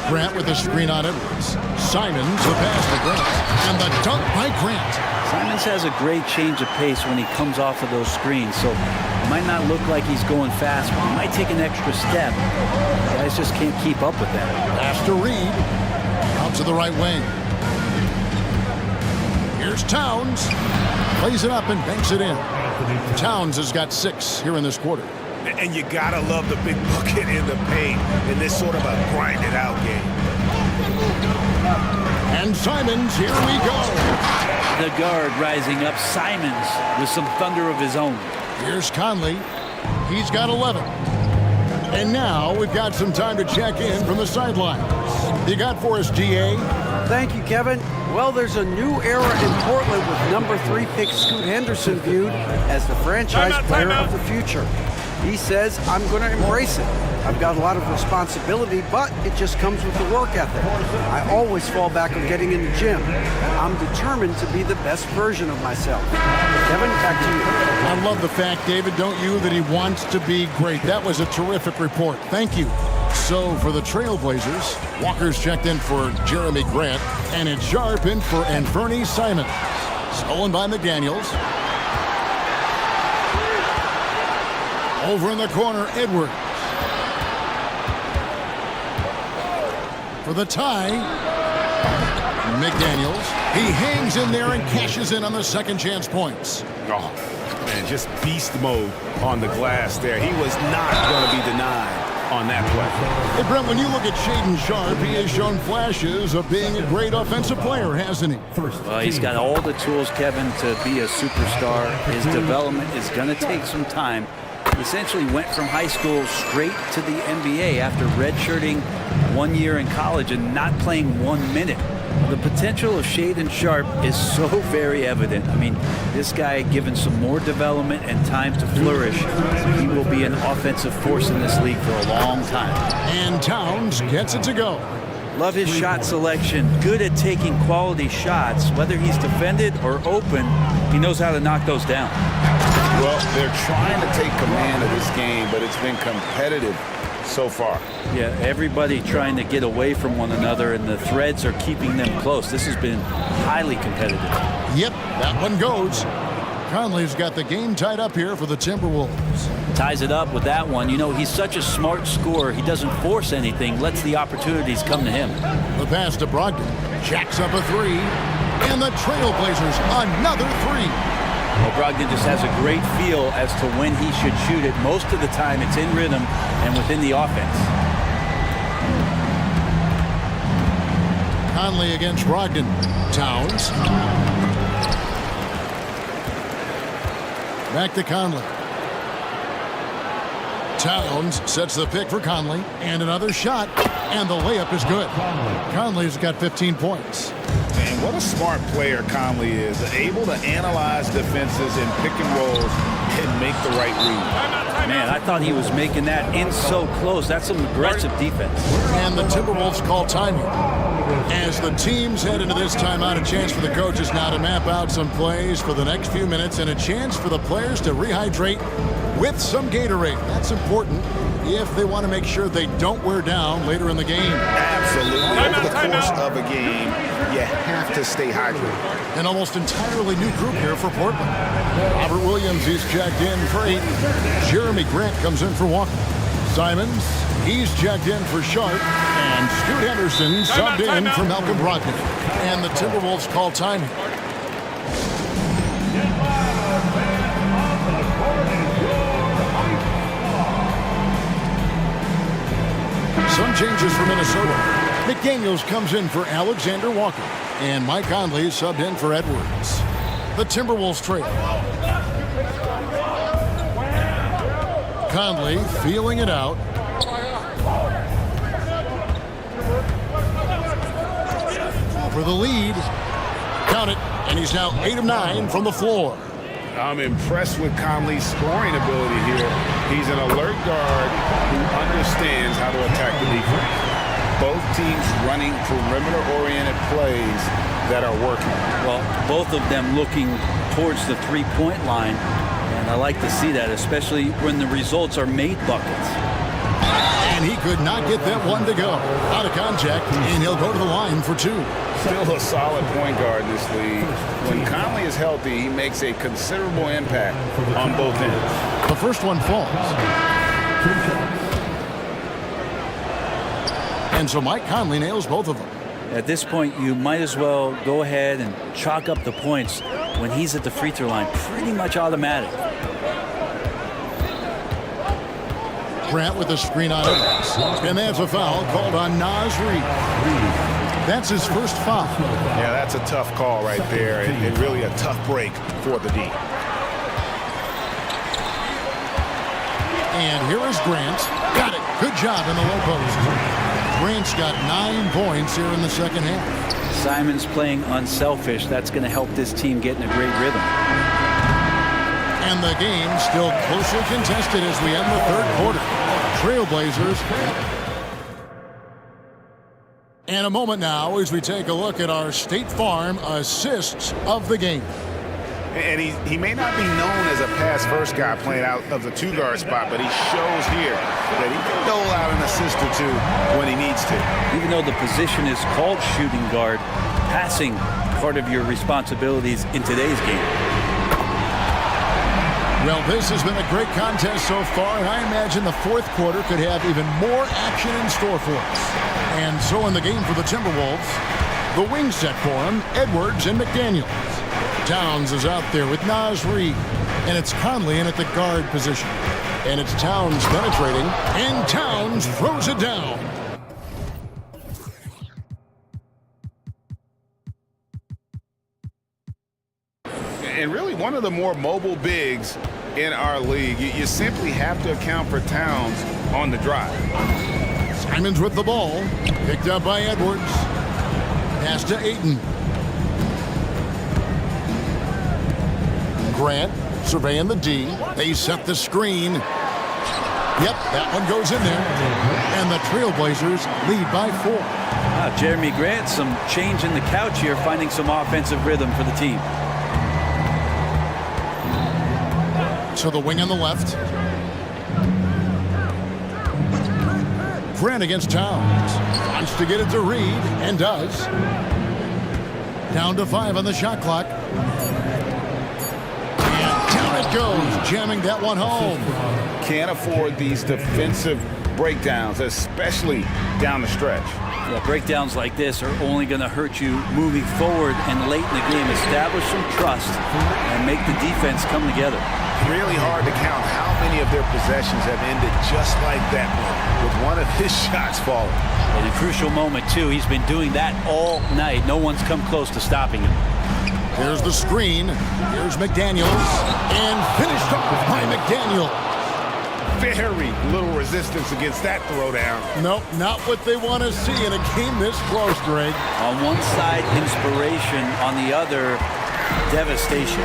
Grant with the screen on Edwards. Simons the pass to Grant. And the dunk by Grant. Simons has a great change of pace when he comes off of those screens, so it might not look like he's going fast, but he might take an extra step. Guys just can't keep up with that. Pass to Reed. Out to the right wing. Here's Towns. Plays it up and banks it in. Towns has got 6 here in this quarter. And you gotta love the big bucket in the paint in this sort of a grinded out game. And Simons, here we go. The guard rising up. Simons with some thunder of his own. Here's Conley. He's got 11. And now we've got some time to check in from the sidelines. You got for us, GA? Thank you, Kevin. Well, there's a new era in Portland with number 3 pick Scoot Henderson viewed as the franchise player of the future. He says, I'm going to embrace it. I've got a lot of responsibility, but it just comes with the work ethic. I always fall back on getting in the gym. I'm determined to be the best version of myself. Kevin, back to you. I love the fact, David, don't you, that he wants to be great. That was a terrific report. Thank you. So for the Trailblazers, Walker's checked in for Jeremy Grant, and it's Sharp in for Anthony Simons. Stolen by McDaniels. Over in the corner, Edwards. For the tie, McDaniels. He hangs in there and cashes in on the second chance points. Oh, man, just beast mode on the glass there. He was not going to be denied on that play. Hey, Brent, when you look at Shaedon Sharp, he has shown flashes of being a great offensive player, hasn't he? Well, he's got all the tools, Kevin, to be a superstar. His development is going to take some time. He essentially went from high school straight to the NBA after redshirting 1 year in college and not playing 1 minute. The potential of Shaedon Sharp is so very evident. I mean, this guy, given some more development and time to flourish, he will be an offensive force in this league for a long time. And Towns gets it to go. Love his shot selection. Good at taking quality shots. Whether he's defended or open, he knows how to knock those down. Well, they're trying to take command of this game, but it's been competitive so far. Yeah, everybody trying to get away from one another, and the threads are keeping them close. This has been highly competitive. Yep, that one goes. Conley's got the game tied up here for the Timberwolves. Ties it up with that one. You know, he's such a smart scorer. He doesn't force anything, lets the opportunities come to him. The pass to Brogdon. Jacks up a three. And the Trailblazers, another three. Well, Brogdon just has a great feel as to when he should shoot it. Most of the time, it's in rhythm and within the offense. Conley against Brogdon. Towns. Back to Conley. Towns sets the pick for Conley. And another shot. And the layup is good. Conley's got 15 points. And what a smart player Conley is. Able to analyze defenses and pick and rolls and make the right read. Man, I thought he was making that in so close. That's some aggressive defense. And the Timberwolves call time here. As the teams head into this timeout, a chance for the coaches now to map out some plays for the next few minutes and a chance for the players to rehydrate with some Gatorade. That's important if they want to make sure they don't wear down later in the game. Absolutely. Over the course of a game, you have to stay hydrated. An almost entirely new group here for Portland. Robert Williams, he's checked in for 8. Jeremy Grant comes in for Walker. Simons, he's checked in for Sharp. And Scoot Henderson subbed in for Malcolm Brogdon. And the Timberwolves call time here. Some changes for Minnesota. McDaniels comes in for Alexander Walker. And Mike Conley subbed in for Edwards. The Timberwolves trail. Conley feeling it out. For the lead. Count it. And he's now 8 of 9 from the floor. I'm impressed with Conley's scoring ability here. He's an alert guard who understands how to attack the defense. Both teams running perimeter-oriented plays that are working. Well, both of them looking towards the three-point line, and I like to see that, especially when the results are made buckets. And he could not get that one to go. Out of contact, and he'll go to the line for 2. Still a solid point guard in this league. When Conley is healthy, he makes a considerable impact on both ends. The first one falls. And so Mike Conley nails both of them. At this point, you might as well go ahead and chalk up the points when he's at the free throw line. Pretty much automatic. Grant with a screen on Edwards. And that's a foul called on Naz Reid. That's his first foul. Yeah, that's a tough call right there, and really a tough break for the D. And here is Grant. Got it. Good job in the low post. Grant's got 9 points here in the second half. Simon's playing unselfish. That's going to help this team get in a great rhythm. And the game still closely contested as we end the third quarter. Trailblazers. And a moment now as we take a look at our State Farm assists of the game. And he may not be known as a pass-first guy playing out of the 2-guard spot, but he shows here that he can dole out an assist or 2 when he needs to. Even though the position is called shooting guard, passing part of your responsibilities in today's game. Well, this has been a great contest so far, and I imagine the fourth quarter could have even more action in store for us. And so in the game for the Timberwolves, the wings set for them, Edwards and McDaniels. Towns is out there with Naz Reid, and it's Conley in at the guard position. And it's Towns penetrating, and Towns throws it down. And really one of the more mobile bigs in our league. You simply have to account for Towns on the drive. Simons with the ball, picked up by Edwards. Pass to Ayton. Grant surveying the D. They set the screen. Yep, that one goes in there. And the Trailblazers lead by 4. Wow, Jeremy Grant, some change in the couch here, finding some offensive rhythm for the team. To the wing on the left. Grant against Towns. Wants to get it to Reed, and does. Down to 5 on the shot clock. And down it goes, jamming that one home. Can't afford these defensive breakdowns, especially down the stretch. Yeah, breakdowns like this are only going to hurt you moving forward and late in the game. Establish some trust and make the defense come together. Really hard to count how many of their possessions have ended just like that one, with one of his shots falling. In a crucial moment, too. He's been doing that all night. No one's come close to stopping him. Here's the screen. Here's McDaniels. And finished off by McDaniel. Very little resistance against that throwdown. Nope, not what they want to see in a game this close, Greg. On one side, inspiration. On the other, devastation.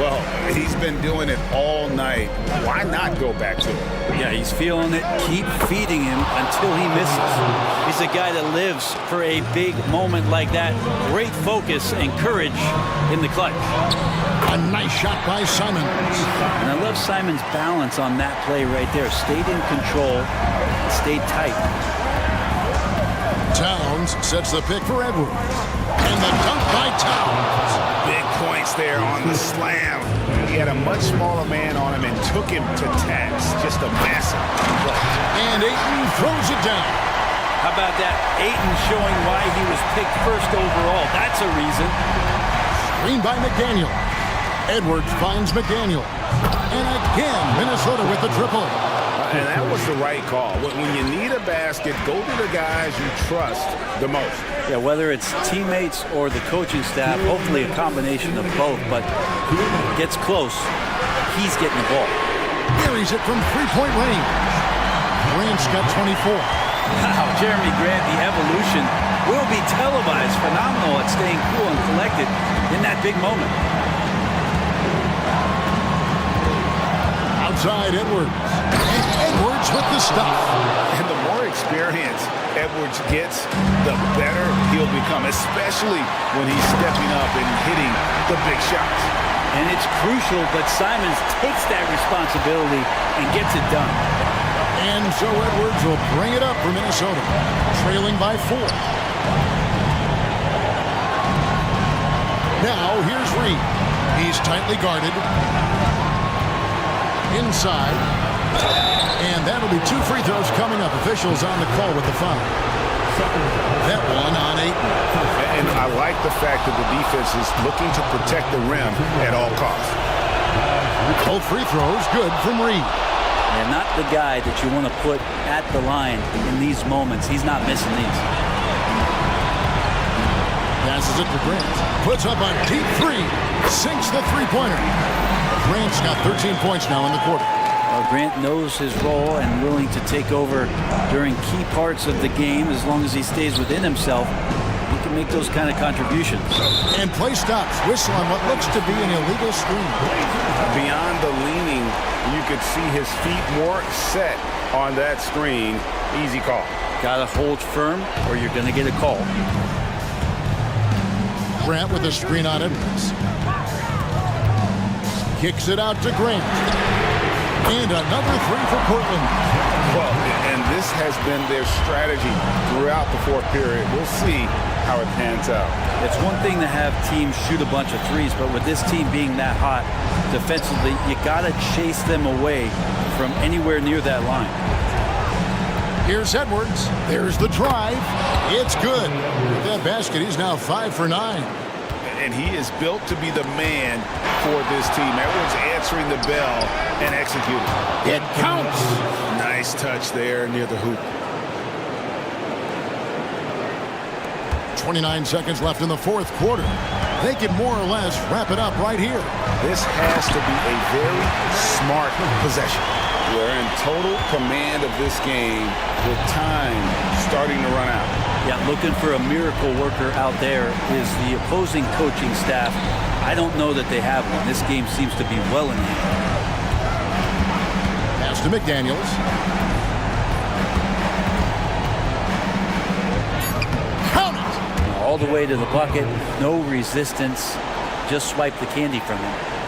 Well, he's been doing it all night. Why not go back to it? Yeah, he's feeling it. Keep feeding him until he misses. He's a guy that lives for a big moment like that. Great focus and courage in the clutch. A nice shot by Simons. And I love Simons' balance on that play right there. Stayed in control, stayed tight. Towns sets the pick for Edwards. And the dunk by Towns. Big points there on the slam. He had a much smaller man on him and took him to task. Just a massive play. And Ayton throws it down. How about that? Ayton showing why he was picked first overall. That's a reason. Screen by McDaniel. Edwards finds McDaniel. And again, Minnesota with the triple. And that was the right call. When you need a basket, go to the guys you trust the most. Yeah, whether it's teammates or the coaching staff, hopefully a combination of both, but gets close, he's getting the ball. Carries it from three-point range. Grant's got 24. Wow, Jeremy Grant, the evolution will be televised. Phenomenal at staying cool and collected in that big moment. Outside Edwards. And Edwards with the stuff. And the more experience Edwards gets, the better he'll become, especially when he's stepping up and hitting the big shots. And it's crucial, but Simons takes that responsibility and gets it done. And so Edwards will bring it up for Minnesota, trailing by 4. Now here's Reed. He's tightly guarded. Inside. And that'll be 2 free throws coming up. Officials on the call with the foul. That one on Ayton. And I like the fact that the defense is looking to protect the rim at all costs. Both free throws good from Reed. And not the guy that you want to put at the line in these moments. He's not missing these. Passes it to Grant. Puts up a deep 3. Sinks the three-pointer. Grant's got 13 points now in the quarter. Grant knows his role and willing to take over during key parts of the game. As long as he stays within himself, he can make those kind of contributions. And play stops. Whistle on what looks to be an illegal screen. Beyond the leaning, you could see his feet more set on that screen. Easy call. Got to hold firm or you're going to get a call. Grant with a screen on Edwards. Kicks it out to Grant. And another 3 for Portland. Well, and this has been their strategy throughout the fourth period. We'll see how it pans out. It's one thing to have teams shoot a bunch of threes, but with this team being that hot defensively, you got to chase them away from anywhere near that line. Here's Edwards. There's the drive. It's good. With that basket, he's now 5 for 9. And he is built to be the man for this team. Edwards answering the bell and executing. It counts. Nice touch there near the hoop. 29 seconds left in the fourth quarter. They can more or less wrap it up right here. This has to be a very smart possession. We're in total command of this game with time starting to run out. Yeah, looking for a miracle worker out there is the opposing coaching staff. I don't know that they have one. This game seems to be well in hand. Pass to McDaniels. all the way to the bucket, no resistance, just swipe the candy from him.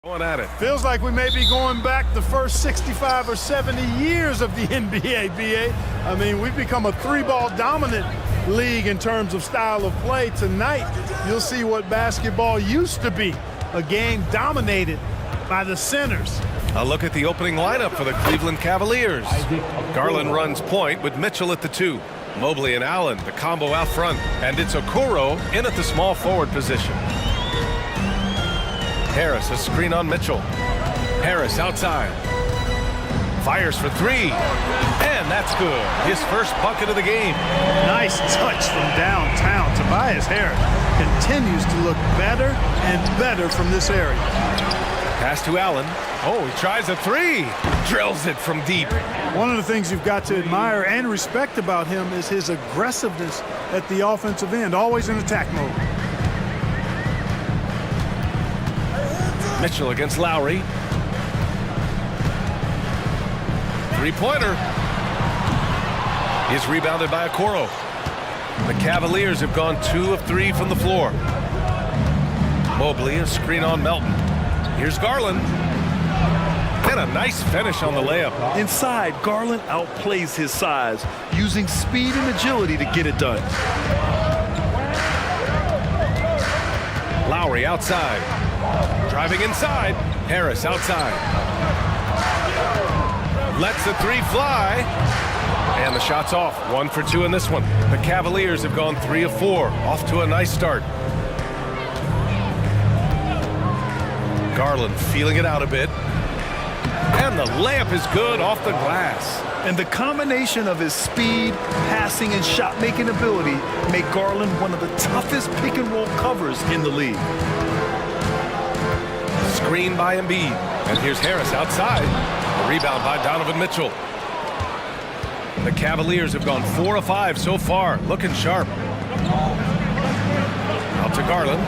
Going at it. Feels like we may be going back the first 65 or 70 years of the NBA, BA. I mean, we've become a three-ball dominant league in terms of style of play. Tonight, you'll see what basketball used to be, a game dominated by the centers. A look at the opening lineup for the Cleveland Cavaliers. Garland runs point with Mitchell at the 2. Mobley and Allen, the combo out front. And it's Okoro in at the small forward position. Harris, a screen on Mitchell. Harris outside. Fires for 3. And that's good. His first bucket of the game. Nice touch from downtown. Tobias Harris continues to look better and better from this area. Pass to Allen. Oh, he tries a 3. Drills it from deep. One of the things you've got to admire and respect about him is his aggressiveness at the offensive end, always in attack mode. Mitchell against Lowry. Three-pointer. Is rebounded by Okoro. The Cavaliers have gone 2 of 3 from the floor. Mobley, a screen on Melton. Here's Garland. And a nice finish on the layup. Inside, Garland outplays his size, using speed and agility to get it done. Lowry outside. Driving inside. Harris outside. Lets the 3 fly. And the shot's off. 1 for 2 in this one. The Cavaliers have gone 3 of 4. Off to a nice start. Garland feeling it out a bit. And the layup is good off the glass. And the combination of his speed, passing, and shot-making ability make Garland one of the toughest pick-and-roll covers in the league. Screen by Embiid. And here's Harris outside. A rebound by Donovan Mitchell. The Cavaliers have gone 4 of 5 so far. Looking sharp. Out to Garland.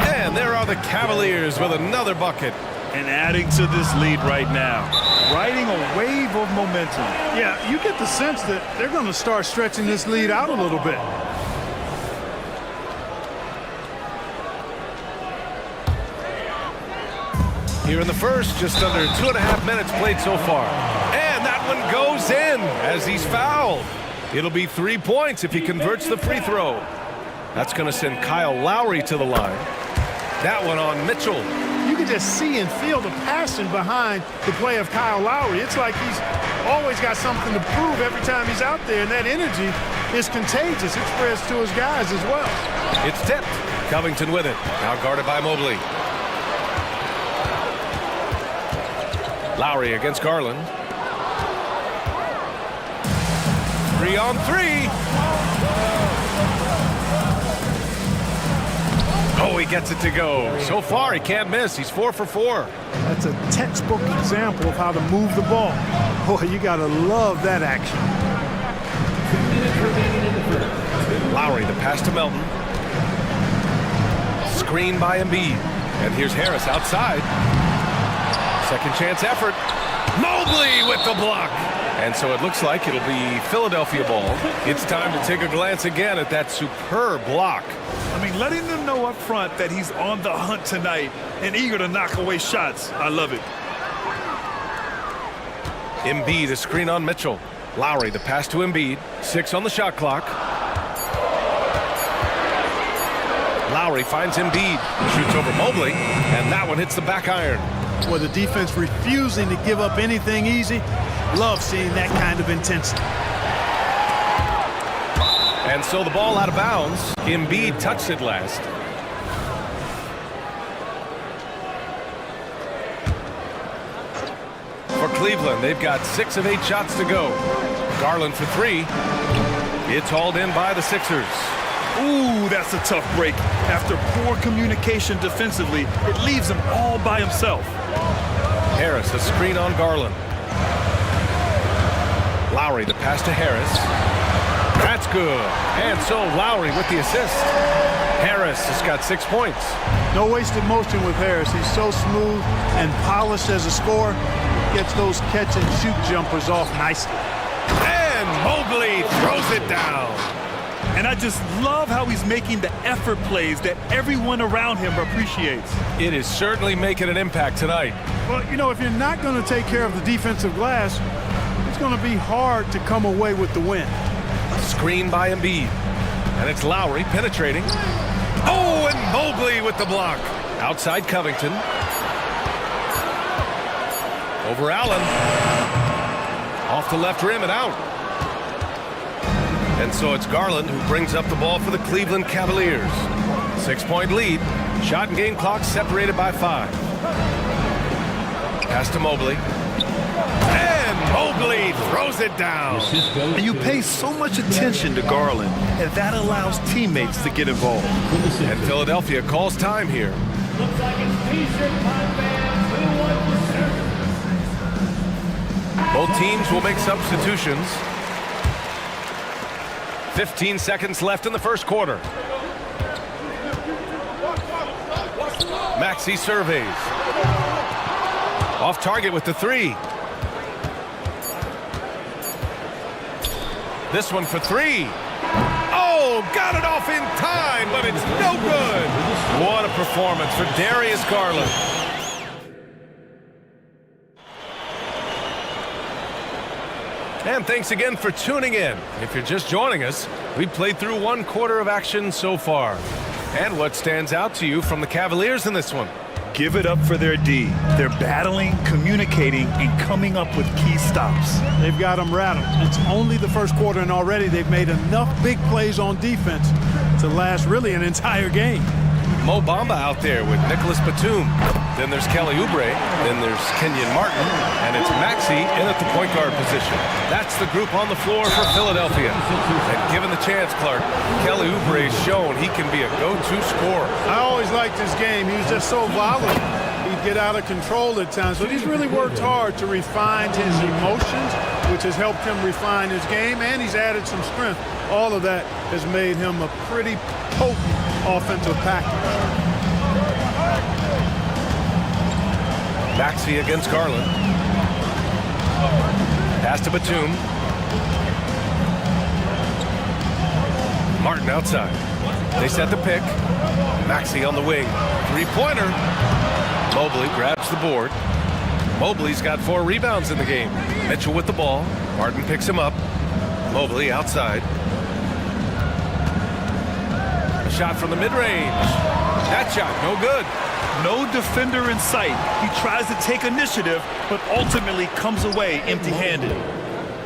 And there are the Cavaliers with another bucket. And adding to this lead right now. Riding a wave of momentum. Yeah, you get the sense that they're going to start stretching this lead out a little bit. Here in the first, just under 2.5 minutes played so far. And that one goes in as he's fouled. It'll be 3 points if he converts the free throw. That's going to send Kyle Lowry to the line. That one on Mitchell. You can just see and feel the passion behind the play of Kyle Lowry. It's like he's always got something to prove every time he's out there, and that energy is contagious. It spreads to his guys as well. It's tipped. Covington with it. Now guarded by Mobley. Lowry against Garland. 3 on 3. Oh, he gets it to go. So far, he can't miss. He's 4 for 4. That's a textbook example of how to move the ball. Boy, you got to love that action. Lowry, the pass to Melton. Screen by Embiid. And here's Harris outside. Second chance effort. Mobley with the block. And so it looks like it'll be Philadelphia ball. It's time to take a glance again at that superb block. I mean, letting them know up front that he's on the hunt tonight and eager to knock away shots. I love it. Embiid, a screen on Mitchell. Lowry, the pass to Embiid. 6 on the shot clock. Lowry finds Embiid. Shoots over Mobley. And that one hits the back iron. Boy, the defense refusing to give up anything easy. Love seeing that kind of intensity. And so the ball out of bounds. Embiid touched it last. For Cleveland, they've got 6 of 8 shots to go. Garland for 3. It's hauled in by the Sixers. Ooh, that's a tough break. After poor communication defensively, it leaves him all by himself. Harris, a screen on Garland. Lowry, the pass to Harris. That's good. And so Lowry with the assist. Harris has got 6 points. No wasted motion with Harris. He's so smooth and polished as a scorer. Gets those catch and shoot jumpers off nicely. And Mobley throws it down. And I just love how he's making the effort plays that everyone around him appreciates. It is certainly making an impact tonight. Well, you know, if you're not going to take care of the defensive glass, it's going to be hard to come away with the win. Screen by Embiid. And it's Lowry penetrating. Oh, and Mobley with the block. Outside Covington. Over Allen. Off the left rim and out. And so it's Garland who brings up the ball for the Cleveland Cavaliers. 6-point lead. Shot and game clock separated by 5. Pass to Mobley. And Mobley throws it down. And you pay so much attention to Garland, and that allows teammates to get involved. And Philadelphia calls time here. Looks like it's T-shirt time, fans. Who wants the shirt? Both teams will make substitutions. 15 seconds left in the first quarter. Maxey surveys. Off target with the 3. This one for 3. Oh, got it off in time, but it's no good. What a performance for Darius Garland. And thanks again for tuning in. If you're just joining us, we've played through 1 quarter of action so far. And what stands out to you from the Cavaliers in this one? Give it up for their D. They're battling, communicating, and coming up with key stops. They've got them rattled. It's only the first quarter, and already they've made enough big plays on defense to last really an entire game. Mo Bamba out there with Nicholas Batum. Then there's Kelly Oubre. Then there's Kenyon Martin. And it's Maxey in at the point guard position. That's the group on the floor for Philadelphia. And given the chance, Clark, Kelly Oubre's shown he can be a go-to scorer. I always liked his game. He was just so volatile. He'd get out of control at times. But he's really worked hard to refine his emotions, which has helped him refine his game. And he's added some strength. All of that has made him a pretty potent offensive package. Maxey against Garland. Pass to Batum. Martin outside. They set the pick. Maxey on the wing. 3-pointer. Mobley grabs the board. Mobley's got 4 rebounds in the game. Mitchell with the ball. Martin picks him up. Mobley outside. A shot from the mid-range. That shot, no good. No defender in sight. He tries to take initiative, but ultimately comes away empty-handed.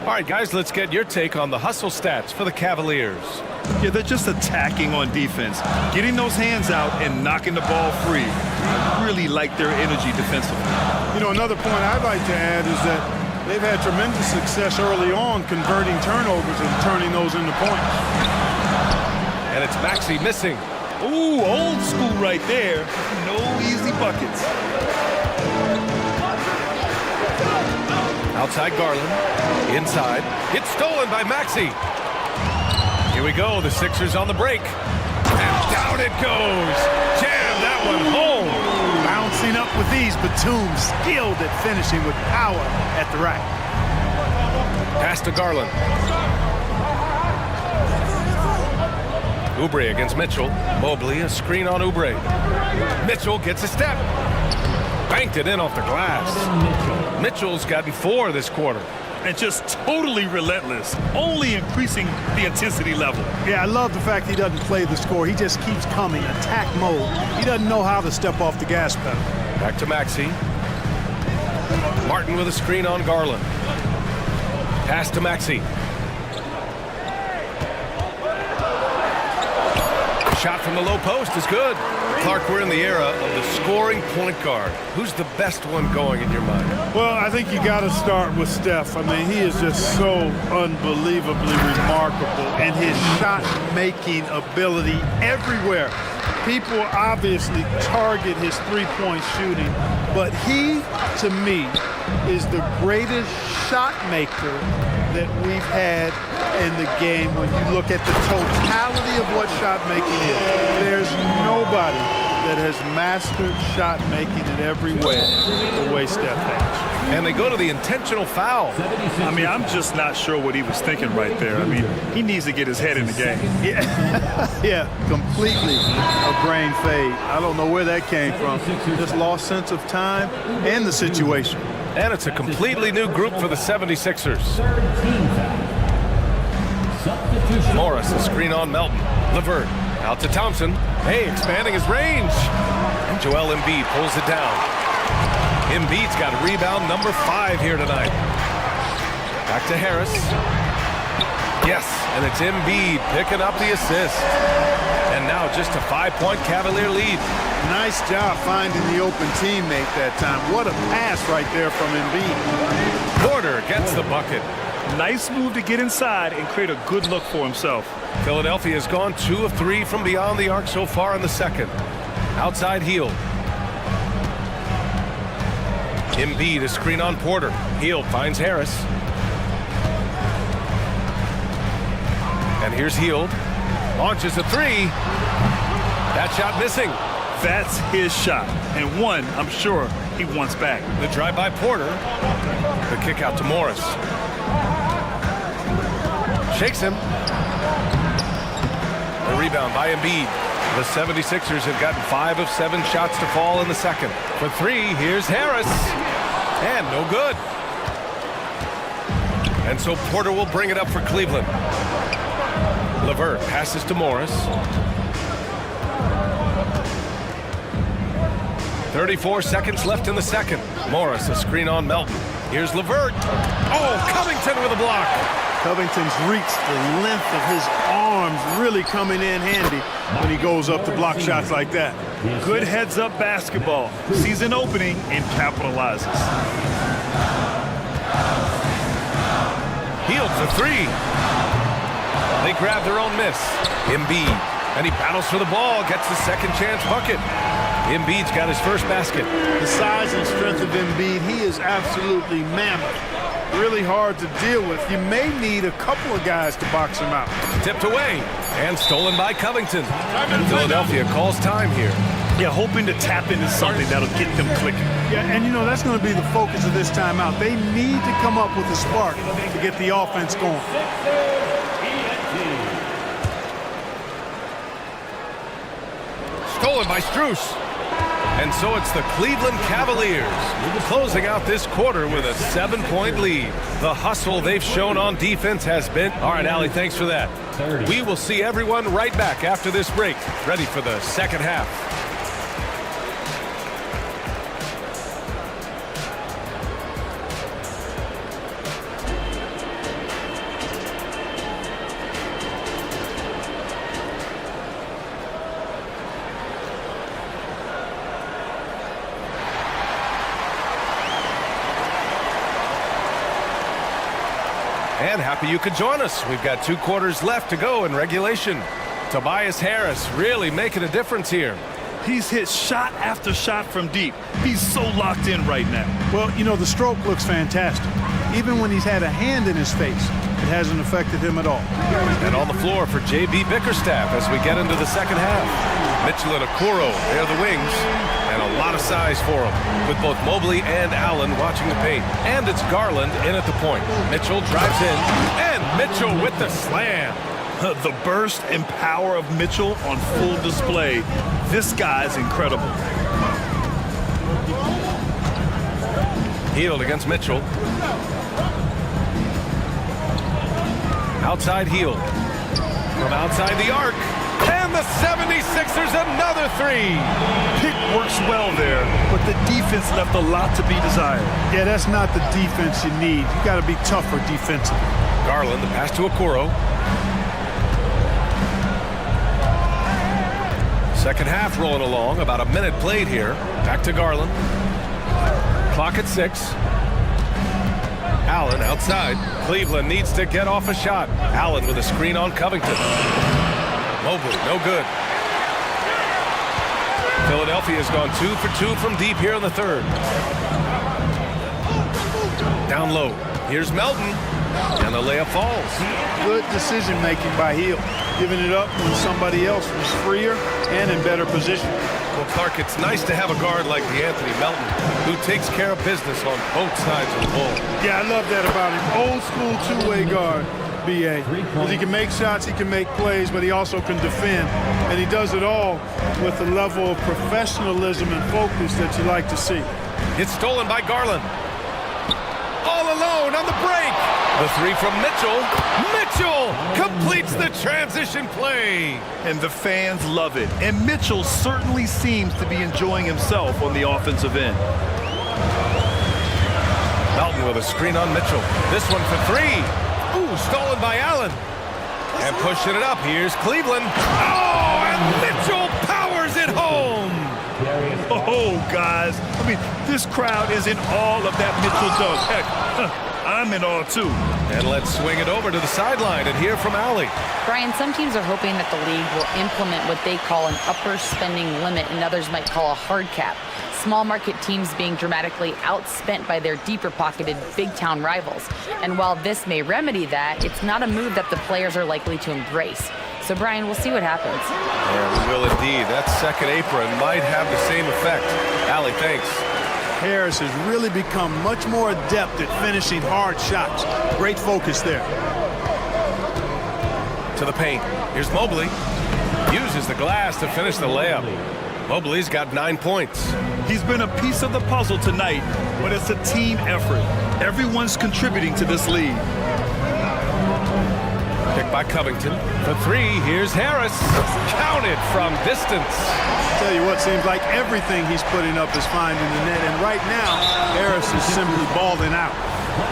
All right, guys, let's get your take on the hustle stats for the Cavaliers. Yeah, they're just attacking on defense, getting those hands out and knocking the ball free. I really like their energy defensively. You know, another point I'd like to add is that they've had tremendous success early on converting turnovers and turning those into points. And it's Maxey missing. Ooh, old school right there. No easy buckets. Outside Garland. Inside. It's stolen by Maxey. Here we go. The Sixers on the break. And down it goes. Jam that one home. Bouncing up with ease. Batum skilled at finishing with power at the rack. Pass to Garland. Oubre against Mitchell. Mobley, a screen on Oubre. Mitchell gets a step. Banked it in off the glass. Mitchell's gotten 4 this quarter. And just totally relentless, only increasing the intensity level. Yeah, I love the fact he doesn't play the score. He just keeps coming, attack mode. He doesn't know how to step off the gas pedal. Back to Maxey. Martin with a screen on Garland. Pass to Maxey. Shot from the low post is good. Clark, we're in the era of the scoring point guard. Who's the best one going in your mind? Well, I think you got to start with Steph. I mean, he is just so unbelievably remarkable in his shot-making ability everywhere. People obviously target his three-point shooting, but he, to me, is the greatest shot maker that we've had in the game when you look at the totality of what shot making is. There's nobody that has mastered shot making in every way the way Steph has. And they go to the intentional foul. I mean, I'm just not sure what he was thinking right there. I mean, he needs to get his head in the game. Yeah, completely a brain fade. I don't know where that came from. Just lost sense of time and the situation. And it's a completely new group for the 76ers. Morris, a screen on Melton. LeVert, out to Thompson. Hey, expanding his range. And Joel Embiid pulls it down. Embiid's got rebound number 5 here tonight. Back to Harris. Yes, and it's Embiid picking up the assist. And now just a 5-point Cavalier lead. Nice job finding the open teammate that time. What a pass right there from Embiid. Porter gets the bucket. Nice move to get inside and create a good look for himself. Philadelphia has gone 2 of 3 from beyond the arc so far in the second. Outside Hield. Embiid, a screen on Porter. Hield finds Harris. And here's Hield. Launches a 3. That shot missing. That's his shot. And one, I'm sure, he wants back. The drive by Porter. The kick out to Morris. Shakes him. The rebound by Embiid. The 76ers have gotten 5 of 7 shots to fall in the second. For 3, here's Harris. And no good. And so Porter will bring it up for Cleveland. LeVert passes to Morris. 34 seconds left in the second. Morris, a screen on Melton. Here's LeVert. Oh, Covington with a block. Covington's reach, the length of his arms really coming in handy when he goes up to block shots like that. Good heads-up basketball. Sees an opening and capitalizes. Hield for 3. They grab their own miss. Embiid, and he battles for the ball, gets the second chance bucket. Embiid's got his first basket. The size and strength of Embiid, he is absolutely mammoth. Really hard to deal with. You may need a couple of guys to box him out. Tipped away and stolen by Covington. Philadelphia calls time here. Yeah, hoping to tap into something that'll get them clicking. Yeah, and you know, that's going to be the focus of this timeout. They need to come up with a spark to get the offense going. Stolen by Strus. And so it's the Cleveland Cavaliers closing out this quarter with a 7-point lead. The hustle they've shown on defense has been... All right, Allie, thanks for that. We will see everyone right back after this break, ready for the second half. And happy you could join us. We've got 2 quarters left to go in regulation. Tobias Harris really making a difference here. He's hit shot after shot from deep. He's so locked in right now. Well, you know, the stroke looks fantastic. Even when he's had a hand in his face, it hasn't affected him at all. And on the floor for J.B. Bickerstaff as we get into the second half. Mitchell and Okoro, they're the wings. And a lot of size for them, with both Mobley and Allen watching the paint. And it's Garland in at the point. Mitchell drives in, and Mitchell with the slam. The burst and power of Mitchell on full display. This guy's incredible. Hield against Mitchell. Outside Hield. From outside the arc. And the 76ers another 3. Pick works well there, but the defense left a lot to be desired. Yeah, that's not the defense you need. You got to be tougher defensively. Garland, the pass to Okoro. Second half rolling along, about a minute played here. Back to Garland. Clock at 6. Allen outside. Cleveland needs to get off a shot. Allen with a screen on Covington. Mobley, no good. Philadelphia has gone 2 for 2 from deep here in the third. Down low. Here's Melton. And the layup falls. Good decision making by Hield. Giving it up when somebody else was freer and in better position. Well, Clark, it's nice to have a guard like Anthony Melton who takes care of business on both sides of the ball. Yeah, I love that about him. Old school two-way guard, B.A. Because he can make shots, he can make plays, but he also can defend. And he does it all with a level of professionalism and focus that you like to see. It's stolen by Garland. All alone on the break. The three from Mitchell. Mitchell completes the transition play. And the fans love it. And Mitchell certainly seems to be enjoying himself on the offensive end. Melton with a screen on Mitchell. This one for three. Ooh, stolen by Allen. And pushing it up. Here's Cleveland. Oh, and Mitchell powers it home. Oh, guys. I mean, this crowd is in awe of that Mitchell dunk. Heck, I'm in awe, too. And let's swing it over to the sideline and hear from Allie. Brian, some teams are hoping that the league will implement what they call an upper spending limit and others might call a hard cap. Small market teams being dramatically outspent by their deeper pocketed big town rivals. And while this may remedy that, it's not a move that the players are likely to embrace. So Brian, we'll see what happens. Yeah, we will indeed. That second apron might have the same effect. Allie, thanks. Harris has really become much more adept at finishing hard shots. Great focus there. To the paint. Here's Mobley. Uses the glass to finish the layup. Mobley's got 9 points. He's been a piece of the puzzle tonight, but it's a team effort. Everyone's contributing to this lead. Picked by Covington. For three, here's Harris. Counted from distance. Tell you what, seems like everything he's putting up is finding the net, and right now, Harris is simply balling out.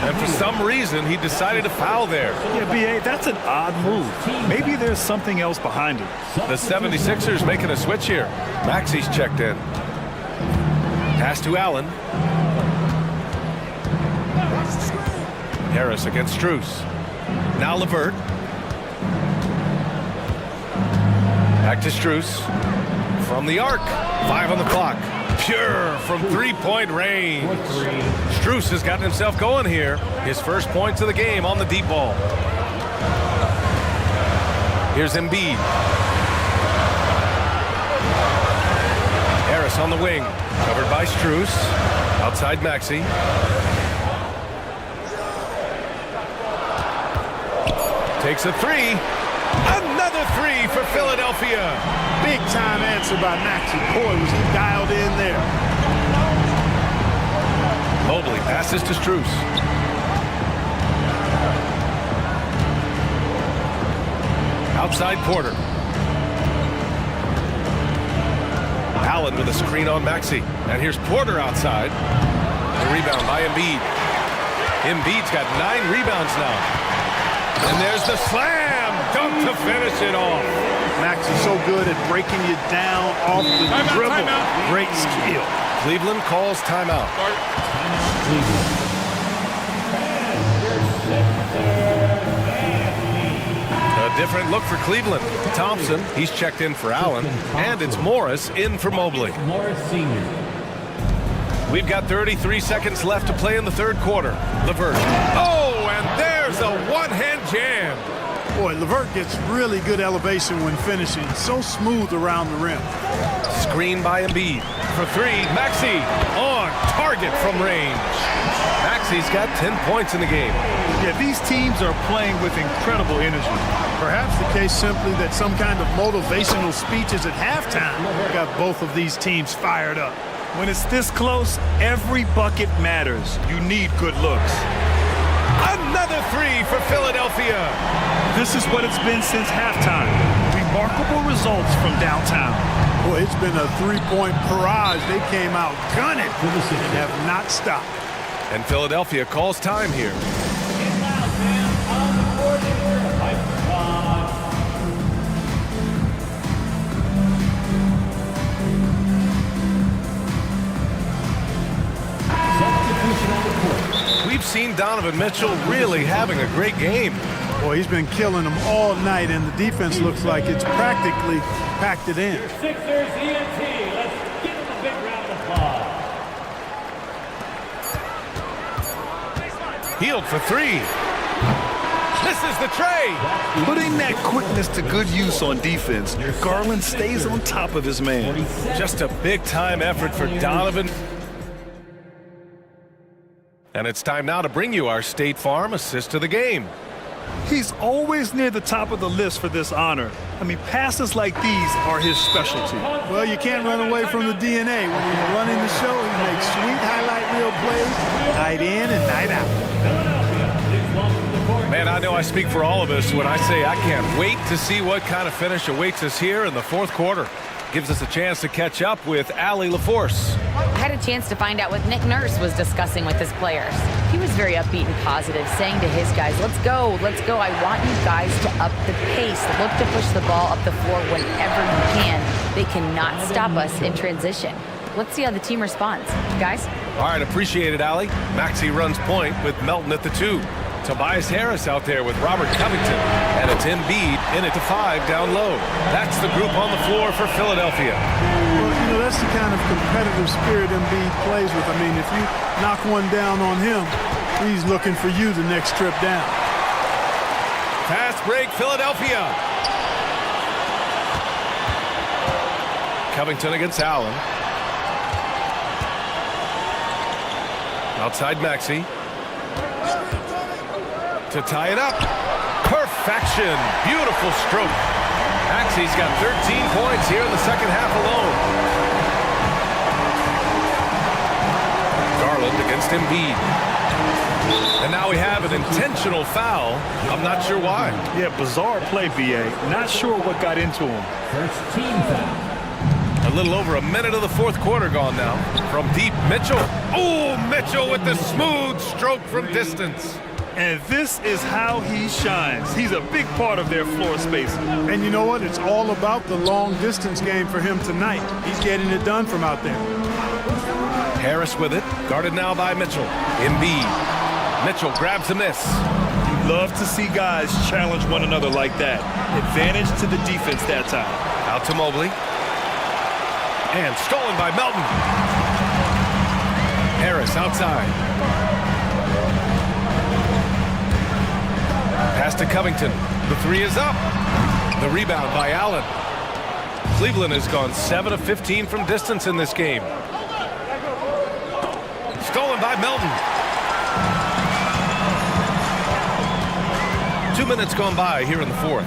And for some reason, he decided to foul there. Yeah, B.A., that's an odd move. Maybe there's something else behind it. The 76ers making a switch here. Maxi's checked in. Pass to Allen. Harris against Strus. Now LeVert. Back to Strus. From the arc. 5 on the clock. Pure from three-point range. Strus has gotten himself going here. His first points of the game on the deep ball. Here's Embiid. Harris on the wing. Covered by Strus. Outside Maxi. Takes a three. Another three for Philadelphia. Big time answer by Maxi. Boy, was he dialed in there. Mobley passes to Strus. Outside Porter. Allen with a screen on Maxi. And here's Porter outside. The rebound by Embiid. Embiid's got 9 rebounds now. And there's the slam dunk to finish it off. Max is so good at breaking you down off the dribble. Great skill. Cleveland calls timeout. A different look for Cleveland. Thompson, he's checked in for Allen. And it's Morris in for Mobley. Morris Sr. We've got 33 seconds left to play in the third quarter. LeVert. Oh, and there's a one-hand jam. Boy, LeVert gets really good elevation when finishing. So smooth around the rim. Screen by Embiid. For three, Maxi on target from range. Maxi's got 10 points in the game. Yeah, these teams are playing with incredible energy. Perhaps the case simply that some kind of motivational speeches at halftime got both of these teams fired up. When it's this close, every bucket matters. You need good looks. Another three for Philadelphia. This is what it's been since halftime. Remarkable results from downtown. Boy, it's been a three-point barrage. They came out gunning and have not stopped. And Philadelphia calls time here. We've seen Donovan Mitchell really having a great game. Boy, he's been killing them all night, and the defense looks like it's practically packed it in. Sixers ENT. Let's give them a big round of applause. Healed for three. Misses the trade. Putting that quickness to good use on defense, Garland stays on top of his man. Just a big-time effort for Donovan. And it's time now to bring you our State Farm assist of the game. He's always near the top of the list for this honor. I mean, passes like these are his specialty. Well, you can't run away from the DNA. When he's running the show, he makes sweet highlight reel plays, night in and night out. Man, I know I speak for all of us when I say I can't wait to see what kind of finish awaits us here in the fourth quarter. Gives us a chance to catch up with Allie LaForce. I had a chance to find out what Nick Nurse was discussing with his players. He was very upbeat and positive, saying to his guys, let's go. I want you guys to up the pace. Look to push the ball up the floor whenever you can. They cannot stop us in transition. Let's see how the team responds. Guys? All right, appreciate it, Allie. Maxey runs point with Melton at the 2. Tobias Harris out there with Robert Covington. And it's Embiid in it to 5 down low. That's the group on the floor for Philadelphia. Well, you know, that's the kind of competitive spirit Embiid plays with. I mean, if you knock one down on him, he's looking for you the next trip down. Fast break, Philadelphia. Covington against Allen. Outside Maxey. To tie it up. Perfection. Beautiful stroke. Maxey's got 13 points here in the second half alone. Garland against Embiid. And now we have an intentional foul. I'm not sure why. Yeah, bizarre play, BA. Not sure what got into him. First team foul. A little over a minute of the fourth quarter gone now. From deep, Mitchell. Oh, Mitchell with the smooth stroke from distance. And this is how he shines. He's a big part of their floor space. And you know what? It's all about the long distance game for him tonight. He's getting it done from out there. Harris with it. Guarded now by Mitchell. Embiid. Mitchell grabs a miss. You love to see guys challenge one another like that. Advantage to the defense that time. Out to Mobley. And stolen by Melton. Harris outside. Pass to Covington. The 3 is up. The rebound by Allen. Cleveland has gone 7 of 15 from distance in this game. Stolen by Melton. 2 minutes gone by here in the fourth.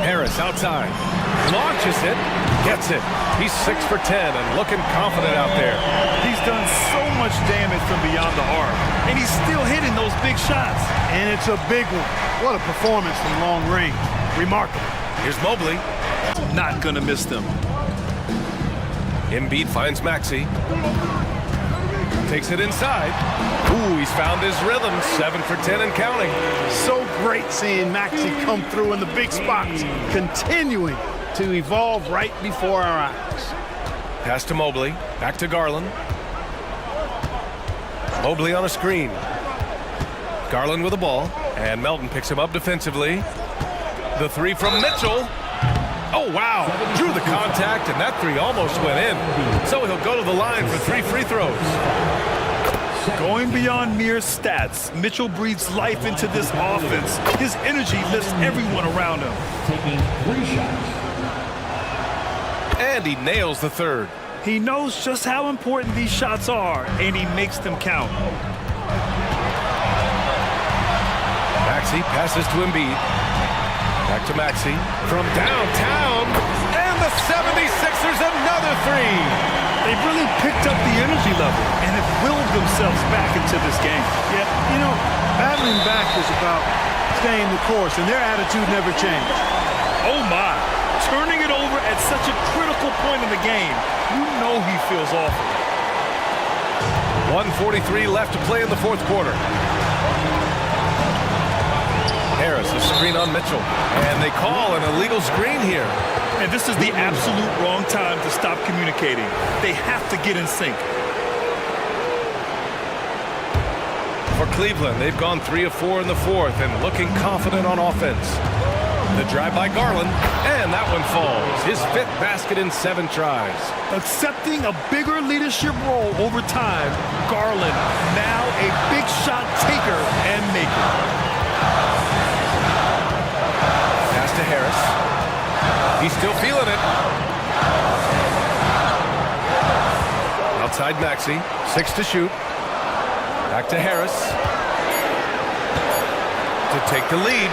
Harris outside. Launches it. Gets it. He's 6 for 10 and looking confident out there. He's done so much damage from beyond the arc. And he's still hitting those big shots. And it's a big one. What a performance from long range. Remarkable. Here's Mobley. Not gonna miss them. Embiid finds Maxey. Takes it inside. Ooh, he's found his rhythm. 7 for 10 and counting. So great seeing Maxey come through in the big spots. Continuing to evolve right before our eyes. Pass to Mobley. Back to Garland. Mobley on a screen. Garland with the ball. And Melton picks him up defensively. The 3 from Mitchell. Oh, wow. Drew the contact, and that 3 almost went in. So he'll go to the line for 3 free throws. Going beyond mere stats, Mitchell breathes life into this offense. His energy lifts everyone around him. Taking 3 shots. And he nails the 3rd. He knows just how important these shots are, and he makes them count. Maxey passes to Embiid. Back to Maxey from downtown. And the 76ers another 3. They've really picked up the energy level and have willed themselves back into this game. Yeah, you know, battling back is about staying the course, and their attitude never changed. Oh, my. Turning it over at such a critical point in the game. You know he feels awful. 1:43 left to play in the fourth quarter. Harris, a screen on Mitchell. And they call an illegal screen here. And this is the absolute wrong time to stop communicating. They have to get in sync. For Cleveland, they've gone 3 of 4 in the fourth and looking confident on offense. The drive by Garland, and that one falls. His 5th basket in 7 tries. Accepting a bigger leadership role over time, Garland, now a big shot taker and maker. Pass to Harris. He's still feeling it. Outside Maxey. 6 to shoot. Back to Harris. To take the lead.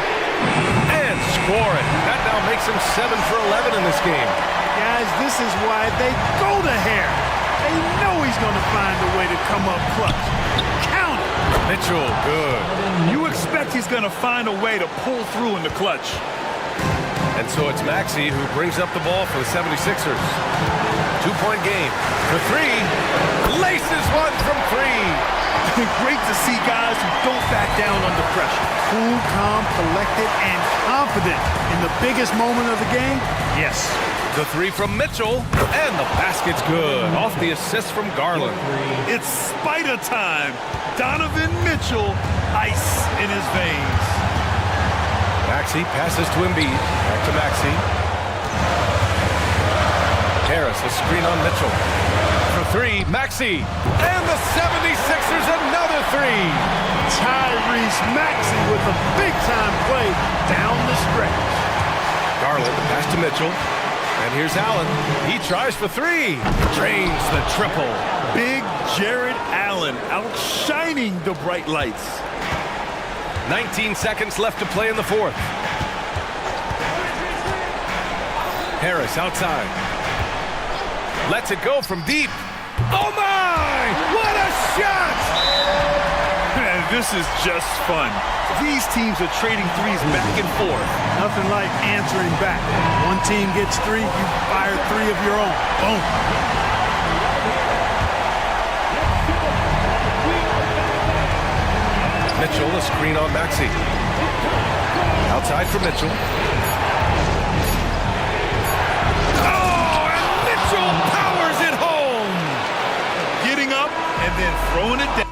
And score it. That now makes him 7 for 11 in this game. Guys, this is why they go to Harris. They know he's going to find a way to come up clutch. Count it. Mitchell, good. You expect he's going to find a way to pull through in the clutch. And so it's Maxey who brings up the ball for the 76ers. 2-point game. For three. Laces one from three. Great to see guys who don't back down under pressure. Cool, calm, collected, and confident in the biggest moment of the game. Yes. The three from Mitchell, and the basket's good. Off the assist from Garland. It's Spider time. Donovan Mitchell, ice in his veins. Maxey passes to Embiid. Back to Maxey. Harris, a screen on Mitchell. For three, Maxey. And the 76ers, another three. Tyrese Maxey with a big-time play down the stretch. Garland, the pass to Mitchell. And here's Allen. He tries for three. Drains the triple. Big Jared Allen outshining the bright lights. 19 seconds left to play in the fourth. Harris outside. Lets it go from deep. Oh my! What a shot! Man, this is just fun. These teams are trading threes back and forth. Nothing like answering back. One team gets three, you fire three of your own. Boom. Mitchell, a screen on Maxey. Outside for Mitchell. Oh, and Mitchell powers it home! Getting up and then throwing it down.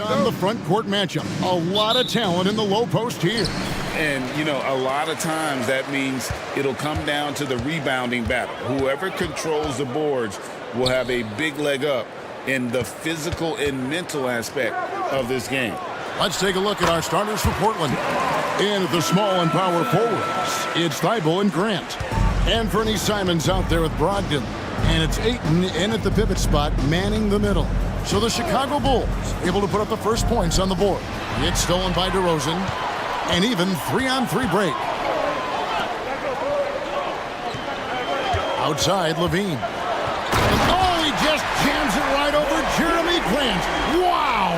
On the front court matchup, a lot of talent in the low post here. And, you know, a lot of times that means it'll come down to the rebounding battle. Whoever controls the boards will have a big leg up in the physical and mental aspect of this game. Let's take a look at our starters for Portland. In at the small and power forwards, it's Thibault and Grant. And Fernie Simons out there with Brogdon. And it's Ayton in at the pivot spot, manning the middle. So the Chicago Bulls able to put up the first points on the board. It's stolen by DeRozan. An even 3-on-3 break. Outside, Levine. Oh, he just jams it right over Jeremy Grant. Wow!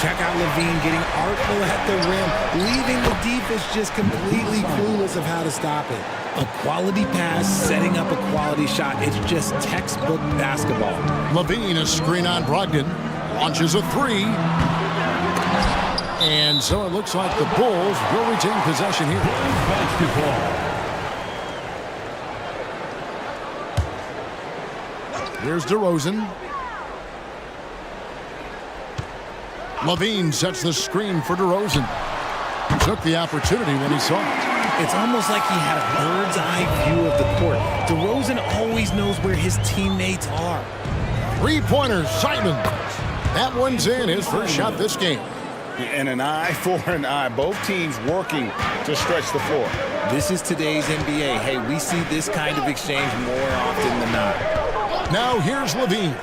Check out Levine getting artful at the rim, leaving the defense just completely clueless of how to stop it. A quality pass, setting up a quality shot. It's just textbook basketball. Levine, a screen on Brogdon, launches a three. And so it looks like the Bulls will retain possession here. Here's DeRozan. Levine sets the screen for DeRozan. He took the opportunity when he saw it. It's almost like he had a bird's eye view of the court. DeRozan always knows where his teammates are. Three-pointer, Simons. That one's in, his first shot this game. And an eye for an eye. Both teams working to stretch the floor. This is today's NBA. Hey, we see this kind of exchange more often than not. Now here's Levine.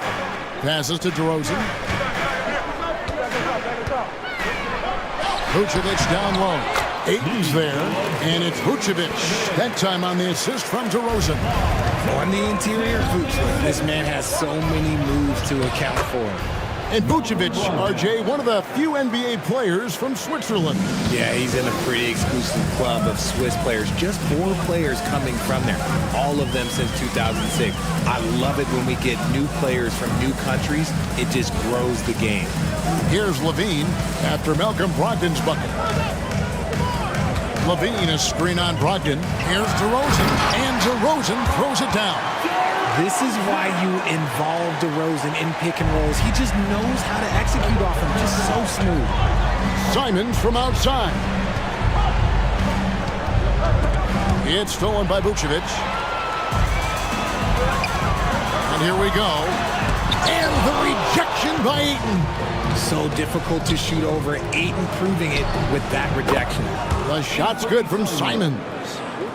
Passes to DeRozan. Vucevic down low. Ayton's there, and it's Vucevic. That time on the assist from DeRozan. On the interior, Vucevic. This man has so many moves to account for. And Vucevic, RJ, one of the few NBA players from Switzerland. Yeah, he's in a pretty exclusive club of Swiss players. Just 4 players coming from there. All of them since 2006. I love it when we get new players from new countries. It just grows the game. Here's Levine after Malcolm Brogdon's bucket. Levine, a screen on Brogdon. Here's DeRozan, and DeRozan throws it down. This is why you involve DeRozan in pick and rolls. He just knows how to execute off him, just so smooth. Simons from outside. It's stolen by Vucevic. And here we go. And the rejection by Ayton. So difficult to shoot over. Ayton proving it with that rejection. The shot's good from Simons.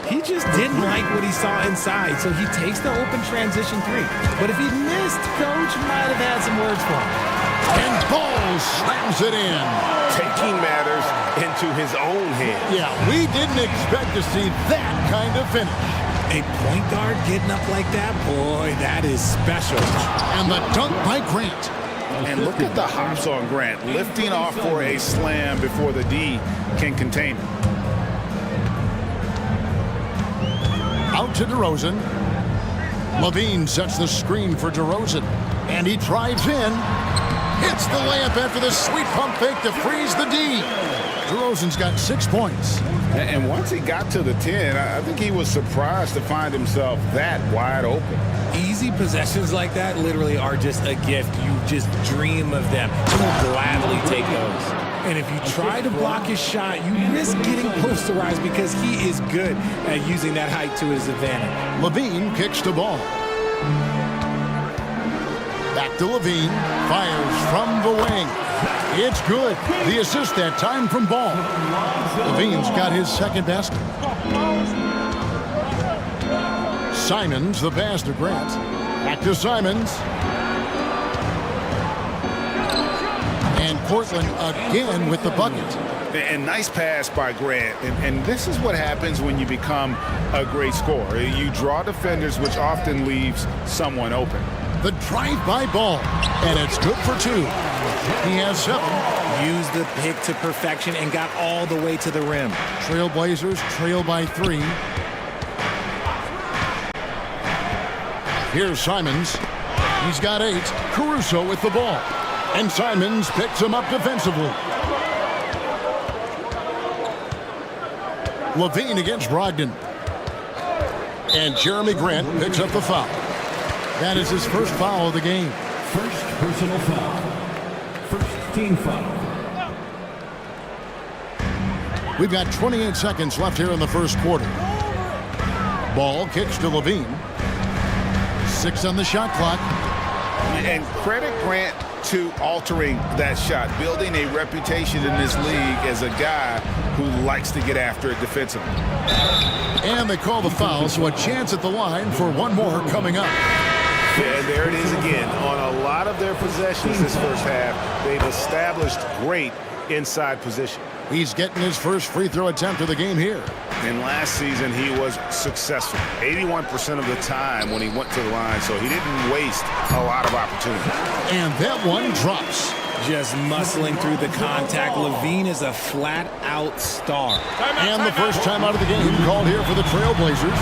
He just didn't like what he saw inside, so he takes the open transition three. But if he missed, Coach might have had some words for him. And Ball slams it in. Taking matters into his own hands. Yeah, we didn't expect to see that kind of finish. A point guard getting up like that, boy, that is special. And the dunk by Grant. And look at the hops on Grant, lifting off for a slam before the D can contain him. Out to DeRozan. Levine sets the screen for DeRozan. And he drives in. Hits the layup after the sweet pump fake to freeze the D. DeRozan's got 6 points. And once he got to the 10, I think he was surprised to find himself that wide open. Easy possessions like that literally are just a gift. You just dream of them. You'll gladly take those. And if you try to block his shot, you risk getting posterized because he is good at using that height to his advantage. Levine kicks the ball. Back to Levine. Fires from the wing. It's good. The assist that time from Ball. Levine's got his second basket. Simons, the pass to Grant. Back to Simons. And Portland again with the bucket. And nice pass by Grant. And this is what happens when you become a great scorer. You draw defenders, which often leaves someone open. The drive-by Ball. And it's good for 2. He has 7. Used the pick to perfection and got all the way to the rim. Trailblazers trail by 3. Here's Simons. He's got 8. Caruso with the ball. And Simons picks him up defensively. Levine against Brogdon. And Jeremy Grant picks up the foul. That is his first foul of the game. First personal foul. First team foul. We've got 28 seconds left here in the first quarter. Ball kicks to Levine. 6 on the shot clock. And credit Grant to altering that shot, building a reputation in this league as a guy who likes to get after it defensively. And they call the foul, so a chance at the line for one more coming up. And there it is again. On a lot of their possessions this first half, they've established great inside position. He's getting his first free throw attempt of the game here. And last season, he was successful 81% of the time when he went to the line, so he didn't waste a lot of opportunities. And that one drops. Just muscling through the contact. Levine is a flat-out star. And the first time out of the game called here for the Trailblazers.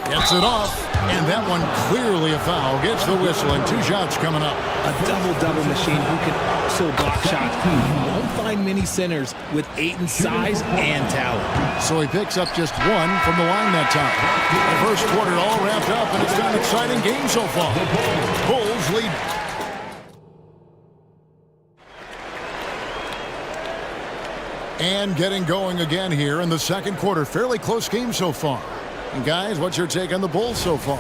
Gets it off, and that one clearly a foul. Gets the whistle, and 2 shots coming up. A double-double machine who can also block shots. You won't find many centers with Ayton's size and talent. So he picks up just 1 from the line that time. The first quarter all wrapped up, and it's been an exciting game so far. Bulls lead. And getting going again here in the second quarter. Fairly close game so far. And guys, what's your take on the Bulls so far?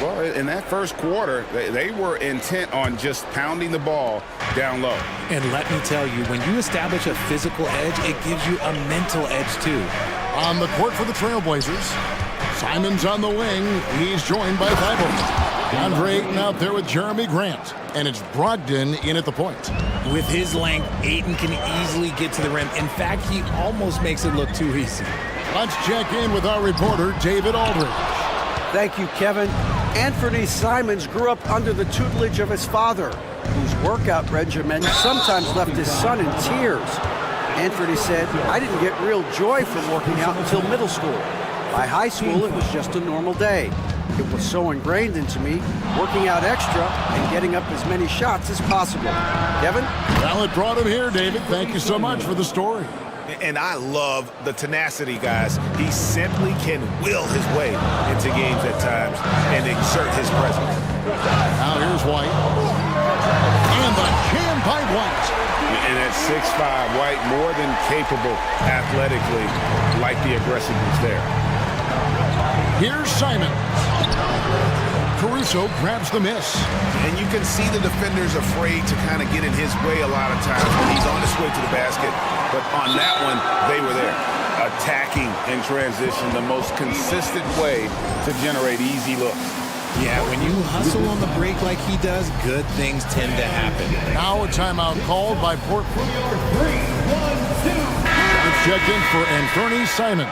Well, in that first quarter, they were intent on just pounding the ball down low. And let me tell you, when you establish a physical edge, it gives you a mental edge too. On the court for the Trailblazers, Simon's on the wing. He's joined by Thibault. Andre Ayton out there with Jeremy Grant. And it's Brogdon in at the point. With his length, Ayton can easily get to the rim. In fact, he almost makes it look too easy. Let's check in with our reporter, David Aldridge. Thank you, Kevin. Anthony Simons grew up under the tutelage of his father, whose workout regimen sometimes left his son in tears. Anthony said, "I didn't get real joy from working out until middle school. By high school, it was just a normal day. It was so ingrained into me, working out extra and getting up as many shots as possible." Kevin? Well, it brought him here, David. Thank you so much for the story. And I love the tenacity, guys. He simply can will his way into games at times and exert his presence. Now here's White. And the jam by White. And at 6'5", White more than capable athletically, like the aggressiveness there. Here's Simon. Caruso grabs the miss. And you can see the defenders afraid to kind of get in his way a lot of times when he's on his way to the basket. But on that one, they were there. Attacking in transition, the most consistent way to generate easy looks. Yeah, when you hustle on the break like he does, good things tend to happen. Now a timeout called by Portland. Let's check in for Anthony Simon.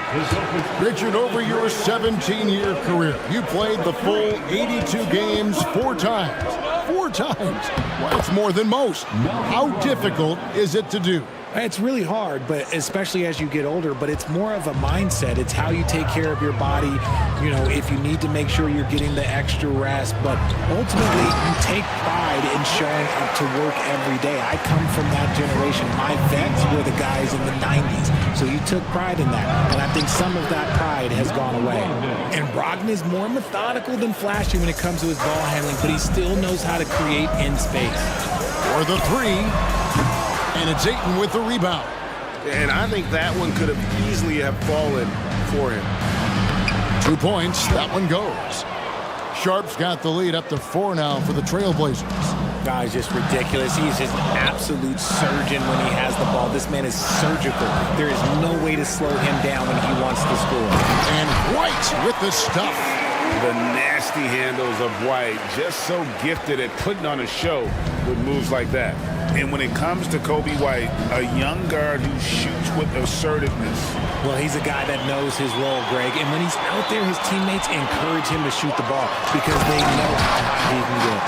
Richard, over your 17-year career, you played the full 82 games 4 times. 4 times. Well, that's more than most. How difficult is it to do? It's really hard, but especially as you get older, but it's more of a mindset. It's how you take care of your body, you know, if you need to make sure you're getting the extra rest. But ultimately, you take pride in showing up to work every day. I come from that generation. My vets were the guys in the 90s, so you took pride in that. And I think some of that pride has gone away. And Brogdon is more methodical than flashy when it comes to his ball handling, but he still knows how to create in space. For the 3. And it's Ayton with the rebound. And I think that one could have easily have fallen for him. 2 points. That one goes. Sharp's got the lead up to 4 now for the Trailblazers. Guy's just ridiculous. He's just an absolute surgeon when he has the ball. This man is surgical. There is no way to slow him down when he wants to score. And White with the stuff. The nasty handles of White, just so gifted at putting on a show with moves like that. And when it comes to Kobe White, a young guard who shoots with assertiveness. Well, he's a guy that knows his role, Greg. And when he's out there, his teammates encourage him to shoot the ball because they know how high he can get.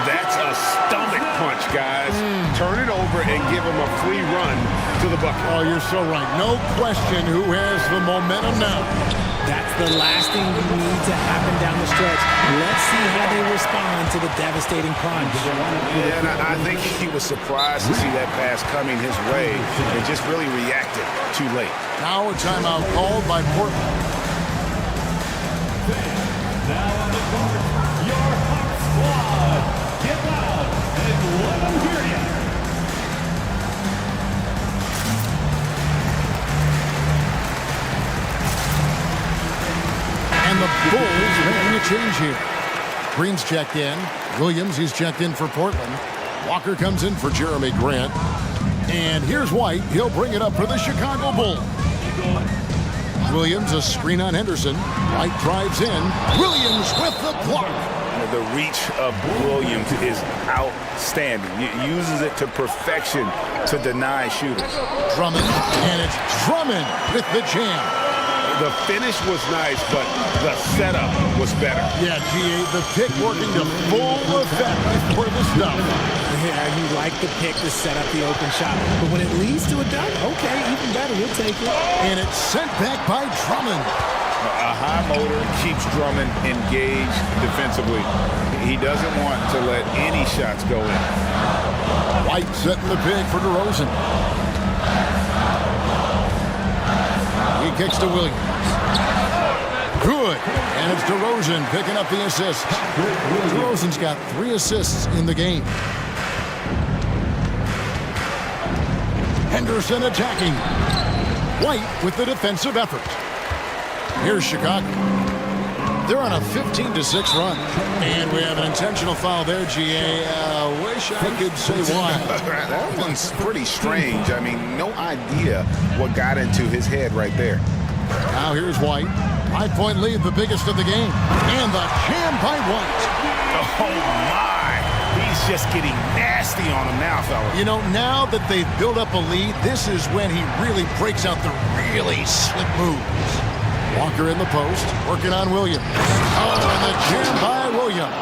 That's a stomach punch, guys. Turn it over and give him a free run to the bucket. Oh, you're so right. No question who has the momentum now. That's the last thing you need to happen down the stretch. Let's see how they respond to the devastating punch. Yeah, and I think he was surprised to see that pass coming his way and just really reacted too late. Now a timeout called by Portland. Now on the court, your Hawk squad. Get loud and let them hear you. And the Bulls making a change here. Green's checked in. Williams, he's checked in for Portland. Walker comes in for Jeremy Grant. And here's White. He'll bring it up for the Chicago Bulls. Williams, a screen on Henderson. White drives in. Williams with the block. The reach of Williams is outstanding. He uses it to perfection to deny shooters. Drummond, and it's Drummond with the jam. The finish was nice, but the setup was better. Yeah, GA, the pick working to full effect for the stuff. Yeah, you like the pick to set up the open shot. But when it leads to a dunk, okay, even better, we'll take it. And it's sent back by Drummond. A high motor keeps Drummond engaged defensively. He doesn't want to let any shots go in. White setting the pick for DeRozan. He kicks to Williams. Good. And it's DeRozan picking up the assist. DeRozan's got 3 assists in the game. Henderson attacking. White with the defensive effort. Here's Chicago. They're on a 15-6 run. And we have an intentional foul there, GA. Wish I could say why. That one's pretty strange. I mean, no idea what got into his head right there. Now here's White. 5-point lead, the biggest of the game. And the jam by White. Oh, my. He's just getting nasty on him now, fellas. You know, now that they've built up a lead, this is when he really breaks out the really slick moves. Walker in the post, working on Williams. Oh, and the jam by Williams.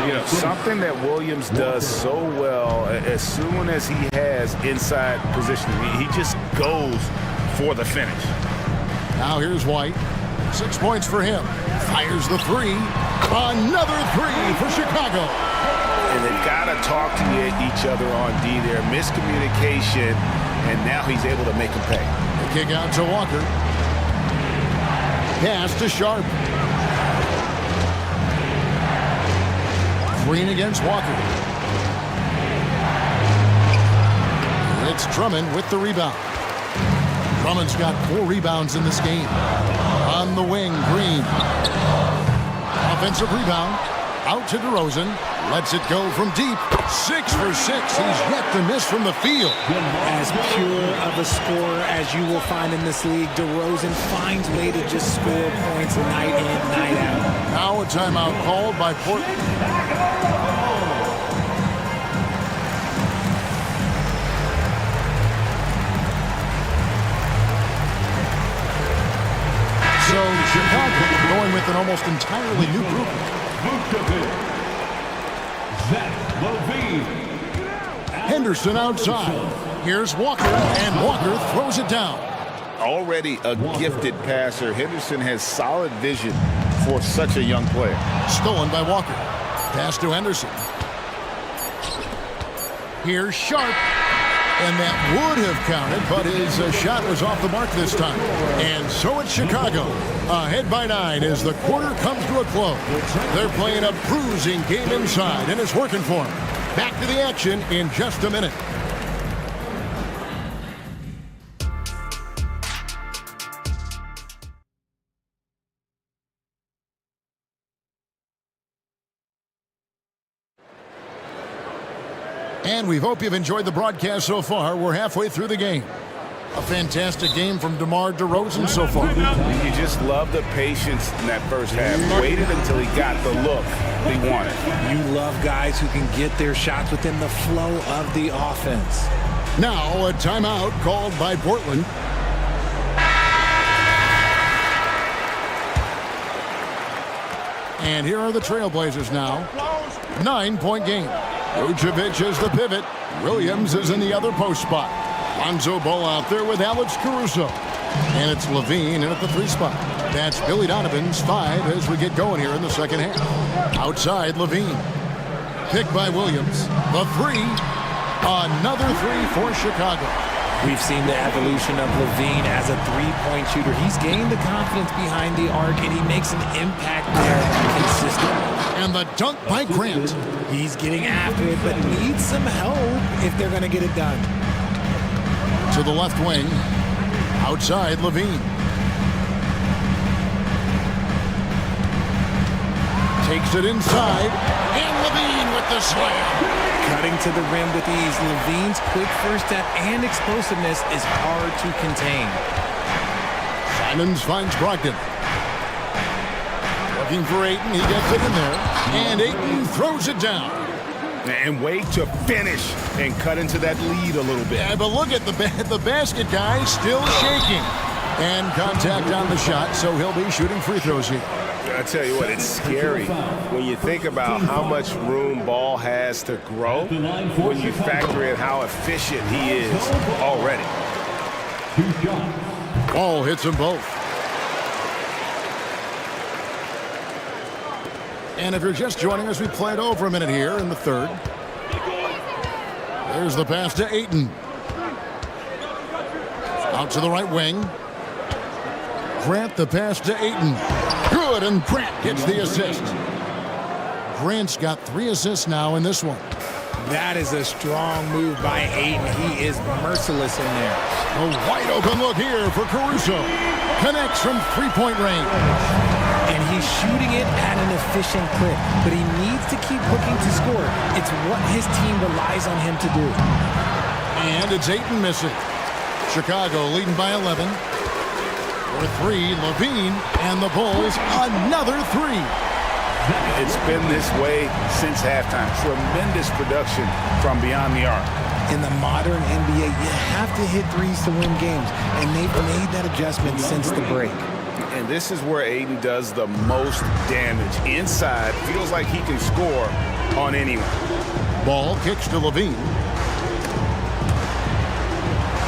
You know, something that Williams does so well, as soon as he has inside positioning, he just goes for the finish. Now here's White. 6 points for him. Fires the 3. Another 3 for Chicago. And they've got to talk to each other on D there. Miscommunication, and now he's able to make a pay. The kick out to Walker. Pass to Sharp. Green against Walker. It's Drummond with the rebound. Drummond's got 4 rebounds in this game. On the wing, Green. Offensive rebound. Out to DeRozan. Lets it go from deep. 6 for 6. He's yet to miss from the field. As pure of a scorer as you will find in this league, DeRozan finds way to just score points night in, night out. Now a timeout called by Portland. So Chicago going with an almost entirely new group. Henderson outside. Here's Walker, and Walker throws it down. Already a gifted passer, Henderson has solid vision for such a young player. Stolen by Walker. Pass to Henderson. Here's Sharp. And that would have counted, but his shot was off the mark this time. And so it's Chicago, ahead by 9 as the quarter comes to a close. They're playing a bruising game inside, and it's working for them. Back to the action in just a minute. And we hope you've enjoyed the broadcast so far. We're halfway through the game. A fantastic game from DeMar DeRozan so far. You just love the patience in that first half. Waited until he got the look he wanted. You love guys who can get their shots within the flow of the offense. Now a timeout called by Portland. And here are the Trailblazers now. 9-point game. Vucevic is the pivot. Williams is in the other post spot. Lonzo Ball out there with Alex Caruso. And it's Levine in at the 3 spot. That's Billy Donovan's 5 as we get going here in the second half. Outside, Levine. Picked by Williams. The 3. Another 3 for Chicago. We've seen the evolution of Levine as a three-point shooter. He's gained the confidence behind the arc, and he makes an impact there consistently. And the dunk by Grant. He's getting after it, but needs some help if they're going to get it done. To the left wing. Outside, Levine. Takes it inside. And Levine with the slam. Cutting to the rim with ease. Levine's quick first step and explosiveness is hard to contain. Simons finds Brogdon. Looking for Ayton. He gets it in there. And Ayton throws it down. And wait to finish and cut into that lead a little bit. Yeah, but look at the basket guy still shaking. And contact on the shot, so he'll be shooting free throws here. I tell you what, it's scary when you think about how much room Ball has to grow, when you factor in how efficient he is already. Ball hits them both. And if you're just joining us, we played over a minute here in the third. There's the pass to Ayton. Out to the right wing. Grant the pass to Ayton. Good, and Grant gets the assist. Grant's got 3 assists now in this one. That is a strong move by Ayton. He is merciless in there. A wide open look here for Caruso. Connects from three-point range. And he's shooting it at an efficient clip, but he needs to keep looking to score. It's what his team relies on him to do. And it's Ayton missing. Chicago leading by 11. For 3, Levine, and the Bulls, another 3. It's been this way since halftime. Tremendous production from beyond the arc. In the modern NBA, you have to hit threes to win games, and they've made that adjustment since the break. And this is where Ayton does the most damage. Inside, feels like he can score on anyone. Ball kicks to Levine.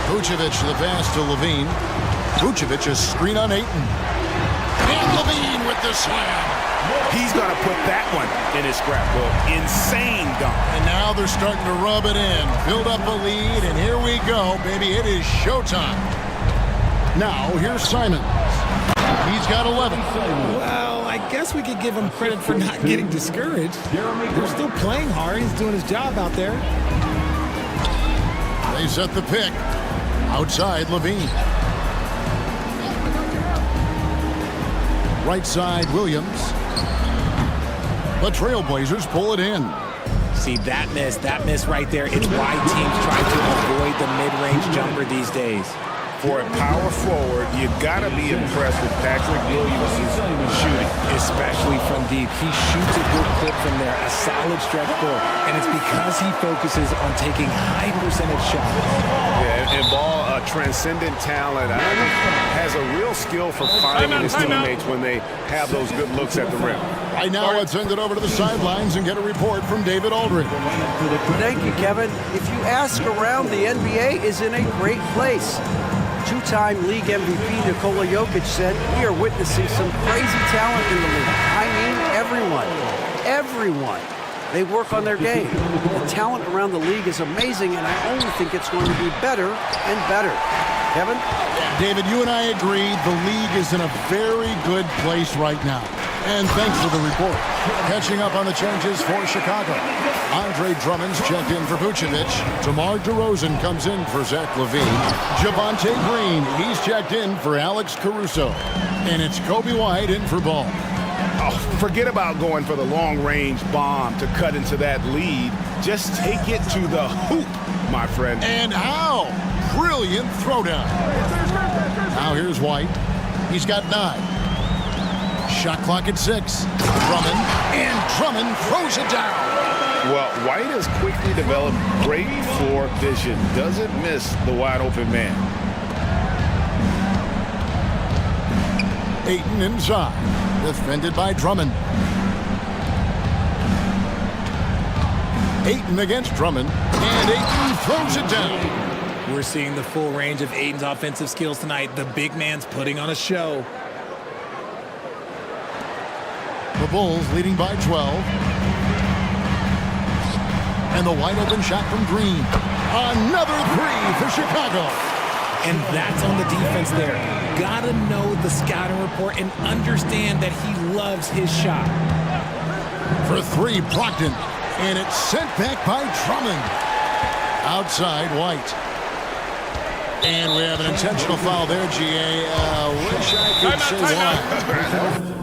Vucevic the pass to Levine. Vucevic is screen on Ayton. And Levine with the slam. He's going to put that one in his scrapbook. Insane dunk. And now they're starting to rub it in. Build up a lead, and here we go, baby. It is showtime. Now, here's Simons. He's got 11. Well, I guess we could give him credit for not getting discouraged. They're still playing hard. He's doing his job out there. They set the pick. Outside, Levine. Right side, Williams. The Trailblazers pull it in. See, that miss right there. It's why teams try to avoid the mid-range jumper these days. For a power forward, you got to be impressed with Patrick Williams' shooting. Especially from deep. He shoots a good clip from there, a solid stretch goal. And it's because he focuses on taking high percentage shots. Yeah, and Ball, a transcendent talent, has a real skill for finding his teammates when they have those good looks at the rim. Right now, let's send it over to the sidelines and get a report from David Aldridge. Thank you, Kevin. If you ask around, the NBA is in a great place. Two-time league MVP Nikola Jokic said, "We are witnessing some crazy talent in the league." I mean, everyone. They work on their game. The talent around the league is amazing, and I only think it's going to be better and better. Kevin? David, you and I agree the league is in a very good place right now. And thanks for the report. Catching up on the changes for Chicago. Andre Drummond's checked in for Vucevic. DeMar DeRozan comes in for Zach LaVine. Javonte Green, he's checked in for Alex Caruso. And it's Kobe White in for Ball. Oh, forget about going for the long-range bomb to cut into that lead. Just take it to the hoop, my friend. And how? Brilliant throwdown. Now here's White. He's got 9. Shot clock at 6. Drummond, and Drummond throws it down. Well, White has quickly developed great floor vision. Doesn't miss the wide open man. Ayton inside. Defended by Drummond. Ayton against Drummond. And Ayton throws it down. We're seeing the full range of Ayton's offensive skills tonight. The big man's putting on a show. Bulls leading by 12. And the wide open shot from Green. Another three for Chicago. And that's on the defense there. Gotta know the scouting report and understand that he loves his shot. For three, Brogdon. And it's sent back by Drummond. Outside, White. And we have an intentional foul there, GA. Wish I could say why.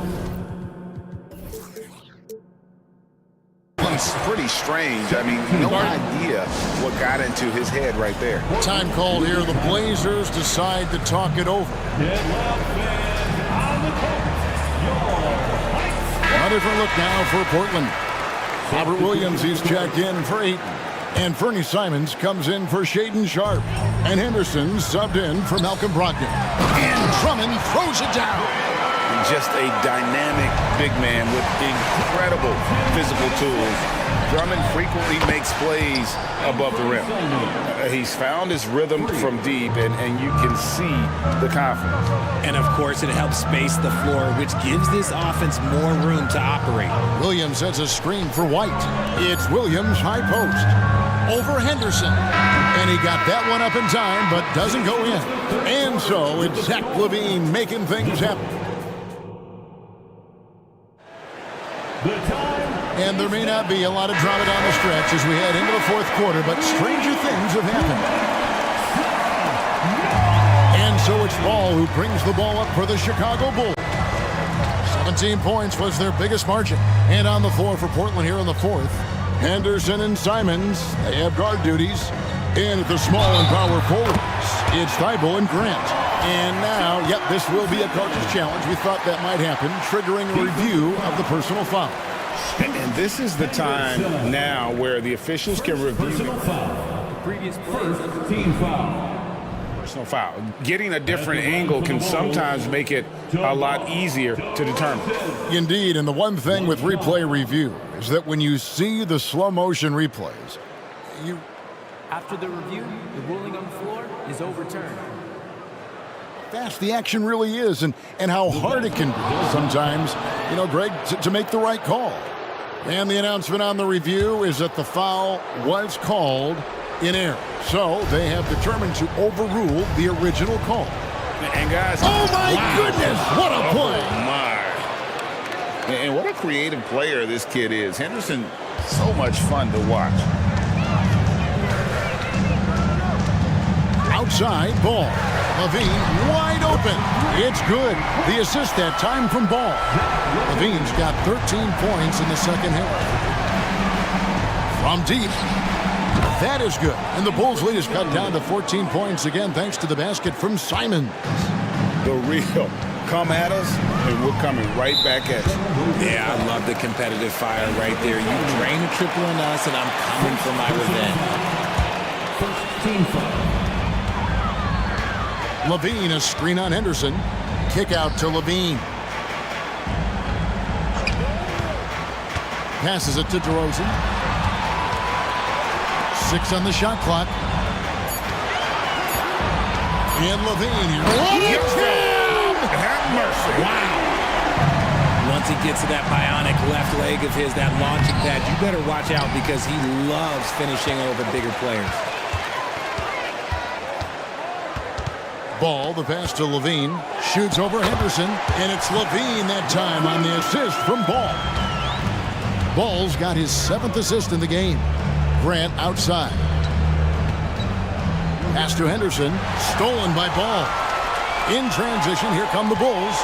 It's pretty strange. I mean, no idea what got into his head right there. Time called here. The Blazers decide to talk it over. A different look now for Portland. Robert Williams, he's checked in for 8. And Fernie Simons comes in for Shaden Sharp. And Henderson subbed in for Malcolm Brogdon. And Drummond throws it down. Just a dynamic big man with incredible physical tools. Drummond frequently makes plays above the rim. He's found his rhythm from deep, and you can see the confidence. And of course, it helps space the floor, which gives this offense more room to operate. Williams sets a screen for White. It's Williams high post over Henderson. And he got that one up in time, but doesn't go in. And so it's Zach LaVine making things happen. And there may not be a lot of drama down the stretch as we head into the fourth quarter, but stranger things have happened. And so it's Ball who brings the ball up for the Chicago Bulls. 17 points was their biggest margin. And on the floor for Portland here in the fourth, Henderson and Simons, they have guard duties. And at the small and power forwards, it's Thibault and Grant. And now, yep, this will be a coach's challenge. We thought that might happen, triggering a review of the personal foul. And this is the time now where the officials can review The previous play is a team foul. personal foul. Getting a different angle can sometimes make it a lot easier to determine. Indeed, and the one thing with replay review is that when you see the slow motion replays, you... After the review, the ruling on the floor is overturned. Fast the action really is, and how hard it can be sometimes, you know, Greg, to make the right call. And the announcement on the review is that the foul was called in error. So they have determined to overrule the original call. And guys, oh my goodness, what a play! Oh my. And what a creative player this kid is. Henderson, so much fun to watch. Outside, Ball. LaVine wide open. It's good. The assist that time from Ball. LaVine's got 13 points in the second half. From deep. That is good. And the Bulls' lead is cut down to 14 points again thanks to the basket from Simons. The real come at us, and we're coming right back at you. Yeah, I love the competitive fire right there. You drain a triple on us, and I'm coming for my revenge. First team foul. LaVine, a screen on Henderson. Kick out to LaVine. Passes it to DeRozan. 6 on the shot clock. And LaVine here. Have mercy. Wow. Once he gets to that bionic left leg of his, that launching pad, you better watch out because he loves finishing over bigger players. Ball, the pass to LaVine. Shoots over Henderson, and it's LaVine that time on the assist from Ball. Ball's got his 7th assist in the game. Grant outside. Pass to Henderson. Stolen by Ball. In transition, here come the Bulls.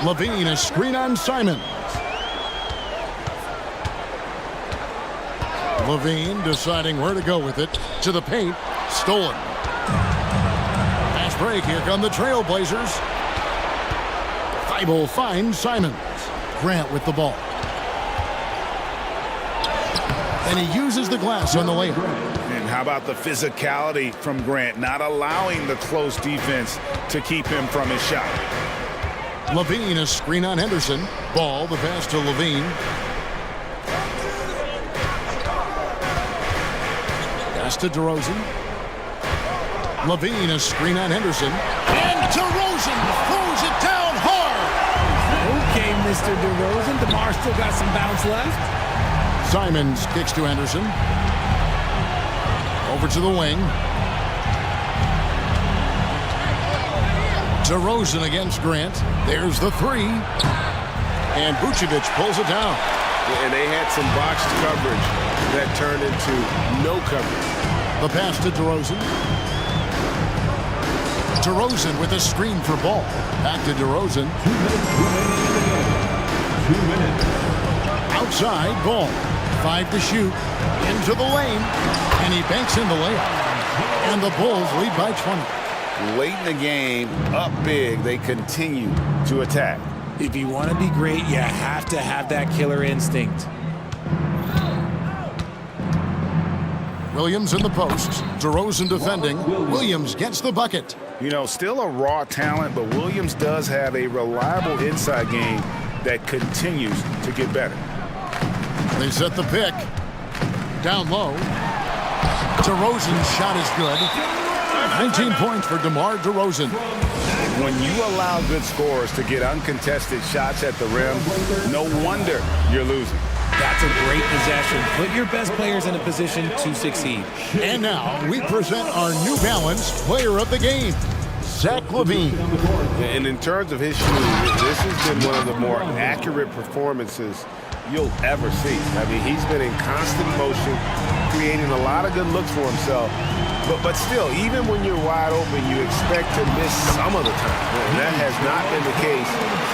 LaVine, a screen on Simons. LaVine deciding where to go with it. To the paint. Stolen. Fast break. Here come the Trailblazers. Thibault finds Simons. Grant with the ball. And he uses the glass on the layup. And how about the physicality from Grant, not allowing the close defense to keep him from his shot. LaVine, a screen on Henderson. Ball, the pass to LaVine. Pass to DeRozan. LaVine, a screen on Henderson. And DeRozan throws it down hard. Mr. DeRozan. DeMar still got some bounce left. Simons kicks to Henderson. Over to the wing. DeRozan against Grant. There's the three. And Vucevic pulls it down. And they had some boxed coverage that turned into no coverage. The pass to DeRozan. DeRozan with a screen for ball. Back to DeRozan. 2 minutes. Outside, ball. 5 to shoot. Into the lane. And he banks in the layup. And the Bulls lead by 20. Late in the game, up big, they continue to attack. If you want to be great, you have to have that killer instinct. Williams in the post. DeRozan defending. Williams gets the bucket. You know, still a raw talent, but Williams does have a reliable inside game that continues to get better. They set the pick. Down low. DeRozan's shot is good. 19 points for DeMar DeRozan. When you allow good scorers to get uncontested shots at the rim, no wonder you're losing. That's a great possession. Put your best players in a position to succeed. And now we present our New Balance Player of the Game, Zach LaVine. And in terms of his shooting, this has been one of the more accurate performances you'll ever see. I mean, he's been in constant motion, creating a lot of good looks for himself. But still, even when you're wide open, you expect to miss some of the time. And that has not been the case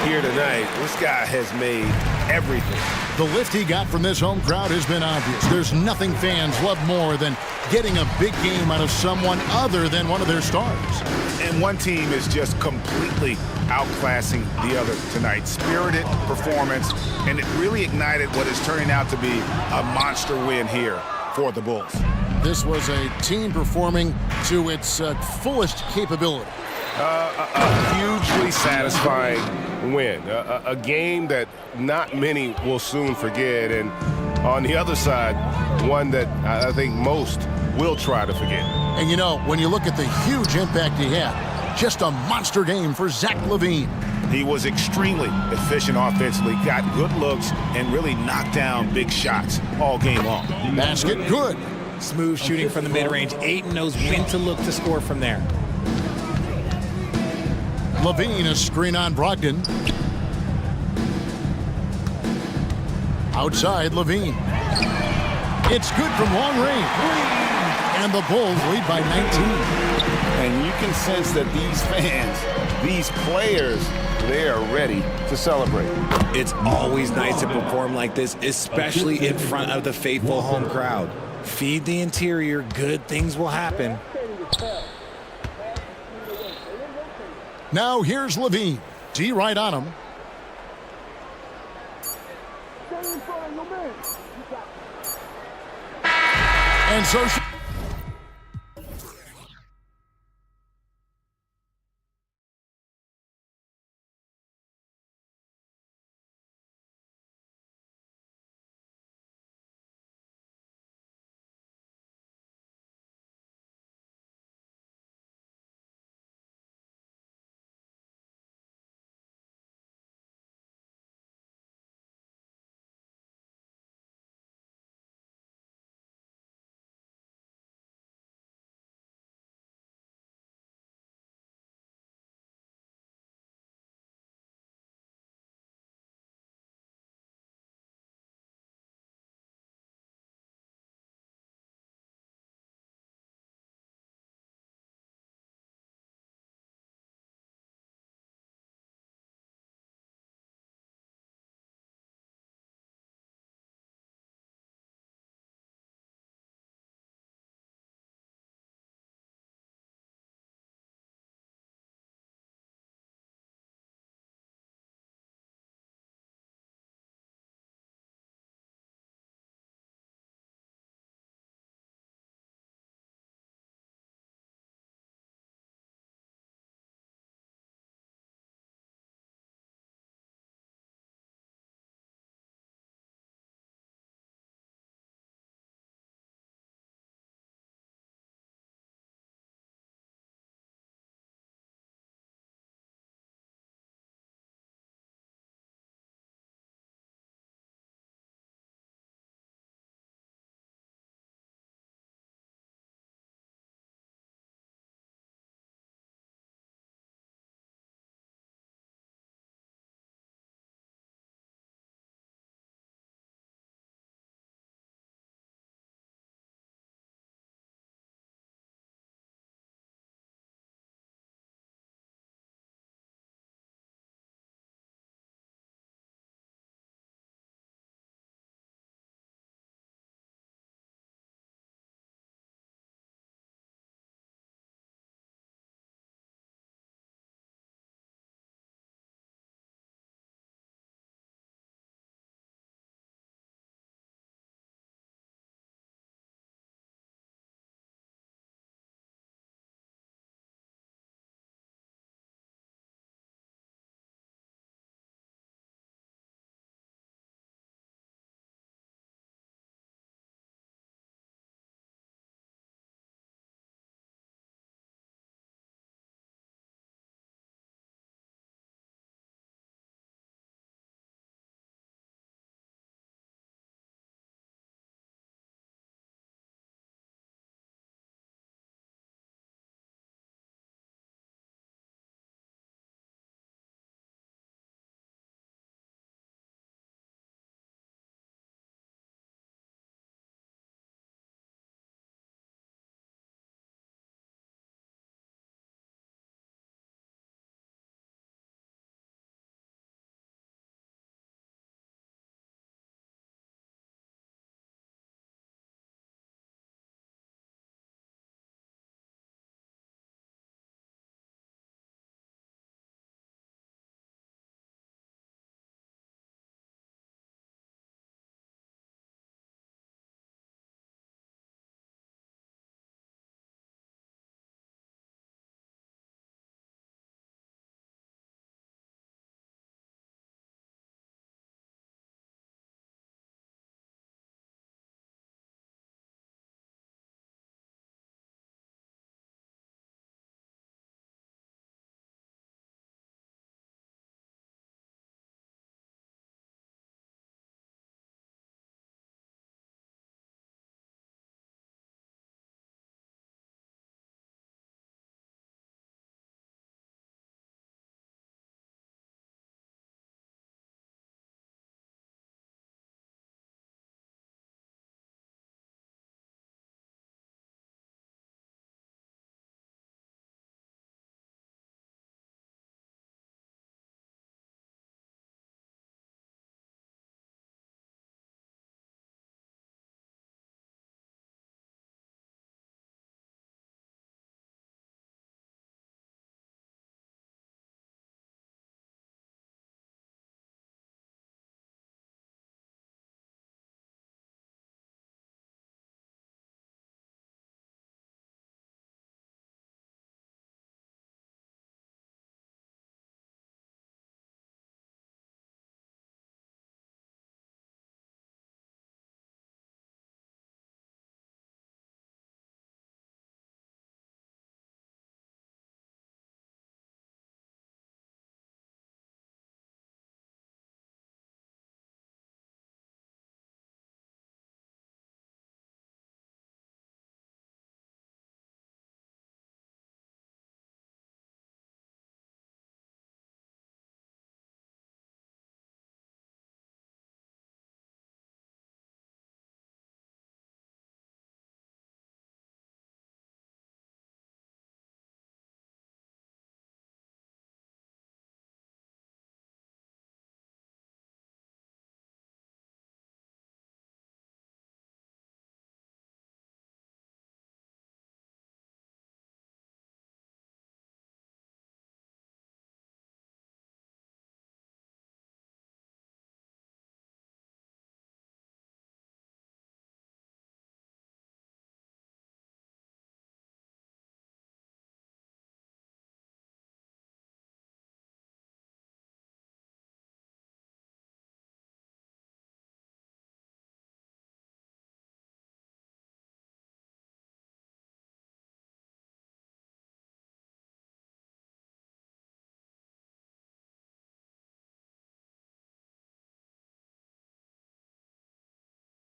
here tonight. This guy has made everything. The lift he got from this home crowd has been obvious. There's nothing fans love more than getting a big game out of someone other than one of their stars. And one team is just completely outclassing the other tonight. Spirited performance, and it really ignited what is turning out to be a monster win here for the Bulls. This was a team performing to its fullest capability. A hugely satisfying win. A game that not many will soon forget. And on the other side, one that I think most will try to forget. And you know, when you look at the huge impact he had, just a monster game for Zach LaVine. He was extremely efficient offensively, got good looks, and really knocked down big shots all game long. Basket good. Smooth shooting from the mid-range. Ayton knows when to look to score from there. LaVine, a screen on Brogdon. Outside, LaVine. It's good from long range. And the Bulls lead by 19. And you can sense that these fans, these players, they are ready to celebrate. It's always nice to perform like this, especially in front of the faithful home crowd. Feed the interior, good things will happen. Now here's LaVine. D right on him. And so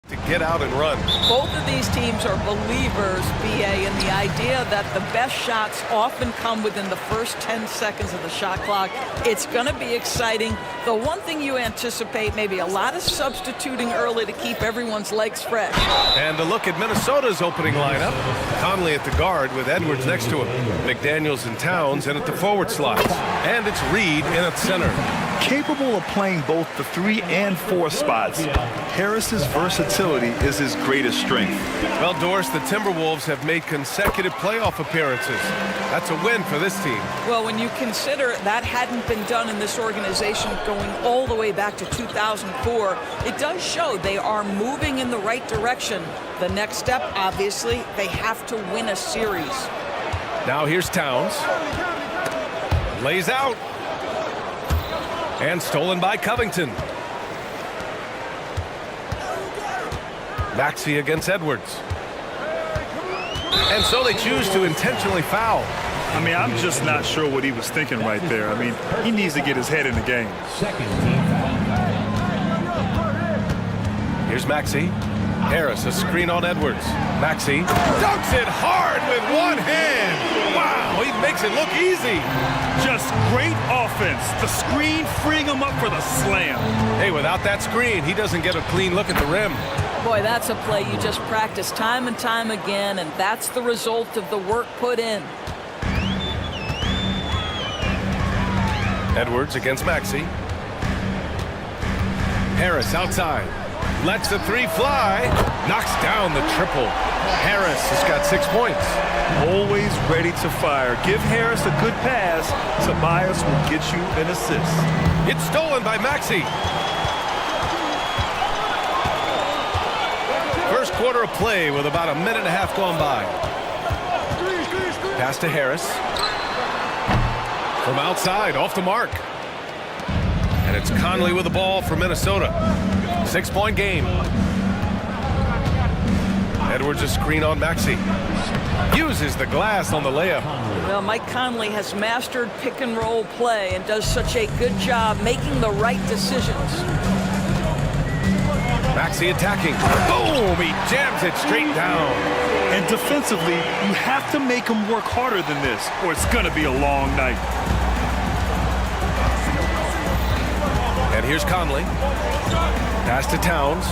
to get out and run. Both of these teams are believers, BA, in the idea that the best shots often come within the first 10 seconds of the shot clock. It's going to be exciting. The one thing you anticipate, maybe a lot of substituting early to keep everyone's legs fresh. And a look at Minnesota's opening lineup. Conley at the guard with Edwards next to him. McDaniels and Towns in at the forward slots. And it's Reed in at center. Capable of playing both the 3 and 4 spots, Harris's versatility is his greatest strength. Well, Doris, the Timberwolves have made consecutive playoff appearances. That's a win for this team. Well, when you consider that hadn't been done in this organization going all the way back to 2004, it does show they are moving in the right direction. The next step, obviously, they have to win a series. Now here's Towns. Lays out. And stolen by Covington. Maxey against Edwards. And so they choose to intentionally foul. I mean, I'm just not sure what he was thinking right there. I mean, he needs to get his head in the game. Here's Maxey. Harris, a screen on Edwards. Maxey dunks it hard with one hand. Wow, he makes it look easy. Just great offense. The screen freeing him up for the slam. Hey, without that screen, he doesn't get a clean look at the rim. Boy, that's a play you just practice time and time again, and that's the result of the work put in. Edwards against Maxey. Harris outside. Lets the 3 fly. Knocks down the triple. Harris has got 6 points. Always ready to fire. Give Harris a good pass. Tobias will get you an assist. It's stolen by Maxey. First quarter of play with about a minute and a half gone by. Pass to Harris. From outside, off the mark. And it's Conley with the ball for Minnesota. 6-point game. Edwards a screen on Maxey. Uses the glass on the layup. Well, Mike Conley has mastered pick and roll play and does such a good job making the right decisions. Maxey attacking. Boom! He jams it straight down. And defensively, you have to make him work harder than this, or it's going to be a long night. And here's Conley. Pass to Towns.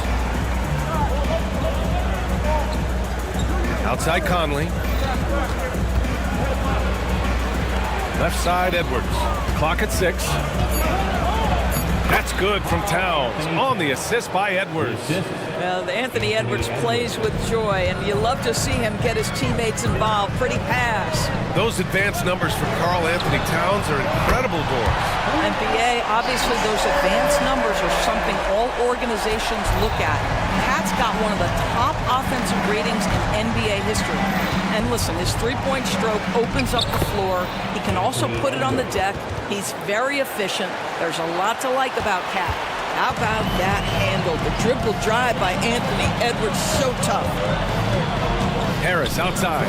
Outside Conley. Left side Edwards. Clock at 6. That's good from Towns. On the assist by Edwards. Well, Anthony Edwards plays with joy, and you love to see him get his teammates involved. Pretty pass. Those advanced numbers from Karl Anthony Towns are incredible, Doris. And BA, obviously those advanced numbers are something all organizations look at. Pat's got one of the top offensive ratings in NBA history. And listen, his three-point stroke opens up the floor. He can also put it on the deck. He's very efficient. There's a lot to like about Cat. How about that handle? The dribble drive by Anthony Edwards, so tough. Harris outside.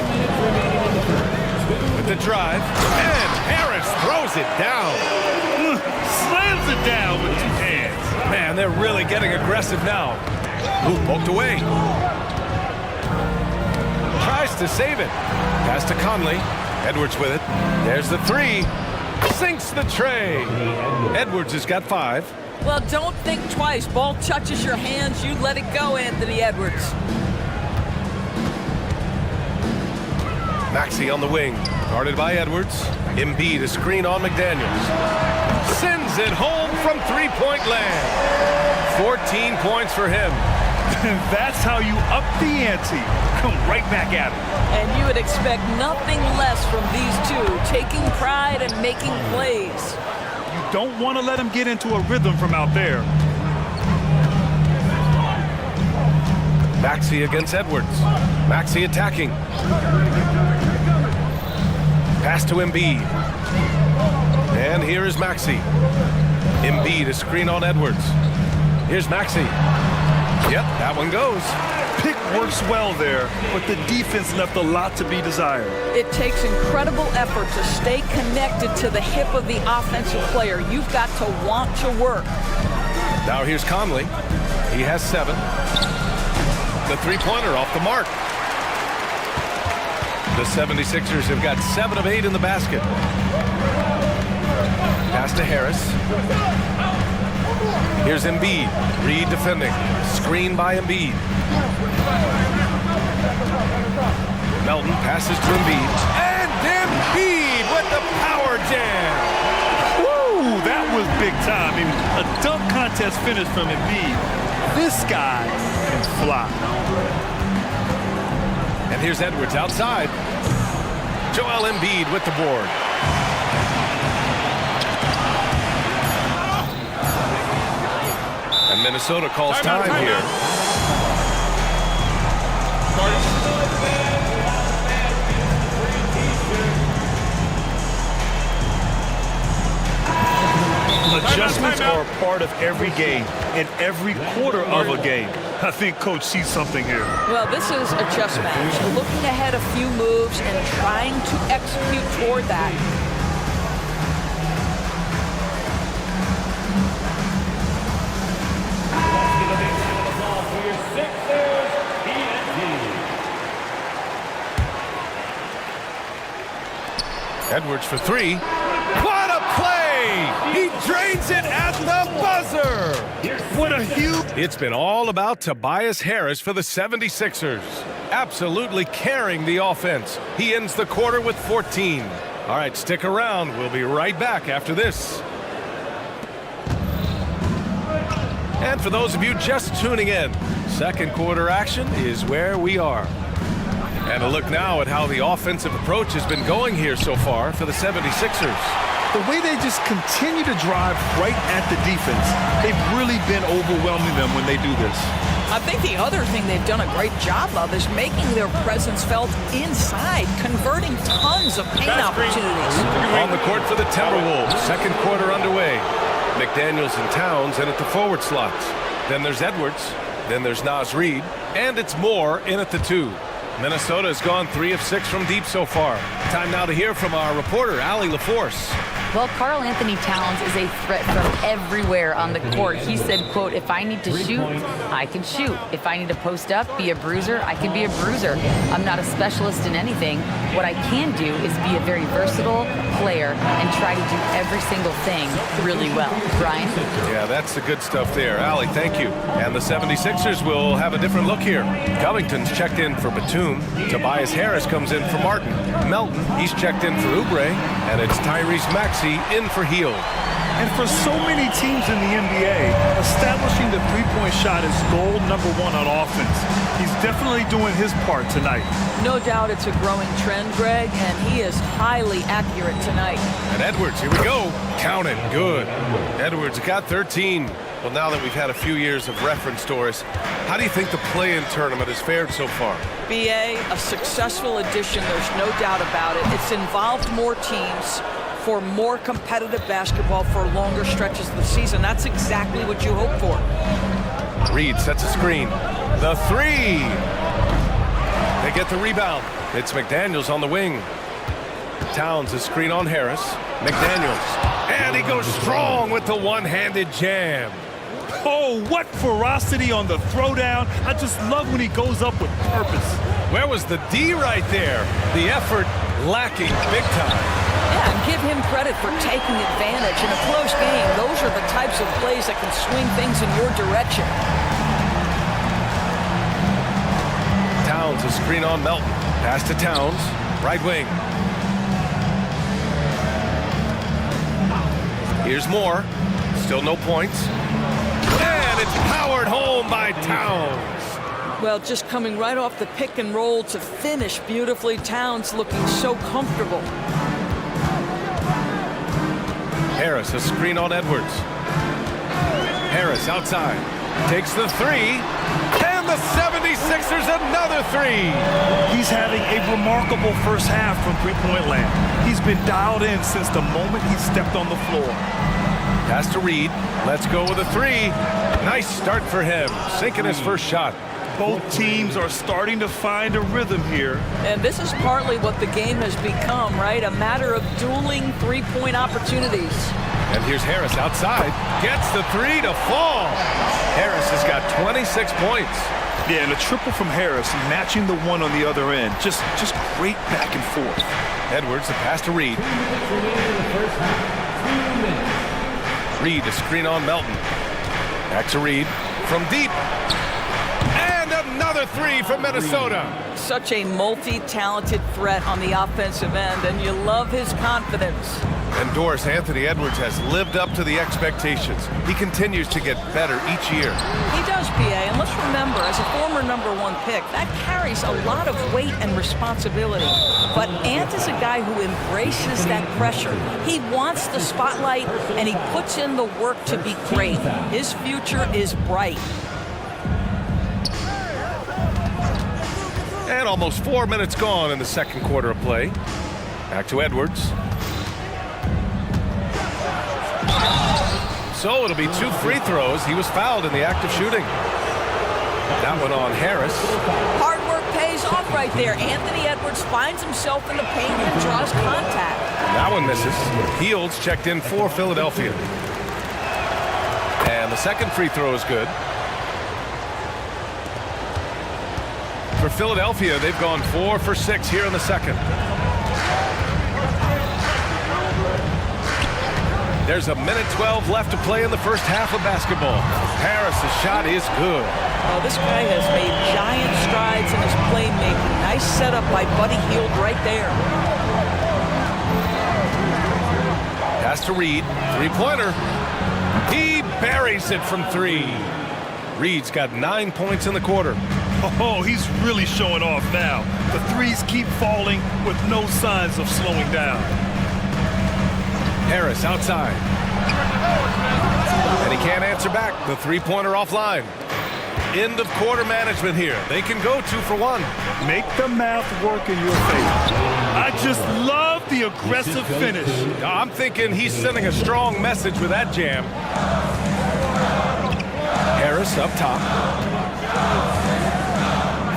With the drive. And Harris throws it down. Slams it down with 2 hands. Man, they're really getting aggressive now. Ooh, poked away. Tries to save it. Pass to Conley. Edwards with it. There's the 3. Sinks the tray. Edwards has got 5. Well, don't think twice. Ball touches your hands, you let it go, Anthony Edwards. Maxey on the wing. Guarded by Edwards. Embiid a screen on McDaniels. Sends it home from 3-point land. 14 points for him. That's how you up the ante. Come right back at him. And you would expect nothing less from these two, taking pride and making plays. You don't want to let him get into a rhythm from out there. Maxey against Edwards. Maxey attacking. Pass to Embiid. And here is Maxey. Embiid a screen on Edwards. Here's Maxey. Yep, that one goes. Pick works well there, but the defense left a lot to be desired. It takes incredible effort to stay connected to the hip of the offensive player. You've got to want to work. Now here's Conley. He has 7. The three-pointer off the mark. The 76ers have got 7 of 8 in the basket. Pass to Harris. Here's Embiid. Reed defending. Screen by Embiid. Melton passes to Embiid. And Embiid with the power jam. Woo, that was big time. I mean, a dunk contest finish from Embiid. This guy can fly. And here's Edwards outside. Joel Embiid with the board. And Minnesota calls time here. Adjustments are a part of every game and every quarter of a game. I think Coach sees something here. Well, this is a chess match. Looking ahead a few moves and trying to execute toward that. Edwards for three. What a play! He drains it at the buzzer! What a huge... It's been all about Tobias Harris for the 76ers. Absolutely carrying the offense. He ends the quarter with 14. All right, stick around. We'll be right back after this. And for those of you just tuning in, second quarter action is where we are. And a look now at how the offensive approach has been going here so far for the 76ers. The way they just continue to drive right at the defense, they've really been overwhelming them when they do this. I think the other thing they've done a great job of is making their presence felt inside, converting tons of paint opportunities. On the court for the Timberwolves, second quarter underway. McDaniels and Towns in at the forward slots. Then there's Edwards. Then there's Naz Reid. And it's Moore in at the 2. Minnesota has gone 3 of 6 from deep so far. Time now to hear from our reporter, Allie LaForce. Well, Karl Anthony Towns is a threat from everywhere on the court. He said, quote, if I need to shoot, I can shoot. If I need to post up, be a bruiser, I can be a bruiser. I'm not a specialist in anything. What I can do is be a very versatile player and try to do every single thing really well. Brian? Yeah, that's the good stuff there. Allie, thank you. And the 76ers will have a different look here. Covington's checked in for Batum. Tobias Harris comes in for Martin. Melton, he's checked in for Oubre. And it's Tyrese Maxey in for Hield. And for so many teams in the NBA, establishing the three-point shot is goal number 1 on offense. He's definitely doing his part tonight. No doubt it's a growing trend, Greg, and he is highly accurate tonight. And Edwards, here we go. Count it. Good. Edwards got 13. Well, now that we've had a few years of reference, Doris, how do you think the play-in tournament has fared so far? BA, a successful addition, there's no doubt about it. It's involved more teams for more competitive basketball for longer stretches of the season. That's exactly what you hope for. Reed sets a screen. The 3. They get the rebound. It's McDaniels on the wing. Towns a screen on Harris. McDaniels. And he goes strong with the one-handed jam. Oh, what ferocity on the throwdown. I just love when he goes up with purpose. Where was the D right there? The effort lacking big time. Yeah, and give him credit for taking advantage. In a close game, those are the types of plays that can swing things in your direction. Towns a screen on Melton. Pass to Towns. Right wing. Here's Moore. Still no points. And it's powered home by Towns. Well, just coming right off the pick and roll to finish beautifully. Towns looking so comfortable. Harris, a screen on Edwards. Harris outside. Takes the 3. And the 76ers another 3. He's having a remarkable first half from three-point land. He's been dialed in since the moment he stepped on the floor. Pass to Reed. Let's go with a 3. Nice start for him. Sinking his first shot. Both teams are starting to find a rhythm here. And this is partly what the game has become, right? A matter of dueling three-point opportunities. And here's Harris outside. Gets the 3 to fall. Harris has got 26 points. Yeah, and a triple from Harris, matching the one on the other end. Just great back and forth. Edwards, the pass to Reed. Reed, a screen on Melton. Back to Reed from deep. And another three from Minnesota. Such a multi-talented threat on the offensive end, and you love his confidence. And Doris, Anthony Edwards has lived up to the expectations. He continues to get better each year. He does, PA, and let's remember, as a former #1 pick, that carries a lot of weight and responsibility. But Ant is a guy who embraces that pressure. He wants the spotlight, and he puts in the work to be great. His future is bright. And almost 4 minutes gone in the second quarter of play. Back to Edwards. So it'll be 2 free throws. He was fouled in the act of shooting. That one on Harris. Hard work pays off right there. Anthony Edwards finds himself in the paint and draws contact. That one misses. Fields checked in for Philadelphia. And the second free throw is good. For Philadelphia, they've gone 4 for 6 here in the second. There's a minute 12 left to play in the first half of basketball. Harris' shot is good. Oh, this guy has made giant strides in his playmaking. Nice setup by Buddy Hield right there. Pass to Reed. Three-pointer. He buries it from 3. Reed's got 9 points in the quarter. Oh, he's really showing off now. The threes keep falling with no signs of slowing down. Harris outside. And he can't answer back. The three-pointer offline. End of quarter management here. They can go 2 for 1. Make the math work in your favor. I just love the aggressive finish. I'm thinking he's sending a strong message with that jam. Harris up top.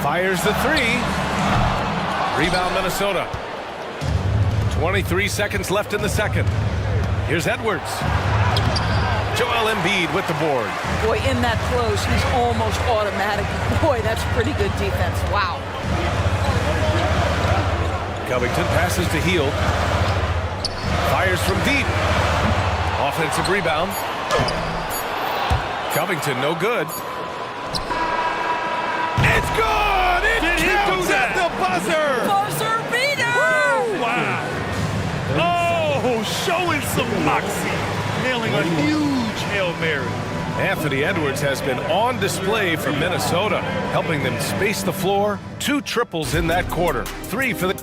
Fires the 3. Rebound Minnesota. 23 seconds left in the second. Here's Edwards. Joel Embiid with the board. Boy, in that close, he's almost automatic. Boy, that's pretty good defense. Wow. Covington passes to Hield. Fires from deep. Offensive rebound. Covington, no good. It's good! It counts at the buzzer! Buzzer beater! Wow. Oh, showing some moxie. Nailing a huge Hail Mary. Anthony Edwards has been on display for Minnesota, helping them space the floor. 2 triples in that quarter. 3 for the...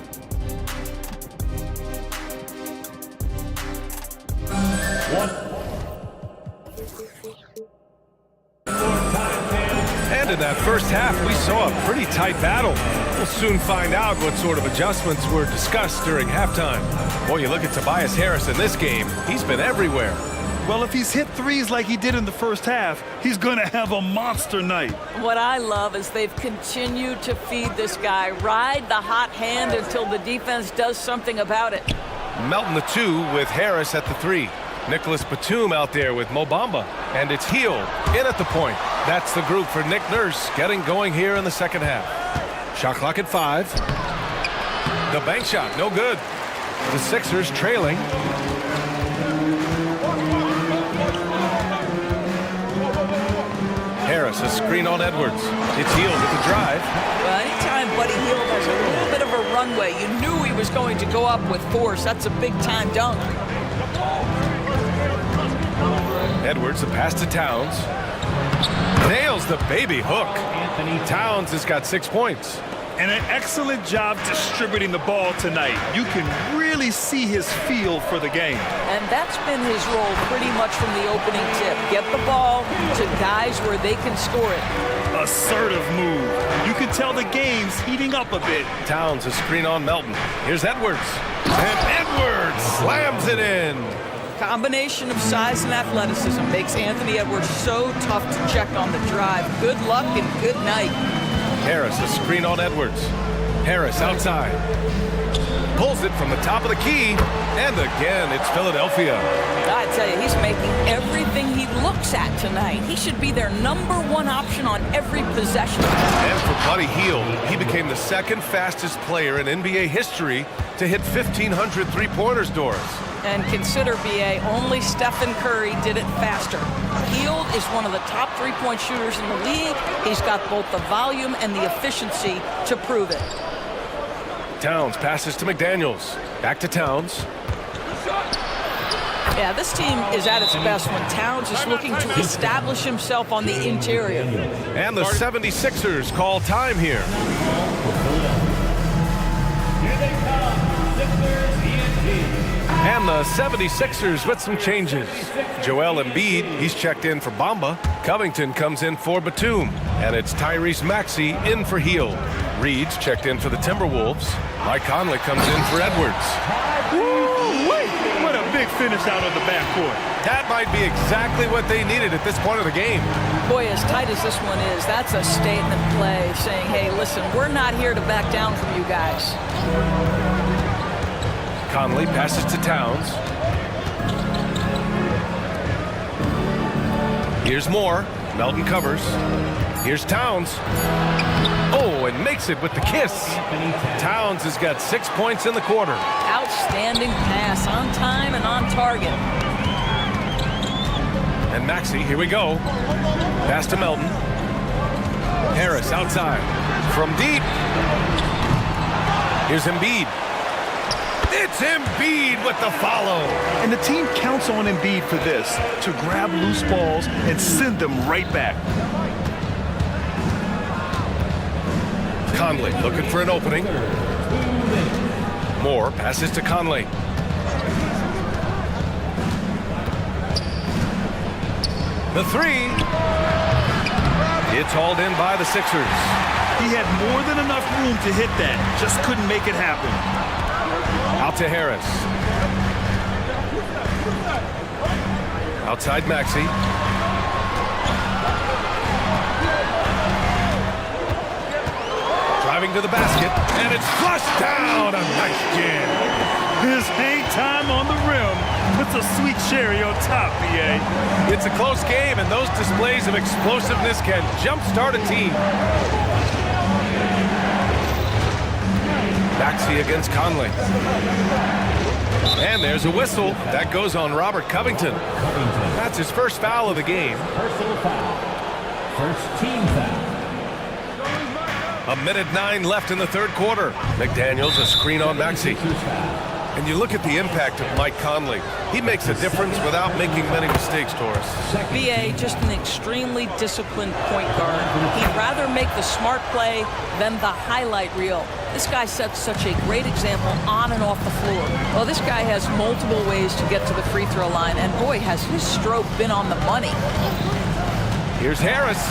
And in that first half, we saw a pretty tight battle. We'll soon find out what sort of adjustments were discussed during halftime. Boy, you look at Tobias Harris in this game, he's been everywhere. Well, if he's hit threes like he did in the first half, he's going to have a monster night. What I love is they've continued to feed this guy. Ride the hot hand until the defense does something about it. Melton the 2 with Harris at the 3. Nicholas Batum out there with Mo Bamba. And it's Hield in at the point. That's the group for Nick Nurse getting going here in the second half. Shot clock at 5. The bank shot, no good. The Sixers trailing. Harris, a screen on Edwards. It's Hield with the drive. Well, anytime Buddy Hield has a little bit of a runway, you knew he was going to go up with force. That's a big-time dunk. Edwards, the pass to Towns. Nails the baby hook. Towns has got 6 points. And an excellent job distributing the ball tonight. You can really see his feel for the game. And that's been his role pretty much from the opening tip. Get the ball to guys where they can score it. Assertive move. You can tell the game's heating up a bit. Towns, a screen on Melton. Here's Edwards. And Edwards slams it in. Combination of size and athleticism makes Anthony Edwards so tough to check on the drive. Good luck and good night. Harris, a screen on Edwards. Harris outside. Pulls it from the top of the key. And again, it's Philadelphia. I tell you, he's making everything he looks at tonight. He should be their #1 option on every possession. And for Buddy Hield, he became the second fastest player in NBA history to hit 1,500 three-pointers, Doris. And consider, BA, only Stephen Curry did it faster. Hield is one of the top three-point shooters in the league. He's got both the volume and the efficiency to prove it. Towns passes to McDaniels. Back to Towns. Yeah, this team is at its best when Towns is looking to establish himself on the interior. And the 76ers call time here. Here they come, Sixers ENT. And the 76ers with some changes. Joel Embiid, he's checked in for Bamba. Covington comes in for Batum. And it's Tyrese Maxey in for Hield. Reed's checked in for the Timberwolves. Mike Conley comes in for Edwards. Woo-wee! What a big finish out of the backcourt. That might be exactly what they needed at this point of the game. Boy, as tight as this one is, that's a statement play saying, hey, listen, we're not here to back down from you guys. Conley passes to Towns. Here's Moore. Melton covers. Here's Towns. Oh, and makes it with the kiss. Towns has got 6 points in the quarter. Outstanding pass, on time and on target. And Maxey, here we go. Pass to Melton. Harris outside. From deep. Here's Embiid. It's Embiid with the follow. And the team counts on Embiid for this, to grab loose balls and send them right back. Conley looking for an opening. Moore passes to Conley. The three. It's hauled in by the Sixers. He had more than enough room to hit that, just couldn't make it happen. Out to Harris. Outside Maxey. Driving to the basket, and it's flushed down. A nice jam. His hang time on the rim puts a sweet cherry on top, BA. It's a close game, and those displays of explosiveness can jumpstart a team. Maxey against Conley. And there's a whistle. That goes on Robert Covington. That's his first foul of the game. Personal foul. First team foul. 1:09 left in the third quarter. McDaniels a screen on Maxey. And you look at the impact of Mike Conley. He makes a difference without making many mistakes, Doris. BA, just an extremely disciplined point guard. He'd rather make the smart play than the highlight reel. This guy sets such a great example on and off the floor. Well, this guy has multiple ways to get to the free throw line, and boy, has his stroke been on the money. Here's Harris.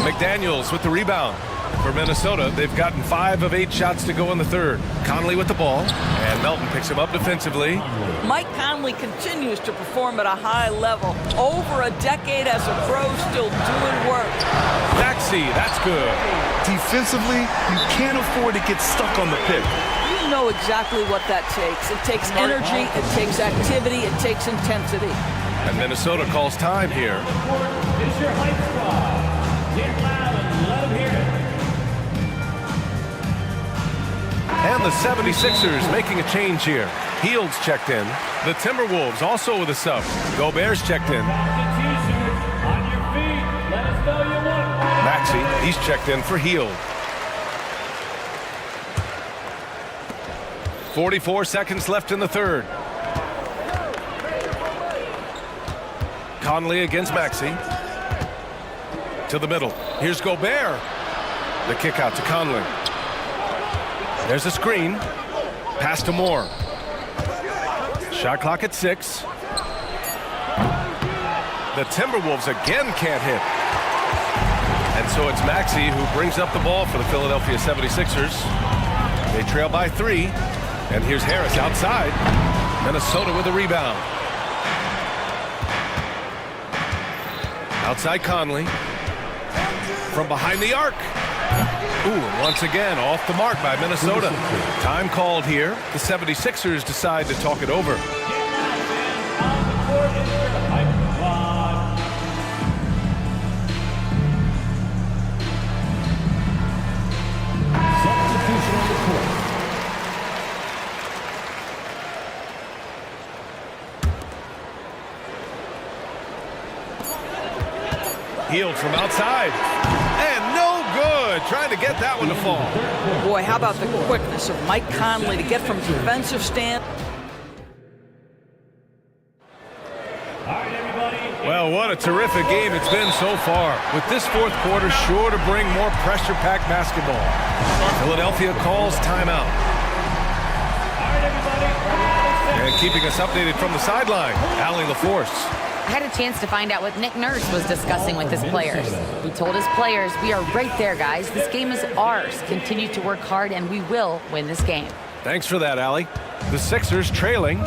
McDaniels with the rebound. For Minnesota, they've gotten 5 of 8 shots to go in the third. Conley with the ball, and Melton picks him up defensively. Mike Conley continues to perform at a high level. Over a decade as a pro, still doing work. Maxey, that's good. Defensively, you can't afford to get stuck on the pick. You know exactly what that takes. It takes energy, it takes activity, it takes intensity. And Minnesota calls time here. It's your hype squad. Get loud and let them hear it. And the 76ers making a change here. Hield's checked in. The Timberwolves also with a sub. Gobert's checked in. On your feet. Let us know you want one. Maxey, he's checked in for Hield. 44 seconds left in the third. Conley against Maxey. To the middle. Here's Gobert. The kick out to Conley. There's a screen. Pass to Moore. Shot clock at 6. The Timberwolves again can't hit. And so it's Maxey who brings up the ball for the Philadelphia 76ers. They trail by 3. And here's Harris outside. Minnesota with a rebound. Outside Conley. From behind the arc. Ooh, and once again, off the mark by Minnesota. Time called here. The 76ers decide to talk it over. Substitution on the court. Healed from outside. And no good. Trying to get that one to fall. Boy, how about the quickness of Mike Conley to get from defensive stand. Well, what a terrific game it's been so far. With this fourth quarter sure to bring more pressure-packed basketball. Philadelphia calls timeout. And keeping us updated from the sideline, Allie LaForce. I had a chance to find out what Nick Nurse was discussing with his players. He told his players, we are right there, guys. This game is ours. Continue to work hard, and we will win this game. Thanks for that, Allie. The Sixers trailing.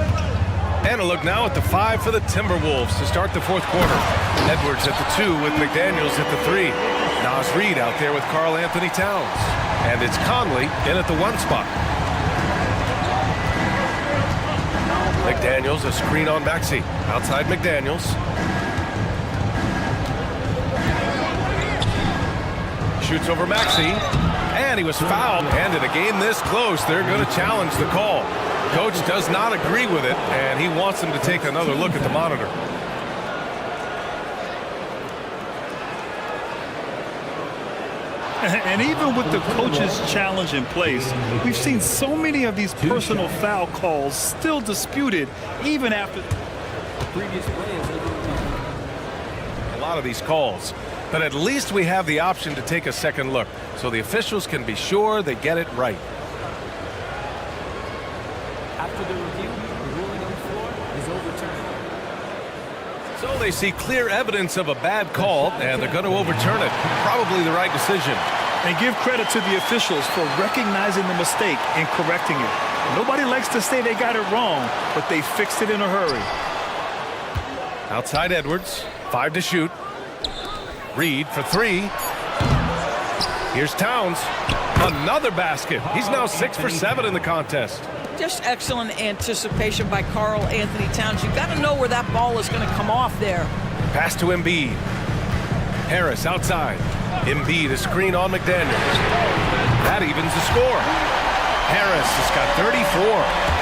And a look now at the 5 for the Timberwolves to start the fourth quarter. Edwards at the 2 with McDaniels at the 3. Nas Reed out there with Karl Anthony Towns. And it's Conley in at the 1 spot. McDaniels, a screen on Maxey. Outside McDaniels. Shoots over Maxey. And he was fouled. And in a game this close, they're going to challenge the call. Coach does not agree with it, and he wants them to take another look at the monitor. And even with the coach's challenge in place, we've seen so many of these personal foul calls still disputed even after the previous play. A lot of these calls, but at least we have the option to take a second look, so the officials can be sure they get it right. After the review, the ruling on the floor is overturned. So they see clear evidence of a bad call, and they're going to overturn it. Probably the right decision. And give credit to the officials for recognizing the mistake and correcting it. Nobody likes to say they got it wrong, but they fixed it in a hurry. Outside Edwards, 5 to shoot. Reed for 3. Here's Towns. Another basket. He's now 6 for 7 in the contest. Just excellent anticipation by Karl Anthony Towns. You've got to know where that ball is going to come off there. Pass to Embiid. Harris outside. Embiid a screen on McDaniels. That evens the score. Harris has got 34.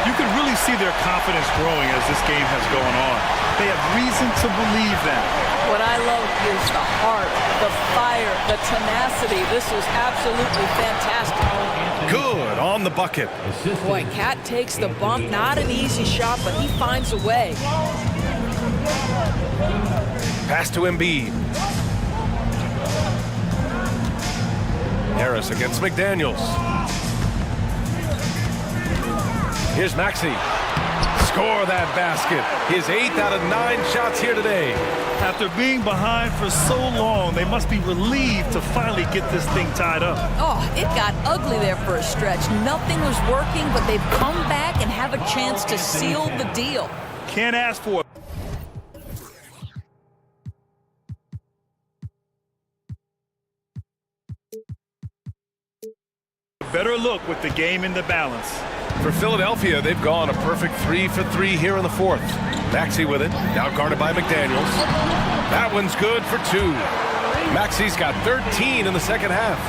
You can really see their confidence growing as this game has gone on. They have reason to believe that. What I love is the heart, the fire, the tenacity. This is absolutely fantastic. Good on the bucket. Boy, Cat takes the bump. Not an easy shot, but he finds a way. Pass to Embiid. Harris against McDaniels. Here's Maxey. Score that basket. His 8th out of 9 shots here today. After being behind for so long, they must be relieved to finally get this thing tied up. Oh, it got ugly there for a stretch. Nothing was working, but they've come back and have a chance to seal the deal. Can't ask for it. Better look with the game in the balance. For Philadelphia, they've gone a perfect 3 for 3 here in the fourth. Maxey with it, now guarded by McDaniels. That one's good for 2. Maxey's got 13 in the second half.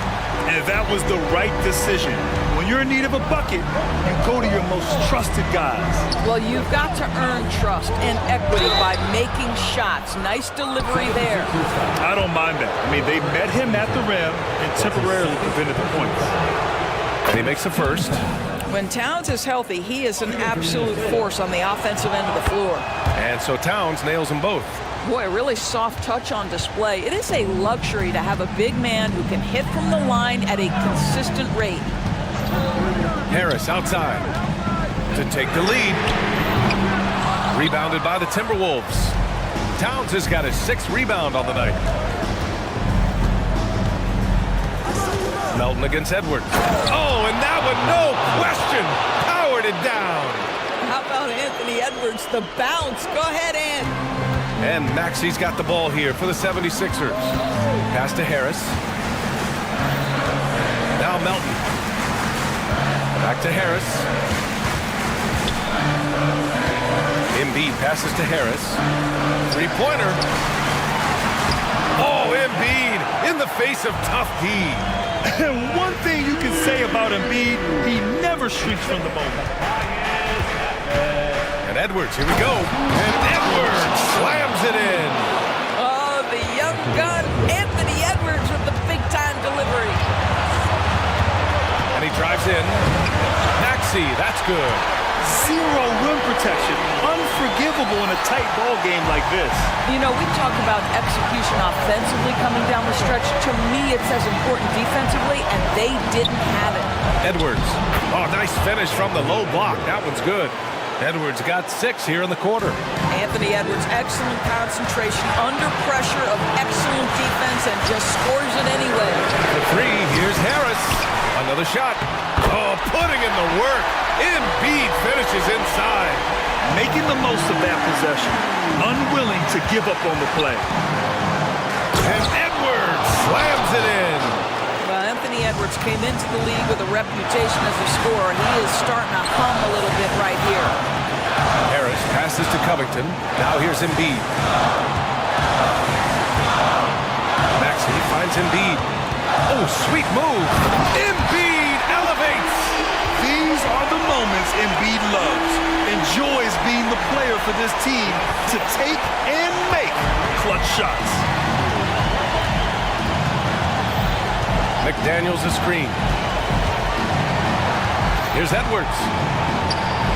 And that was the right decision. When you're in need of a bucket, you go to your most trusted guys. Well, you've got to earn trust and equity by making shots. Nice delivery there. I don't mind that. I mean, they met him at the rim and temporarily prevented the points. And he makes the first. When Towns is healthy, he is an absolute force on the offensive end of the floor. And so Towns nails them both. Boy, really soft touch on display. It is a luxury to have a big man who can hit from the line at a consistent rate. Harris outside to take the lead. Rebounded by the Timberwolves. Towns has got his 6th rebound on the night. Melton against Edwards. Oh, and that one, no question, powered it down. How about Anthony Edwards, the bounce? Go ahead, Ant. And Maxey's got the ball here for the 76ers. Pass to Harris. Melton. Back to Harris. Embiid passes to Harris. Three-pointer. Oh, Embiid in the face of tough D. And one thing you can say about Embiid, he never shrinks from the moment. And Edwards, here we go. And Edwards slams it in. Oh, the young gun, Anthony Edwards with the big-time delivery. And he drives in. Maxey, that's good. Zero rim protection. Unforgivable in a tight ball game like this. You know, we talk about execution offensively coming down the stretch. To me, it's as important defensively, and they didn't have it. Edwards. Oh, nice finish from the low block. That one's good. Edwards got 6 here in the quarter. Anthony Edwards, excellent concentration, under pressure of excellent defense, and just scores it anyway. The three, here's Harris. Another shot. Oh, putting in the work. Embiid finishes inside. Making the most of that possession. Unwilling to give up on the play. And Edwards slams it in. Well, Anthony Edwards came into the league with a reputation as a scorer. He is starting to hum a little bit right here. Harris passes to Covington. Now here's Embiid. Maxey finds Embiid. Oh, sweet move. Embiid elevates. These are the moments Embiid loves. Enjoys being the player for this team to take and make clutch shots. McDaniels a screen. Here's Edwards.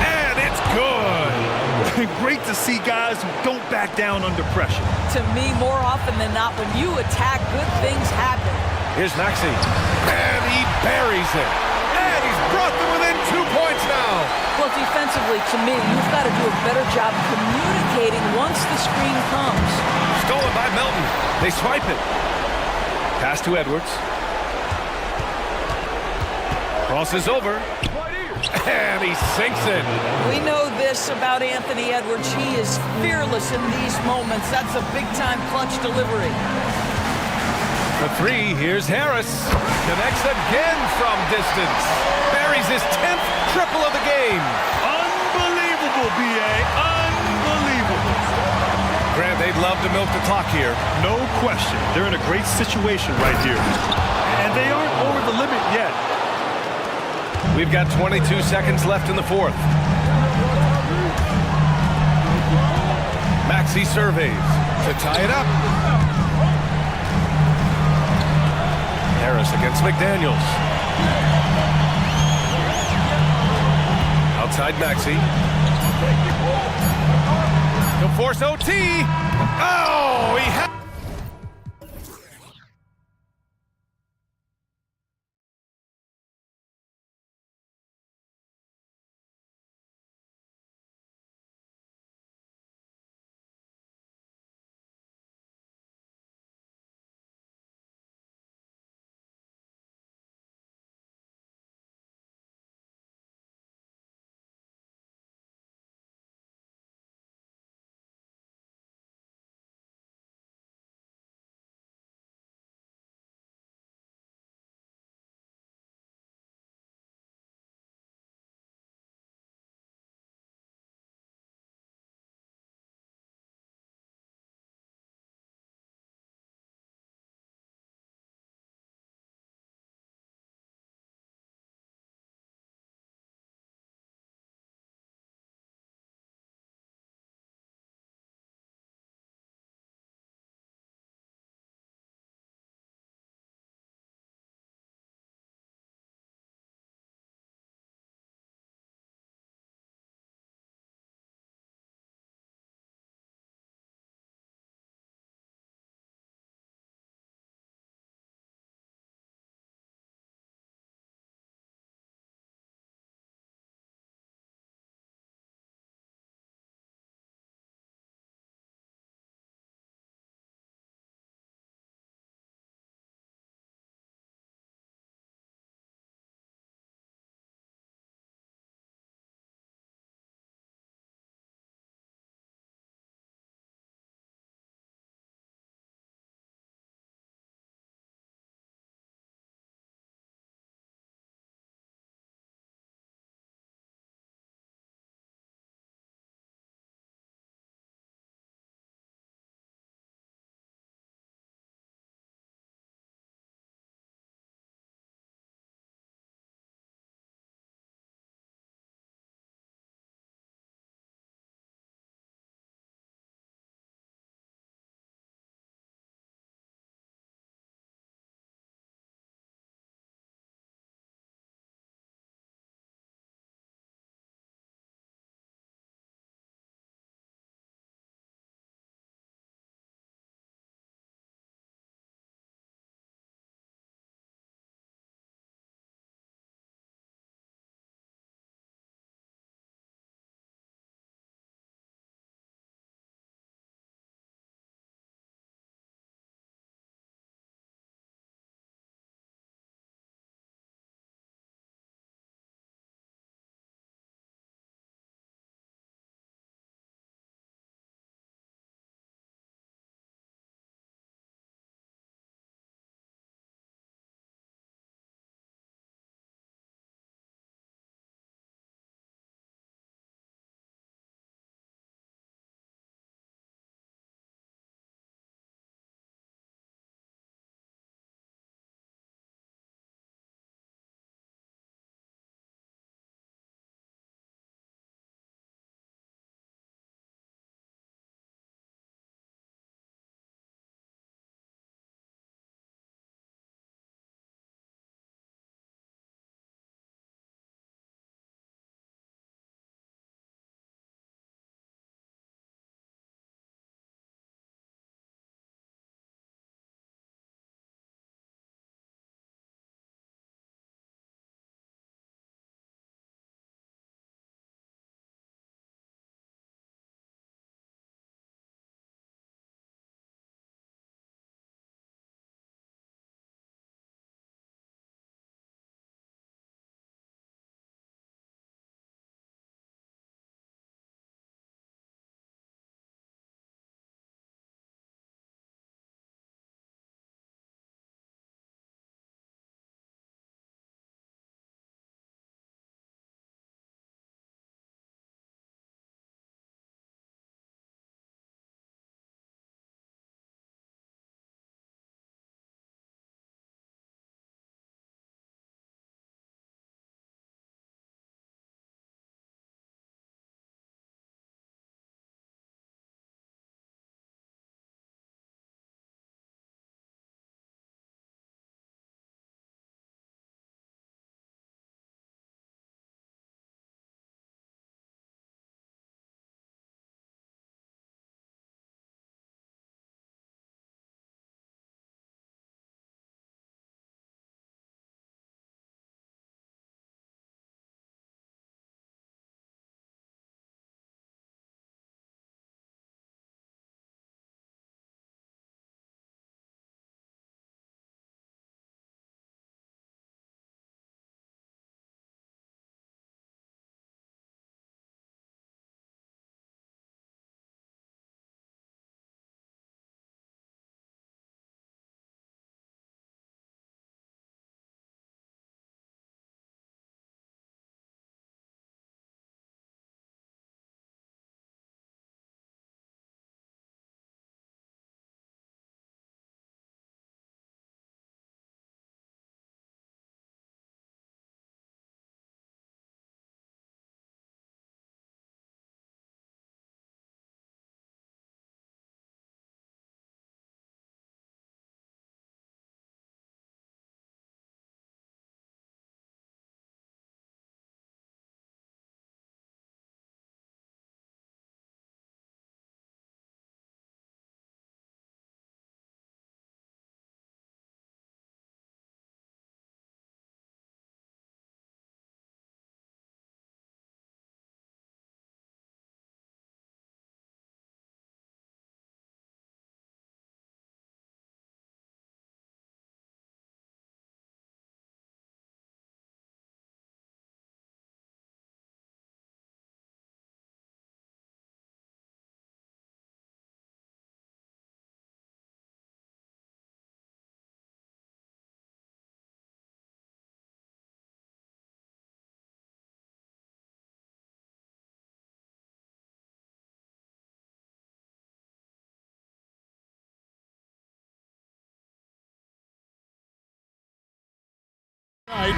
And it's good. Great to see guys who don't back down under pressure. To me, more often than not, when you attack, good things happen. Here's Maxey. And he buries it. And he's brought them within 2 points now. Well, defensively, to me, you've got to do a better job communicating once the screen comes. Stolen by Melton. They swipe it. Pass to Edwards. Crosses over. And he sinks it. We know this about Anthony Edwards. He is fearless in these moments. That's a big-time clutch delivery. The three, here's Harris. Connects again from distance. Buries his 10th triple of the game. Unbelievable, B.A. Unbelievable. Grant, they'd love to milk the clock here. No question. They're in a great situation right here. And they aren't over the limit yet. We've got 22 seconds left in the fourth. Maxey surveys to tie it up. Harris against McDaniels. Outside Maxey. He'll force OT. Oh, he had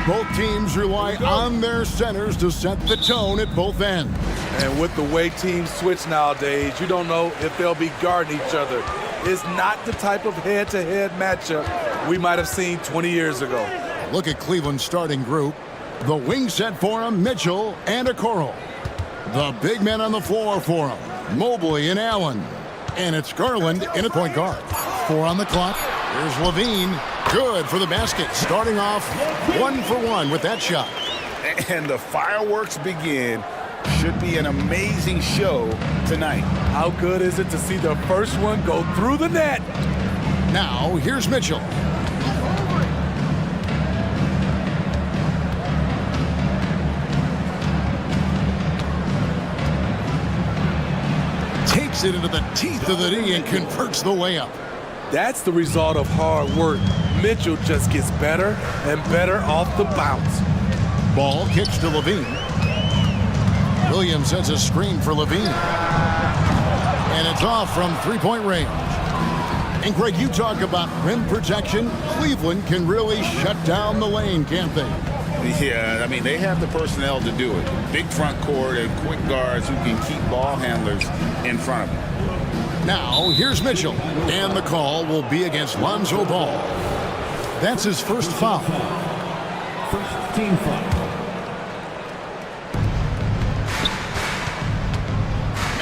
Both teams rely on their centers to set the tone at both ends. And with the way teams switch nowadays, you don't know if they'll be guarding each other. It's not the type of head-to-head matchup we might have seen 20 years ago. Look at Cleveland's starting group. The wing set for him, Mitchell and Okoro. The big men on the floor for him, Mobley and Allen. And it's Garland in at point guard. 4 on the clock. Here's Levine. Good for the basket. Starting off 1 for 1 with that shot. And the fireworks begin. Should be an amazing show tonight. How good is it to see the first one go through the net? Now, here's Mitchell. Takes it into the teeth of the D and converts the layup. That's the result of hard work. Mitchell just gets better and better off the bounce. Ball kicks to Levine. Williams sets a screen for Levine. And it's off from three-point range. And Greg, you talk about rim protection. Cleveland can really shut down the lane, can't they? Yeah, I mean, they have the personnel to do it. Big front court and quick guards who can keep ball handlers in front of them. Now, here's Mitchell. And the call will be against Lonzo Ball. That's his first foul. First team foul.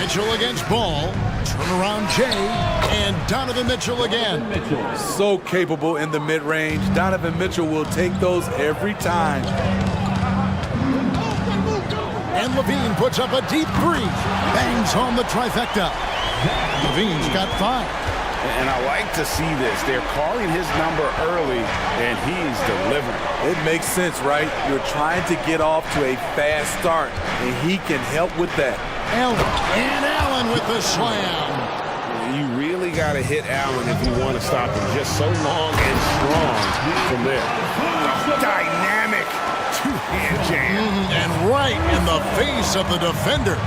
Mitchell against Ball. Turnaround Jay. And Donovan Mitchell again. So capable in the mid-range. Donovan Mitchell will take those every time. And Levine puts up a deep three. Bangs home the trifecta. Levine's got 5. And I like to see this. They're calling his number early, and he's delivering. It makes sense, right? You're trying to get off to a fast start, and he can help with that. Allen with the slam. You really got to hit Allen if you want to stop him. Just so long and strong from there. Dynamic two-hand jam. And right in the face of the defender.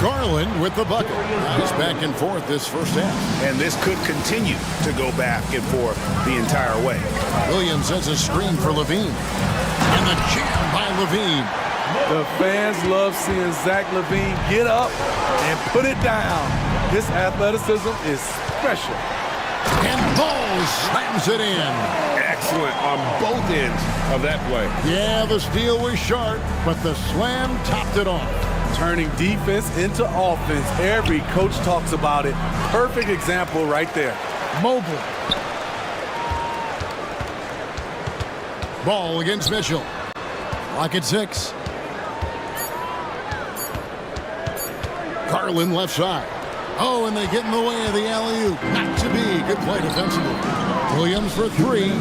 Garland with the bucket. Nice back and forth this first half. And this could continue to go back and forth the entire way. Williams sets a screen for Levine. And the jam by Levine. The fans love seeing Zach Levine get up and put it down. His athleticism is special. And Ball slams it in. Excellent on both ends of that play. Yeah, the steal was sharp, but the slam topped it off. Turning defense into offense. Every coach talks about it. Perfect example right there. Mobley. Ball against Mitchell. Clock at 6. Garland left side. Oh, and they get in the way of the alley-oop. Not to be. Good play defensively. Williams for 3.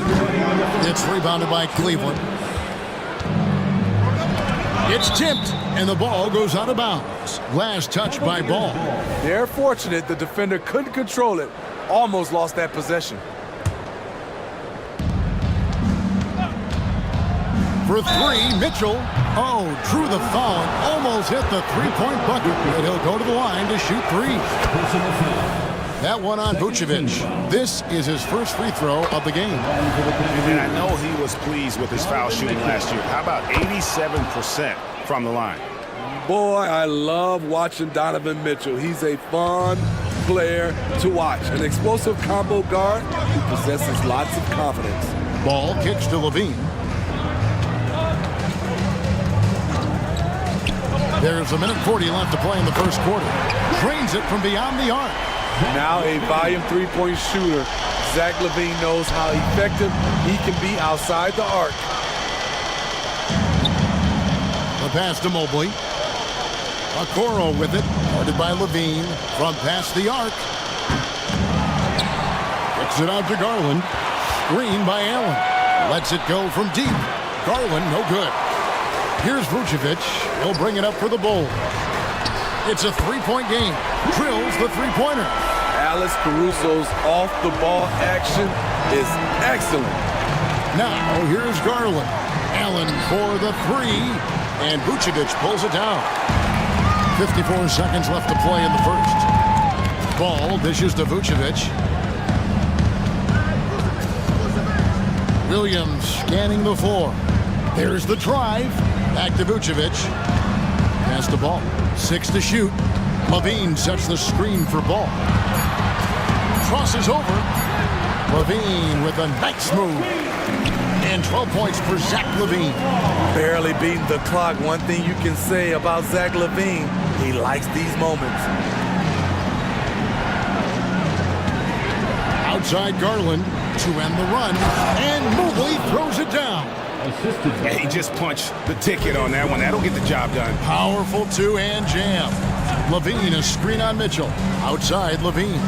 It's rebounded by Cleveland. It's tipped, and the ball goes out of bounds. Last touch by Ball. They're fortunate the defender couldn't control it. Almost lost that possession. For 3, Mitchell. Oh, drew the foul and almost hit the three-point bucket. But he'll go to the line to shoot 3. That one on Vucevic. This is his first free throw of the game. And I know he was pleased with his foul shooting last year. How about 87% from the line? Boy, I love watching Donovan Mitchell. He's a fun player to watch. An explosive combo guard who possesses lots of confidence. Ball kicks to Levine. There's a minute 40 left to play in the first quarter. Drains it from beyond the arc. Now a volume three-point shooter. Zach Levine knows how effective he can be outside the arc. The pass to Mobley. Okoro with it. Guarded by Levine from past the arc. Kicks it out to Garland. Screen by Allen. Lets it go from deep. Garland, no good. Here's Vucevic. He'll bring it up for the Bulls. It's a three-point game. Drills the three-pointer. Alex Caruso's off-the-ball action is excellent. Now, here's Garland. Allen for the 3. And Vucevic pulls it down. 54 seconds left to play in the first. Ball dishes to Vucevic. Williams scanning the floor. There's the drive. Back to Vucevic. Pass the ball. 6 to shoot. Levine sets the screen for Ball. Crosses over. Levine with a nice move. And 12 points for Zach Levine. Barely beating the clock. One thing you can say about Zach Levine, he likes these moments. Outside Garland to end the run. And Mobley throws it down. Yeah, he just punched the ticket on that one. That'll get the job done. Powerful two-hand jam. Levine, a screen on Mitchell. Outside Levine.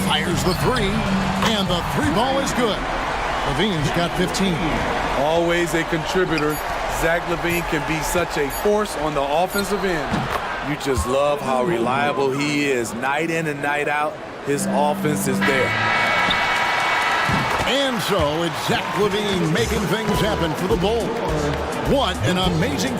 Fires the three, and the three ball is good. Levine's got 15. Always a contributor. Zach Levine can be such a force on the offensive end. You just love how reliable he is. Night in and night out, his offense is there. And so it's Zach Levine making things happen for the Bulls. What an amazing...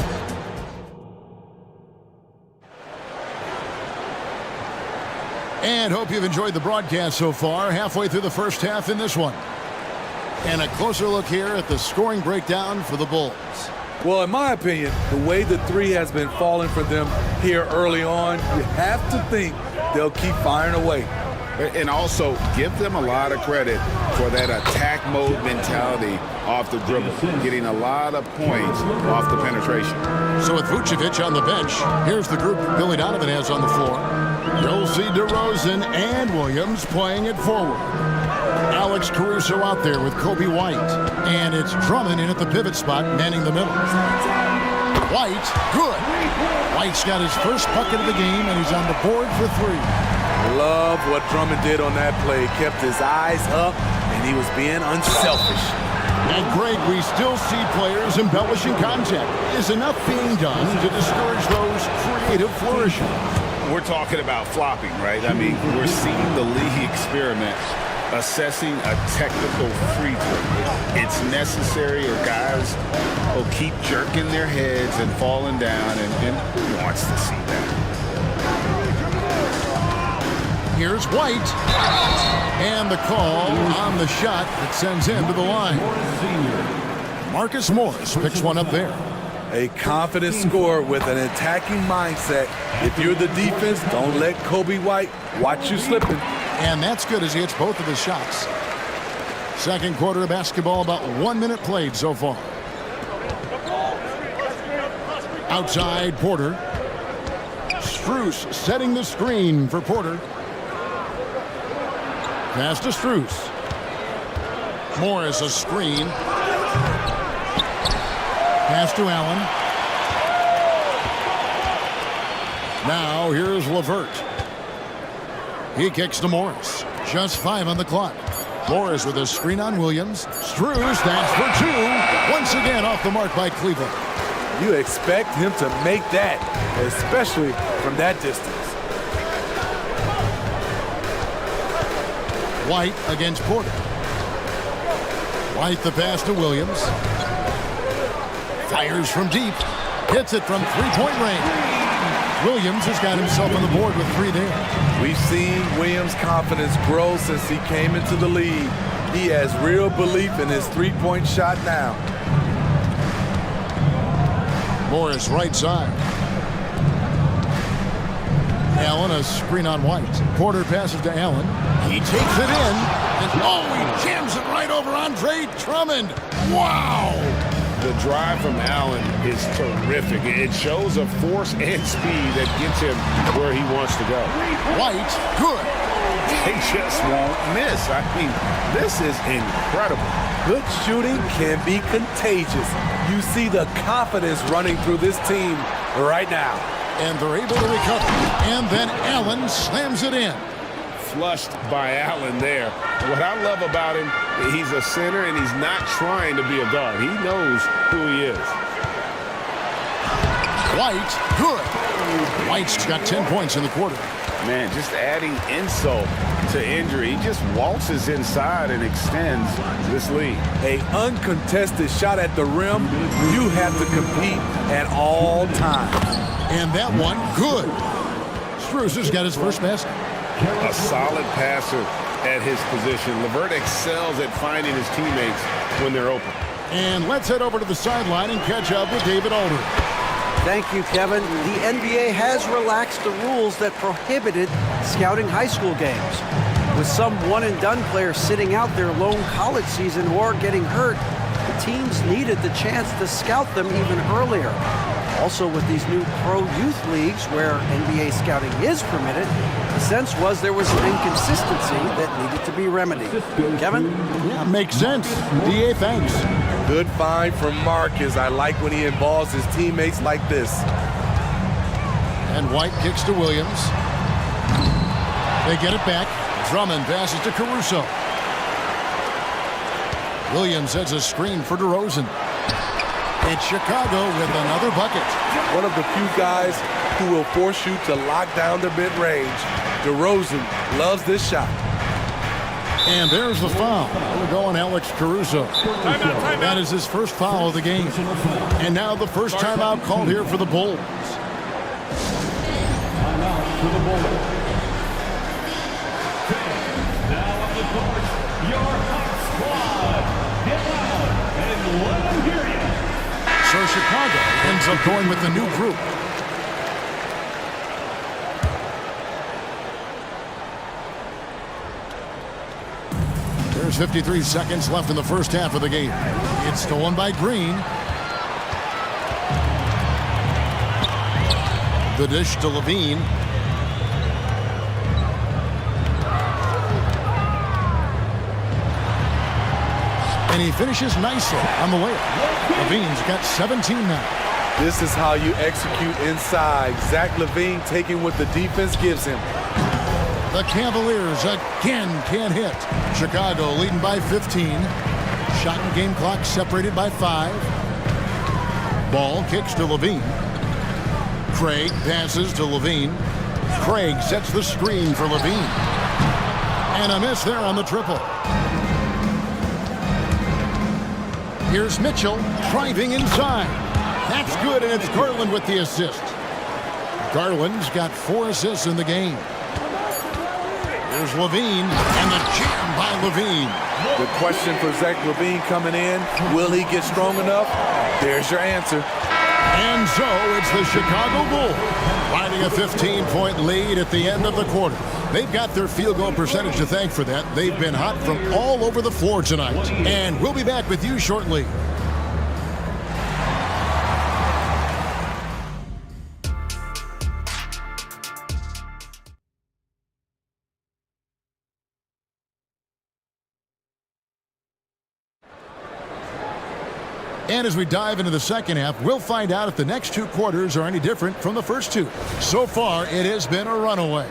And hope you've enjoyed the broadcast so far. Halfway through the first half in this one. And a closer look here at the scoring breakdown for the Bulls. Well, in my opinion, the way the three has been falling for them here early on, you have to think they'll keep firing away. And also give them a lot of credit for that attack mode mentality off the dribble, getting a lot of points off the penetration. So with Vucevic on the bench, here's the group Billy Donovan has on the floor. You'll see DeRozan and Williams playing it forward. Alex Caruso out there with Kobe White. And it's Drummond in at the pivot spot, manning the middle. White, good. White's got his first bucket of the game, and he's on the board for three. Love what Drummond did on that play. Kept his eyes up, and he was being unselfish. And Greg, we still see players embellishing contact. Is enough being done to discourage those creative flourishes? We're talking about flopping, right? I mean, we're seeing the league experiment assessing a technical free throw. It's necessary, or guys will keep jerking their heads and falling down, and who wants to see that? Here's White. And the call on the shot that sends him to the line. Marcus Morris picks one up there. A confident scorer with an attacking mindset. If you're the defense, don't let Kobe White watch you slipping. And that's good as he hits both of his shots. Second quarter of basketball, about 1 minute played so far. Outside Porter. Strus setting the screen for Porter. Pass to Strus. Morris a screen. Pass to Allen. Now here's LeVert. He kicks to Morris. Just 5 on the clock. Morris with a screen on Williams. Strus, that's for 2. Once again off the mark by Cleveland. You expect him to make that, especially from that distance. White against Porter. White the pass to Williams. Fires from deep. Hits it from three-point range. Williams has got himself on the board with 3 there. We've seen Williams' confidence grow since he came into the league. He has real belief in his three-point shot now. Morris right side. Allen a screen on White. Porter passes to Allen. He takes it in. And he jams it right over Andre Drummond. Wow! The drive from Allen is terrific. It shows a force and speed that gets him where he wants to go. White, good. They just won't miss. I mean, this is incredible. Good shooting can be contagious. You see the confidence running through this team right now. And they're able to recover. And then Allen slams it in. Flushed by Allen there. What I love about him, he's a center and he's not trying to be a guard. He knows who he is. White, good. White's got 10 points in the quarter. Man, just adding insult to injury. He just waltzes inside and extends this lead. A uncontested shot at the rim. You have to compete at all times. And that one, good. Strus has got his first basket. A solid passer at his position. LeVert excels at finding his teammates when they're open. And let's head over to the sideline and catch up with David Aldridge. Thank you, Kevin. The NBA has relaxed the rules that prohibited scouting high school games. With some one-and-done players sitting out their lone college season or getting hurt, the teams needed the chance to scout them even earlier. Also, with these new pro youth leagues where NBA scouting is permitted, the sense was there was an inconsistency that needed to be remedied. Kevin? Yeah, makes sense. DA, thanks. Good find from Marcus. I like when he involves his teammates like this. And White kicks to Williams. They get it back. Drummond passes to Caruso. Williams sets a screen for DeRozan. It's Chicago with another bucket. One of the few guys who will force you to lock down the mid-range. DeRozan loves this shot. And there's the foul. We're going Alex Caruso. That is his first foul of the game. And now the first timeout called here for the Bulls. Timeout for the Bulls. Now on the court, your hot squad. Get loud and let them hear you. So Chicago ends up going with the new group. There's 53 seconds left in the first half of the game. It's stolen by Green. The dish to Levine. And he finishes nicely on the way. Levine's got 17 now. This is how you execute inside. Zach LaVine taking what the defense gives him. The Cavaliers again can't hit. Chicago leading by 15. Shot and game clock separated by 5. Ball kicks to Levine. Craig passes to Levine. Craig sets the screen for Levine. And a miss there on the triple. Here's Mitchell driving inside. That's good, and it's Garland with the assist. Garland's got 4 assists in the game. Here's Levine, and the jam by Levine. The question for Zach LaVine coming in, will he get strong enough? There's your answer. And so it's the Chicago Bulls riding a 15-point lead at the end of the quarter. They've got their field goal percentage to thank for that. They've been hot from all over the floor tonight. And we'll be back with you shortly. And as we dive into the second half, we'll find out if the next 2 quarters are any different from the first 2. So far, it has been a runaway.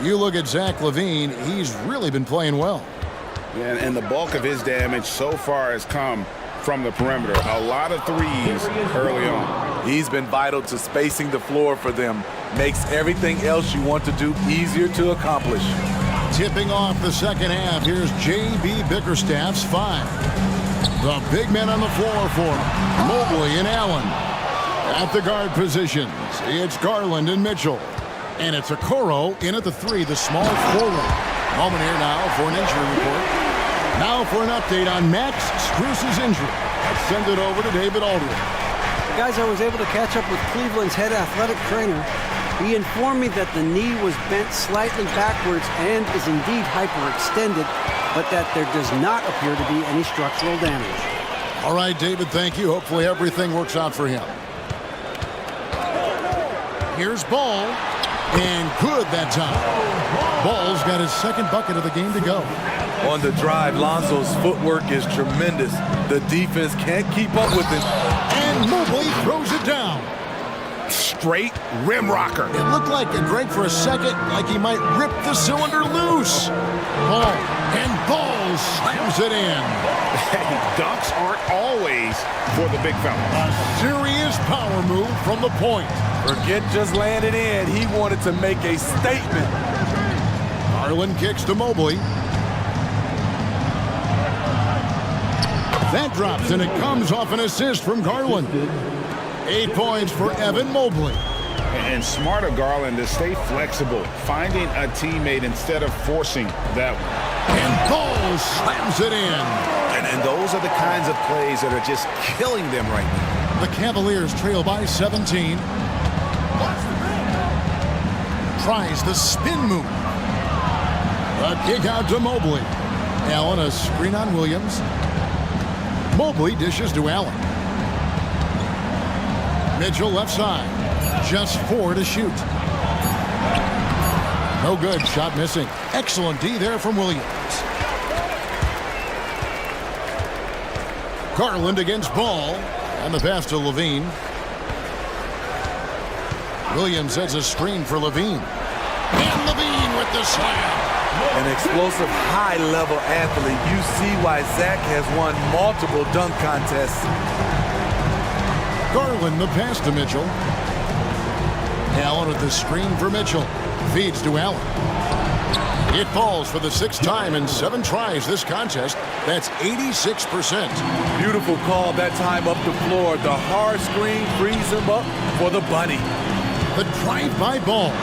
You look at Zach LaVine, he's really been playing well. Yeah, and the bulk of his damage so far has come from the perimeter. A lot of threes early on. He's been vital to spacing the floor for them. Makes everything else you want to do easier to accomplish. Tipping off the second half, here's J.B. Bickerstaff's 5. The big men on the floor for Mobley and Allen. At the guard positions, it's Garland and Mitchell. And it's Okoro in at the 3, the small forward. Moment here now for an injury report. Now for an update on Max Strus's injury. Let's send it over to David Aldridge. Guys, I was able to catch up with Cleveland's head athletic trainer. He informed me that the knee was bent slightly backwards and is indeed hyperextended, but that there does not appear to be any structural damage. All right, David, thank you. Hopefully everything works out for him. Here's Ball. And good that time. Ball's got his second bucket of the game to go. On the drive, Lonzo's footwork is tremendous. The defense can't keep up with it. And Mobley throws it down. Straight rim rocker. It looked like Greg for a second, like he might rip the cylinder loose. Ball, and Ball slams it in. Dunks aren't always for the big fella. A serious power move from the point. Forget just laying it in. He wanted to make a statement. Garland kicks to Mobley. That drops, and it comes off an assist from Garland. 8 points for Evan Mobley. And smarter Garland to stay flexible, finding a teammate instead of forcing that one. And Ball slams it in. And those are the kinds of plays that are just killing them right now. The Cavaliers trail by 17. Tries the spin move. A kick out to Mobley. Allen, a screen on Williams. Mobley dishes to Allen. Mitchell left side. Just 4 to shoot. No good. Shot missing. Excellent D there from Williams. Garland against Ball. And the pass to Levine. Williams sets a screen for Levine. And Levine with the slam. An explosive, high-level athlete. You see why Zach has won multiple dunk contests. Garland the pass to Mitchell. Allen with the screen for Mitchell. Feeds to Allen. It falls for the 6th time in 7 tries this contest. That's 86%. Beautiful call that time up the floor. The hard screen frees him up for the bunny. The drive-by Ball.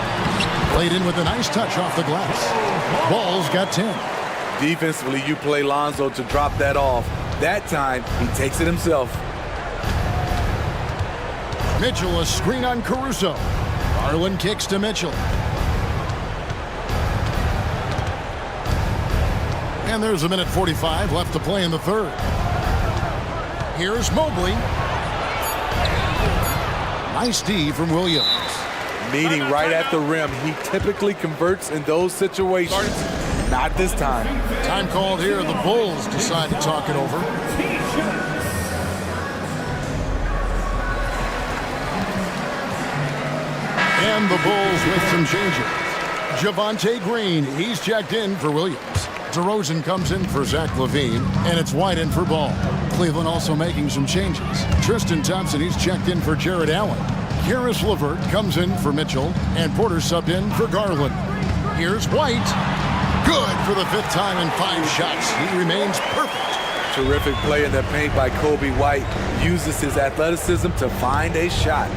Played in with a nice touch off the glass. Ball's got 10. Defensively, you play Lonzo to drop that off. That time, he takes it himself. Mitchell, a screen on Caruso. Garland kicks to Mitchell. And there's 1:45 left to play in the 3rd. Here's Mobley. Nice D from Williams. Meeting right at the rim. He typically converts in those situations. Not this time. Time called here. The Bulls decide to talk it over. And the Bulls with some changes. Javonte Green, he's checked in for Williams. DeRozan comes in for Zach LaVine, and it's White in for Ball. Cleveland also making some changes. Tristan Thompson, he's checked in for Jared Allen. Karis LeVert comes in for Mitchell, and Porter subbed in for Garland. Here's White. Good for the 5th time in 5 shots. He remains perfect. Terrific play in the paint by Kobe White. Uses his athleticism to find a shot.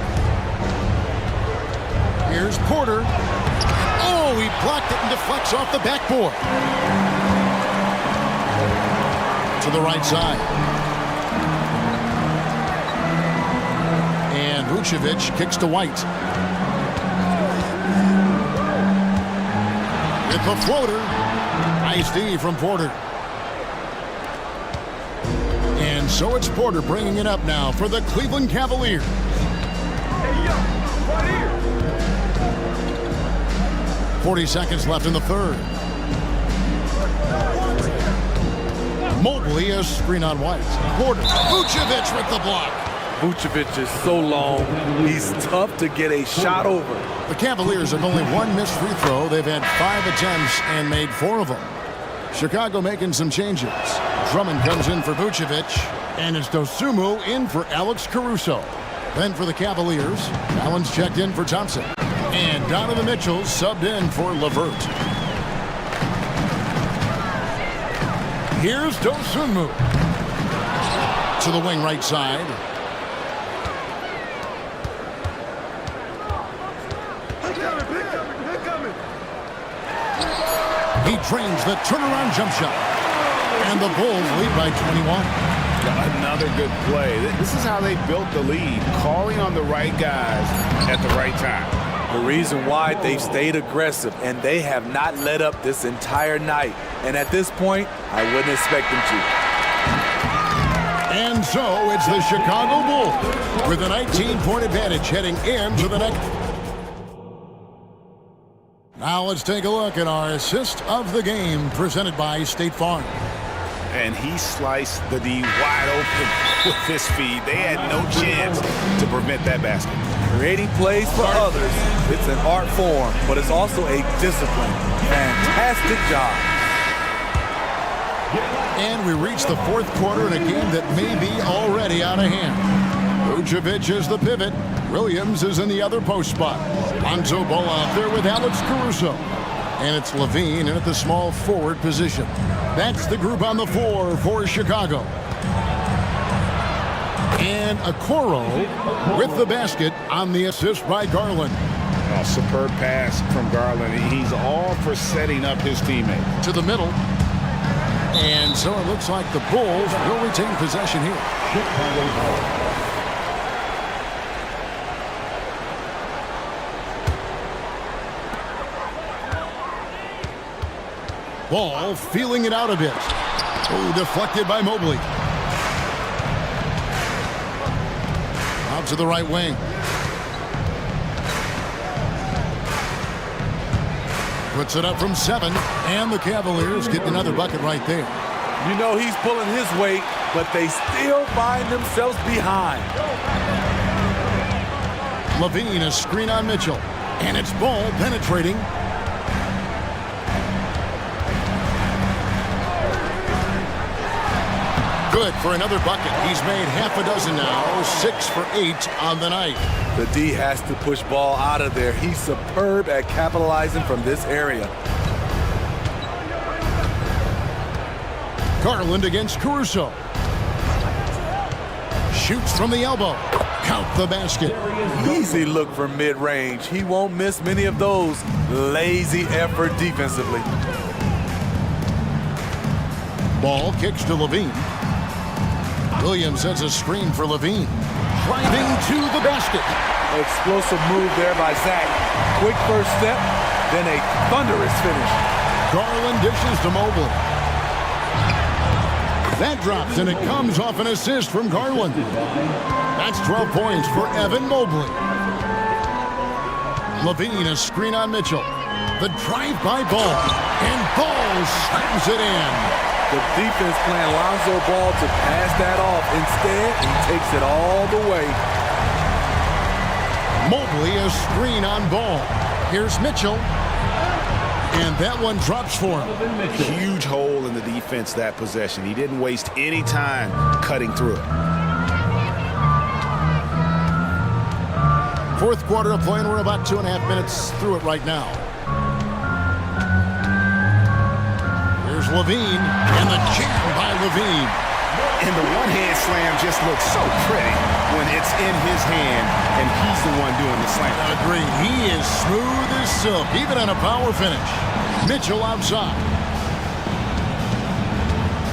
Here's Porter. Oh, he blocked it and deflects off the backboard. To the right side. And Vucevic kicks to White. With the floater. Nice D from Porter. And so it's Porter bringing it up now for the Cleveland Cavaliers. Hey, yo, right here. 40 seconds left in the 3rd. Mobley, a screen on White. Porter. Vucevic with the block. Vucevic is so long. He's tough to get a shot over. The Cavaliers have only 1 missed free throw. They've had 5 attempts and made 4 of them. Chicago making some changes. Drummond comes in for Vucevic. And it's Dosunmu in for Alex Caruso. Then for the Cavaliers, Allen's checked in for Thompson. And Donovan Mitchell subbed in for LeVert. Here's Dosunmu. To the wing right side. He trains the turnaround jump shot. And the Bulls lead by 21. Another good play. This is how they built the lead, calling on the right guys at the right time. The reason why they've stayed aggressive, and they have not let up this entire night. And at this point, I wouldn't expect them to. And so it's the Chicago Bulls with a 19-point advantage heading into the next. Now let's take a look at our assist of the game presented by State Farm. And he sliced the D wide open with his feed. They had no chance to prevent that basket. Creating plays for others, it's an art form, but it's also a discipline. Fantastic job. And we reach the 4th quarter in a game that may be already out of hand. Vucevic is the pivot. Williams is in the other post spot. Lonzo Ball out there with Alex Caruso. And it's Levine in at the small forward position. That's the group on the floor for Chicago. And Okoro with the basket on the assist by Garland. A superb pass from Garland. He's all for setting up his teammate. To the middle. And so it looks like the Bulls will retain possession here. Ball feeling it out a bit. Oh, deflected by Mobley. Out to the right wing. Puts it up from 7, and the Cavaliers get another bucket right there. You know he's pulling his weight, but they still find themselves behind. Levine, a screen on Mitchell, and it's Ball penetrating. Good for another bucket. He's made half a dozen now, 6 for 8 on the night. The D has to push Ball out of there. He's superb at capitalizing from this area. Garland against Caruso. Shoots from the elbow. Count the basket. Easy look from mid-range. He won't miss many of those. Lazy effort defensively. Ball kicks to Levine. Williams sets a screen for Levine. Driving to the basket. Explosive move there by Zach. Quick first step, then a thunderous finish. Garland dishes to Mobley. That drops, and it comes off an assist from Garland. That's 12 points for Evan Mobley. Levine, a screen on Mitchell. The drive by Ball, and Ball slams it in. The defense playing Lonzo Ball to pass that off. Instead, he takes it all the way. Mobley, a screen on Ball. Here's Mitchell. And that one drops for him. Huge hole in the defense that possession. He didn't waste any time cutting through it. Fourth quarter of play, and we're about 2.5 minutes through it right now. Here's Levine, and the jam by Levine. And the one-hand slam just looks so pretty when it's in his hand, and he's the one doing the slam. Agreed. He is smooth as silk, even on a power finish. Mitchell outside.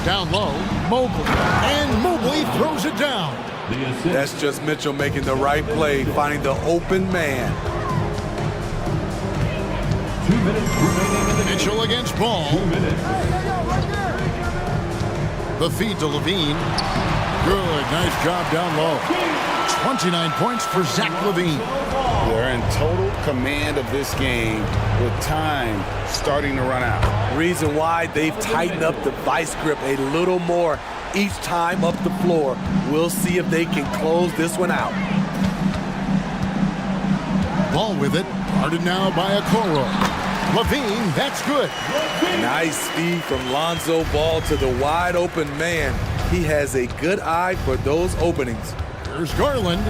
Down low, Mobley. And Mobley throws it down. That's just Mitchell making the right play, finding the open man. 2 minutes remaining in the game. Mitchell against Ball. 2 minutes. The feed to Levine. Good, nice job down low. 29 points for Zach Levine. They're in total command of this game with time starting to run out. Reason why they've tightened up the vice grip a little more each time up the floor. We'll see if they can close this one out. Ball with it. Guarded now by Okoro. Levine, that's good. Nice speed from Lonzo Ball to the wide open man. He has a good eye for those openings. Here's Garland.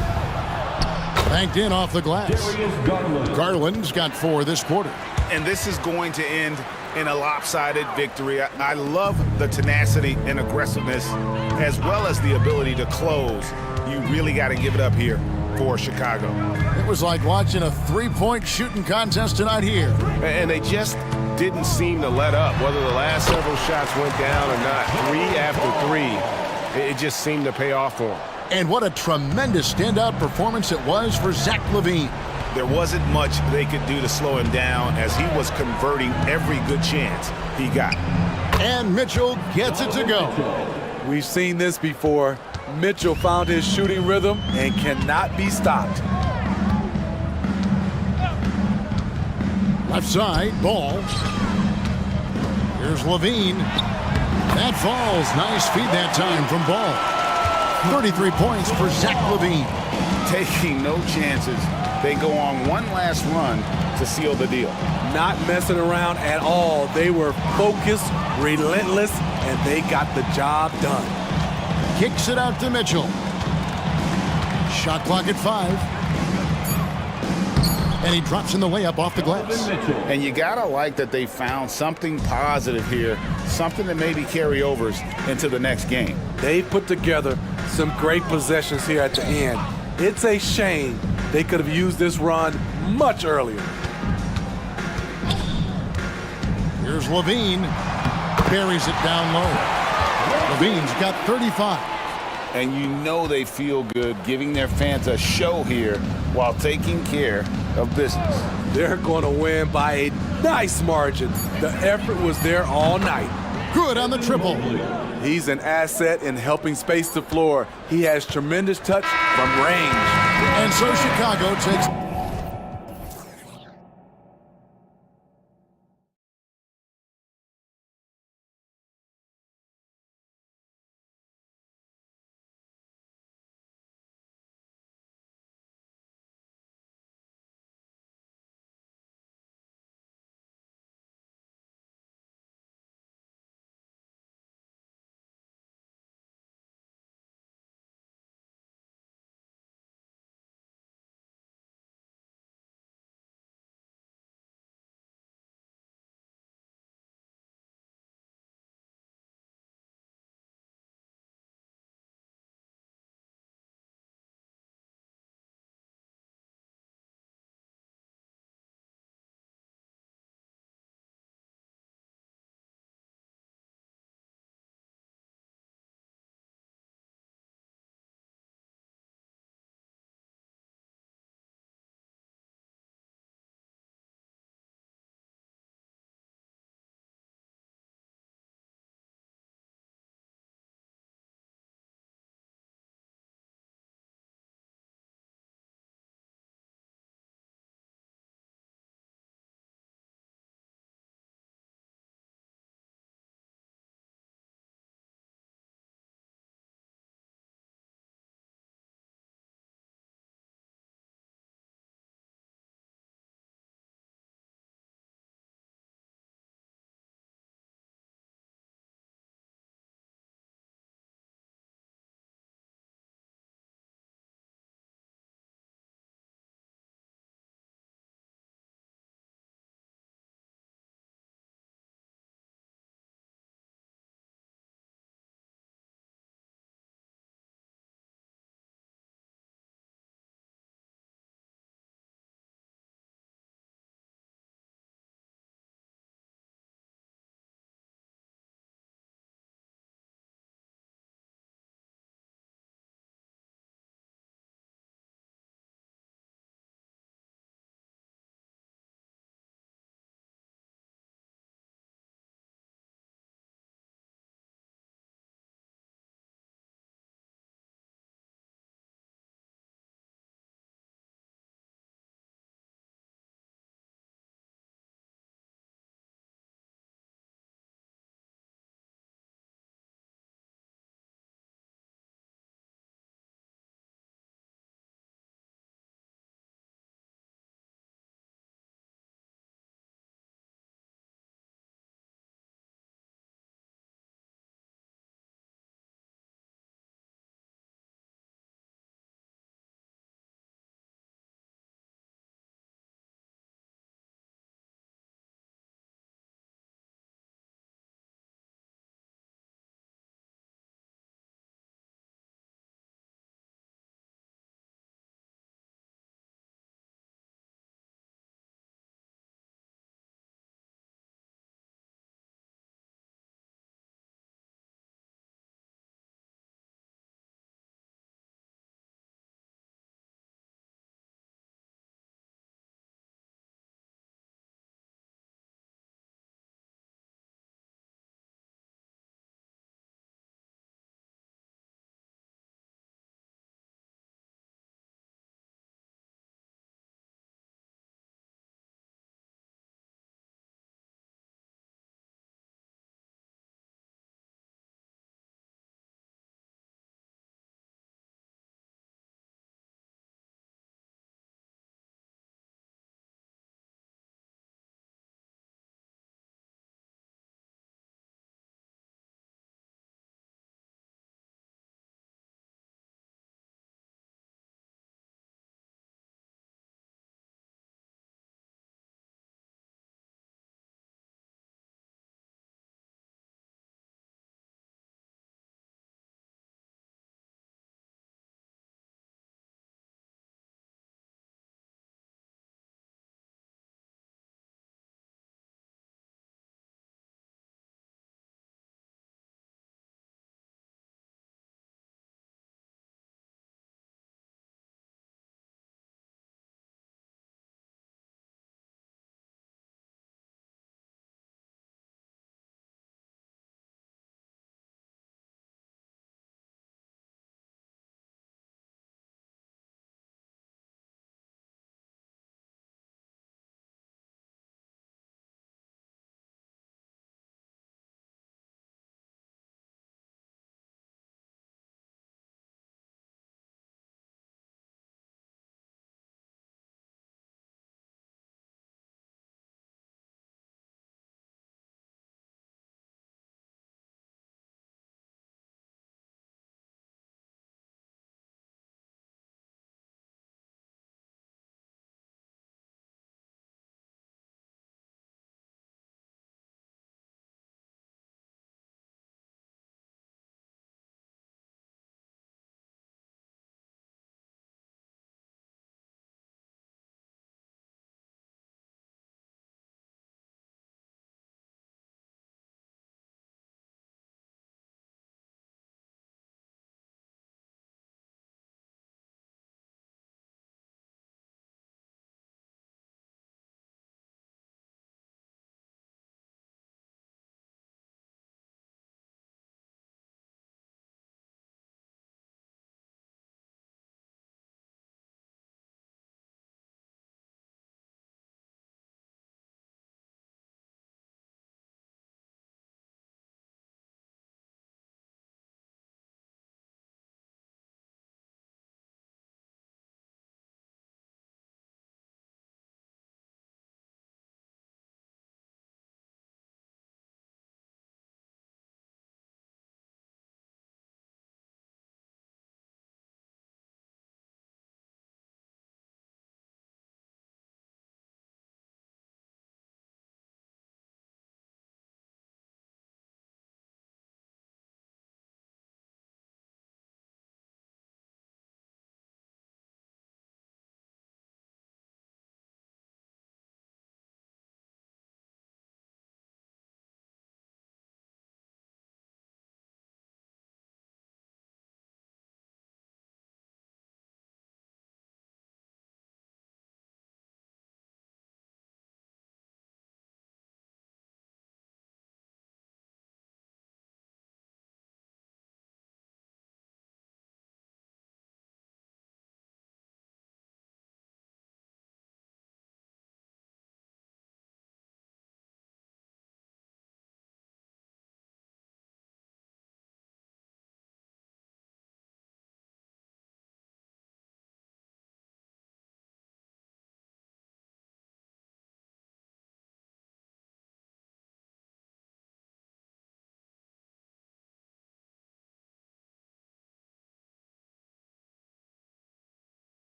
Banked in off the glass. Garland's got 4 this quarter. And this is going to end in a lopsided victory. I love the tenacity and aggressiveness as well as the ability to close. You really got to give it up here for Chicago. It was like watching a 3-point shooting contest tonight here. And they just didn't seem to let up, whether the last several shots went down or not. 3 after 3, it just seemed to pay off for them. And what a tremendous standout performance it was for Zach Levine. There wasn't much they could do to slow him down as he was converting every good chance he got. And Mitchell gets it to go. We've seen this before. Mitchell found his shooting rhythm and cannot be stopped. Left side, Ball. Here's Levine. That falls. Nice feed that time from Ball. 33 points for Zach Levine. Taking no chances. They go on one last run to seal the deal. Not messing around at all. They were focused, relentless, and they got the job done. Kicks it out to Mitchell. Shot clock at 5. And he drops in the layup off the glass. And you gotta like that they found something positive here, something that maybe carry overs into the next game. They put together Some great possessions here at the end. It's a shame they could have used this run much earlier. Here's Levine. Buries it down low. Levine's got 35. And you know they feel good giving their fans a show here while taking care of business. They're going to win by a nice margin. The effort was there all night. Good on the triple. He's an asset in helping space the floor. He has tremendous touch from range. And so Chicago takes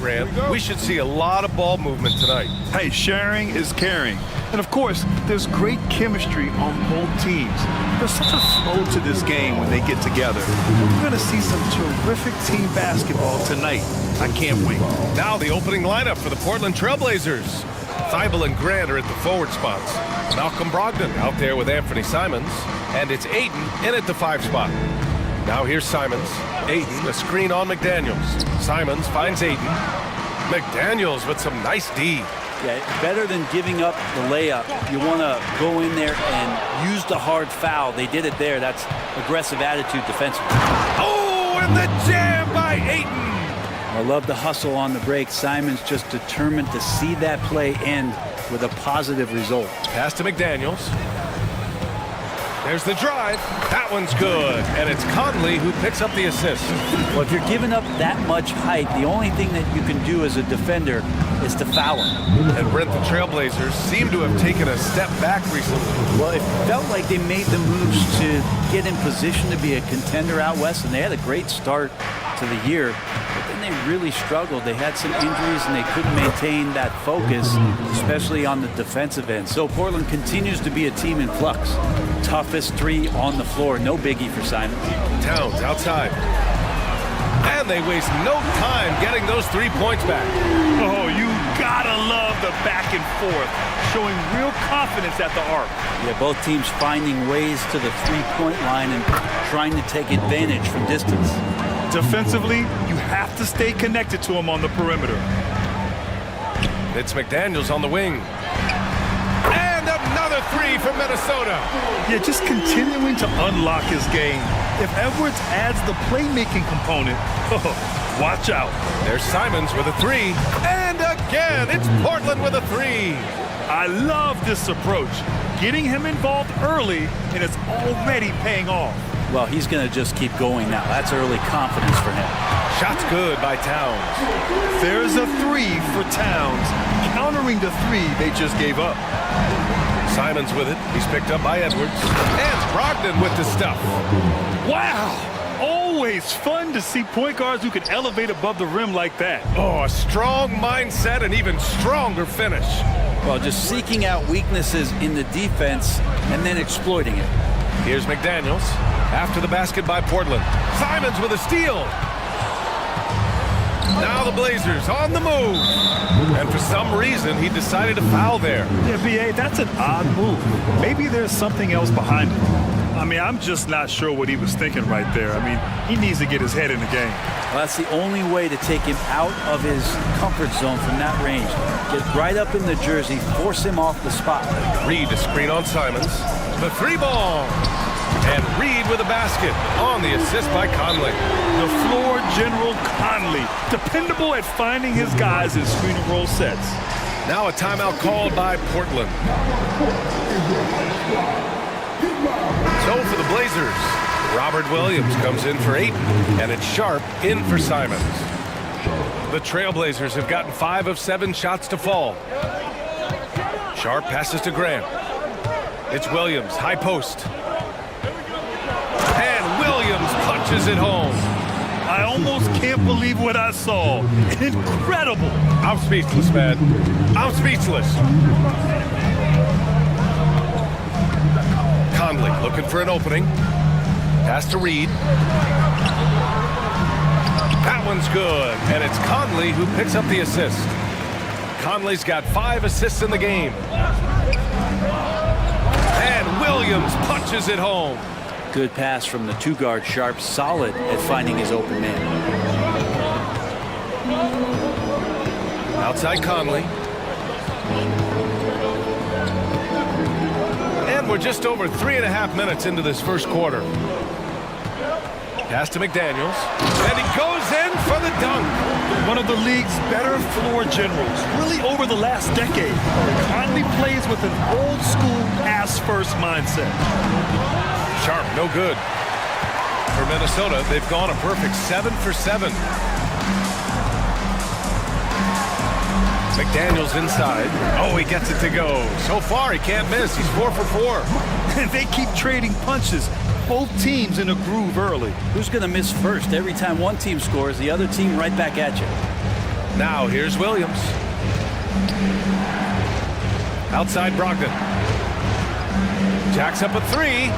Grant. We should see a lot of ball movement tonight. Hey, sharing is caring. And of course, there's great chemistry on both teams. There's such a flow to this game when they get together. We're going to see some terrific team basketball tonight. I can't wait. Now the opening lineup for the Portland Trailblazers. Thibault and Grant are at the forward spots. Malcolm Brogdon out there with Anthony Simons. And it's Ayton in at the 5 spot. Now here's Simons. Ayton, a screen on McDaniels. Simons finds Ayton. McDaniels with some nice D. Yeah, better than giving up the layup. You want to go in there and use the hard foul. They did it there. That's aggressive attitude defensively. Oh, and the jam by Ayton. I love the hustle on the break. Simons just determined to see that play end with a positive result. Pass to McDaniels. There's the drive. That one's good. And it's Conley who picks up the assist. Well, if you're giving up that much height, the only thing that you can do as a defender is to foul him. And Brent, the Trailblazers seem to have taken a step back recently. Well, it felt like they made the moves to get in position to be a contender out west, and they had a great start to the year. But then they really struggled. They had some injuries, and they couldn't maintain that focus, especially on the defensive end. So Portland continues to be a team in flux. Toughest 3 on the floor. No biggie for Simons. Towns outside. And they waste no time getting those 3 points back. Oh, you gotta love the back and forth, showing real confidence at the arc. Yeah, both teams finding ways to the 3-point line and trying to take advantage from distance. Defensively, you have to stay connected to him on the perimeter. It's McDaniels on the wing. And another 3 from Minnesota. Yeah, just continuing to unlock his game. If Edwards adds the playmaking component, watch out. There's Simons with a 3. And again, it's Portland with a 3. I love this approach. Getting him involved early, and it's already paying off. Well, he's going to just keep going now. That's early confidence for him. Shot's good by Towns. There's a 3 for Towns, countering the 3 they just gave up. Simons with it. He's picked up by Edwards. And Brogdon with the stuff. Wow! Always fun to see point guards who can elevate above the rim like that. Oh, a strong mindset and even stronger finish. Well, just seeking out weaknesses in the defense and then exploiting it. Here's McDaniels. After the basket by Portland. Simons with a steal. Now the Blazers on the move. And for some reason, he decided to foul there. Yeah, B.A., that's an odd move. Maybe there's something else behind it. I mean, I'm just not sure what he was thinking right there. I mean, he needs to get his head in the game. Well, that's the only way to take him out of his comfort zone from that range. Get right up in the jersey, force him off the spot. Reed to screen on Simons. The 3-ball. And Reed with a basket on the assist by Conley. The floor general Conley, dependable at finding his guys in screen and roll sets. Now a timeout called by Portland. So for the Blazers, Robert Williams comes in for Ayton, and it's Sharp in for Simons. The Trailblazers have gotten 5 of 7 shots to fall. Sharp passes to Grant. It's Williams, high post. And Williams punches it home. I almost can't believe what I saw. Incredible. I'm speechless, man. I'm speechless. Conley looking for an opening. Pass to Reed. That one's good. And it's Conley who picks up the assist. Conley's got 5 assists in the game. And Williams punches it home. Good pass from the 2-guard Sharp, solid at finding his open man. Outside Conley. And we're just over 3.5 minutes into this first quarter. Pass to McDaniels. And he goes in for the dunk. One of the league's better floor generals, really over the last decade. Conley plays with an old-school pass-first mindset. Sharp, no good. For Minnesota, they've gone a perfect 7 for 7. McDaniels inside. Oh, he gets it to go. So far, he can't miss. He's 4 for 4. And they keep trading punches. Both teams in a groove early. Who's going to miss first? Every time one team scores, the other team right back at you. Now here's Williams. Outside Brogdon. Jacks up a three.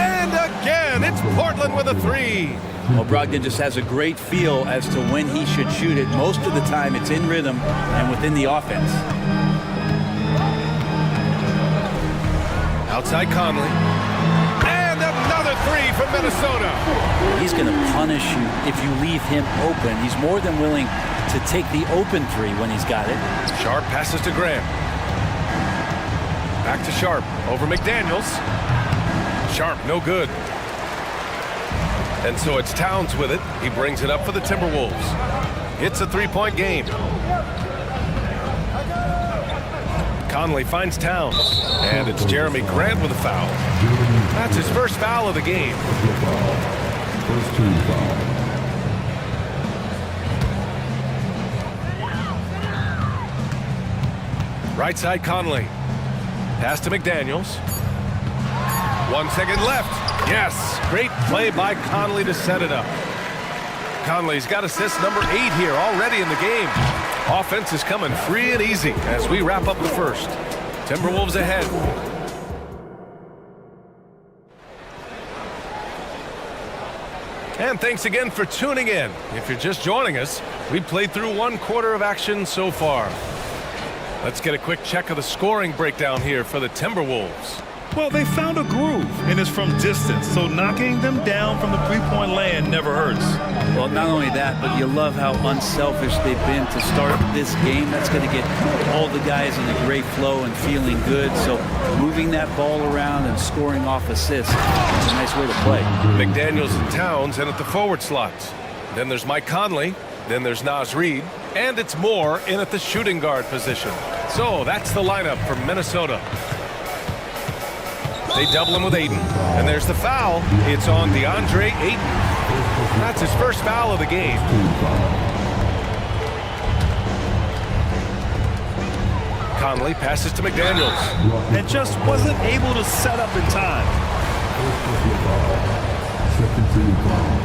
And again, it's Portland with a three. Well, Brogdon just has a great feel as to when he should shoot it. Most of the time, it's in rhythm and within the offense. Outside Conley. And another three from Minnesota. He's going to punish you if you leave him open. He's more than willing to take the open three when he's got it. Sharp passes to Graham. Back to Sharp. Over McDaniels. Sharp, no good. And so it's Towns with it. He brings it up for the Timberwolves. It's a three-point game. Conley finds Towns. And it's Jeremy Grant with a foul. That's his first foul of the game. First team foul. Right side Conley. Pass to McDaniels. 1 second left. Yes, great play by Conley to set it up. Conley's got assist number 8 here already in the game. Offense is coming free and easy as we wrap up the first. Timberwolves ahead. And thanks again for tuning in. If you're just joining us, we played through 1 quarter of action so far. Let's get a quick check of the scoring breakdown here for the Timberwolves. Well, they found a groove, and it's from distance, so knocking them down from the three-point land never hurts. Well, not only that, but you love how unselfish they've been to start this game. That's going to get all the guys in a great flow and feeling good. So moving that ball around and scoring off assists is a nice way to play. McDaniels and Towns in at the forward slots. Then there's Mike Conley. Then there's Naz Reid. And it's Moore in at the shooting guard position. So that's the lineup for Minnesota. They double him with Ayton. And there's the foul. It's on DeAndre Ayton. That's his first foul of the game. Conley passes to McDaniels. And just wasn't able to set up in time. Second team foul.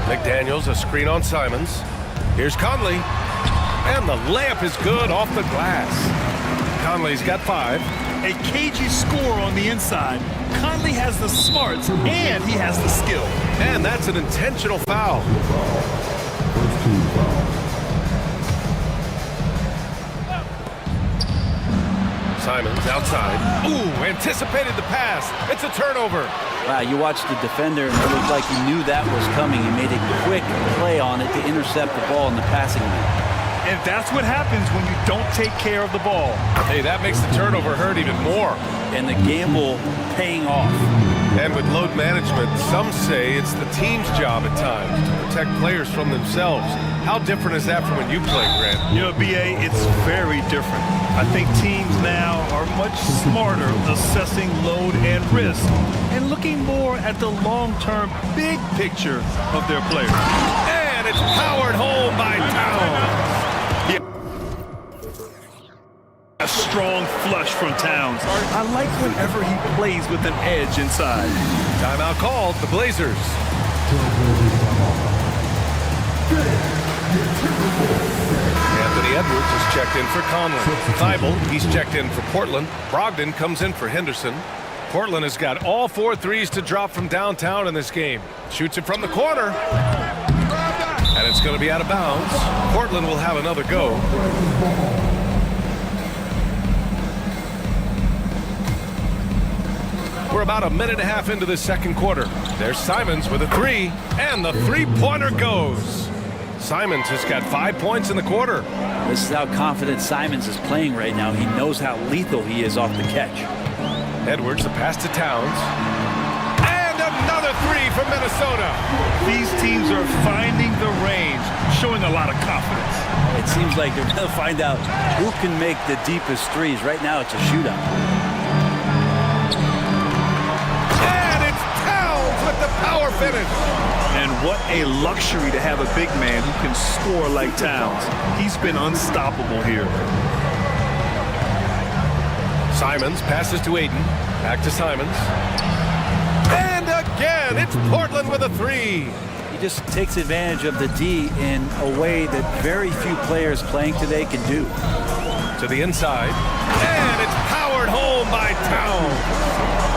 McDaniels, a screen on Simons. Here's Conley. And the layup is good off the glass. Conley's got 5. A cagey score on the inside. Conley has the smarts and he has the skill. And that's an intentional foul. First team foul. Simons outside. Ooh, anticipated the pass. It's a turnover. Wow, you watched the defender and it looked like he knew that was coming. He made a quick play on it to intercept the ball in the passing lane. And that's what happens when you don't take care of the ball. Hey, that makes the turnover hurt even more. And the gamble paying off. And with load management, some say it's the team's job at times to protect players from themselves. How different is that from when you played, Grant? You know, BA, it's very different. I think teams now are much smarter assessing load and risk and looking more at the long-term big picture of their players. And it's powered home by Towns. A strong flush from Towns. I like whenever he plays with an edge inside. Timeout called, the Blazers. Anthony Edwards is checked in for Conley. Thibault, he's checked in for Portland. Brogdon comes in for Henderson. Portland has got all 4 threes to drop from downtown in this game. Shoots it from the corner. And it's going to be out of bounds. Portland will have another go. We're about a minute and a half into the second quarter. There's Simons with a 3, and the three-pointer goes. Simons has got 5 points in the quarter. This is how confident Simons is playing right now. He knows how lethal he is off the catch. Edwards, the pass to Towns. And another 3 from Minnesota. These teams are finding the range, showing a lot of confidence. It seems like they're going to find out who can make the deepest threes. Right now, it's a shootout. With the power finish. And what a luxury to have a big man who can score like Towns. He's been unstoppable here. Simons passes to Ayton. Back to Simons. And again, it's Portland with a 3. just takes advantage of the D in a way that very few players playing today can do. To the inside, and it's powered home by Towns.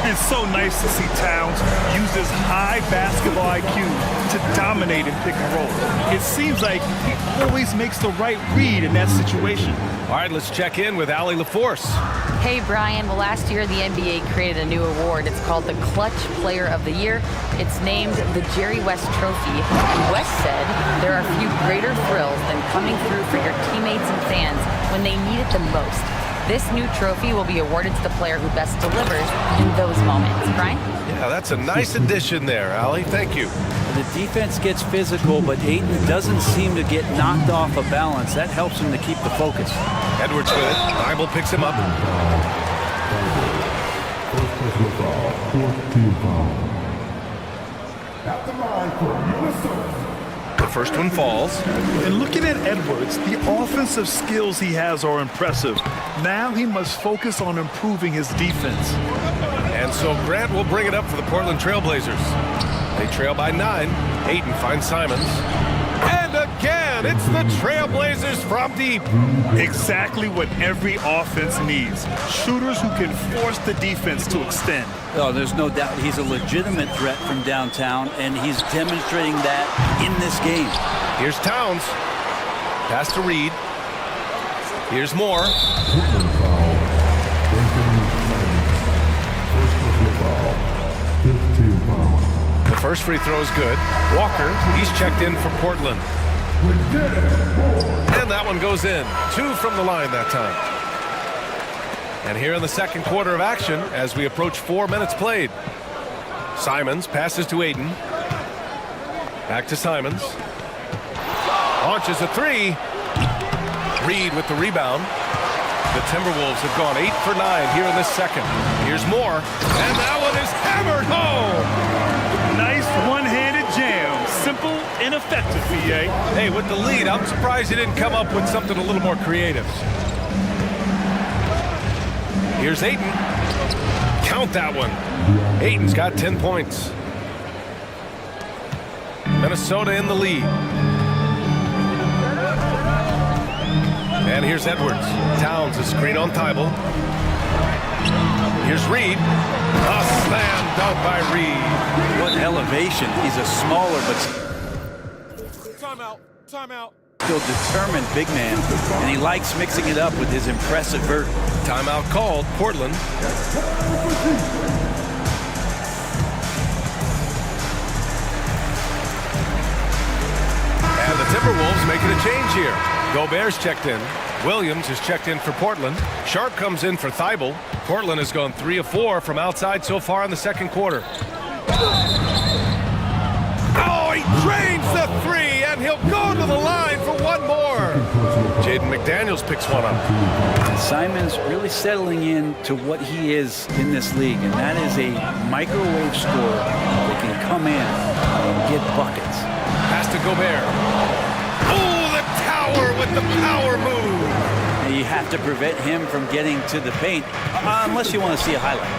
It's so nice to see Towns use his high basketball IQ to dominate in pick and roll. It seems like he always makes the right read in that situation. All right, let's check in with Allie LaForce. Hey, Brian. Well, last year the NBA created a new award. It's called the Clutch Player of the Year. It's named the Jerry West Trophy. And West said there are few greater thrills than coming through for your teammates and fans when they need it the most. This new trophy will be awarded to the player who best delivers in those moments. Brian? Yeah, that's a nice addition there, Allie. Thank you. The defense gets physical, but Ayton doesn't seem to get knocked off of balance. That helps him to keep the focus. Edwards with it. Bible picks him up. The first one falls. And looking at Edwards, the offensive skills he has are impressive. Now he must focus on improving his defense. And so Grant will bring it up for the Portland Trailblazers. They trail by 9. Ayton finds Simons. And again, it's the Trailblazers from deep. Exactly what every offense needs. Shooters who can force the defense to extend. Oh, there's no doubt he's a legitimate threat from downtown, and he's demonstrating that in this game. Here's Towns. Pass to Reed. Here's Moore. The first free throw is good. Walker, he's checked in for Portland. And that one goes in. 2 from the line that time. And here in the second quarter of action, as we approach 4 minutes played. Simons passes to Ayton. Back to Simons. Launches a 3. Reed with the rebound. The Timberwolves have gone 8 for 9 here in this second. Here's Moore. And that one is hammered home. Nice one-handed jam. Simple and effective, VA. Hey, with the lead, I'm surprised he didn't come up with something a little more creative. Here's Ayton. Count that one. Ayton's got 10 points. Minnesota in the lead. And here's Edwards. Towns a screen on Thibault. Here's Reed. A slam dunk by Reed. What elevation. He's a smaller but Timeout. Timeout. still determined big man, and he likes mixing it up with his impressive vert. Timeout called. Portland. And the Timberwolves making a change here. Gobert's checked in. Williams is checked in for Portland. Sharp comes in for Thibault. Portland has gone 3 of 4 from outside so far in the second quarter. Oh, he drains the 3, and he'll go to the line for one more. Jaden McDaniels picks one up. Simon's really settling in to what he is in this league, and that is a microwave scorer that can come in and get buckets. Pass to Gobert. Oh, the tower with the power move. And you have to prevent him from getting to the paint, unless you want to see a highlight.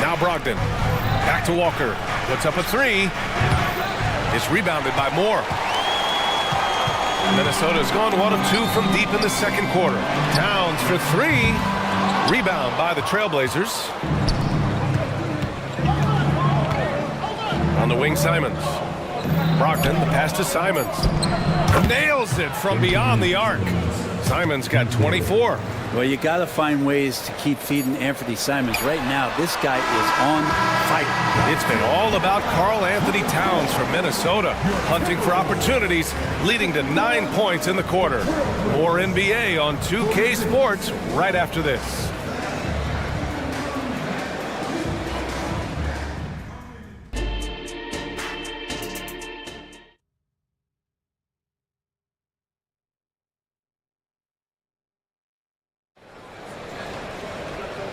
Now Brogdon. Back to Walker. Puts up a 3. It's rebounded by Moore. Minnesota's gone 1 of 2 from deep in the second quarter. Towns for 3. Rebound by the Trailblazers. On the wing, Simons. Brogdon, the pass to Simons. Nails it from beyond the arc. Simons got 24. Well, you got to find ways to keep feeding Anthony Simons. Right now, this guy is on fire. It's been all about Karl Anthony Towns from Minnesota, hunting for opportunities, leading to 9 points in the quarter. More NBA on 2K Sports right after this.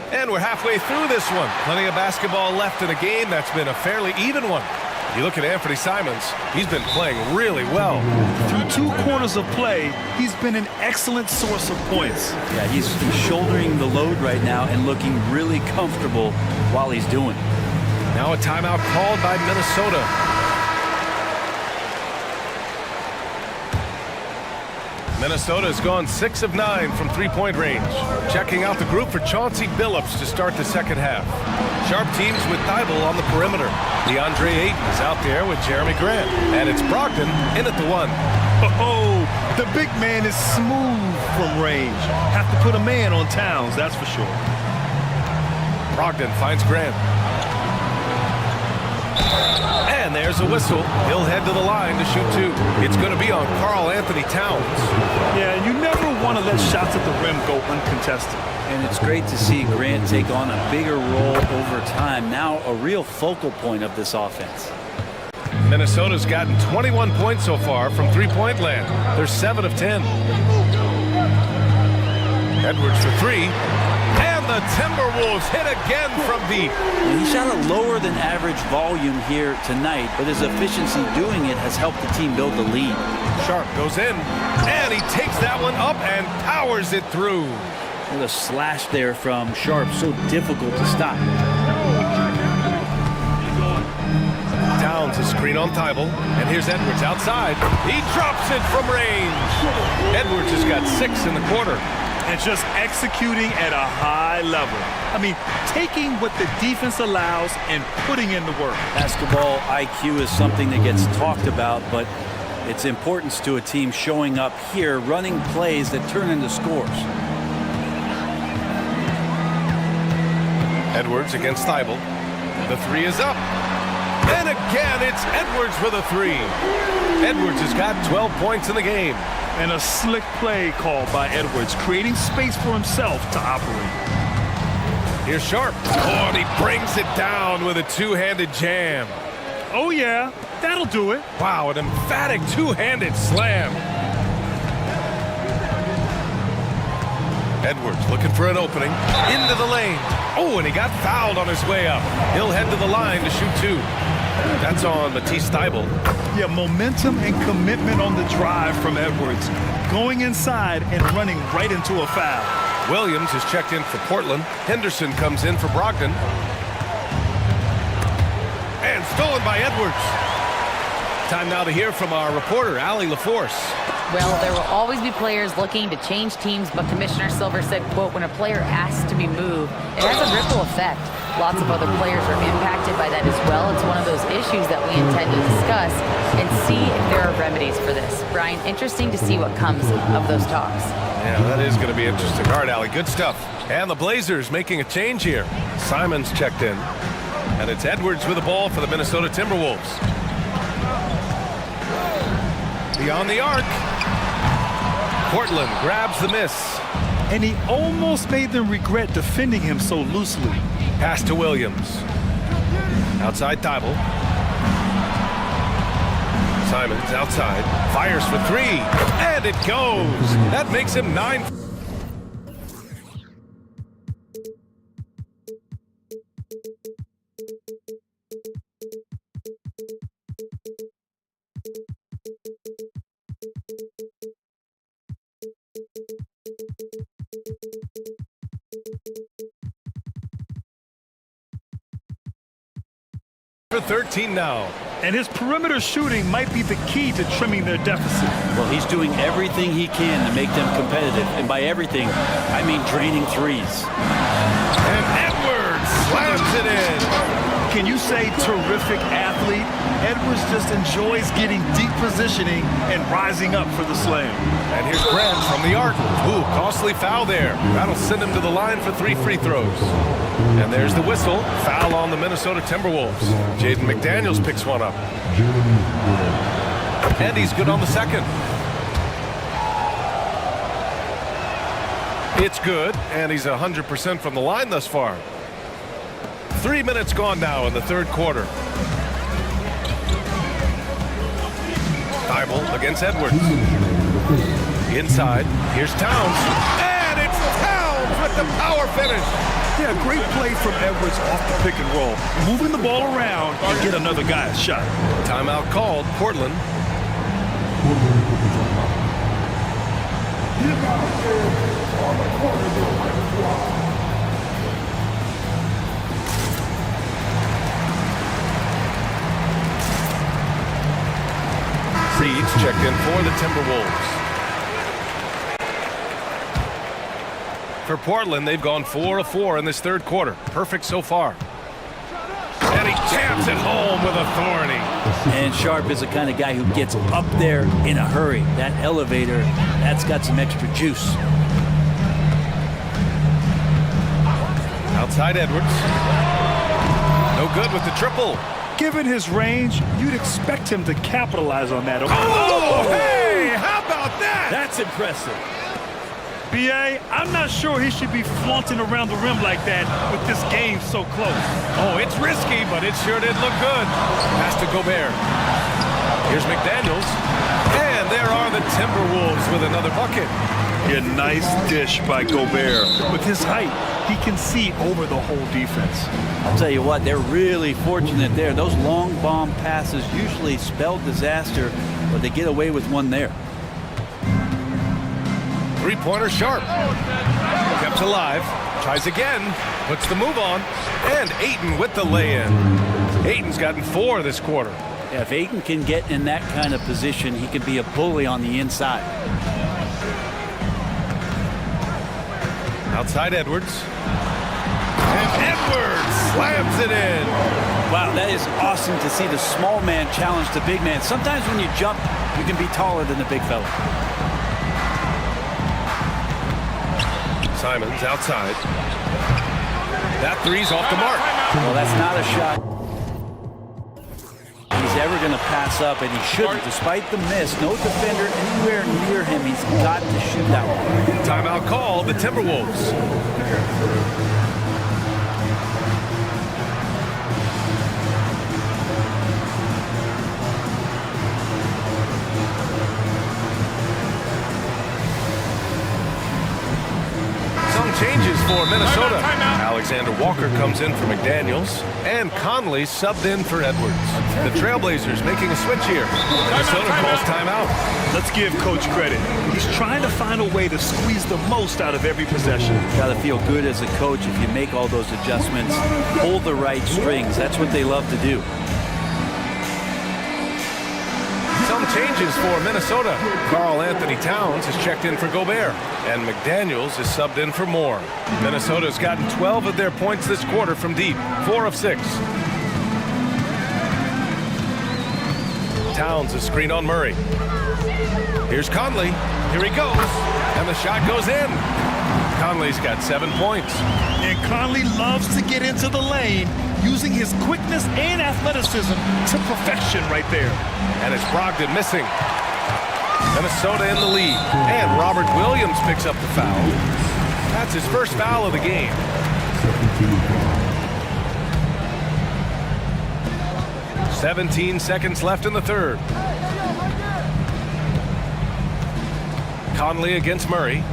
And we're halfway through this one. Plenty of basketball left in a game that's been a fairly even one. You look at Anthony Simons, he's been playing really well. Through 2 quarters of play, he's been an excellent source of points. Yeah, he's shouldering the load right now and looking really comfortable while he's doing it. Now a timeout called by Minnesota. Minnesota's gone 6 of 9 from three-point range. Checking out the group for Chauncey Billups to start the second half. Sharp teams with Thibault on the perimeter. DeAndre Ayton is out there with Jeremy Grant. And it's Brogdon in at the 1. Oh, the big man is smooth from range. Have to put a man on Towns, that's for sure. Brogdon finds Grant. And there's a whistle. He'll head to the line to shoot 2. It's going to be on Karl Anthony Towns. Yeah, you never want to let shots at the rim go uncontested. And it's great to see Grant take on a bigger role over time. Now a real focal point of this offense. Minnesota's gotten 21 points so far from three-point land. They're 7 of 10. Edwards for 3. The Timberwolves hit again from deep. He shot a lower than average volume here tonight, but his efficiency doing it has helped the team build the lead. Sharp goes in, and he takes that one up and powers it through. What a slash there from Sharp, so difficult to stop. Towns a screen on Thibault, and here's Edwards outside. He drops it from range. Edwards has got 6 in the quarter. And just executing at a high level. I mean, taking what the defense allows and putting in the work. Basketball IQ is something that gets talked about, but its importance to a team showing up here, running plays that turn into scores. Edwards against Thibault. The 3 is up. And again, it's Edwards with a 3. Edwards has got 12 points in the game. And a slick play called by Edwards, creating space for himself to operate. Here's Sharp. Oh, and he brings it down with a two-handed jam. Oh, yeah, that'll do it. Wow, an emphatic two-handed slam. Edwards looking for an opening. Into the lane. Oh, and he got fouled on his way up. He'll head to the line to shoot 2. That's on Matisse Thybulle. Yeah, momentum and commitment on the drive from Edwards. Going inside and running right into a foul. Williams is checked in for Portland. Henderson comes in for Brogdon. And stolen by Edwards. Time now to hear from our reporter, Allie LaForce. Well, there will always be players looking to change teams, but Commissioner Silver said, quote, when a player asks to be moved, it has a ripple effect. Lots of other players are impacted by that as well. It's one of those issues that we intend to discuss and see if there are remedies for this. Brian, interesting to see what comes of those talks. Yeah, that is going to be interesting. All right, Allie, good stuff. And the Blazers making a change here. Simon's checked in. And it's Edwards with the ball for the Minnesota Timberwolves. Beyond the arc. Portland grabs the miss. And he almost made them regret defending him so loosely. Pass to Williams. Outside Thybulle. Simon's outside. Fires for 3. And it goes. That makes him 9. For 13 now. And his perimeter shooting might be the key to trimming their deficit. Well, he's doing everything he can to make them competitive. And by everything, I mean draining threes. And Edwards slams it in. Can you say terrific athlete? Edwards just enjoys getting deep positioning and rising up for the slam. And here's Grant from the arc. Ooh, costly foul there. That'll send him to the line for 3 free throws. And there's the whistle. Foul on the Minnesota Timberwolves. Jaden McDaniels picks one up. And he's good on the second. It's good, and he's 100% from the line thus far. 3 minutes gone now in the third quarter. Thybulle against Edwards. Inside, here's Towns. And it's Towns with the power finish. Yeah, great play from Edwards off the pick and roll. Moving the ball around and get another guy a shot. Timeout called, Portland. Reed's checked in for the Timberwolves. For Portland, they've gone 4 of 4 in this third quarter. Perfect so far. And he jams it home with authority. And Sharp is the kind of guy who gets up there in a hurry. That elevator, that's got some extra juice. Outside Edwards. No good with the triple. Given his range, you'd expect him to capitalize on that. Oh, hey, how about that? That's impressive. B.A., I'm not sure he should be flaunting around the rim like that with this game so close. Oh, it's risky, but it sure did look good. Pass to Gobert. Here's McDaniels. And there are the Timberwolves with another bucket. A nice dish by Gobert. With his height, he can see over the whole defense. I'll tell you what, they're really fortunate there. Those long bomb passes usually spell disaster, but they get away with one there. Three-pointer Sharp. Kept alive. Tries again. Puts the move on. And Ayton with the lay-in. Ayton's gotten 4 this quarter. Yeah, if Ayton can get in that kind of position, he can be a bully on the inside. Outside Edwards. And Edwards slams it in. Wow, that is awesome to see the small man challenge the big man. Sometimes when you jump, you can be taller than the big fella. Simons outside. That three's off the mark. Well, that's not a shot he's ever going to pass up, and he shouldn't. Despite the miss, no defender anywhere near him. He's got to shoot that one. Timeout call, the Timberwolves. Changes for Minnesota. Alexander Walker comes in for McDaniels, and Conley subbed in for Edwards. The Trailblazers making a switch here. Minnesota calls timeout. Let's give Coach credit. He's trying to find a way to squeeze the most out of every possession. Got to feel good as a coach if you make all those adjustments, hold the right strings. That's what they love to do. Some changes for Minnesota. Karl Anthony Towns has checked in for Gobert, and McDaniels is subbed in for Moore. Minnesota's gotten 12 of their points this quarter from deep, 4 of 6. Towns a screen on Murray. Here's Conley. Here he goes, and the shot goes in. Conley's got 7 points. And Conley loves to get into the lane, using his quickness and athleticism to perfection right there. And it's Brogdon missing. Minnesota in the lead. And Robert Williams picks up the foul. That's his first foul of the game. "17 seconds left in the third. Conley against Murray.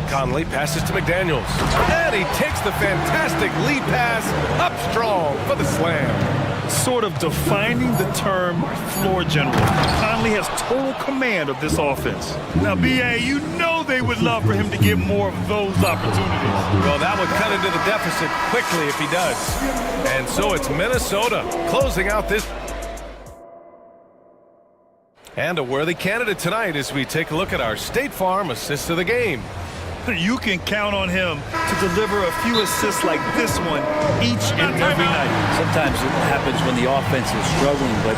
Conley passes to McDaniels. And he takes the fantastic lead pass up strong for the slam. Sort of defining the term floor general. Conley has total command of this offense. Now, B.A., you know they would love for him to get more of those opportunities. Well, that would cut into the deficit quickly if he does. And so it's Minnesota closing out this. And a worthy candidate tonight as we take a look at our State Farm assist of the game. You can count on him to deliver a few assists like this one each and every night. Sometimes it happens when the offense is struggling, but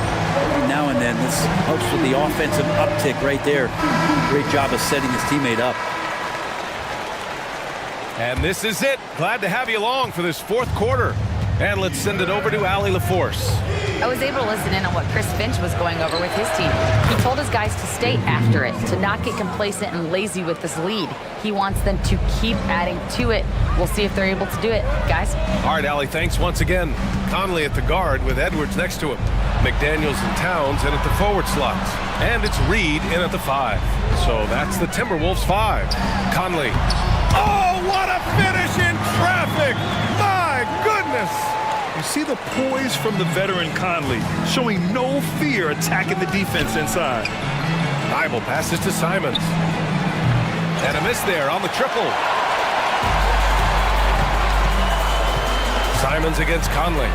every now and then this helps with the offensive uptick right there. Great job of setting his teammate up. And this is it. Glad to have you along for this fourth quarter. And let's send it over to Allie LaForce. I was able to listen in on what Chris Finch was going over with his team. He told his guys to stay after it, to not get complacent and lazy with this lead. He wants them to keep adding to it. We'll see if they're able to do it, guys. All right, Allie, thanks once again. Conley at the guard with Edwards next to him. McDaniels and Towns in at the forward slots. And it's Reed in at the 5. So that's the Timberwolves 5. Conley. Oh, what a finish in traffic! My goodness! You see the poise from the veteran Conley, showing no fear attacking the defense inside. Bible passes to Simons. And a miss there on the triple. Simons against Conley.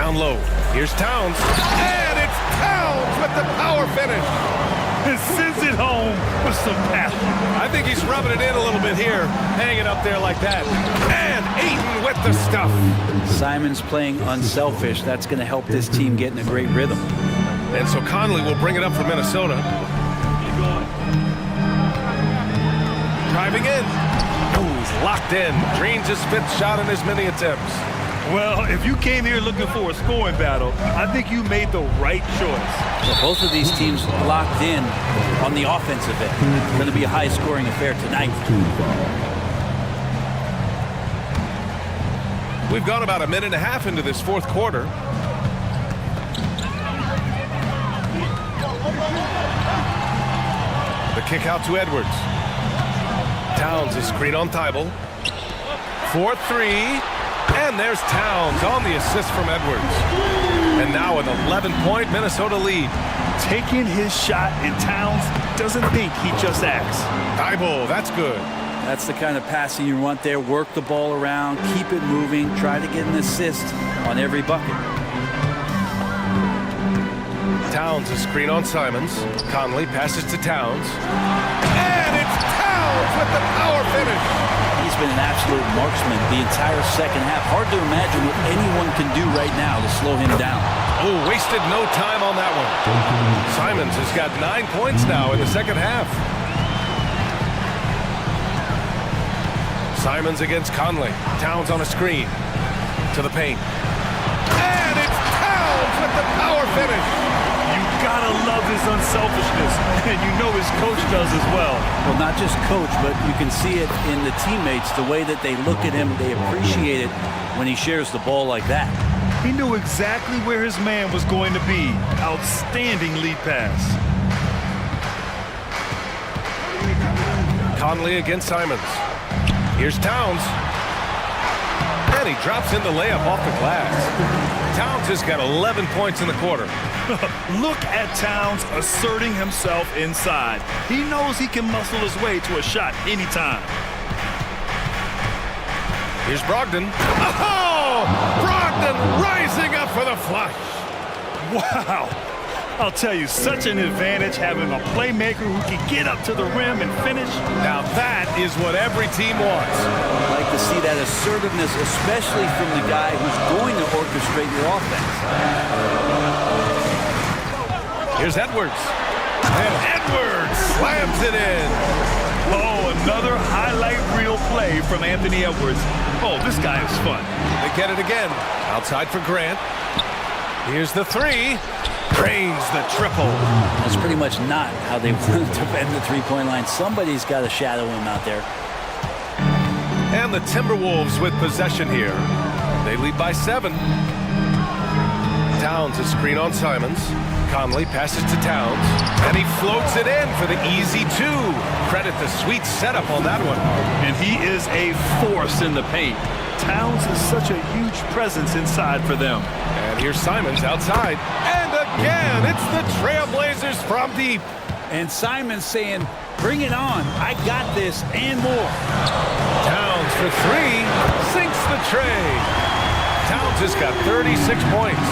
down low. Here's Towns. And it's Towns with the power finish. And sends it home with some passion. I think he's rubbing it in a little bit here, hanging up there like that. And Ayton with the stuff. Simon's playing unselfish. That's going to help this team get in a great rhythm. And so Conley will bring it up for Minnesota. Driving in. Oh, he's locked in. Dreams his fifth shot in as many attempts. Well, if you came here looking for a scoring battle, I think you made the right choice. So both of these teams locked in on the offensive end. It's going to be a high-scoring affair tonight. We've gone about a minute and a half into this fourth quarter. The kick out to Edwards. Towns is screen on Thibault. 4-3. And there's Towns on the assist from Edwards. And now an 11-point Minnesota lead. Taking his shot, and Towns doesn't think, he just acts. Thibault, that's good. That's the kind of passing you want there. Work the ball around, keep it moving, try to get an assist on every bucket. Towns is screen on Simons. Conley passes to Towns. And it's Towns with the power finish. He's been an absolute marksman the entire second half. Hard to imagine what anyone can do right now to slow him down. Oh, wasted no time on that one. Simons has got 9 points now in the second half. Simons against Conley. Towns on a screen. To the paint. And it's Towns with the power finish. You gotta love his unselfishness, and you know his coach does as well. Well, not just coach, but you can see it in the teammates, the way that they look at him. They appreciate it when he shares the ball like that. He knew exactly where his man was going to be. Outstanding lead pass. Conley against Simons. Here's Towns. And he drops in the layup off the glass. Towns has got 11 points in the quarter. Look at Towns asserting himself inside. He knows he can muscle his way to a shot anytime. Here's Brogdon. Oh! Brogdon rising up for the flush. Wow. I'll tell you, such an advantage having a playmaker who can get up to the rim and finish. Now that is what every team wants. I like to see that assertiveness, especially from the guy who's going to orchestrate your offense. Here's Edwards. And Edwards slams it in. Oh, another highlight reel play from Anthony Edwards. Oh, this guy is fun. They get it again. Outside for Grant. Here's the three. Drains the triple. That's pretty much not how they want to defend the three-point line. Somebody's got to shadow him out there. And the Timberwolves with possession here. They lead by 7. Towns is screen on Simons. Conley passes to Towns. And he floats it in for the easy 2. Credit the sweet setup on that one. And he is a force in the paint. Towns is such a huge presence inside for them. And here's Simons outside. And again, it's the Trailblazers from deep. And Simons saying, bring it on. I got this and more. Towns for 3. Sinks the tray. Towns has got 36 points.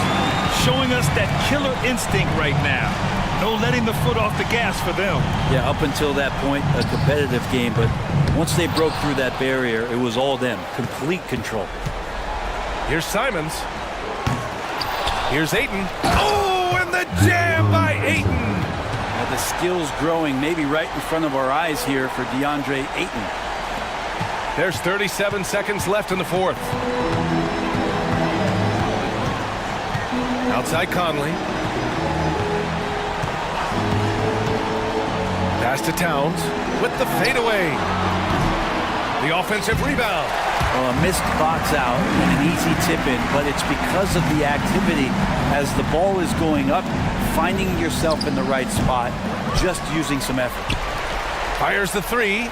Showing us that killer instinct right now. No letting the foot off the gas for them. Yeah, up until that point, a competitive game, but once they broke through that barrier, it was all them. Complete control. Here's Simons. Here's Ayton. Oh, and the jam by Ayton. Now the skill's growing, maybe right in front of our eyes here for DeAndre Ayton. There's 37 seconds left in the fourth. Outside Conley. Pass to Towns with the fadeaway. The offensive rebound. Well, a missed box out and an easy tip in, but it's because of the activity as the ball is going up, finding yourself in the right spot, just using some effort. Fires the 3.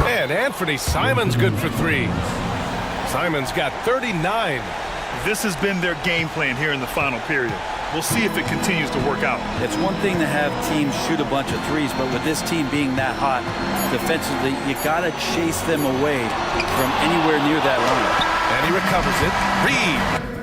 And Anthony Simons good for 3. Simons got 39. This has been their game plan here in the final period. We'll see if it continues to work out. It's one thing to have teams shoot a bunch of threes, but with this team being that hot defensively, you got to chase them away from anywhere near that line. And he recovers it. Reed.